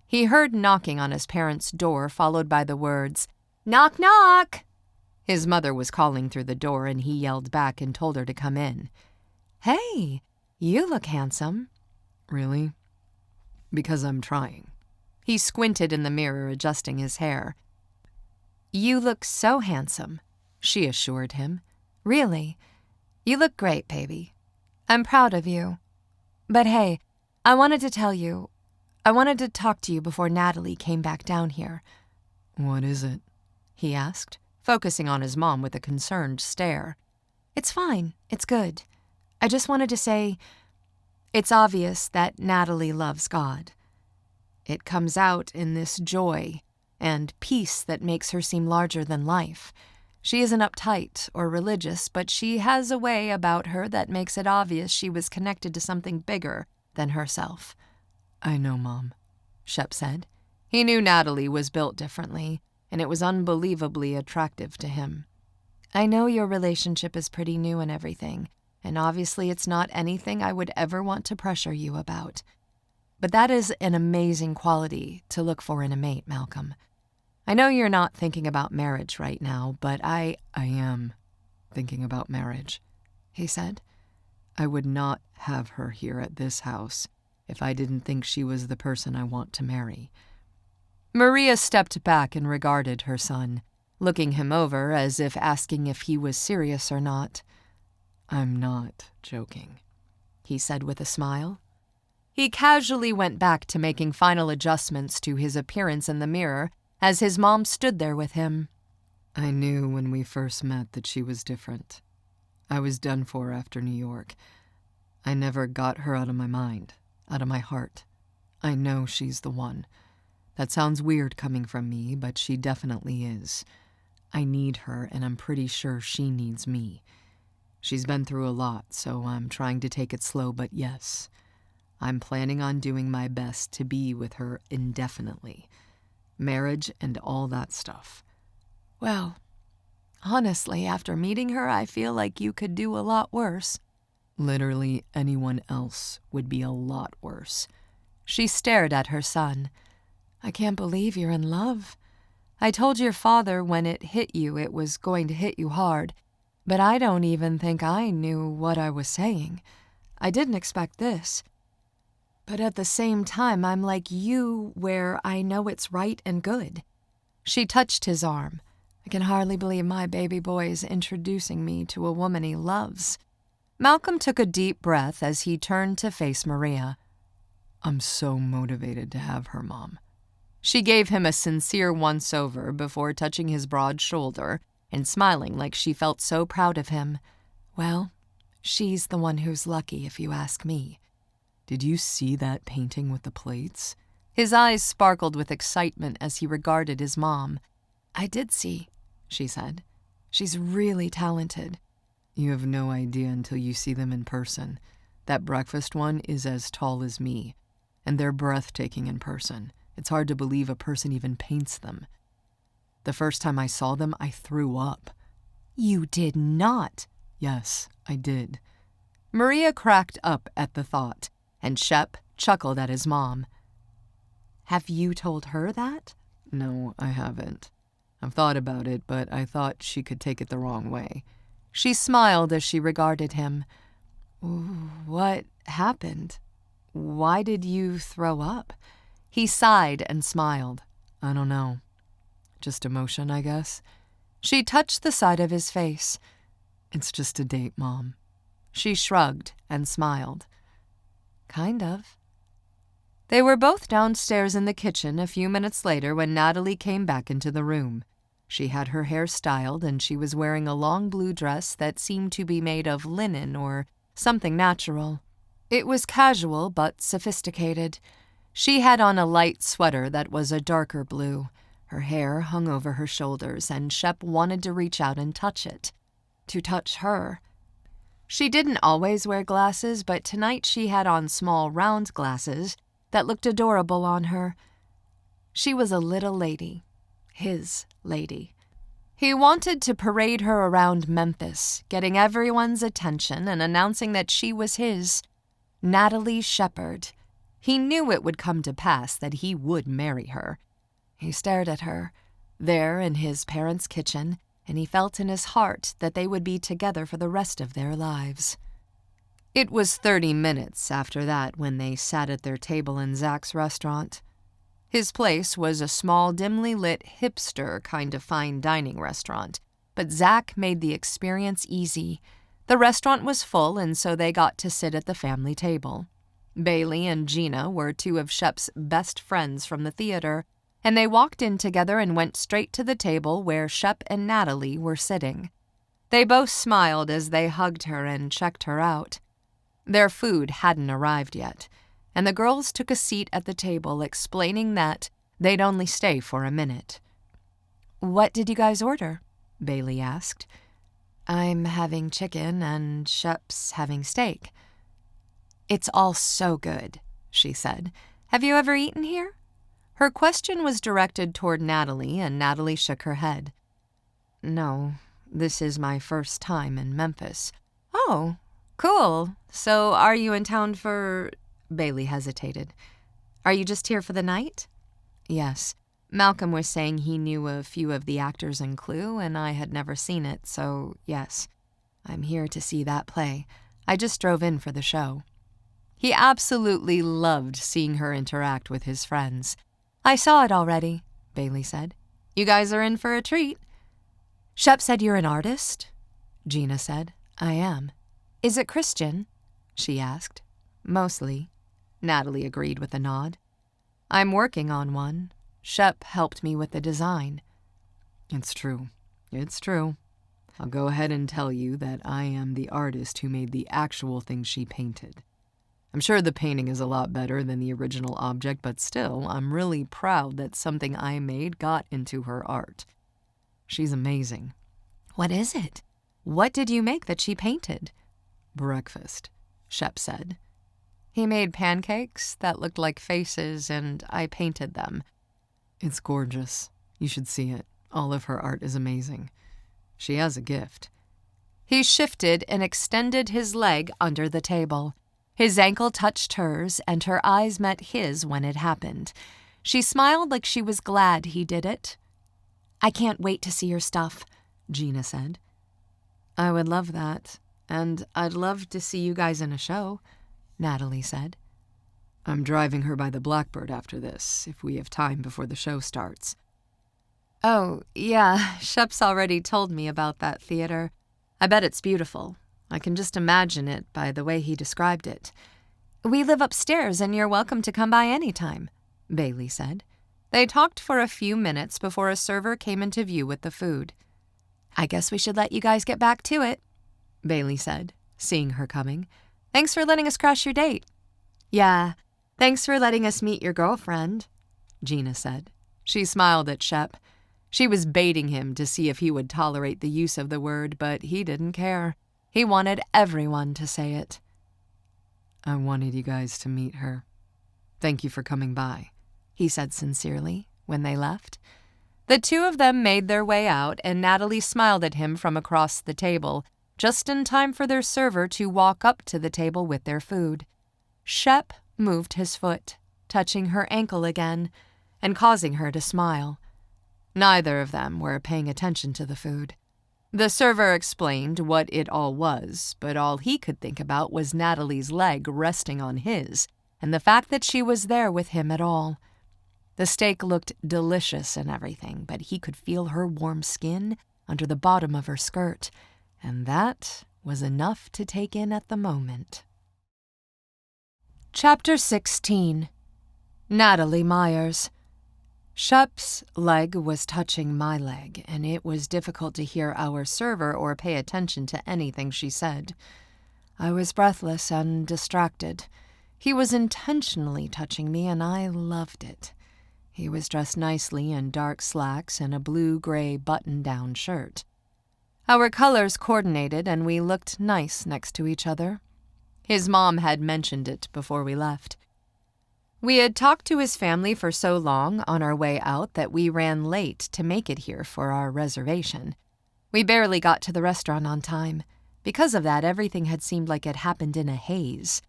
[SPEAKER 1] He heard knocking on his parents' door, followed by the words, "Knock, knock!" His mother was calling through the door, and he yelled back and told her to come in. "Hey, you look handsome."
[SPEAKER 2] Really? Because I'm trying.
[SPEAKER 1] He squinted in the mirror, adjusting his hair. "You look so handsome," she assured him. "Really. You look great, baby. I'm proud of you. But hey, I wanted to talk to you before Natalie came back down here."
[SPEAKER 2] What is it?
[SPEAKER 1] He asked, focusing on his mom with a concerned stare. "It's fine. It's good. I just wanted to say, it's obvious that Natalie loves God. It comes out in this joy and peace that makes her seem larger than life. She isn't uptight or religious, but she has a way about her that makes it obvious she was connected to something bigger than herself."
[SPEAKER 2] I know, Mom,
[SPEAKER 1] Shep said. He knew Natalie was built differently, and it was unbelievably attractive to him. "I know your relationship is pretty new and everything, and obviously it's not anything I would ever want to pressure you about. But that is an amazing quality to look for in a mate, Malcolm. I know you're not thinking about marriage right now, but I
[SPEAKER 2] am thinking about marriage," he said. "I would not have her here at this house if I didn't think she was the person I want to marry."
[SPEAKER 1] Maria stepped back and regarded her son, looking him over as if asking if he was serious or not.
[SPEAKER 2] "I'm not joking,"
[SPEAKER 1] he said with a smile. He casually went back to making final adjustments to his appearance in the mirror as his mom stood there with him.
[SPEAKER 2] "I knew when we first met that she was different. I was done for after New York. I never got her out of my mind, out of my heart. I know she's the one. That sounds weird coming from me, but she definitely is. I need her, and I'm pretty sure she needs me. She's been through a lot, so I'm trying to take it slow, but yes, I'm planning on doing my best to be with her indefinitely. Marriage and all that stuff."
[SPEAKER 1] "Well, honestly, after meeting her, I feel like you could do a lot worse."
[SPEAKER 2] "Literally anyone else would be a lot worse."
[SPEAKER 1] She stared at her son. "I can't believe you're in love. I told your father when it hit you it was going to hit you hard, but I don't even think I knew what I was saying. I didn't expect this. But at the same time, I'm like you where I know it's right and good." She touched his arm. "I can hardly believe my baby boy is introducing me to a woman he loves." Malcolm took a deep breath as he turned to face Maria.
[SPEAKER 2] "I'm so motivated to have her, Mom."
[SPEAKER 1] She gave him a sincere once-over before touching his broad shoulder and smiling like she felt so proud of him. "Well, she's the one who's lucky, if you ask me."
[SPEAKER 2] "Did you see that painting with the plates?"
[SPEAKER 1] His eyes sparkled with excitement as he regarded his mom. "I did see," she said. "She's really talented."
[SPEAKER 2] "You have no idea until you see them in person. That breakfast one is as tall as me, and they're breathtaking in person. It's hard to believe a person even paints them. The first time I saw them, I threw up."
[SPEAKER 1] "You did not."
[SPEAKER 2] "Yes, I did."
[SPEAKER 1] Maria cracked up at the thought, and Shep chuckled at his mom. "Have you told her that?"
[SPEAKER 2] "No, I haven't. I've thought about it, but I thought she could take it the wrong way."
[SPEAKER 1] She smiled as she regarded him. "What happened? Why did you throw up?" He sighed and smiled.
[SPEAKER 2] "I don't know. Just emotion, I guess."
[SPEAKER 1] She touched the side of his face.
[SPEAKER 2] "It's just a date, Mom."
[SPEAKER 1] She shrugged and smiled. "Kind of." They were both downstairs in the kitchen a few minutes later when Natalie came back into the room. She had her hair styled and she was wearing a long blue dress that seemed to be made of linen or something natural. It was casual but sophisticated. She had on a light sweater that was a darker blue. Her hair hung over her shoulders, and Shep wanted to reach out and touch it. To touch her. She didn't always wear glasses, but tonight she had on small round glasses that looked adorable on her. She was a little lady, his lady. He wanted to parade her around Memphis, getting everyone's attention and announcing that she was his, Natalie Shepherd. He knew it would come to pass that he would marry her. He stared at her, there in his parents' kitchen, and he felt in his heart that they would be together for the rest of their lives. It was 30 minutes after that when they sat at their table in Zach's restaurant. His place was a small, dimly lit, hipster kind of fine dining restaurant, but Zach made the experience easy. The restaurant was full, and so they got to sit at the family table. Bailey and Gina were two of Shep's best friends from the theater, and they walked in together and went straight to the table where Shep and Natalie were sitting. They both smiled as they hugged her and checked her out. Their food hadn't arrived yet, and the girls took a seat at the table, explaining that they'd only stay for a minute. "What did you guys order?" Bailey asked. "I'm having chicken and Shep's having steak." "It's all so good," she said. "Have you ever eaten here?" Her question was directed toward Natalie, and Natalie shook her head. "No, this is my first time in Memphis." "Oh, cool. So are you in town for—" Bailey hesitated. "Are you just here for the night?" "Yes. Malcolm was saying he knew a few of the actors in Clue, and I had never seen it, so yes. I'm here to see that play. I just drove in for the show." He absolutely loved seeing her interact with his friends. "I saw it already," Bailey said. "You guys are in for a treat." "Shep said you're an artist?" Gina said. "I am." "Is it Christian?" she asked. "Mostly," Natalie agreed with a nod. "I'm working on one. Shep helped me with the design." "It's true. It's true. I'll go ahead and tell you that I am the artist who made the actual thing she painted. I'm sure the painting is a lot better than the original object, but still, I'm really proud that something I made got into her art. She's amazing." "What is it? What did you make that she painted?" "Breakfast," Shep said. "He made pancakes that looked like faces, and I painted them." "It's gorgeous. You should see it. All of her art is amazing. She has a gift." He shifted and extended his leg under the table. His ankle touched hers, and her eyes met his when it happened. She smiled like she was glad he did it. "I can't wait to see your stuff," Gina said. "I would love that, and I'd love to see you guys in a show," Natalie said. "I'm driving her by the Blackbird after this, if we have time before the show starts." "Oh, yeah, Shep's already told me about that theater. I bet it's beautiful. I can just imagine it by the way he described it." "We live upstairs, and you're welcome to come by any time," Bailey said. They talked for a few minutes before a server came into view with the food. "I guess we should let you guys get back to it," Bailey said, seeing her coming. "Thanks for letting us crash your date." "Yeah, thanks for letting us meet your girlfriend," Gina said. She smiled at Shep. She was baiting him to see if he would tolerate the use of the word, but he didn't care. He wanted everyone to say it. "I wanted you guys to meet her. Thank you for coming by," he said sincerely when they left. The two of them made their way out, and Natalie smiled at him from across the table, just in time for their server to walk up to the table with their food. Shep moved his foot, touching her ankle again, and causing her to smile. Neither of them were paying attention to the food. The server explained what it all was, but all he could think about was Natalie's leg resting on his, and the fact that she was there with him at all. The steak looked delicious and everything, but he could feel her warm skin under the bottom of her skirt, and that was enough to take in at the moment. Chapter 16. Natalie Myers. Shep's leg was touching my leg, and it was difficult to hear our server or pay attention to anything she said. I was breathless and distracted. He was intentionally touching me, and I loved it. He was dressed nicely in dark slacks and a blue-gray button-down shirt. Our colors coordinated and we looked nice next to each other. His mom had mentioned it before we left. We had talked to his family for so long on our way out that we ran late to make it here for our reservation. We barely got to the restaurant on time. Because of that, everything had seemed like it happened in a haze.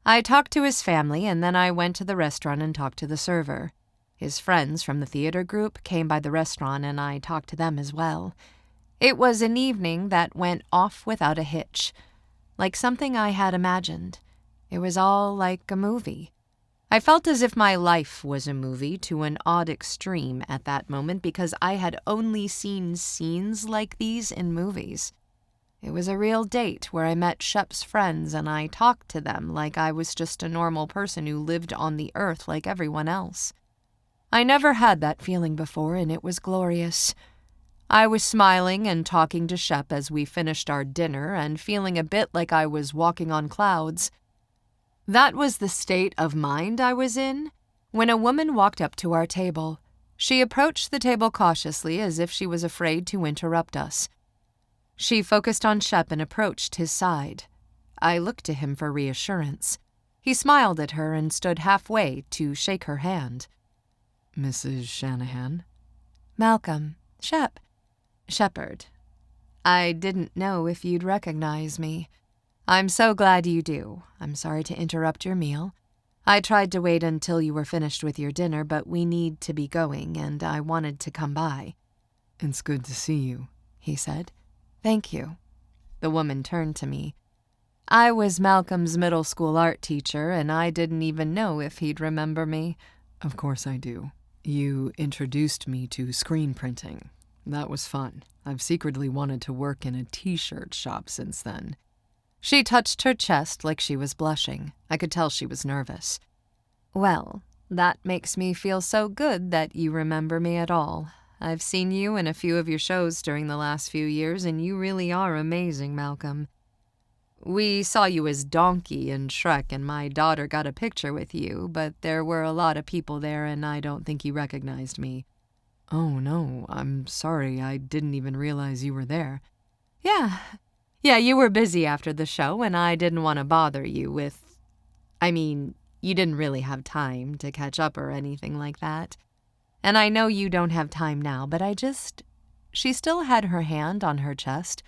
[SPEAKER 1] I talked to his family, and then I went to the restaurant and talked to the server. His friends from the theater group came by the restaurant, and I talked to them as well. It was an evening that went off without a hitch, like something I had imagined. It was all like a movie. I felt as if my life was a movie to an odd extreme at that moment because I had only seen scenes like these in movies. It was a real date where I met Shep's friends and I talked to them like I was just a normal person who lived on the earth like everyone else. I never had that feeling before, and it was glorious. I was smiling and talking to Shep as we finished our dinner and feeling a bit like I was walking on clouds. That was the state of mind I was in when a woman walked up to our table. She approached the table cautiously as if she was afraid to interrupt us. She focused on Shep and approached his side. I looked to him for reassurance. He smiled at her and stood halfway to shake her hand.
[SPEAKER 2] Mrs. Shanahan?
[SPEAKER 1] Malcolm. Shep. Shepherd. I didn't know if you'd recognize me. I'm so glad you do. I'm sorry to interrupt your meal. I tried to wait until you were finished with your dinner, but we need to be going, and I wanted to come by.
[SPEAKER 2] It's good to see you,
[SPEAKER 1] he said. Thank you. The woman turned to me. I was Malcolm's middle school art teacher, and I didn't even know if he'd remember me.
[SPEAKER 2] Of course I do. You introduced me to screen printing. That was fun. I've secretly wanted to work in a t-shirt shop since then.
[SPEAKER 1] She touched her chest like she was blushing. I could tell she was nervous. Well, that makes me feel so good that you remember me at all. I've seen you in a few of your shows during the last few years, and you really are amazing, Malcolm. We saw you as Donkey in Shrek, and my daughter got a picture with you, but there were a lot of people there, and I don't think you recognized me.
[SPEAKER 2] Oh, no, I'm sorry. I didn't even realize you were there.
[SPEAKER 1] Yeah, you were busy after the show, and I didn't want to bother you with... you didn't really have time to catch up or anything like that. And I know you don't have time now, but She still had her hand on her chest,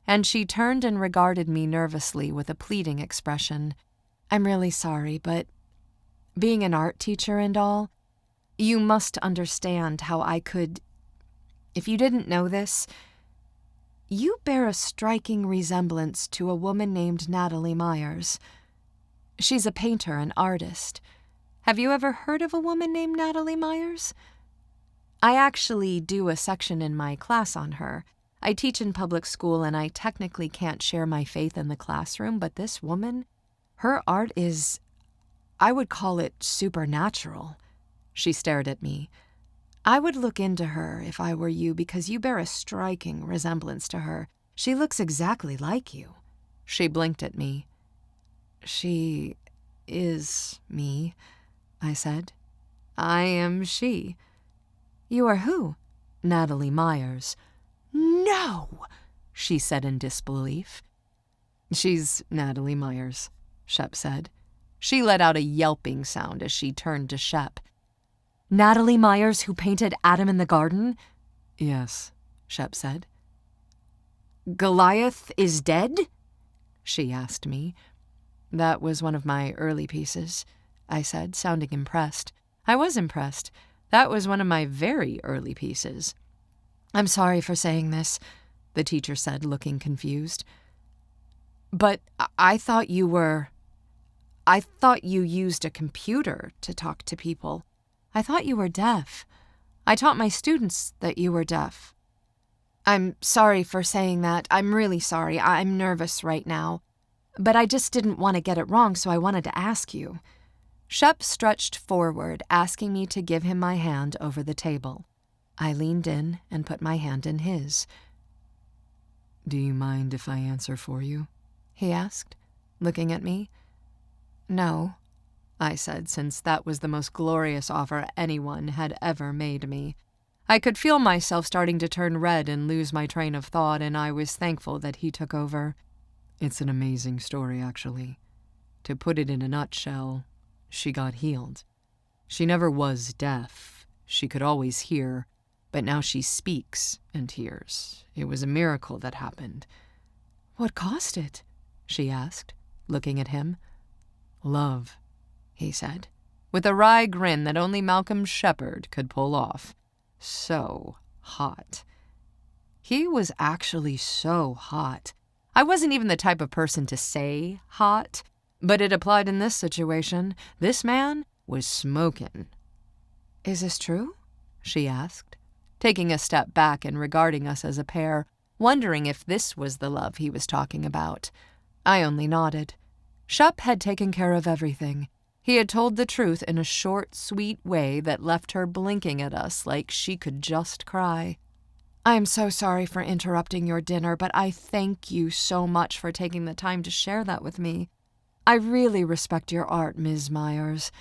[SPEAKER 1] and she turned and regarded me nervously with a pleading expression. I'm really sorry, but being an art teacher and all, you must understand how I could... If you didn't know this... You bear a striking resemblance to a woman named Natalie Myers. She's a painter and artist. Have you ever heard of a woman named Natalie Myers? I actually do a section in my class on her. I teach in public school and I technically can't share my faith in the classroom, but this woman, her art is, I would call it supernatural. She stared at me. I would look into her if I were you because you bear a striking resemblance to her. She looks exactly like you. She blinked at me. She is me, I said. I am she. You are who? Natalie Myers. No, she said in disbelief.
[SPEAKER 2] She's Natalie Myers, Shep said.
[SPEAKER 1] She let out a yelping sound as she turned to Shep. Natalie Myers who painted Adam in the garden?
[SPEAKER 2] Yes, Shep said.
[SPEAKER 1] Goliath is dead? She asked me. That was one of my early pieces, I said, sounding impressed. I was impressed. That was one of my very early pieces. I'm sorry for saying this, the teacher said, looking confused. But I thought you used a computer to talk to people. I thought you were deaf. I taught my students that you were deaf. I'm sorry for saying that. I'm really sorry. I'm nervous right now. But I just didn't want to get it wrong, so I wanted to ask you. Shep stretched forward, asking me to give him my hand over the table. I leaned in and put my hand in his.
[SPEAKER 2] Do you mind if I answer for you?
[SPEAKER 1] He asked, looking at me. No, I said, since that was the most glorious offer anyone had ever made me. I could feel myself starting to turn red and lose my train of thought, and I was thankful that he took over.
[SPEAKER 2] It's an amazing story, actually. To put it in a nutshell, she got healed. She never was deaf. She could always hear, but now she speaks and hears. It was a miracle that happened.
[SPEAKER 1] What caused it? She asked, looking at him.
[SPEAKER 2] Love,
[SPEAKER 1] he said, with a wry grin that only Malcolm Shepard could pull off. So hot. He was actually so hot. I wasn't even the type of person to say hot, but it applied in this situation. This man was smoking. Is this true? She asked, taking a step back and regarding us as a pair, wondering if this was the love he was talking about. I only nodded. Shep had taken care of everything. He had told the truth in a short, sweet way that left her blinking at us like she could just cry. I am so sorry for interrupting your dinner, but I thank you so much for taking the time to share that with me. I really respect your art, Ms. Myers.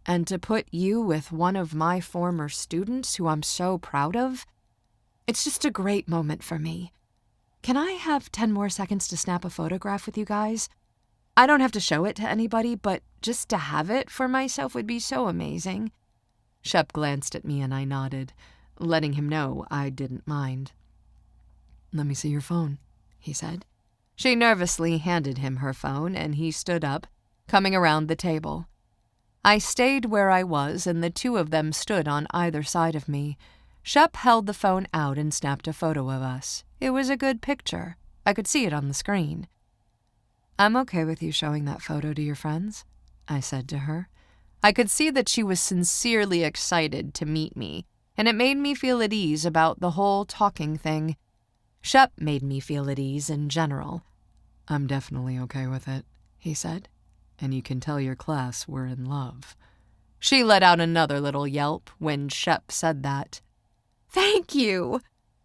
[SPEAKER 1] And to put you with one of my former students who I'm so proud of, it's just a great moment for me. Can I have 10 more seconds to snap a photograph with you guys? I don't have to show it to anybody, but just to have it for myself would be so amazing. Shep glanced at me and I nodded, letting him know I didn't mind.
[SPEAKER 2] Let me see your phone, he said.
[SPEAKER 1] She nervously handed him her phone and he stood up, coming around the table. I stayed where I was and the two of them stood on either side of me. Shep held the phone out and snapped a photo of us. It was a good picture. I could see it on the screen. I'm okay with you showing that photo to your friends, I said to her. I could see that she was sincerely excited to meet me, and it made me feel at ease about the whole talking thing. Shep made me feel at ease in general.
[SPEAKER 2] I'm definitely okay with it, he said, and you can tell your class we're in love.
[SPEAKER 1] She let out another little yelp when Shep said that. Thank you!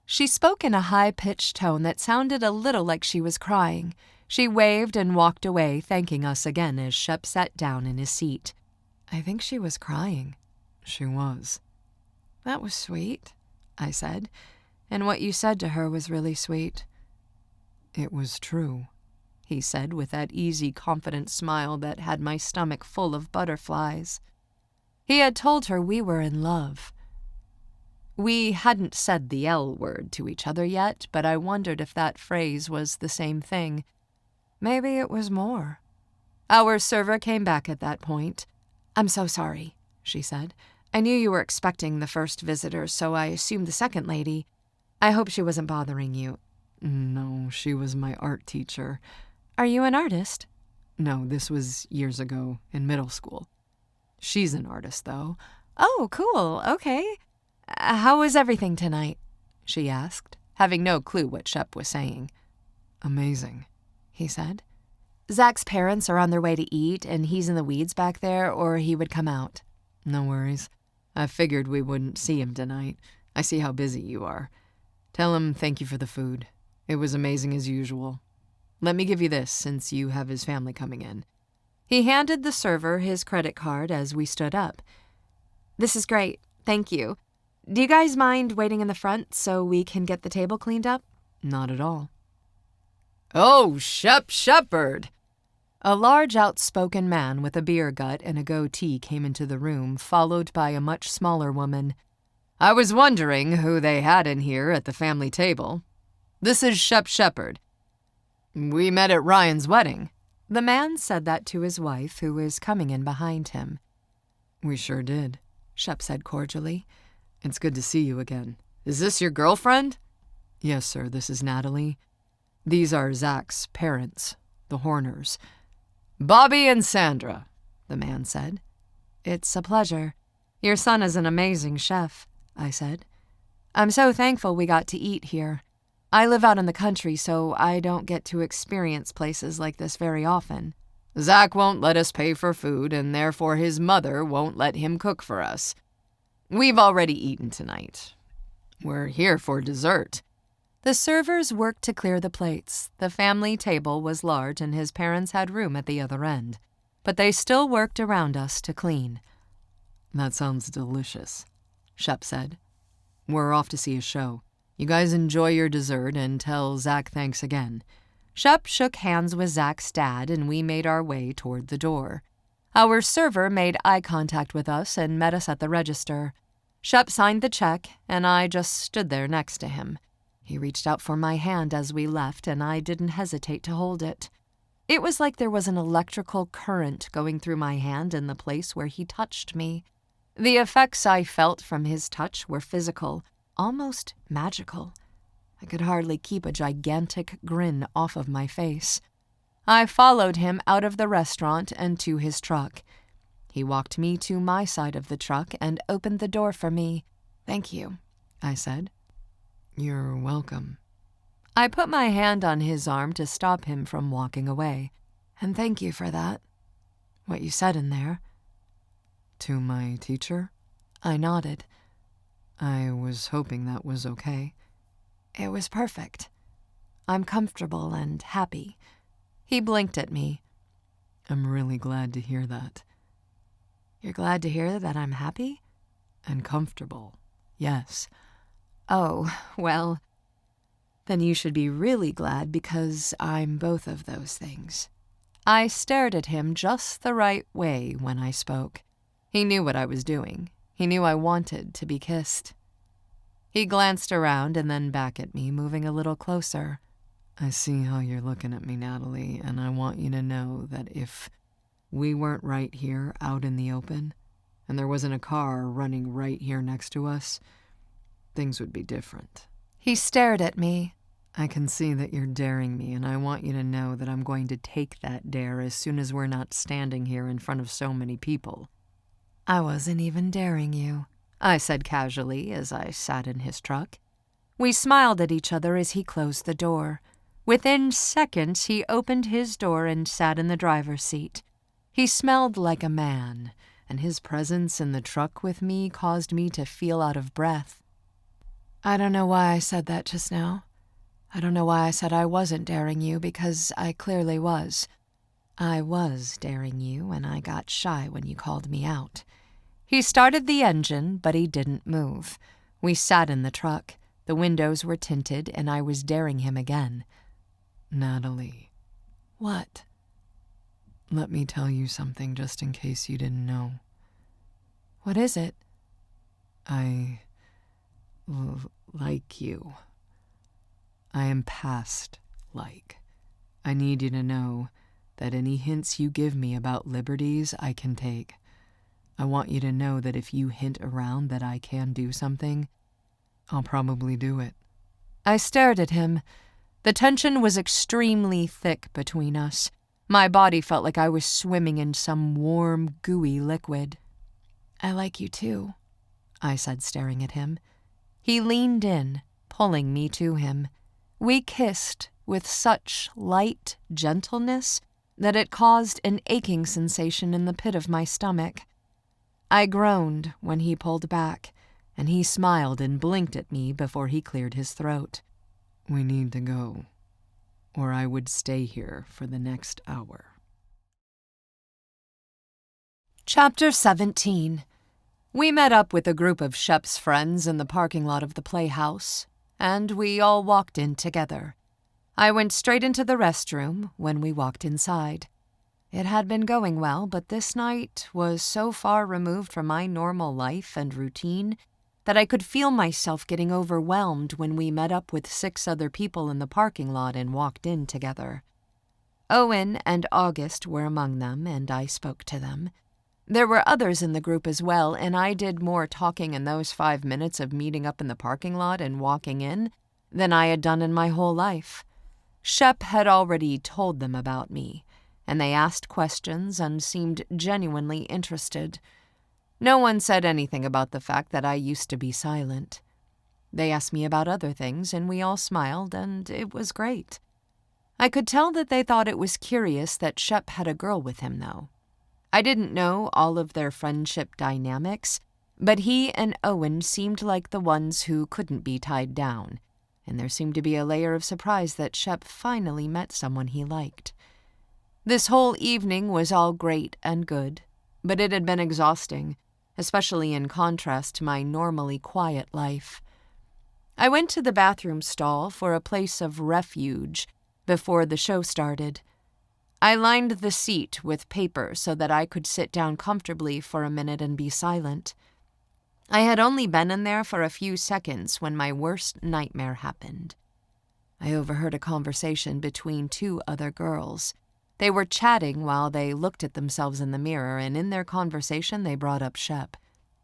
[SPEAKER 1] She spoke in a high-pitched tone that sounded a little like she was crying. She waved and walked away, thanking us again as Shep sat down in his seat. I think she was crying.
[SPEAKER 2] She was.
[SPEAKER 1] That was sweet, I said, and what you said to her was really sweet.
[SPEAKER 2] It was true,
[SPEAKER 1] he said with that easy, confident smile that had my stomach full of butterflies. He had told her we were in love. We hadn't said the L word to each other yet, but I wondered if that phrase was the same thing. Maybe it was more. Our server came back at that point. I'm so sorry, she said. I knew you were expecting the first visitor, so I assumed the second lady. I hope she wasn't bothering you.
[SPEAKER 2] No, she was my art teacher.
[SPEAKER 1] Are you an artist?
[SPEAKER 2] No, this was years ago, in middle school. She's an artist, though.
[SPEAKER 1] Oh, cool. Okay. How was everything tonight? She asked, having no clue what Shep was saying.
[SPEAKER 2] Amazing,
[SPEAKER 1] he said. Zach's parents are on their way to eat, and he's in the weeds back there, or he would come out.
[SPEAKER 2] No worries. I figured we wouldn't see him tonight. I see how busy you are. Tell him thank you for the food. It was amazing as usual. Let me give you this, since you have his family coming in.
[SPEAKER 1] He handed the server his credit card as we stood up. This is great. Thank you. Do you guys mind waiting in the front so we can get the table cleaned up?
[SPEAKER 2] Not at all.
[SPEAKER 1] Oh, Shep Shepard! A large, outspoken man with a beer gut and a goatee came into the room, followed by a much smaller woman. I was wondering who they had in here at the family table. This is Shep Shepard. We met at Ryan's wedding. The man said that to his wife, who was coming in behind him.
[SPEAKER 2] We sure did,
[SPEAKER 1] Shep said cordially.
[SPEAKER 2] It's good to see you again.
[SPEAKER 1] Is this your girlfriend?
[SPEAKER 2] Yes, sir, this is Natalie. These are Zach's parents, the Horners.
[SPEAKER 1] Bobby and Sandra, the man said. It's a pleasure. Your son is an amazing chef, I said. I'm so thankful we got to eat here. I live out in the country, so I don't get to experience places like this very often. Zach won't let us pay for food, and therefore his mother won't let him cook for us. We've already eaten tonight. We're here for dessert. The servers worked to clear the plates. The family table was large, and his parents had room at the other end. But they still worked around us to clean.
[SPEAKER 2] That sounds delicious, Shep said. We're off to see a show. You guys enjoy your dessert and tell Zach thanks again."
[SPEAKER 1] Shep shook hands with Zach's dad, and we made our way toward the door. Our server made eye contact with us and met us at the register. Shep signed the check, and I just stood there next to him. He reached out for my hand as we left, and I didn't hesitate to hold it. It was like there was an electrical current going through my hand in the place where he touched me. The effects I felt from his touch were physical, almost magical. I could hardly keep a gigantic grin off of my face. I followed him out of the restaurant and to his truck. He walked me to my side of the truck and opened the door for me. "Thank you," I said.
[SPEAKER 2] "You're welcome."
[SPEAKER 1] I put my hand on his arm to stop him from walking away. "And thank you for that. What you said in there."
[SPEAKER 2] "To my teacher?"
[SPEAKER 1] I nodded.
[SPEAKER 2] "I was hoping that was okay."
[SPEAKER 1] "It was perfect. I'm comfortable and happy." He blinked at me.
[SPEAKER 2] "I'm really glad to hear that."
[SPEAKER 1] "You're glad to hear that I'm happy?"
[SPEAKER 2] "And comfortable, yes."
[SPEAKER 1] "Oh, well, then you should be really glad because I'm both of those things." I stared at him just the right way when I spoke. He knew what I was doing. He knew I wanted to be kissed. He glanced around and then back at me, moving a little closer.
[SPEAKER 2] "I see how you're looking at me, Natalie, and I want you to know that if we weren't right here out in the open, and there wasn't a car running right here next to us, things would be different."
[SPEAKER 1] He stared at me.
[SPEAKER 2] "I can see that you're daring me, and I want you to know that I'm going to take that dare as soon as we're not standing here in front of so many people."
[SPEAKER 1] "I wasn't even daring you," I said casually as I sat in his truck. We smiled at each other as he closed the door. Within seconds, he opened his door and sat in the driver's seat. He smelled like a man, and his presence in the truck with me caused me to feel out of breath. I don't know why I said that just now. I don't know why I said I wasn't daring you, because I clearly was. I was daring you, and I got shy when you called me out. He started the engine, but he didn't move. We sat in the truck. The windows were tinted, and I was daring him again.
[SPEAKER 2] "Natalie."
[SPEAKER 1] "What?"
[SPEAKER 2] "Let me tell you something just in case you didn't know."
[SPEAKER 1] "What is it?"
[SPEAKER 2] I like you. I am past like. I need you to know that any hints you give me about liberties I can take. I want you to know that if you hint around that I can do something, I'll probably do it."
[SPEAKER 1] I stared at him. The tension was extremely thick between us. My body felt like I was swimming in some warm, gooey liquid. "I like you too," I said, staring at him. He leaned in, pulling me to him. We kissed with such light gentleness that it caused an aching sensation in the pit of my stomach. I groaned when he pulled back, and he smiled and blinked at me before he cleared his throat.
[SPEAKER 2] "We need to go, or I would stay here for the next hour."
[SPEAKER 1] Chapter 17. We met up with a group of Shep's friends in the parking lot of the playhouse, and we all walked in together. I went straight into the restroom when we walked inside. It had been going well, but this night was so far removed from my normal life and routine that I could feel myself getting overwhelmed when we met up with 6 other people in the parking lot and walked in together. Owen and August were among them, and I spoke to them. There were others in the group as well, and I did more talking in those 5 minutes of meeting up in the parking lot and walking in than I had done in my whole life. Shep had already told them about me, and they asked questions and seemed genuinely interested. No one said anything about the fact that I used to be silent. They asked me about other things, and we all smiled, and it was great. I could tell that they thought it was curious that Shep had a girl with him, though. I didn't know all of their friendship dynamics, but he and Owen seemed like the ones who couldn't be tied down, and there seemed to be a layer of surprise that Shep finally met someone he liked. This whole evening was all great and good, but it had been exhausting, especially in contrast to my normally quiet life. I went to the bathroom stall for a place of refuge before the show started. I lined the seat with paper so that I could sit down comfortably for a minute and be silent. I had only been in there for a few seconds when my worst nightmare happened. I overheard a conversation between two other girls. They were chatting while they looked at themselves in the mirror, and in their conversation they brought up Shep.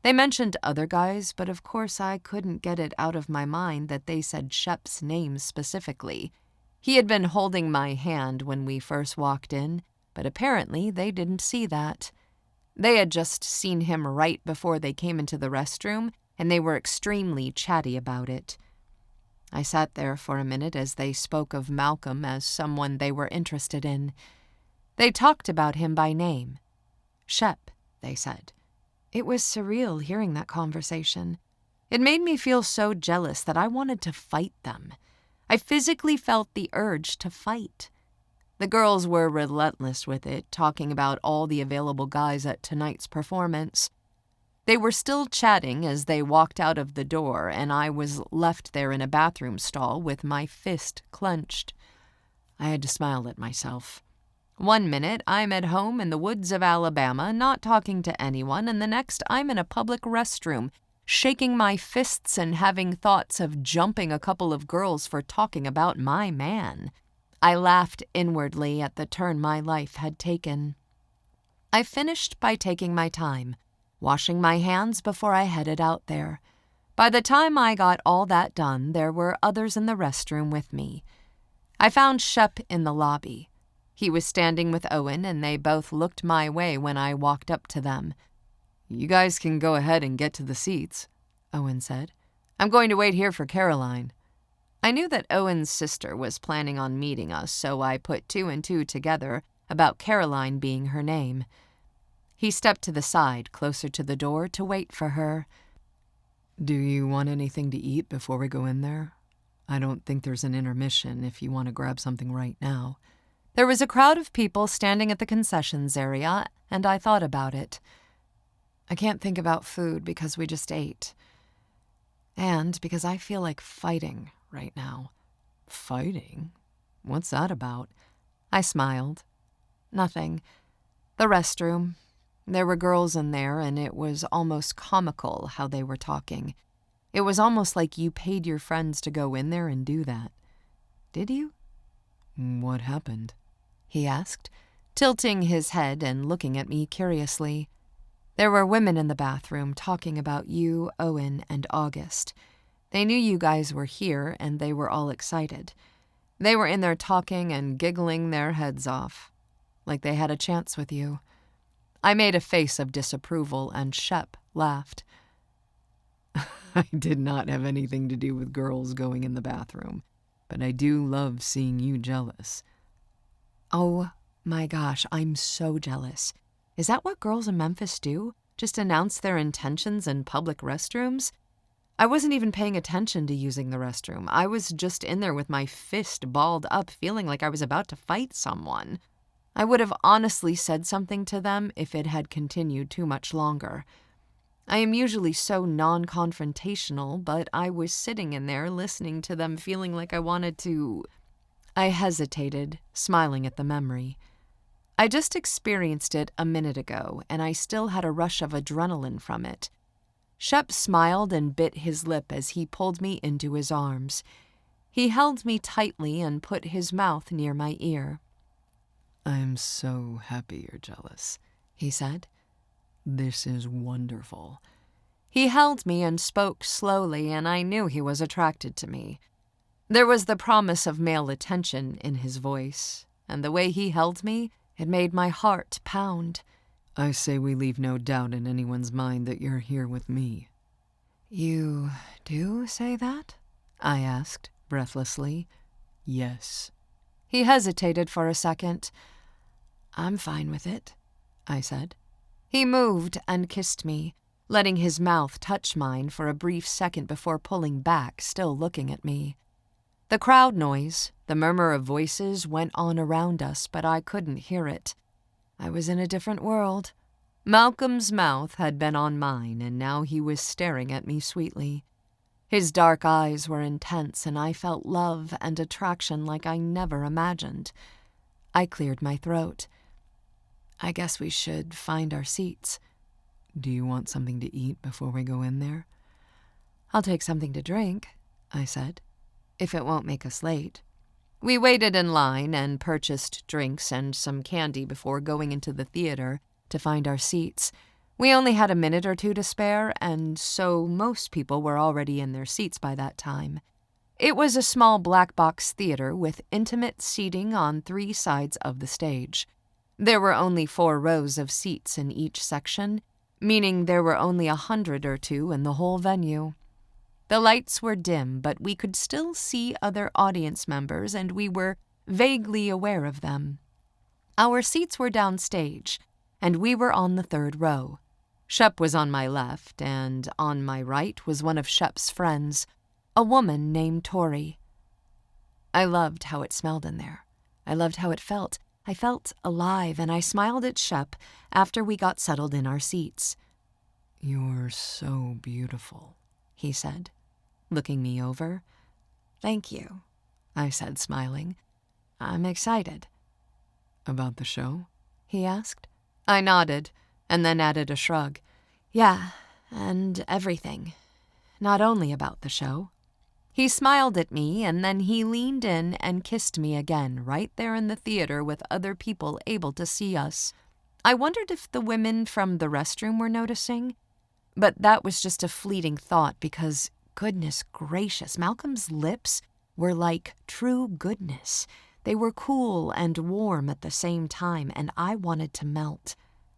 [SPEAKER 1] They mentioned other guys, but of course I couldn't get it out of my mind that they said Shep's name specifically. He had been holding my hand when we first walked in, but apparently they didn't see that. They had just seen him right before they came into the restroom, and they were extremely chatty about it. I sat there for a minute as they spoke of Malcolm as someone they were interested in. They talked about him by name. Shep, they said. It was surreal hearing that conversation. It made me feel so jealous that I wanted to fight them. I physically felt the urge to fight. The girls were relentless with it, talking about all the available guys at tonight's performance. They were still chatting as they walked out of the door, and I was left there in a bathroom stall with my fist clenched. I had to smile at myself. 1 minute, I'm at home in the woods of Alabama, not talking to anyone, and the next, I'm in a public restroom, shaking my fists and having thoughts of jumping a couple of girls for talking about my man. I laughed inwardly at the turn my life had taken. I finished by taking my time, washing my hands before I headed out there. By the time I got all that done, there were others in the restroom with me. I found Shep in the lobby. He was standing with Owen, and they both looked my way when I walked up to them. "You guys can go ahead and get to the seats," Owen said. "I'm going to wait here for Caroline." I knew that Owen's sister was planning on meeting us, so I put 2 and 2 together about Caroline being her name. He stepped to the side, closer to the door, to wait for her.
[SPEAKER 2] "Do you want anything to eat before we go in there? I don't think there's an intermission if you want to grab something right now."
[SPEAKER 1] There was a crowd of people standing at the concessions area, and I thought about it. I can't think about food because we just ate. And because I feel like fighting right now.
[SPEAKER 2] "Fighting? What's that about?"
[SPEAKER 1] I smiled. Nothing. The restroom. There were girls in there, and it was almost comical how they were talking. It was almost like you paid your friends to go in there and do that. Did you?
[SPEAKER 2] "What happened?"
[SPEAKER 1] he asked, tilting his head and looking at me curiously. There were women in the bathroom talking about you, Owen, and August. They knew you guys were here, and they were all excited. They were in there talking and giggling their heads off, like they had a chance with you. I made a face of disapproval, and Shep laughed.
[SPEAKER 2] "I did not have anything to do with girls going in the bathroom, but I do love seeing you jealous."
[SPEAKER 1] Oh my gosh, I'm so jealous. Is that what girls in Memphis do? Just announce their intentions in public restrooms? I wasn't even paying attention to using the restroom. I was just in there with my fist balled up, feeling like I was about to fight someone. I would have honestly said something to them if it had continued too much longer. I am usually so non-confrontational, but I was sitting in there listening to them, feeling like I wanted to... I hesitated, smiling at the memory. I just experienced it a minute ago, and I still had a rush of adrenaline from it. Shep smiled and bit his lip as he pulled me into his arms. He held me tightly and put his mouth near my ear.
[SPEAKER 2] "I'm so happy you're jealous," he said. "This is wonderful."
[SPEAKER 1] He held me and spoke slowly, and I knew he was attracted to me. There was the promise of male attention in his voice, and the way he held me, it made my heart pound.
[SPEAKER 2] "I say we leave no doubt in anyone's mind that you're here with me."
[SPEAKER 1] "You do say that?" I asked, breathlessly.
[SPEAKER 2] "Yes."
[SPEAKER 1] He hesitated for a second. "I'm fine with it," I said. He moved and kissed me, letting his mouth touch mine for a brief second before pulling back, still looking at me. The crowd noise, the murmur of voices, went on around us, but I couldn't hear it. I was in a different world. Malcolm's mouth had been on mine, and now he was staring at me sweetly. His dark eyes were intense, and I felt love and attraction like I never imagined. I cleared my throat. I guess we should find our seats.
[SPEAKER 2] Do you want something to eat before we go in there?
[SPEAKER 1] I'll take something to drink, I said, if it won't make us late. We waited in line and purchased drinks and some candy before going into the theater to find our seats. We only had a minute or two to spare, and so most people were already in their seats by that time. It was a small black box theater with intimate seating on 3 sides of the stage. There were only 4 rows of seats in each section, meaning there were only 100 or 2 in the whole venue. The lights were dim, but we could still see other audience members, and we were vaguely aware of them. Our seats were downstage, and we were on the 3rd row. Shep was on my left, and on my right was one of Shep's friends, a woman named Tori. I loved how it smelled in there. I loved how it felt. I felt alive, and I smiled at Shep after we got settled in our seats.
[SPEAKER 2] "You're so beautiful,"
[SPEAKER 1] he said, looking me over. "Thank you," I said, smiling. "I'm excited."
[SPEAKER 2] "About the show?"
[SPEAKER 1] he asked. I nodded, and then added a shrug. "Yeah, and everything. Not only about the show." He smiled at me, and then he leaned in and kissed me again, right there in the theater with other people able to see us. I wondered if the women from the restroom were noticing, but that was just a fleeting thought because, goodness gracious, Malcolm's lips were like true goodness. They were cool and warm at the same time, and I wanted to melt.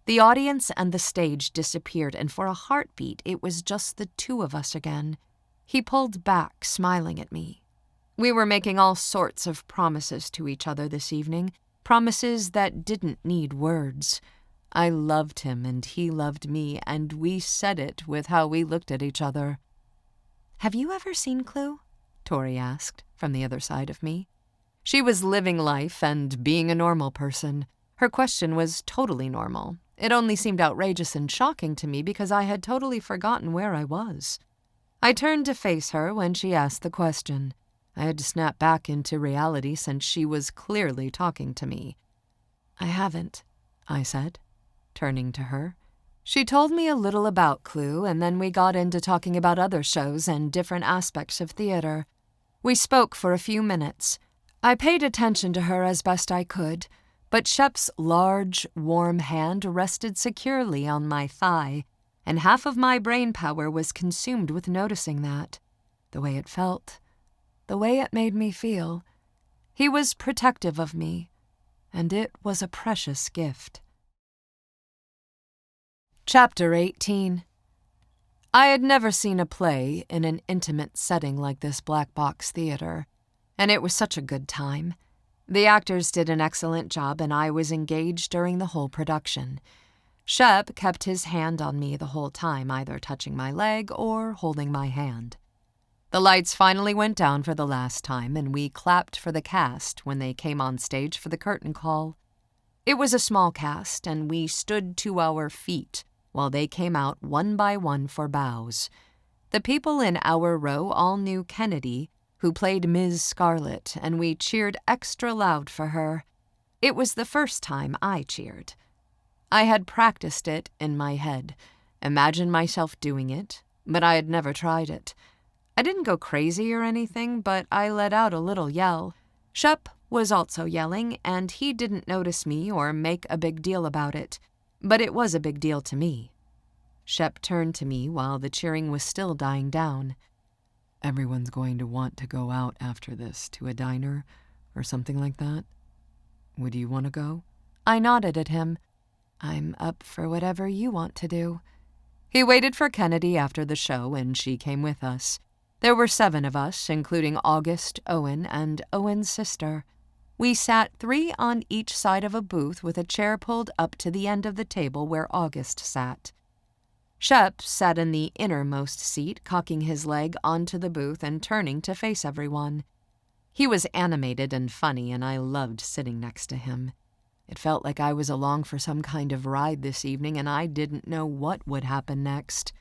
[SPEAKER 1] The audience and the stage disappeared, and for a heartbeat, it was just the 2 of us again. He pulled back, smiling at me. We were making all sorts of promises to each other this evening, promises that didn't need words. I loved him, and he loved me, and we said it with how we looked at each other. "Have you ever seen Clue?" Tori asked, from the other side of me. She was living life and being a normal person. Her question was totally normal. It only seemed outrageous and shocking to me because I had totally forgotten where I was. I turned to face her when she asked the question. I had to snap back into reality since she was clearly talking to me. "I haven't," I said, turning to her. She told me a little about Clue, and then we got into talking about other shows and different aspects of theater. We spoke for a few minutes. I paid attention to her as best I could, but Shep's large, warm hand rested securely on my thigh, and half of my brain power was consumed with noticing that. The way it felt, the way it made me feel. He was protective of me, and it was a precious gift. Chapter 18. I had never seen a play in an intimate setting like this black box theater, and it was such a good time. The actors did an excellent job, and I was engaged during the whole production. Shep kept his hand on me the whole time, either touching my leg or holding my hand. The lights finally went down for the last time, and we clapped for the cast when they came on stage for the curtain call. It was a small cast, and we stood to our feet while they came out one by one for bows. The people in our row all knew Kennedy, who played Ms. Scarlet, and we cheered extra loud for her. It was the first time I cheered. I had practiced it in my head, imagined myself doing it, but I had never tried it. I didn't go crazy or anything, but I let out a little yell. Shep was also yelling, and he didn't notice me or make a big deal about it, but it was a big deal to me. Shep turned to me while the cheering was still dying down.
[SPEAKER 2] "Everyone's going to want to go out after this to a diner or something like that. Would you want to go?"
[SPEAKER 1] I nodded at him. "I'm up for whatever you want to do." He waited for Kennedy after the show, and she came with us. There were 7 of us, including August, Owen, and Owen's sister. We sat 3 on each side of a booth with a chair pulled up to the end of the table where August sat. Shep sat in the innermost seat, cocking his leg onto the booth and turning to face everyone. He was animated and funny, and I loved sitting next to him. It felt like I was along for some kind of ride this evening, and I didn't know what would happen next.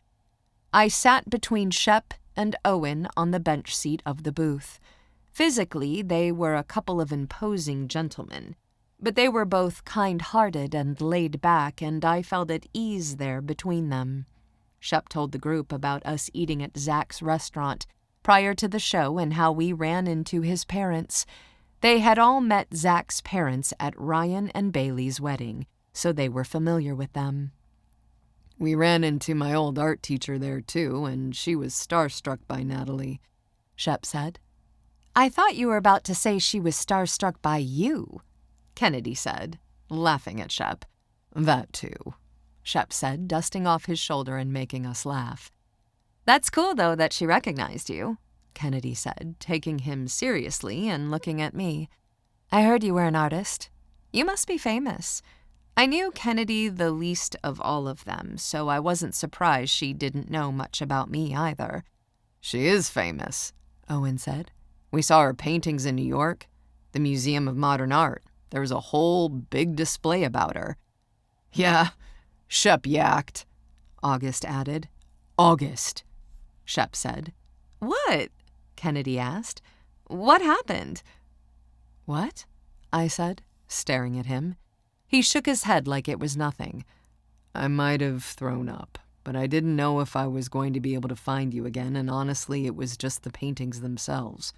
[SPEAKER 1] I sat between Shep and Owen on the bench seat of the booth. Physically, they were a couple of imposing gentlemen, but they were both kind-hearted and laid back, and I felt at ease there between them. Shep told the group about us eating at Zach's restaurant prior to the show and how we ran into his parents. They had all met Zach's parents at Ryan and Bailey's wedding, so they were familiar with them.
[SPEAKER 2] We ran into my old art teacher there, too, and she was starstruck by Natalie,
[SPEAKER 1] Shep said. I thought you were about to say she was starstruck by you, Kennedy said, laughing at Shep.
[SPEAKER 2] That, too,
[SPEAKER 1] Shep said, dusting off his shoulder and making us laugh. That's cool, though, that she recognized you, Kennedy said, taking him seriously and looking at me. I heard you were an artist. You must be famous. I knew Kennedy the least of all of them, so I wasn't surprised she didn't know much about me either.
[SPEAKER 2] She is famous, Owen said. We saw her paintings in New York, the Museum of Modern Art. There was a whole big display about her. Yeah, Shep yacked, August added. August, Shep said.
[SPEAKER 1] What? Kennedy asked. What happened?
[SPEAKER 2] What?
[SPEAKER 1] I said, staring at him. He shook his head like it was nothing.
[SPEAKER 2] I might have thrown up, but I didn't know if I was going to be able to find you again, and honestly, it was just the paintings themselves.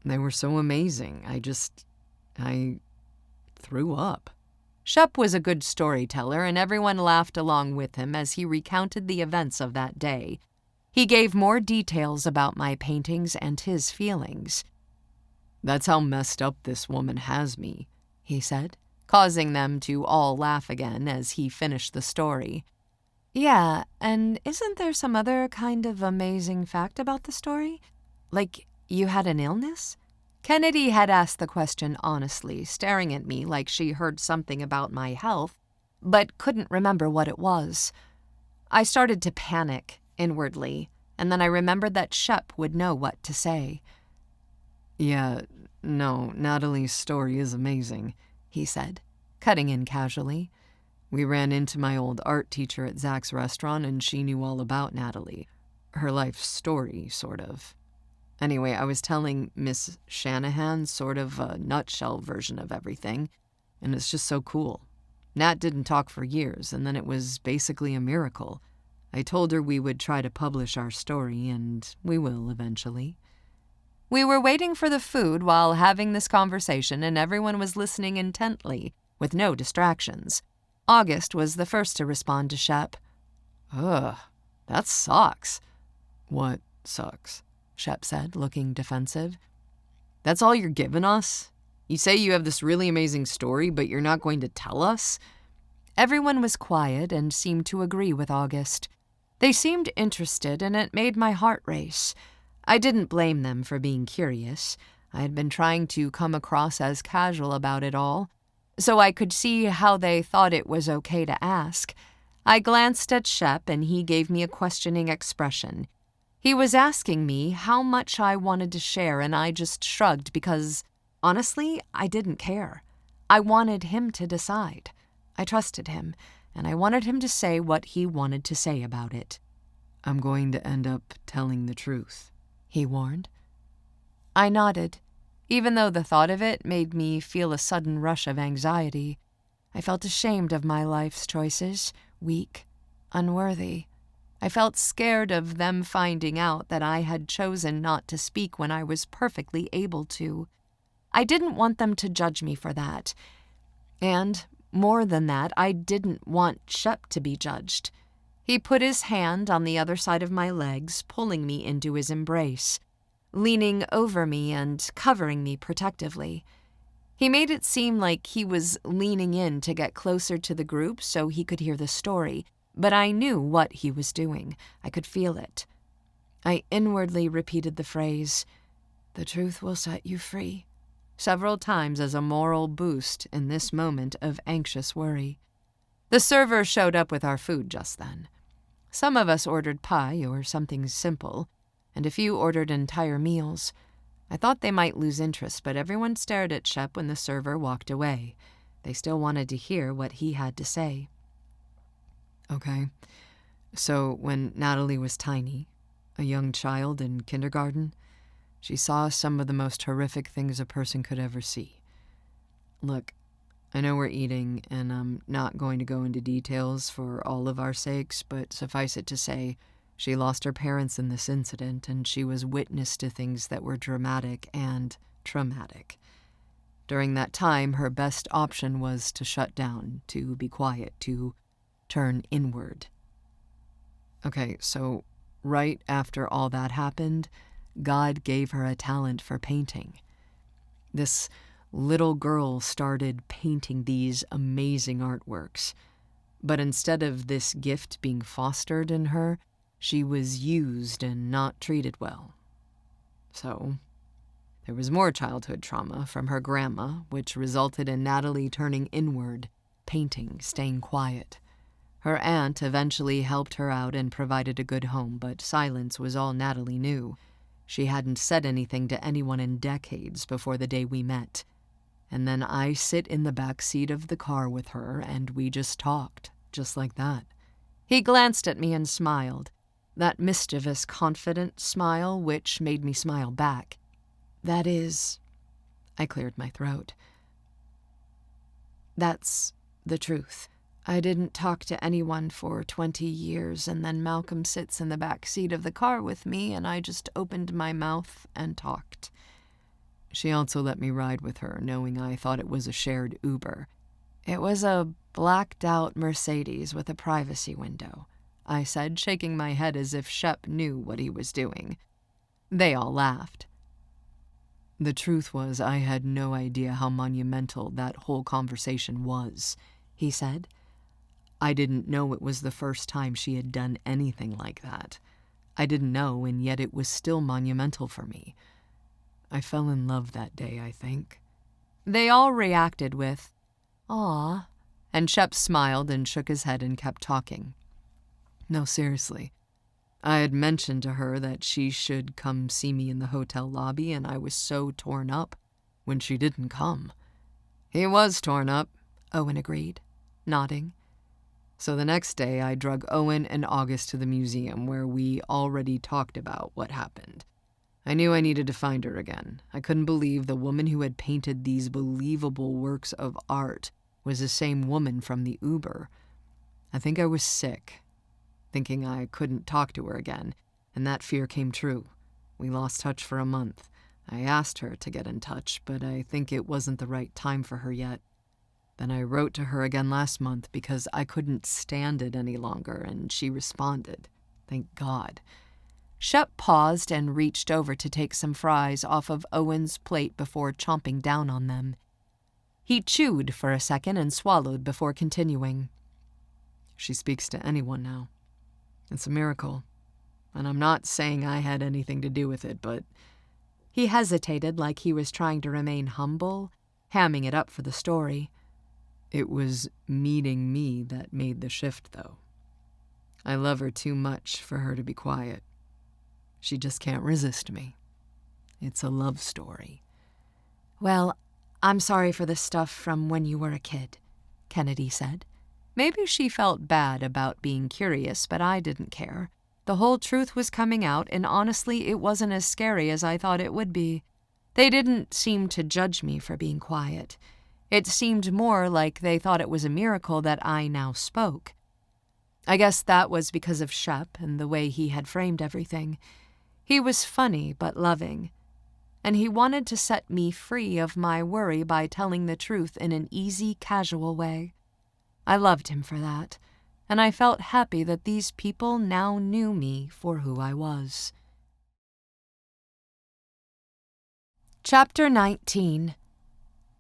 [SPEAKER 2] They were so amazing. I threw up.
[SPEAKER 1] Shep was a good storyteller, and everyone laughed along with him as he recounted the events of that day. He gave more details about my paintings and his feelings.
[SPEAKER 2] That's how messed up this woman has me, he said,
[SPEAKER 1] causing them to all laugh again as he finished the story. Yeah, and isn't there some other kind of amazing fact about the story? Like, you had an illness? Kennedy had asked the question honestly, staring at me like she heard something about my health, but couldn't remember what it was. I started to panic inwardly, and then I remembered that Shep would know what to say.
[SPEAKER 2] Yeah, no, Natalie's story is amazing, he said, cutting in casually. We ran into my old art teacher at Zach's restaurant, and she knew all about Natalie. Her life story, sort of. Anyway, I was telling Miss Shanahan sort of a nutshell version of everything, and it's just so cool. Nat didn't talk for years, and then it was basically a miracle. I told her we would try to publish our story, and we will eventually.
[SPEAKER 1] We were waiting for the food while having this conversation, and everyone was listening intently, with no distractions. August was the first to respond to Shep.
[SPEAKER 2] Ugh, that sucks. What sucks?
[SPEAKER 1] Shep said, looking defensive.
[SPEAKER 2] That's all you're giving us? You say you have this really amazing story, but you're not going to tell us?
[SPEAKER 1] Everyone was quiet and seemed to agree with August. They seemed interested, and it made my heart race. I didn't blame them for being curious. I had been trying to come across as casual about it all, so I could see how they thought it was okay to ask. I glanced at Shep, and he gave me a questioning expression. He was asking me how much I wanted to share, and I just shrugged because, honestly, I didn't care. I wanted him to decide. I trusted him, and I wanted him to say what he wanted to say about it.
[SPEAKER 2] I'm going to end up telling the truth, he warned.
[SPEAKER 1] I nodded, even though the thought of it made me feel a sudden rush of anxiety. I felt ashamed of my life's choices, weak, unworthy. I felt scared of them finding out that I had chosen not to speak when I was perfectly able to. I didn't want them to judge me for that. And, more than that, I didn't want Shep to be judged. He put his hand on the other side of my legs, pulling me into his embrace, leaning over me and covering me protectively. He made it seem like he was leaning in to get closer to the group so he could hear the story, but I knew what he was doing. I could feel it. I inwardly repeated the phrase, "The truth will set you free," several times as a moral boost in this moment of anxious worry. The server showed up with our food just then. Some of us ordered pie or something simple, and a few ordered entire meals. I thought they might lose interest, but everyone stared at Shep when the server walked away. They still wanted to hear what he had to say.
[SPEAKER 2] Okay, so when Natalie was tiny, a young child in kindergarten. She saw some of the most horrific things a person could ever see. Look, I know we're eating, and I'm not going to go into details for all of our sakes, but suffice it to say, she lost her parents in this incident, and she was witness to things that were dramatic and traumatic. During that time, her best option was to shut down, to be quiet, to turn inward. Okay, so right after all that happened, God gave her a talent for painting. This little girl started painting these amazing artworks. But instead of this gift being fostered in her, she was used and not treated well. So, there was more childhood trauma from her grandma, which resulted in Natalie turning inward, painting, staying quiet. Her aunt eventually helped her out and provided a good home, but silence was all Natalie knew. She hadn't said anything to anyone in decades before the day we met. And then I sit in the back seat of the car with her, and we just talked, just like that. He glanced at me and smiled, that mischievous, confident smile which made me smile back. That is, I cleared my throat. That's the truth. I didn't talk to anyone for 20 years, and then Malcolm sits in the back seat of the car with me, and I just opened my mouth and talked. She also let me ride with her, knowing I thought it was a shared Uber. It was a blacked-out Mercedes with a privacy window, I said, shaking my head as if Shep knew what he was doing. They all laughed. The truth was I had no idea how monumental that whole conversation was, he said. I didn't know it was the first time she had done anything like that. I didn't know, and yet it was still monumental for me. I fell in love that day, I think. They all reacted with, "Aw," and Shep smiled and shook his head and kept talking. No, seriously. I had mentioned to her that she should come see me in the hotel lobby, and I was so torn up when she didn't come. He was torn up, Owen agreed, nodding. So the next day I drug Owen and August to the museum where we already talked about what happened. I knew I needed to find her again. I couldn't believe the woman who had painted these believable works of art was the same woman from the Uber. I think I was sick, thinking I couldn't talk to her again, and that fear came true. We lost touch for a month. I asked her to get in touch, but I think it wasn't the right time for her yet. Then I wrote to her again last month because I couldn't stand it any longer, and she responded. Thank God. Shep paused and reached over to take some fries off of Owen's plate before chomping down on them. He chewed for a second and swallowed before continuing. She speaks to anyone now. It's a miracle. And I'm not saying I had anything to do with it, but... He hesitated like he was trying to remain humble, hamming it up for the story. It was meeting me that made the shift, though. I love her too much for her to be quiet. She just can't resist me. It's a love story. Well, I'm sorry for the stuff from when you were a kid, Kennedy said. Maybe she felt bad about being curious, but I didn't care. The whole truth was coming out, and honestly, it wasn't as scary as I thought it would be. They didn't seem to judge me for being quiet. It seemed more like they thought it was a miracle that I now spoke. I guess that was because of Shep and the way he had framed everything. He was funny but loving, and he wanted to set me free of my worry by telling the truth in an easy, casual way. I loved him for that, and I felt happy that these people now knew me for who I was. Chapter 19.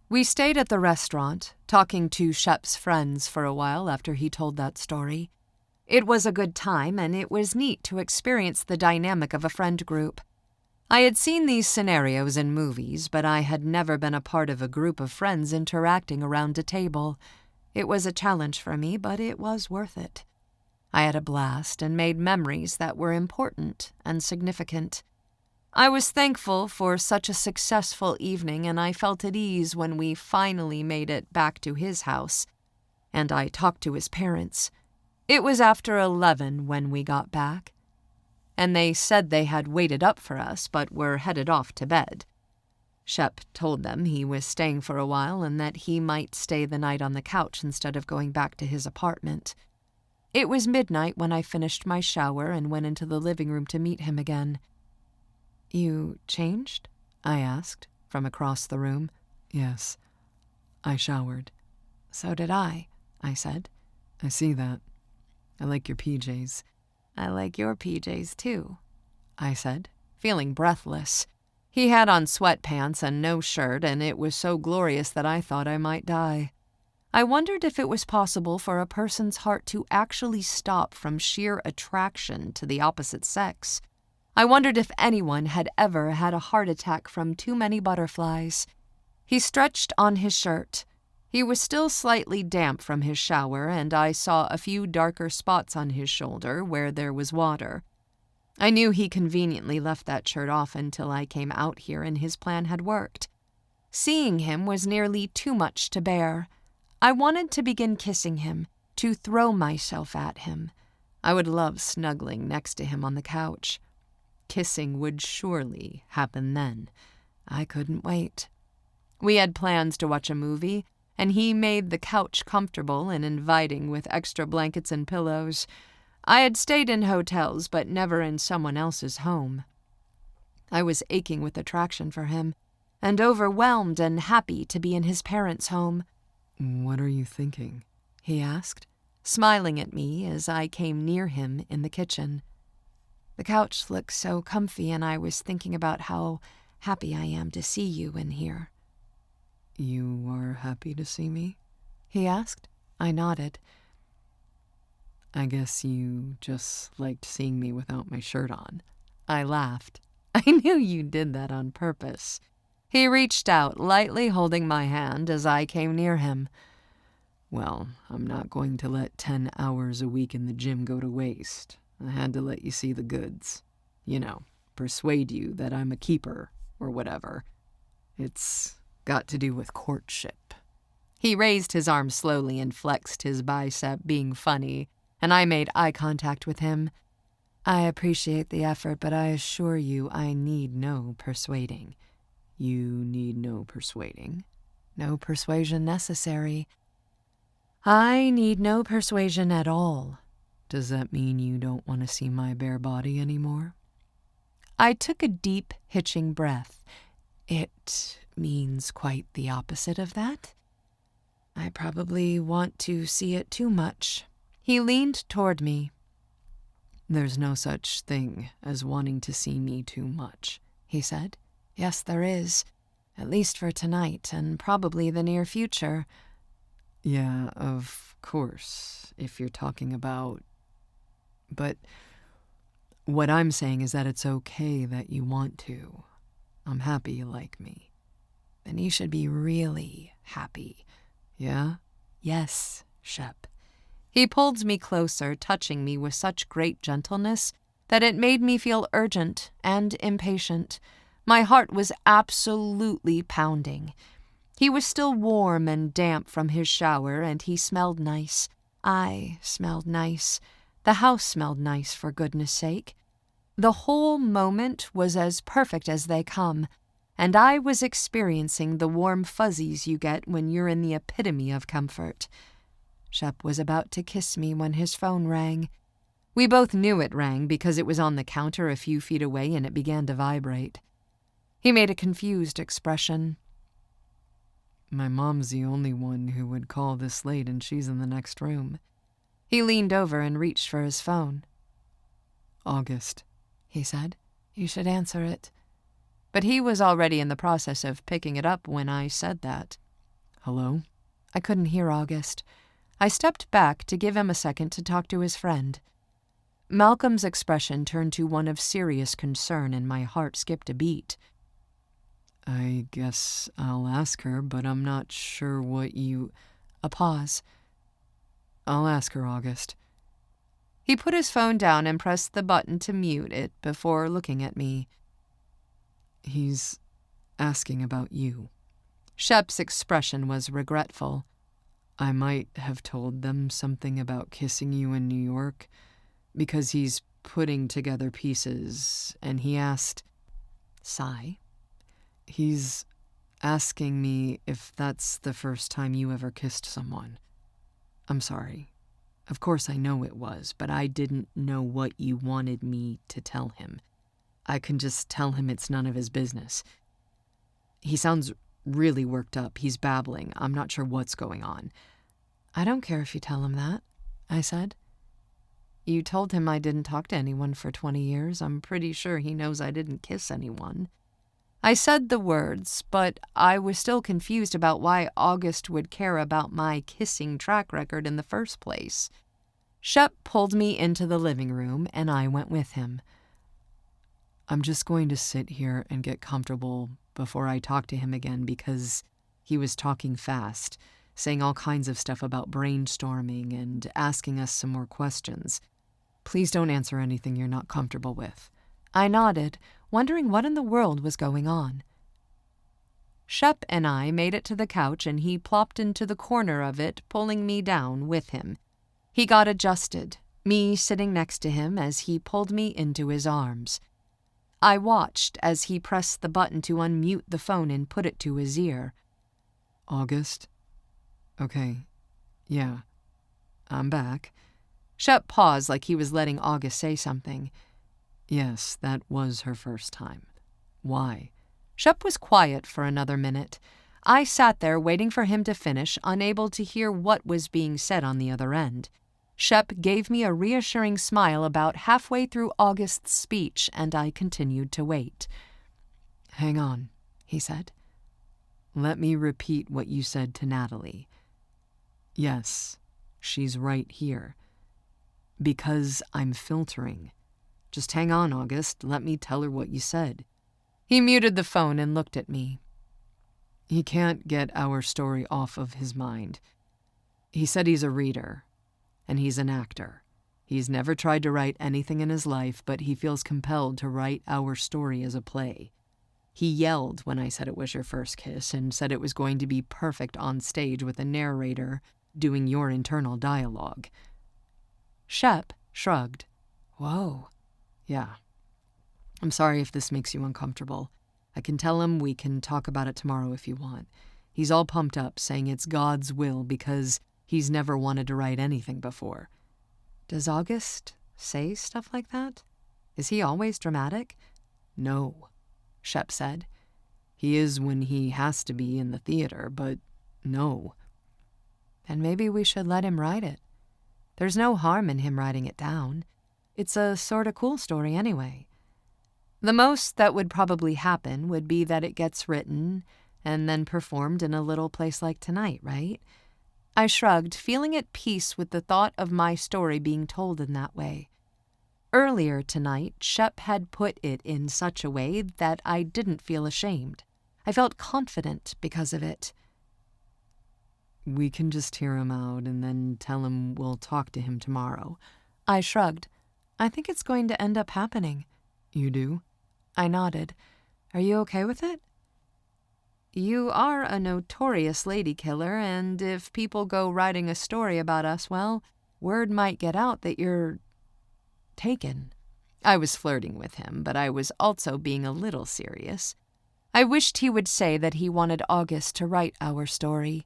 [SPEAKER 2] We stayed at the restaurant, talking to Shep's friends for a while after he told that story. It was a good time, and it was neat to experience the dynamic of a friend group. I had seen these scenarios in movies, but I had never been a part of a group of friends interacting around a table. It was a challenge for me, but it was worth it. I had a blast and made memories that were important and significant. I was thankful for such a successful evening, and I felt at ease when we finally made it back to his house, and I talked to his parents. It was after 11 when we got back.
[SPEAKER 1] and they said they had waited up for us but were headed off to bed. Shep told them he was staying for a while and that he might stay the night on the couch instead of going back to his apartment. It was midnight when I finished my shower and went into the living room to meet him again. "You changed?" I asked, from across the room.
[SPEAKER 2] "Yes, I showered."
[SPEAKER 1] "So did I," said.
[SPEAKER 2] "I see that. I like your PJs."
[SPEAKER 1] "I like your PJs, too," I said, feeling breathless. He had on sweatpants and no shirt, and it was so glorious that I thought I might die. I wondered if it was possible for a person's heart to actually stop from sheer attraction to the opposite sex. I wondered if anyone had ever had a heart attack from too many butterflies. He stretched on his shirt. He was still slightly damp from his shower, and I saw a few darker spots on his shoulder where there was water. I knew he conveniently left that shirt off until I came out here, and his plan had worked. Seeing him was nearly too much to bear. I wanted to begin kissing him, to throw myself at him. I would love snuggling next to him on the couch. Kissing would surely happen then. I couldn't wait. We had plans to watch a movie, and he made the couch comfortable and inviting with extra blankets and pillows. I had stayed in hotels, but never in someone else's home. I was aching with attraction for him, and overwhelmed and happy to be in his parents' home.
[SPEAKER 2] "What are you thinking?"
[SPEAKER 1] he asked, smiling at me as I came near him in the kitchen. "The couch looks so comfy, and I was thinking about how happy I am to see you in here."
[SPEAKER 2] "You are happy to see me?"
[SPEAKER 1] he asked. I nodded.
[SPEAKER 2] "I guess you just liked seeing me without my shirt on."
[SPEAKER 1] I laughed. "I knew you did that on purpose." He reached out, lightly holding my hand as I came near him.
[SPEAKER 2] "Well, I'm not going to let 10 hours a week in the gym go to waste. I had to let you see the goods. You know, persuade you that I'm a keeper, or whatever. It's got to do with courtship."
[SPEAKER 1] He raised his arm slowly and flexed his bicep, being funny, and I made eye contact with him. "I appreciate the effort, but I assure you I need no persuading."
[SPEAKER 2] "You need no persuading?"
[SPEAKER 1] "No persuasion necessary." "I need no persuasion at all."
[SPEAKER 2] "Does that mean you don't want to see my bare body anymore?"
[SPEAKER 1] I took a deep, hitching breath. "It means quite the opposite of that. I probably want to see it too much." He leaned toward me.
[SPEAKER 2] "There's no such thing as wanting to see me too much," he said.
[SPEAKER 1] "Yes, there is. At least for tonight, and probably the near future."
[SPEAKER 2] "Yeah, of course, if you're talking about... But what I'm saying is that it's okay that you want to. I'm happy you like me."
[SPEAKER 1] "Then you should be really happy."
[SPEAKER 2] "Yeah?"
[SPEAKER 1] "Yes, Shep." He pulled me closer, touching me with such great gentleness that it made me feel urgent and impatient. My heart was absolutely pounding. He was still warm and damp from his shower, and he smelled nice. I smelled nice. The house smelled nice, for goodness sake. The whole moment was as perfect as they come, and I was experiencing the warm fuzzies you get when you're in the epitome of comfort. Shep was about to kiss me when his phone rang. We both knew it rang because it was on the counter a few feet away and it began to vibrate. He made a confused expression.
[SPEAKER 2] "My mom's the only one who would call this late, and she's in the next room."
[SPEAKER 1] He leaned over and reached for his phone.
[SPEAKER 2] "August,"
[SPEAKER 1] he said. "You should answer it." But he was already in the process of picking it up when I said that.
[SPEAKER 2] "Hello?"
[SPEAKER 1] I couldn't hear August. I stepped back to give him a second to talk to his friend. Malcolm's expression turned to one of serious concern, and my heart skipped a beat.
[SPEAKER 2] "I guess I'll ask her, but I'm not sure what you..."
[SPEAKER 1] A pause.
[SPEAKER 2] "I'll ask her, August."
[SPEAKER 1] He put his phone down and pressed the button to mute it before looking at me.
[SPEAKER 2] "He's asking about you."
[SPEAKER 1] Shep's expression was regretful.
[SPEAKER 2] "I might have told them something about kissing you in New York, because he's putting together pieces, and he asked,
[SPEAKER 1] sigh,
[SPEAKER 2] he's asking me if that's the first time you ever kissed someone. I'm sorry. Of course I know it was, but I didn't know what you wanted me to tell him. I can just tell him it's none of his business. He sounds really worked up. He's babbling. I'm not sure what's going on.
[SPEAKER 1] I don't care if you tell him that, I said. You told him I didn't talk to anyone for 20 years. I'm pretty sure he knows I didn't kiss anyone. I said the words, but I was still confused about why August would care about my kissing track record in the first place. Shep pulled me into the living room, and I went with him.
[SPEAKER 2] I'm just going to sit here and get comfortable before I talk to him again because he was talking fast, saying all kinds of stuff about brainstorming and asking us some more questions. Please don't answer anything you're not comfortable with.
[SPEAKER 1] I nodded, wondering what in the world was going on. Shep and I made it to the couch, and he plopped into the corner of it, pulling me down with him. He got adjusted, me sitting next to him as he pulled me into his arms. I watched as he pressed the button to unmute the phone and put it to his ear.
[SPEAKER 2] August? Okay. Yeah. I'm back.
[SPEAKER 1] Shep paused like he was letting August say something.
[SPEAKER 2] Yes, that was her first time. Why?
[SPEAKER 1] Shep was quiet for another minute. I sat there waiting for him to finish, unable to hear what was being said on the other end. Shep gave me a reassuring smile about halfway through August's speech, and I continued to wait.
[SPEAKER 2] Hang on, he said. Let me repeat what you said to Natalie. Yes, she's right here. Because I'm filtering. Just hang on, August. Let me tell her what you said.
[SPEAKER 1] He muted the phone and looked at me.
[SPEAKER 2] He can't get our story off of his mind. He said he's a reader, and he's an actor. He's never tried to write anything in his life, but he feels compelled to write our story as a play. He yelled when I said it was your first kiss and said it was going to be perfect on stage with a narrator doing your internal dialogue.
[SPEAKER 1] Shep shrugged.
[SPEAKER 2] Whoa. Yeah. I'm sorry if this makes you uncomfortable. I can tell him we can talk about it tomorrow if you want. He's all pumped up, saying it's God's will because he's never wanted to write anything before.
[SPEAKER 1] Does August say stuff like that? Is he always dramatic?
[SPEAKER 2] No, Shep said. He is when he has to be in the theater, but no.
[SPEAKER 1] And maybe we should let him write it. There's no harm in him writing it down. It's a sort of cool story anyway. The most that would probably happen would be that it gets written and then performed in a little place like tonight, right? I shrugged, feeling at peace with the thought of my story being told in that way. Earlier tonight, Shep had put it in such a way that I didn't feel ashamed. I felt confident because of it.
[SPEAKER 2] We can just hear him out and then tell him we'll talk to him tomorrow.
[SPEAKER 1] I shrugged. I think it's going to end up happening.
[SPEAKER 2] You do?
[SPEAKER 1] I nodded. Are you okay with it? You are a notorious lady killer, and if people go writing a story about us, well, word might get out that you're taken. I was flirting with him, but I was also being a little serious. I wished he would say that he wanted August to write our story.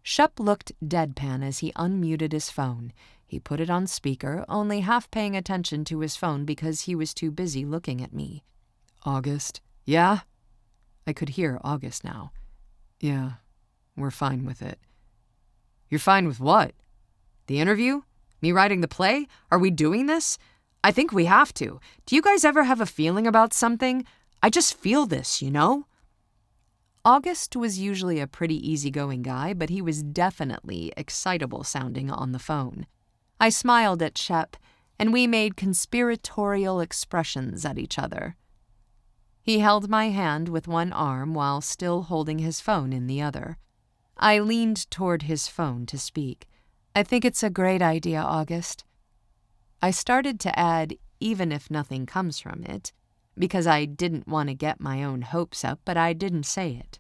[SPEAKER 1] Shep looked deadpan as he unmuted his phone. He put it on speaker, only half paying attention to his phone because he was too busy looking at me.
[SPEAKER 2] August?
[SPEAKER 1] Yeah?
[SPEAKER 2] I could hear August now. Yeah, we're fine with it.
[SPEAKER 1] You're fine with what? The interview? Me writing the play? Are we doing this? I think we have to. Do you guys ever have a feeling about something? I just feel this, you know? August was usually a pretty easygoing guy, but he was definitely excitable sounding on the phone. I smiled at Shep, and we made conspiratorial expressions at each other. He held my hand with one arm while still holding his phone in the other. I leaned toward his phone to speak. I think it's a great idea, August. I started to add, even if nothing comes from it, because I didn't want to get my own hopes up, but I didn't say it.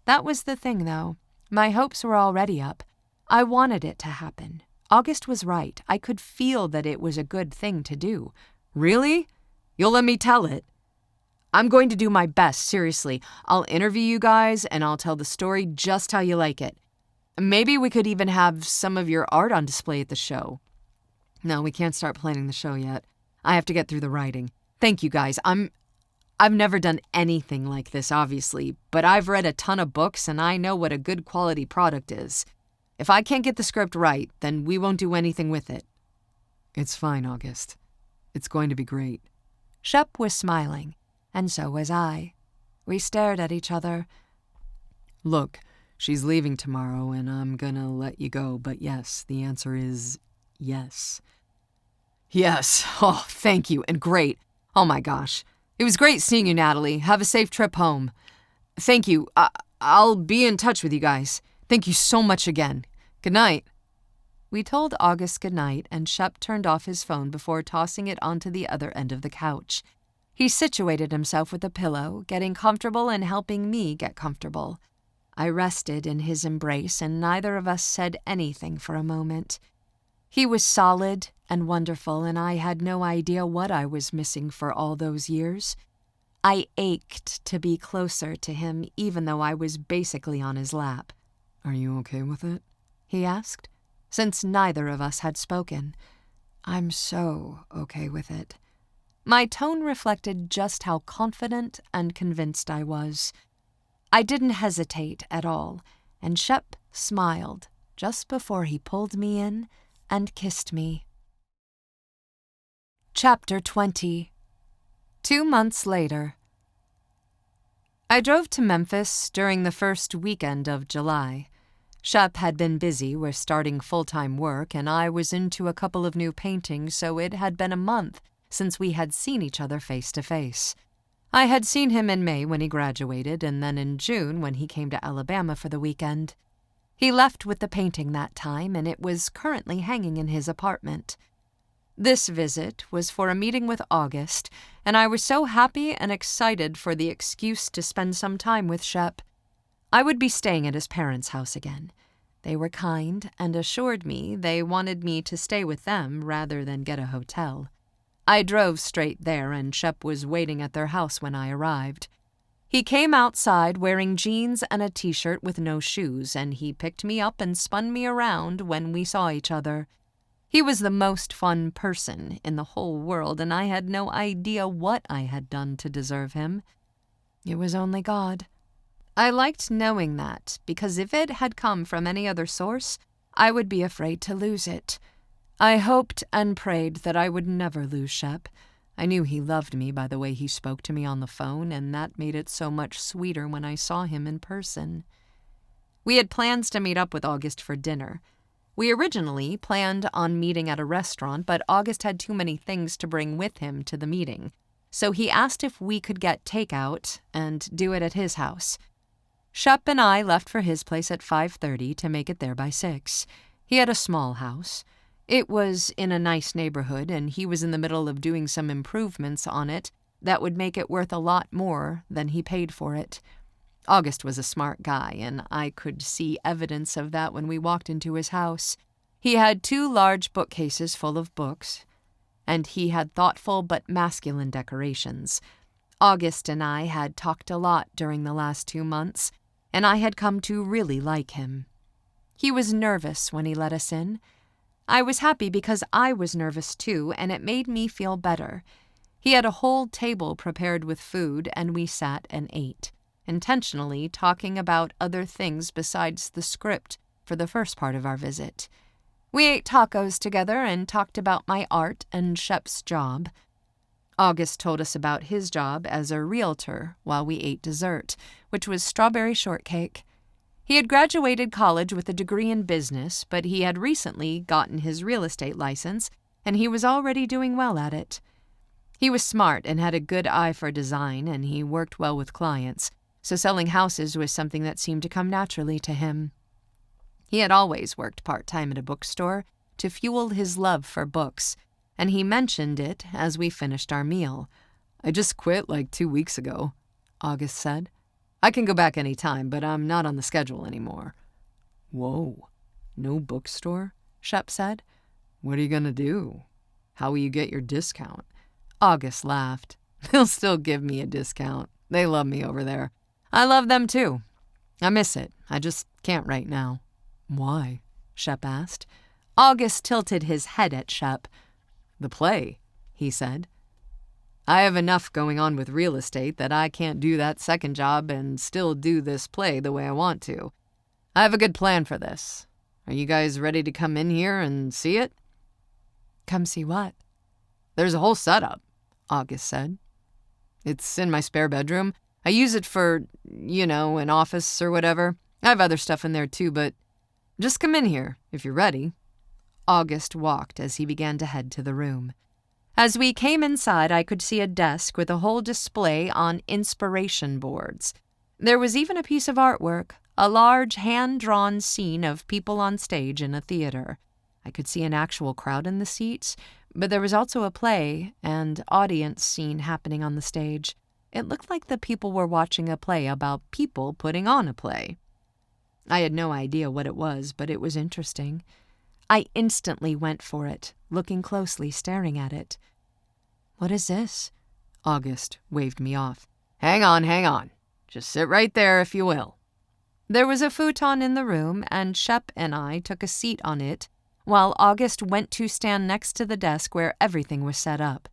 [SPEAKER 1] That was the thing, though. My hopes were already up. I wanted it to happen. August was right. I could feel that it was a good thing to do.
[SPEAKER 2] Really? You'll let me tell it? I'm going to do my best, seriously. I'll interview you guys and I'll tell the story just how you like it. Maybe we could even have some of your art on display at the show. No, we can't start planning the show yet. I have to get through the writing. Thank you guys. I've never done anything like this, obviously, but I've read a ton of books and I know what a good quality product is. If I can't get the script right, then we won't do anything with it. It's fine, August. It's going to be great.
[SPEAKER 1] Shep was smiling, and so was I. We stared at each other.
[SPEAKER 2] Look, she's leaving tomorrow and I'm gonna let you go, but yes, the answer is yes. Yes. Oh, thank you, and great. Oh my gosh. It was great seeing you, Natalie. Have a safe trip home. Thank you. I'll be in touch with you guys. Thank you so much again. Good night.
[SPEAKER 1] We told August good night, and Shep turned off his phone before tossing it onto the other end of the couch. He situated himself with a pillow, getting comfortable and helping me get comfortable. I rested in his embrace, and neither of us said anything for a moment. He was solid and wonderful, and I had no idea what I was missing for all those years. I ached to be closer to him, even though I was basically on his lap.
[SPEAKER 2] Are you okay with it?
[SPEAKER 1] He asked, since neither of us had spoken. I'm so okay with it. My tone reflected just how confident and convinced I was. I didn't hesitate at all, and Shep smiled just before he pulled me in and kissed me. Chapter 20. 2 months later. I drove to Memphis during the first weekend of July. Shep had been busy with starting full-time work, and I was into a couple of new paintings, so it had been a month since we had seen each other face to face. I had seen him in May when he graduated, and then in June when he came to Alabama for the weekend. He left with the painting that time, and it was currently hanging in his apartment. This visit was for a meeting with August, and I was so happy and excited for the excuse to spend some time with Shep. I would be staying at his parents' house again. They were kind and assured me they wanted me to stay with them rather than get a hotel. I drove straight there, and Shep was waiting at their house when I arrived. He came outside wearing jeans and a t-shirt with no shoes, and he picked me up and spun me around when we saw each other. He was the most fun person in the whole world, and I had no idea what I had done to deserve him. It was only God. I liked knowing that, because if it had come from any other source, I would be afraid to lose it. I hoped and prayed that I would never lose Shep. I knew he loved me by the way he spoke to me on the phone, and that made it so much sweeter when I saw him in person. We had plans to meet up with August for dinner. We originally planned on meeting at a restaurant, but August had too many things to bring with him to the meeting, so he asked if we could get takeout and do it at his house. Shep and I left for his place at 5:30 to make it there by 6. He had a small house. It was in a nice neighborhood, and he was in the middle of doing some improvements on it that would make it worth a lot more than he paid for it. August was a smart guy, and I could see evidence of that when we walked into his house. He had 2 large bookcases full of books, and he had thoughtful but masculine decorations. August and I had talked a lot during the last 2 months, and I had come to really like him. He was nervous when he let us in. I was happy because I was nervous too, and it made me feel better. He had a whole table prepared with food, and we sat and ate, intentionally talking about other things besides the script for the first part of our visit. We ate tacos together and talked about my art and Shep's job. August told us about his job as a realtor while we ate dessert, which was strawberry shortcake. He had graduated college with a degree in business, but he had recently gotten his real estate license, and he was already doing well at it. He was smart and had a good eye for design, and he worked well with clients, so selling houses was something that seemed to come naturally to him. He had always worked part-time at a bookstore to fuel his love for books, and he mentioned it as we finished our meal.
[SPEAKER 2] I just quit like 2 weeks ago, August said. I can go back any time, but I'm not on the schedule anymore. Whoa, no bookstore? Shep said. What are you going to do? How will you get your discount? August laughed. They'll still give me a discount. They love me over there. I love them too. I miss it. I just can't right now. Why? Shep asked.
[SPEAKER 1] August tilted his head at Shep.
[SPEAKER 2] The play, he said. I have enough going on with real estate that I can't do that second job and still do this play the way I want to. I have a good plan for this. Are you guys ready to come in here and see it?
[SPEAKER 1] Come see what?
[SPEAKER 2] There's a whole setup, August said. It's in my spare bedroom. I use it for, an office or whatever. I have other stuff in there too, but just come in here if you're ready.
[SPEAKER 1] August walked as he began to head to the room. As we came inside, I could see a desk with a whole display on inspiration boards. There was even a piece of artwork, a large hand-drawn scene of people on stage in a theater. I could see an actual crowd in the seats, but there was also a play and audience scene happening on the stage. It looked like the people were watching a play about people putting on a play. I had no idea what it was, but it was interesting. I instantly went for it, looking closely, staring at it. What is this?
[SPEAKER 2] August waved me off. Hang on. Just sit right there if you will.
[SPEAKER 1] There was a futon in the room, and Shep and I took a seat on it, while August went to stand next to the desk where everything was set up.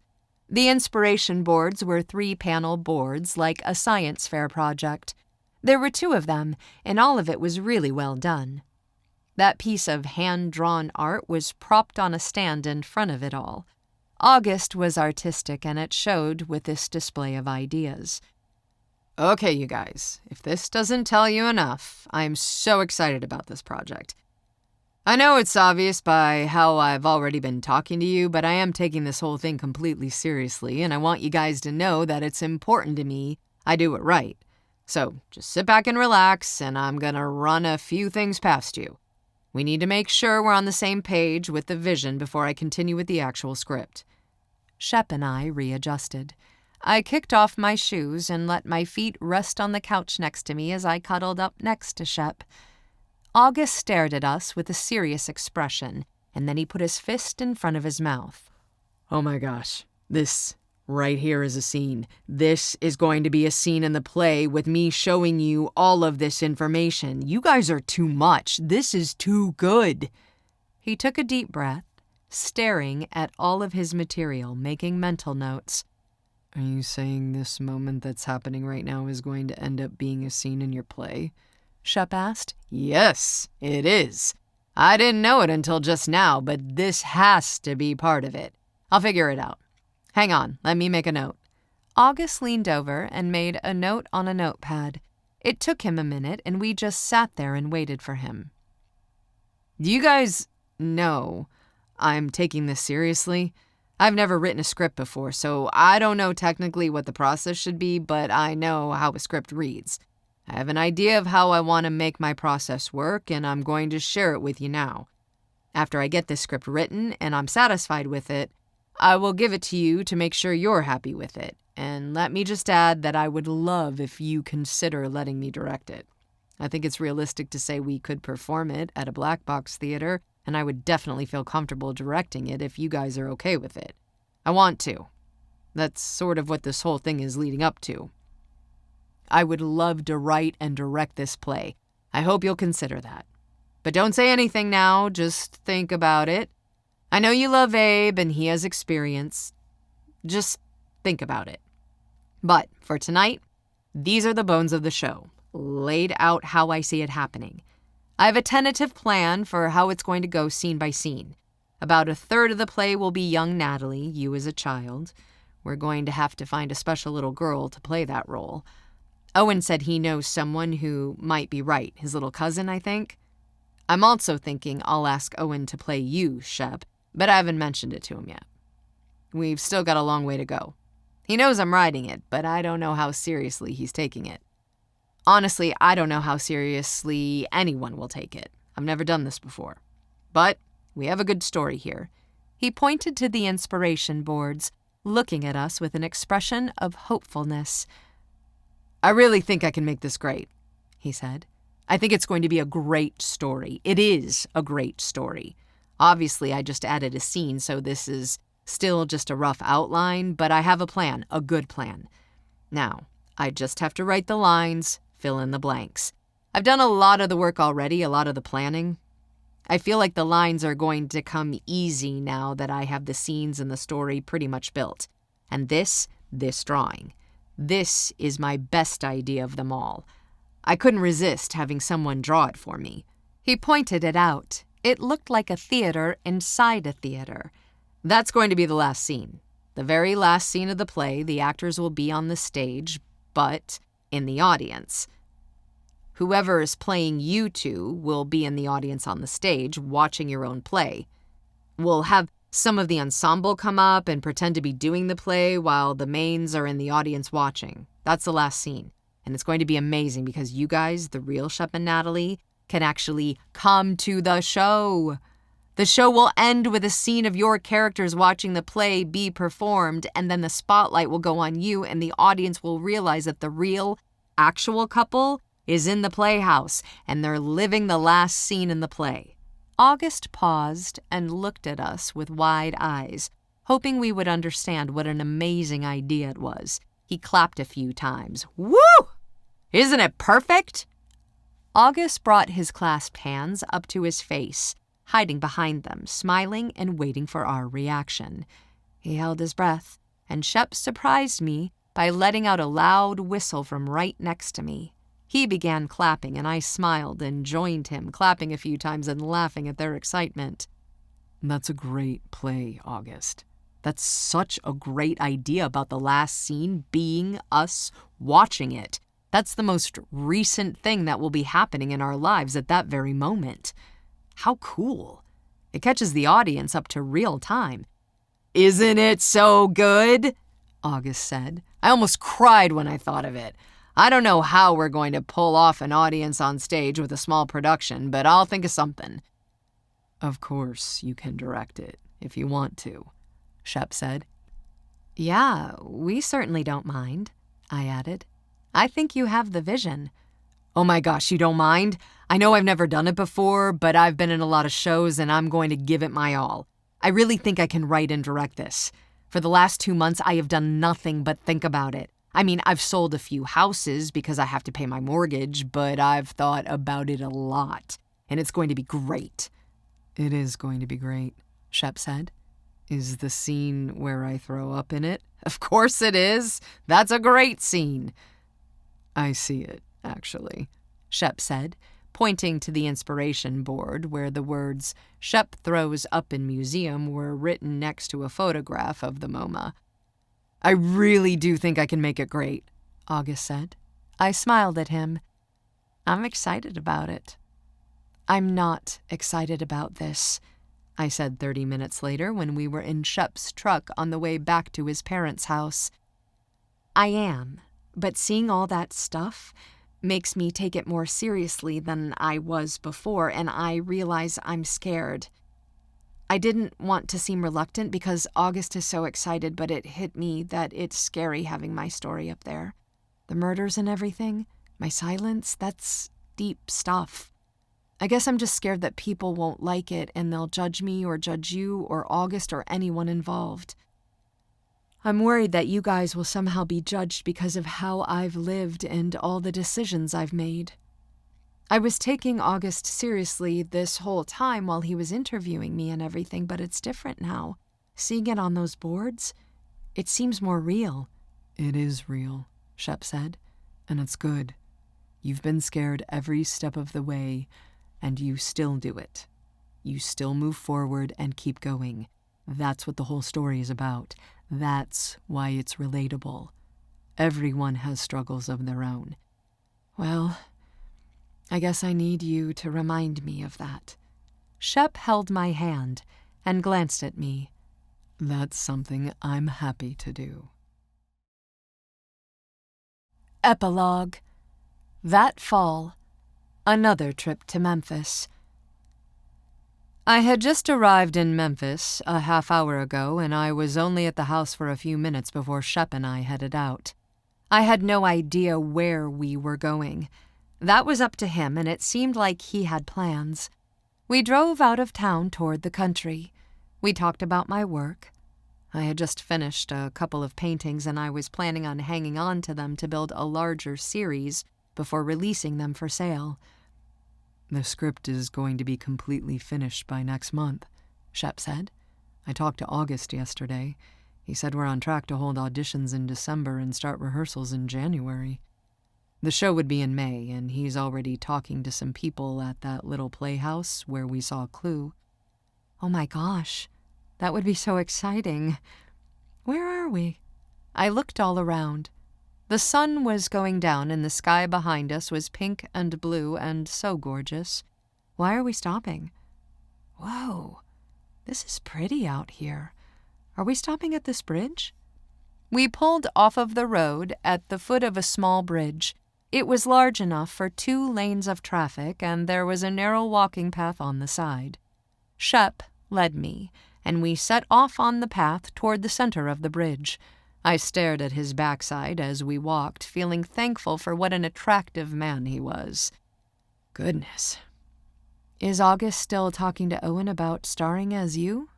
[SPEAKER 1] The inspiration boards were 3-panel boards like a science fair project. There were 2 of them, and all of it was really well done. That piece of hand-drawn art was propped on a stand in front of it all. August was artistic, and it showed with this display of ideas.
[SPEAKER 2] Okay, you guys, if this doesn't tell you enough, I'm so excited about this project. I know it's obvious by how I've already been talking to you, but I am taking this whole thing completely seriously, and I want you guys to know that it's important to me I do it right. So just sit back and relax, and I'm gonna run a few things past you. We need to make sure we're on the same page with the vision before I continue with the actual script.
[SPEAKER 1] Shep and I readjusted. I kicked off my shoes and let my feet rest on the couch next to me as I cuddled up next to Shep. August stared at us with a serious expression, and then he put his fist in front of his mouth.
[SPEAKER 2] Oh my gosh, this right here is a scene. This is going to be a scene in the play with me showing you all of this information. You guys are too much. This is too good.
[SPEAKER 1] He took a deep breath, staring at all of his material, making mental notes.
[SPEAKER 2] Are you saying this moment that's happening right now is going to end up being a scene in your play?
[SPEAKER 1] Shep asked.
[SPEAKER 2] Yes, it is. I didn't know it until just now, but this has to be part of it. I'll figure it out. Hang on, let me make a note.
[SPEAKER 1] August leaned over and made a note on a notepad. It took him a minute, and we just sat there and waited for him.
[SPEAKER 2] Do you guys know I'm taking this seriously? I've never written a script before, so I don't know technically what the process should be, but I know how a script reads. I have an idea of how I want to make my process work, and I'm going to share it with you now. After I get this script written and I'm satisfied with it, I will give it to you to make sure you're happy with it. And let me just add that I would love if you consider letting me direct it. I think it's realistic to say we could perform it at a black box theater, and I would definitely feel comfortable directing it if you guys are okay with it. I want to. That's sort of what this whole thing is leading up to. I would love to write and direct this play. I hope you'll consider that. But don't say anything now, just think about it. I know you love Abe and he has experience. Just think about it. But for tonight, these are the bones of the show, laid out how I see it happening. I have a tentative plan for how it's going to go scene by scene. About a third of the play will be young Natalie, you as a child. We're going to have to find a special little girl to play that role. Owen said he knows someone who might be right, his little cousin, I think. I'm also thinking I'll ask Owen to play you, Shep, but I haven't mentioned it to him yet. We've still got a long way to go. He knows I'm writing it, but I don't know how seriously he's taking it. Honestly, I don't know how seriously anyone will take it. I've never done this before. But we have a good story here.
[SPEAKER 1] He pointed to the inspiration boards, looking at us with an expression of hopefulness.
[SPEAKER 2] I really think I can make this great, he said. I think it's going to be a great story. It is a great story. Obviously, I just added a scene, so this is Still just a rough outline, but I have a plan, a good plan. Now, I just have to write the lines, fill in the blanks. I've done a lot of the work already, a lot of the planning. I feel like the lines are going to come easy now that I have the scenes and the story pretty much built. And this drawing. This is my best idea of them all. I couldn't resist having someone draw it for me.
[SPEAKER 1] He pointed it out. It looked like a theater inside a theater.
[SPEAKER 2] That's going to be the last scene. The very last scene of the play, the actors will be on the stage, but in the audience. Whoever is playing you two will be in the audience on the stage, watching your own play. We'll have some of the ensemble come up and pretend to be doing the play while the mains are in the audience watching. That's the last scene. And it's going to be amazing because you guys, the real Shep and Natalie, can actually come to the show. The show will end with a scene of your characters watching the play be performed, and then the spotlight will go on you, and the audience will realize that the real, actual couple is in the playhouse, and they're living the last scene in the play.
[SPEAKER 1] August paused and looked at us with wide eyes, hoping we would understand what an amazing idea it was.
[SPEAKER 2] He clapped a few times. Woo! Isn't it perfect?
[SPEAKER 1] August brought his clasped hands up to his face, hiding behind them, smiling and waiting for our reaction. He held his breath, and Shep surprised me by letting out a loud whistle from right next to me. He began clapping, and I smiled and joined him, clapping a few times and laughing at their excitement.
[SPEAKER 2] That's a great play, August. That's such a great idea about the last scene being us watching it. That's the most recent thing that will be happening in our lives at that very moment. How cool. It catches the audience up to real time. Isn't it so good? August said. I almost cried when I thought of it. I don't know how we're going to pull off an audience on stage with a small production, but I'll think of something. Of course, you can direct it if you want to, Shep said.
[SPEAKER 1] Yeah, we certainly don't mind, I added. I think you have the vision.
[SPEAKER 2] Oh my gosh, you don't mind? I know I've never done it before, but I've been in a lot of shows and I'm going to give it my all. I really think I can write and direct this. For the last 2 months, I have done nothing but think about it. I mean, I've sold a few houses because I have to pay my mortgage, but I've thought about it a lot, and it's going to be great. It is going to be great, Shep said. Is the scene where I throw up in it? Of course it is. That's a great scene. I see it, actually, Shep said, pointing to the inspiration board where the words Shep throws up in museum were written next to a photograph of the MoMA. I really do think I can make it great, August said.
[SPEAKER 1] I smiled at him. I'm excited about it. I'm not excited about this, I said 30 minutes later when we were in Shep's truck on the way back to his parents' house. I am, but seeing all that stuff makes me take it more seriously than I was before, and I realize I'm scared. I didn't want to seem reluctant because August is so excited, but it hit me that it's scary having my story up there. The murders and everything, my silence, that's deep stuff. I guess I'm just scared that people won't like it and they'll judge me or judge you or August or anyone involved. I'm worried that you guys will somehow be judged because of how I've lived and all the decisions I've made. I was taking August seriously this whole time while he was interviewing me and everything, but it's different now. Seeing it on those boards, it seems more real. It is real, Shep said, and it's good. You've been scared every step of the way, and you still do it. You still move forward and keep going. That's what the whole story is about. That's why it's relatable. Everyone has struggles of their own. Well, I guess I need you to remind me of that. Shep held my hand and glanced at me. That's something I'm happy to do. Epilogue. That fall, another trip to Memphis. I had just arrived in Memphis a half hour ago, and I was only at the house for a few minutes before Shep and I headed out. I had no idea where we were going. That was up to him, and it seemed like he had plans. We drove out of town toward the country. We talked about my work. I had just finished a couple of paintings and I was planning on hanging on to them to build a larger series before releasing them for sale.
[SPEAKER 2] The script is going to be completely finished by next month, Shep said. I talked to August yesterday. He said we're on track to hold auditions in December and start rehearsals in January. The show would be in May, and he's already talking to some people at that little playhouse where we saw Clue.
[SPEAKER 1] Oh my gosh, that would be so exciting. Where are we? I looked all around. The sun was going down and the sky behind us was pink and blue and so gorgeous. Why are we stopping? Whoa, this is pretty out here. Are we stopping at this bridge? We pulled off of the road at the foot of a small bridge. It was large enough for 2 lanes of traffic, and there was a narrow walking path on the side. Shep led me, and we set off on the path toward the center of the bridge. I stared at his backside as we walked, feeling thankful for what an attractive man he was. Goodness. Is August still talking to Owen about starring as you?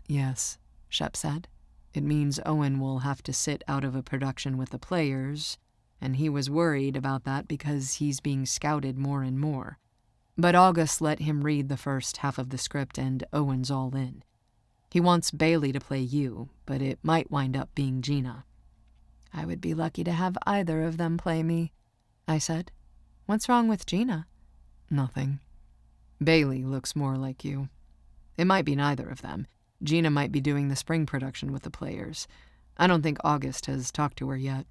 [SPEAKER 2] Yes, Shep said. It means Owen will have to sit out of a production with the Players, and he was worried about that because he's being scouted more and more. But August let him read the first half of the script and Owen's all in. He wants Bailey to play you, but it might wind up being Gina.
[SPEAKER 1] I would be lucky to have either of them play me, I said. What's wrong with Gina?
[SPEAKER 2] Nothing. Bailey looks more like you. It might be neither of them. Gina might be doing the spring production with the Players. I don't think August has talked to her yet.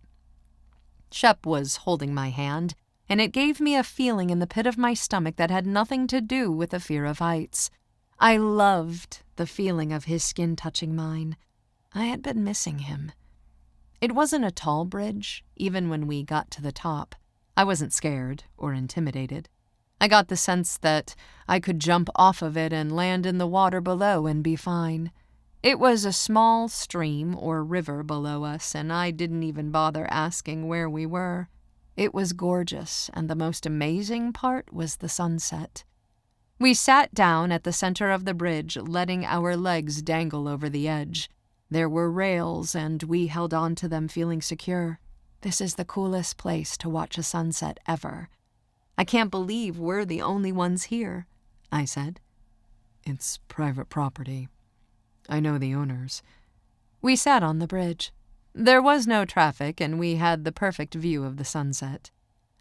[SPEAKER 1] Shep was holding my hand, and it gave me a feeling in the pit of my stomach that had nothing to do with the fear of heights. I loved the feeling of his skin touching mine. I had been missing him. It wasn't a tall bridge, even when we got to the top. I wasn't scared or intimidated. I got the sense that I could jump off of it and land in the water below and be fine. It was a small stream or river below us, and I didn't even bother asking where we were. It was gorgeous, and the most amazing part was the sunset. We sat down at the center of the bridge, letting our legs dangle over the edge. There were rails, and we held on to them feeling secure. This is the coolest place to watch a sunset ever. I can't believe we're the only ones here, I said.
[SPEAKER 2] It's private property. I know the owners.
[SPEAKER 1] We sat on the bridge. There was no traffic, and we had the perfect view of the sunset.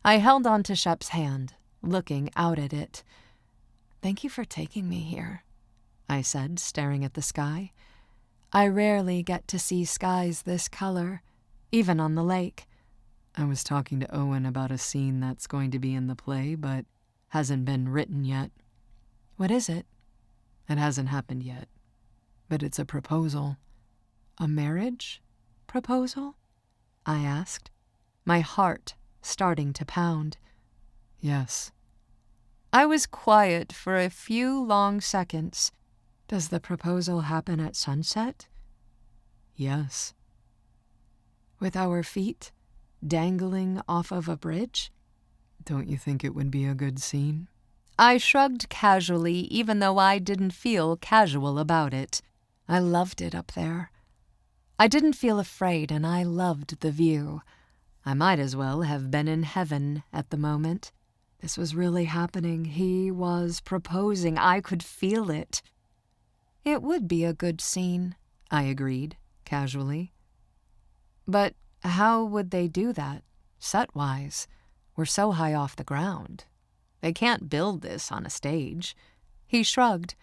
[SPEAKER 1] I held on to Shep's hand, looking out at it. Thank you for taking me here, I said, staring at the sky. I rarely get to see skies this color, even on the lake.
[SPEAKER 2] I was talking to Owen about a scene that's going to be in the play, but hasn't been written yet.
[SPEAKER 1] What is it?
[SPEAKER 2] It hasn't happened yet, but it's a proposal.
[SPEAKER 1] A marriage proposal? I asked, my heart starting to pound.
[SPEAKER 2] Yes.
[SPEAKER 1] I was quiet for a few long seconds. Does the proposal happen at sunset?
[SPEAKER 2] Yes.
[SPEAKER 1] With our feet dangling off of a bridge?
[SPEAKER 2] Don't you think it would be a good scene?
[SPEAKER 1] I shrugged casually, even though I didn't feel casual about it. I loved it up there. I didn't feel afraid, and I loved the view. I might as well have been in heaven at the moment. This was really happening. He was proposing. I could feel it. It would be a good scene, I agreed, casually. But how would they do that, set-wise? We're so high off the ground. They can't build this on a stage. He shrugged.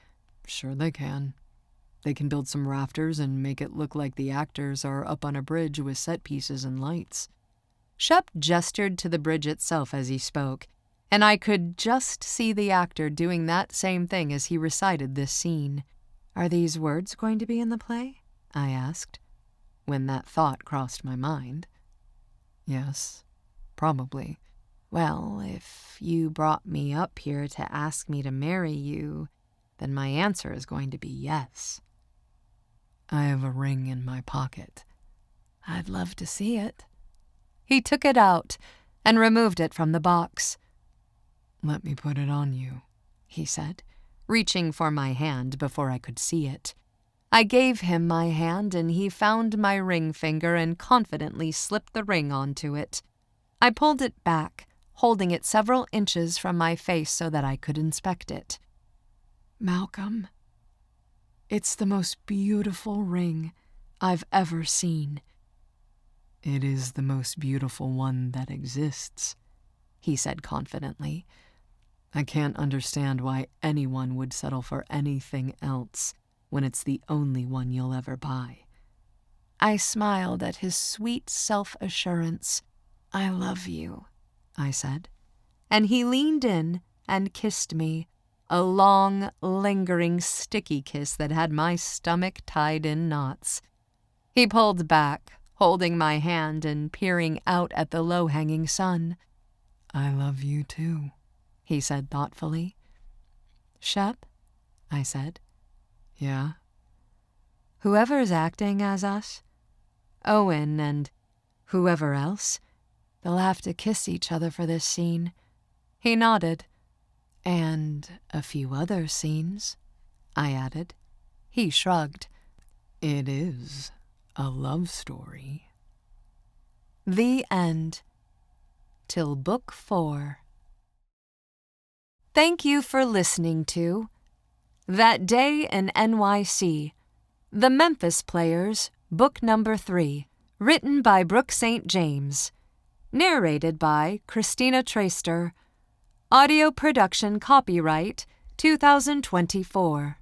[SPEAKER 2] Sure they can. They can build some rafters and make it look like the actors are up on a bridge with set pieces and lights.
[SPEAKER 1] Shep gestured to the bridge itself as he spoke, and I could just see the actor doing that same thing as he recited this scene. Are these words going to be in the play? I asked, when that thought crossed my mind.
[SPEAKER 2] Yes, probably.
[SPEAKER 1] Well, if you brought me up here to ask me to marry you, then my answer is going to be yes.
[SPEAKER 2] I have a ring in my pocket.
[SPEAKER 1] I'd love to see it. He took it out and removed it from the box.
[SPEAKER 2] Let me put it on you,
[SPEAKER 1] he said, reaching for my hand before I could see it. I gave him my hand, and he found my ring finger and confidently slipped the ring onto it. I pulled it back, holding it several inches from my face so that I could inspect it.
[SPEAKER 2] Malcolm, it's the most beautiful ring I've ever seen. It is the most beautiful one that exists, he said confidently. I can't understand why anyone would settle for anything else when it's the only one you'll ever buy.
[SPEAKER 1] I smiled at his sweet self-assurance. I love you, I said, and he leaned in and kissed me, a long, lingering, sticky kiss that had my stomach tied in knots. He pulled back, holding my hand and peering out at the low-hanging sun.
[SPEAKER 2] I love you too, he said thoughtfully.
[SPEAKER 1] Shep, I said.
[SPEAKER 2] Yeah?
[SPEAKER 1] Whoever's acting as us, Owen and whoever else, they'll have to kiss each other for this scene. He nodded. And a few other scenes, I added. He shrugged.
[SPEAKER 2] It is a love story.
[SPEAKER 1] The end. Till Book 4. Thank you for listening to That Day in NYC, The Memphis Players, Book Number 3, written by Brooke St. James, narrated by Christina Traister, audio production copyright 2024.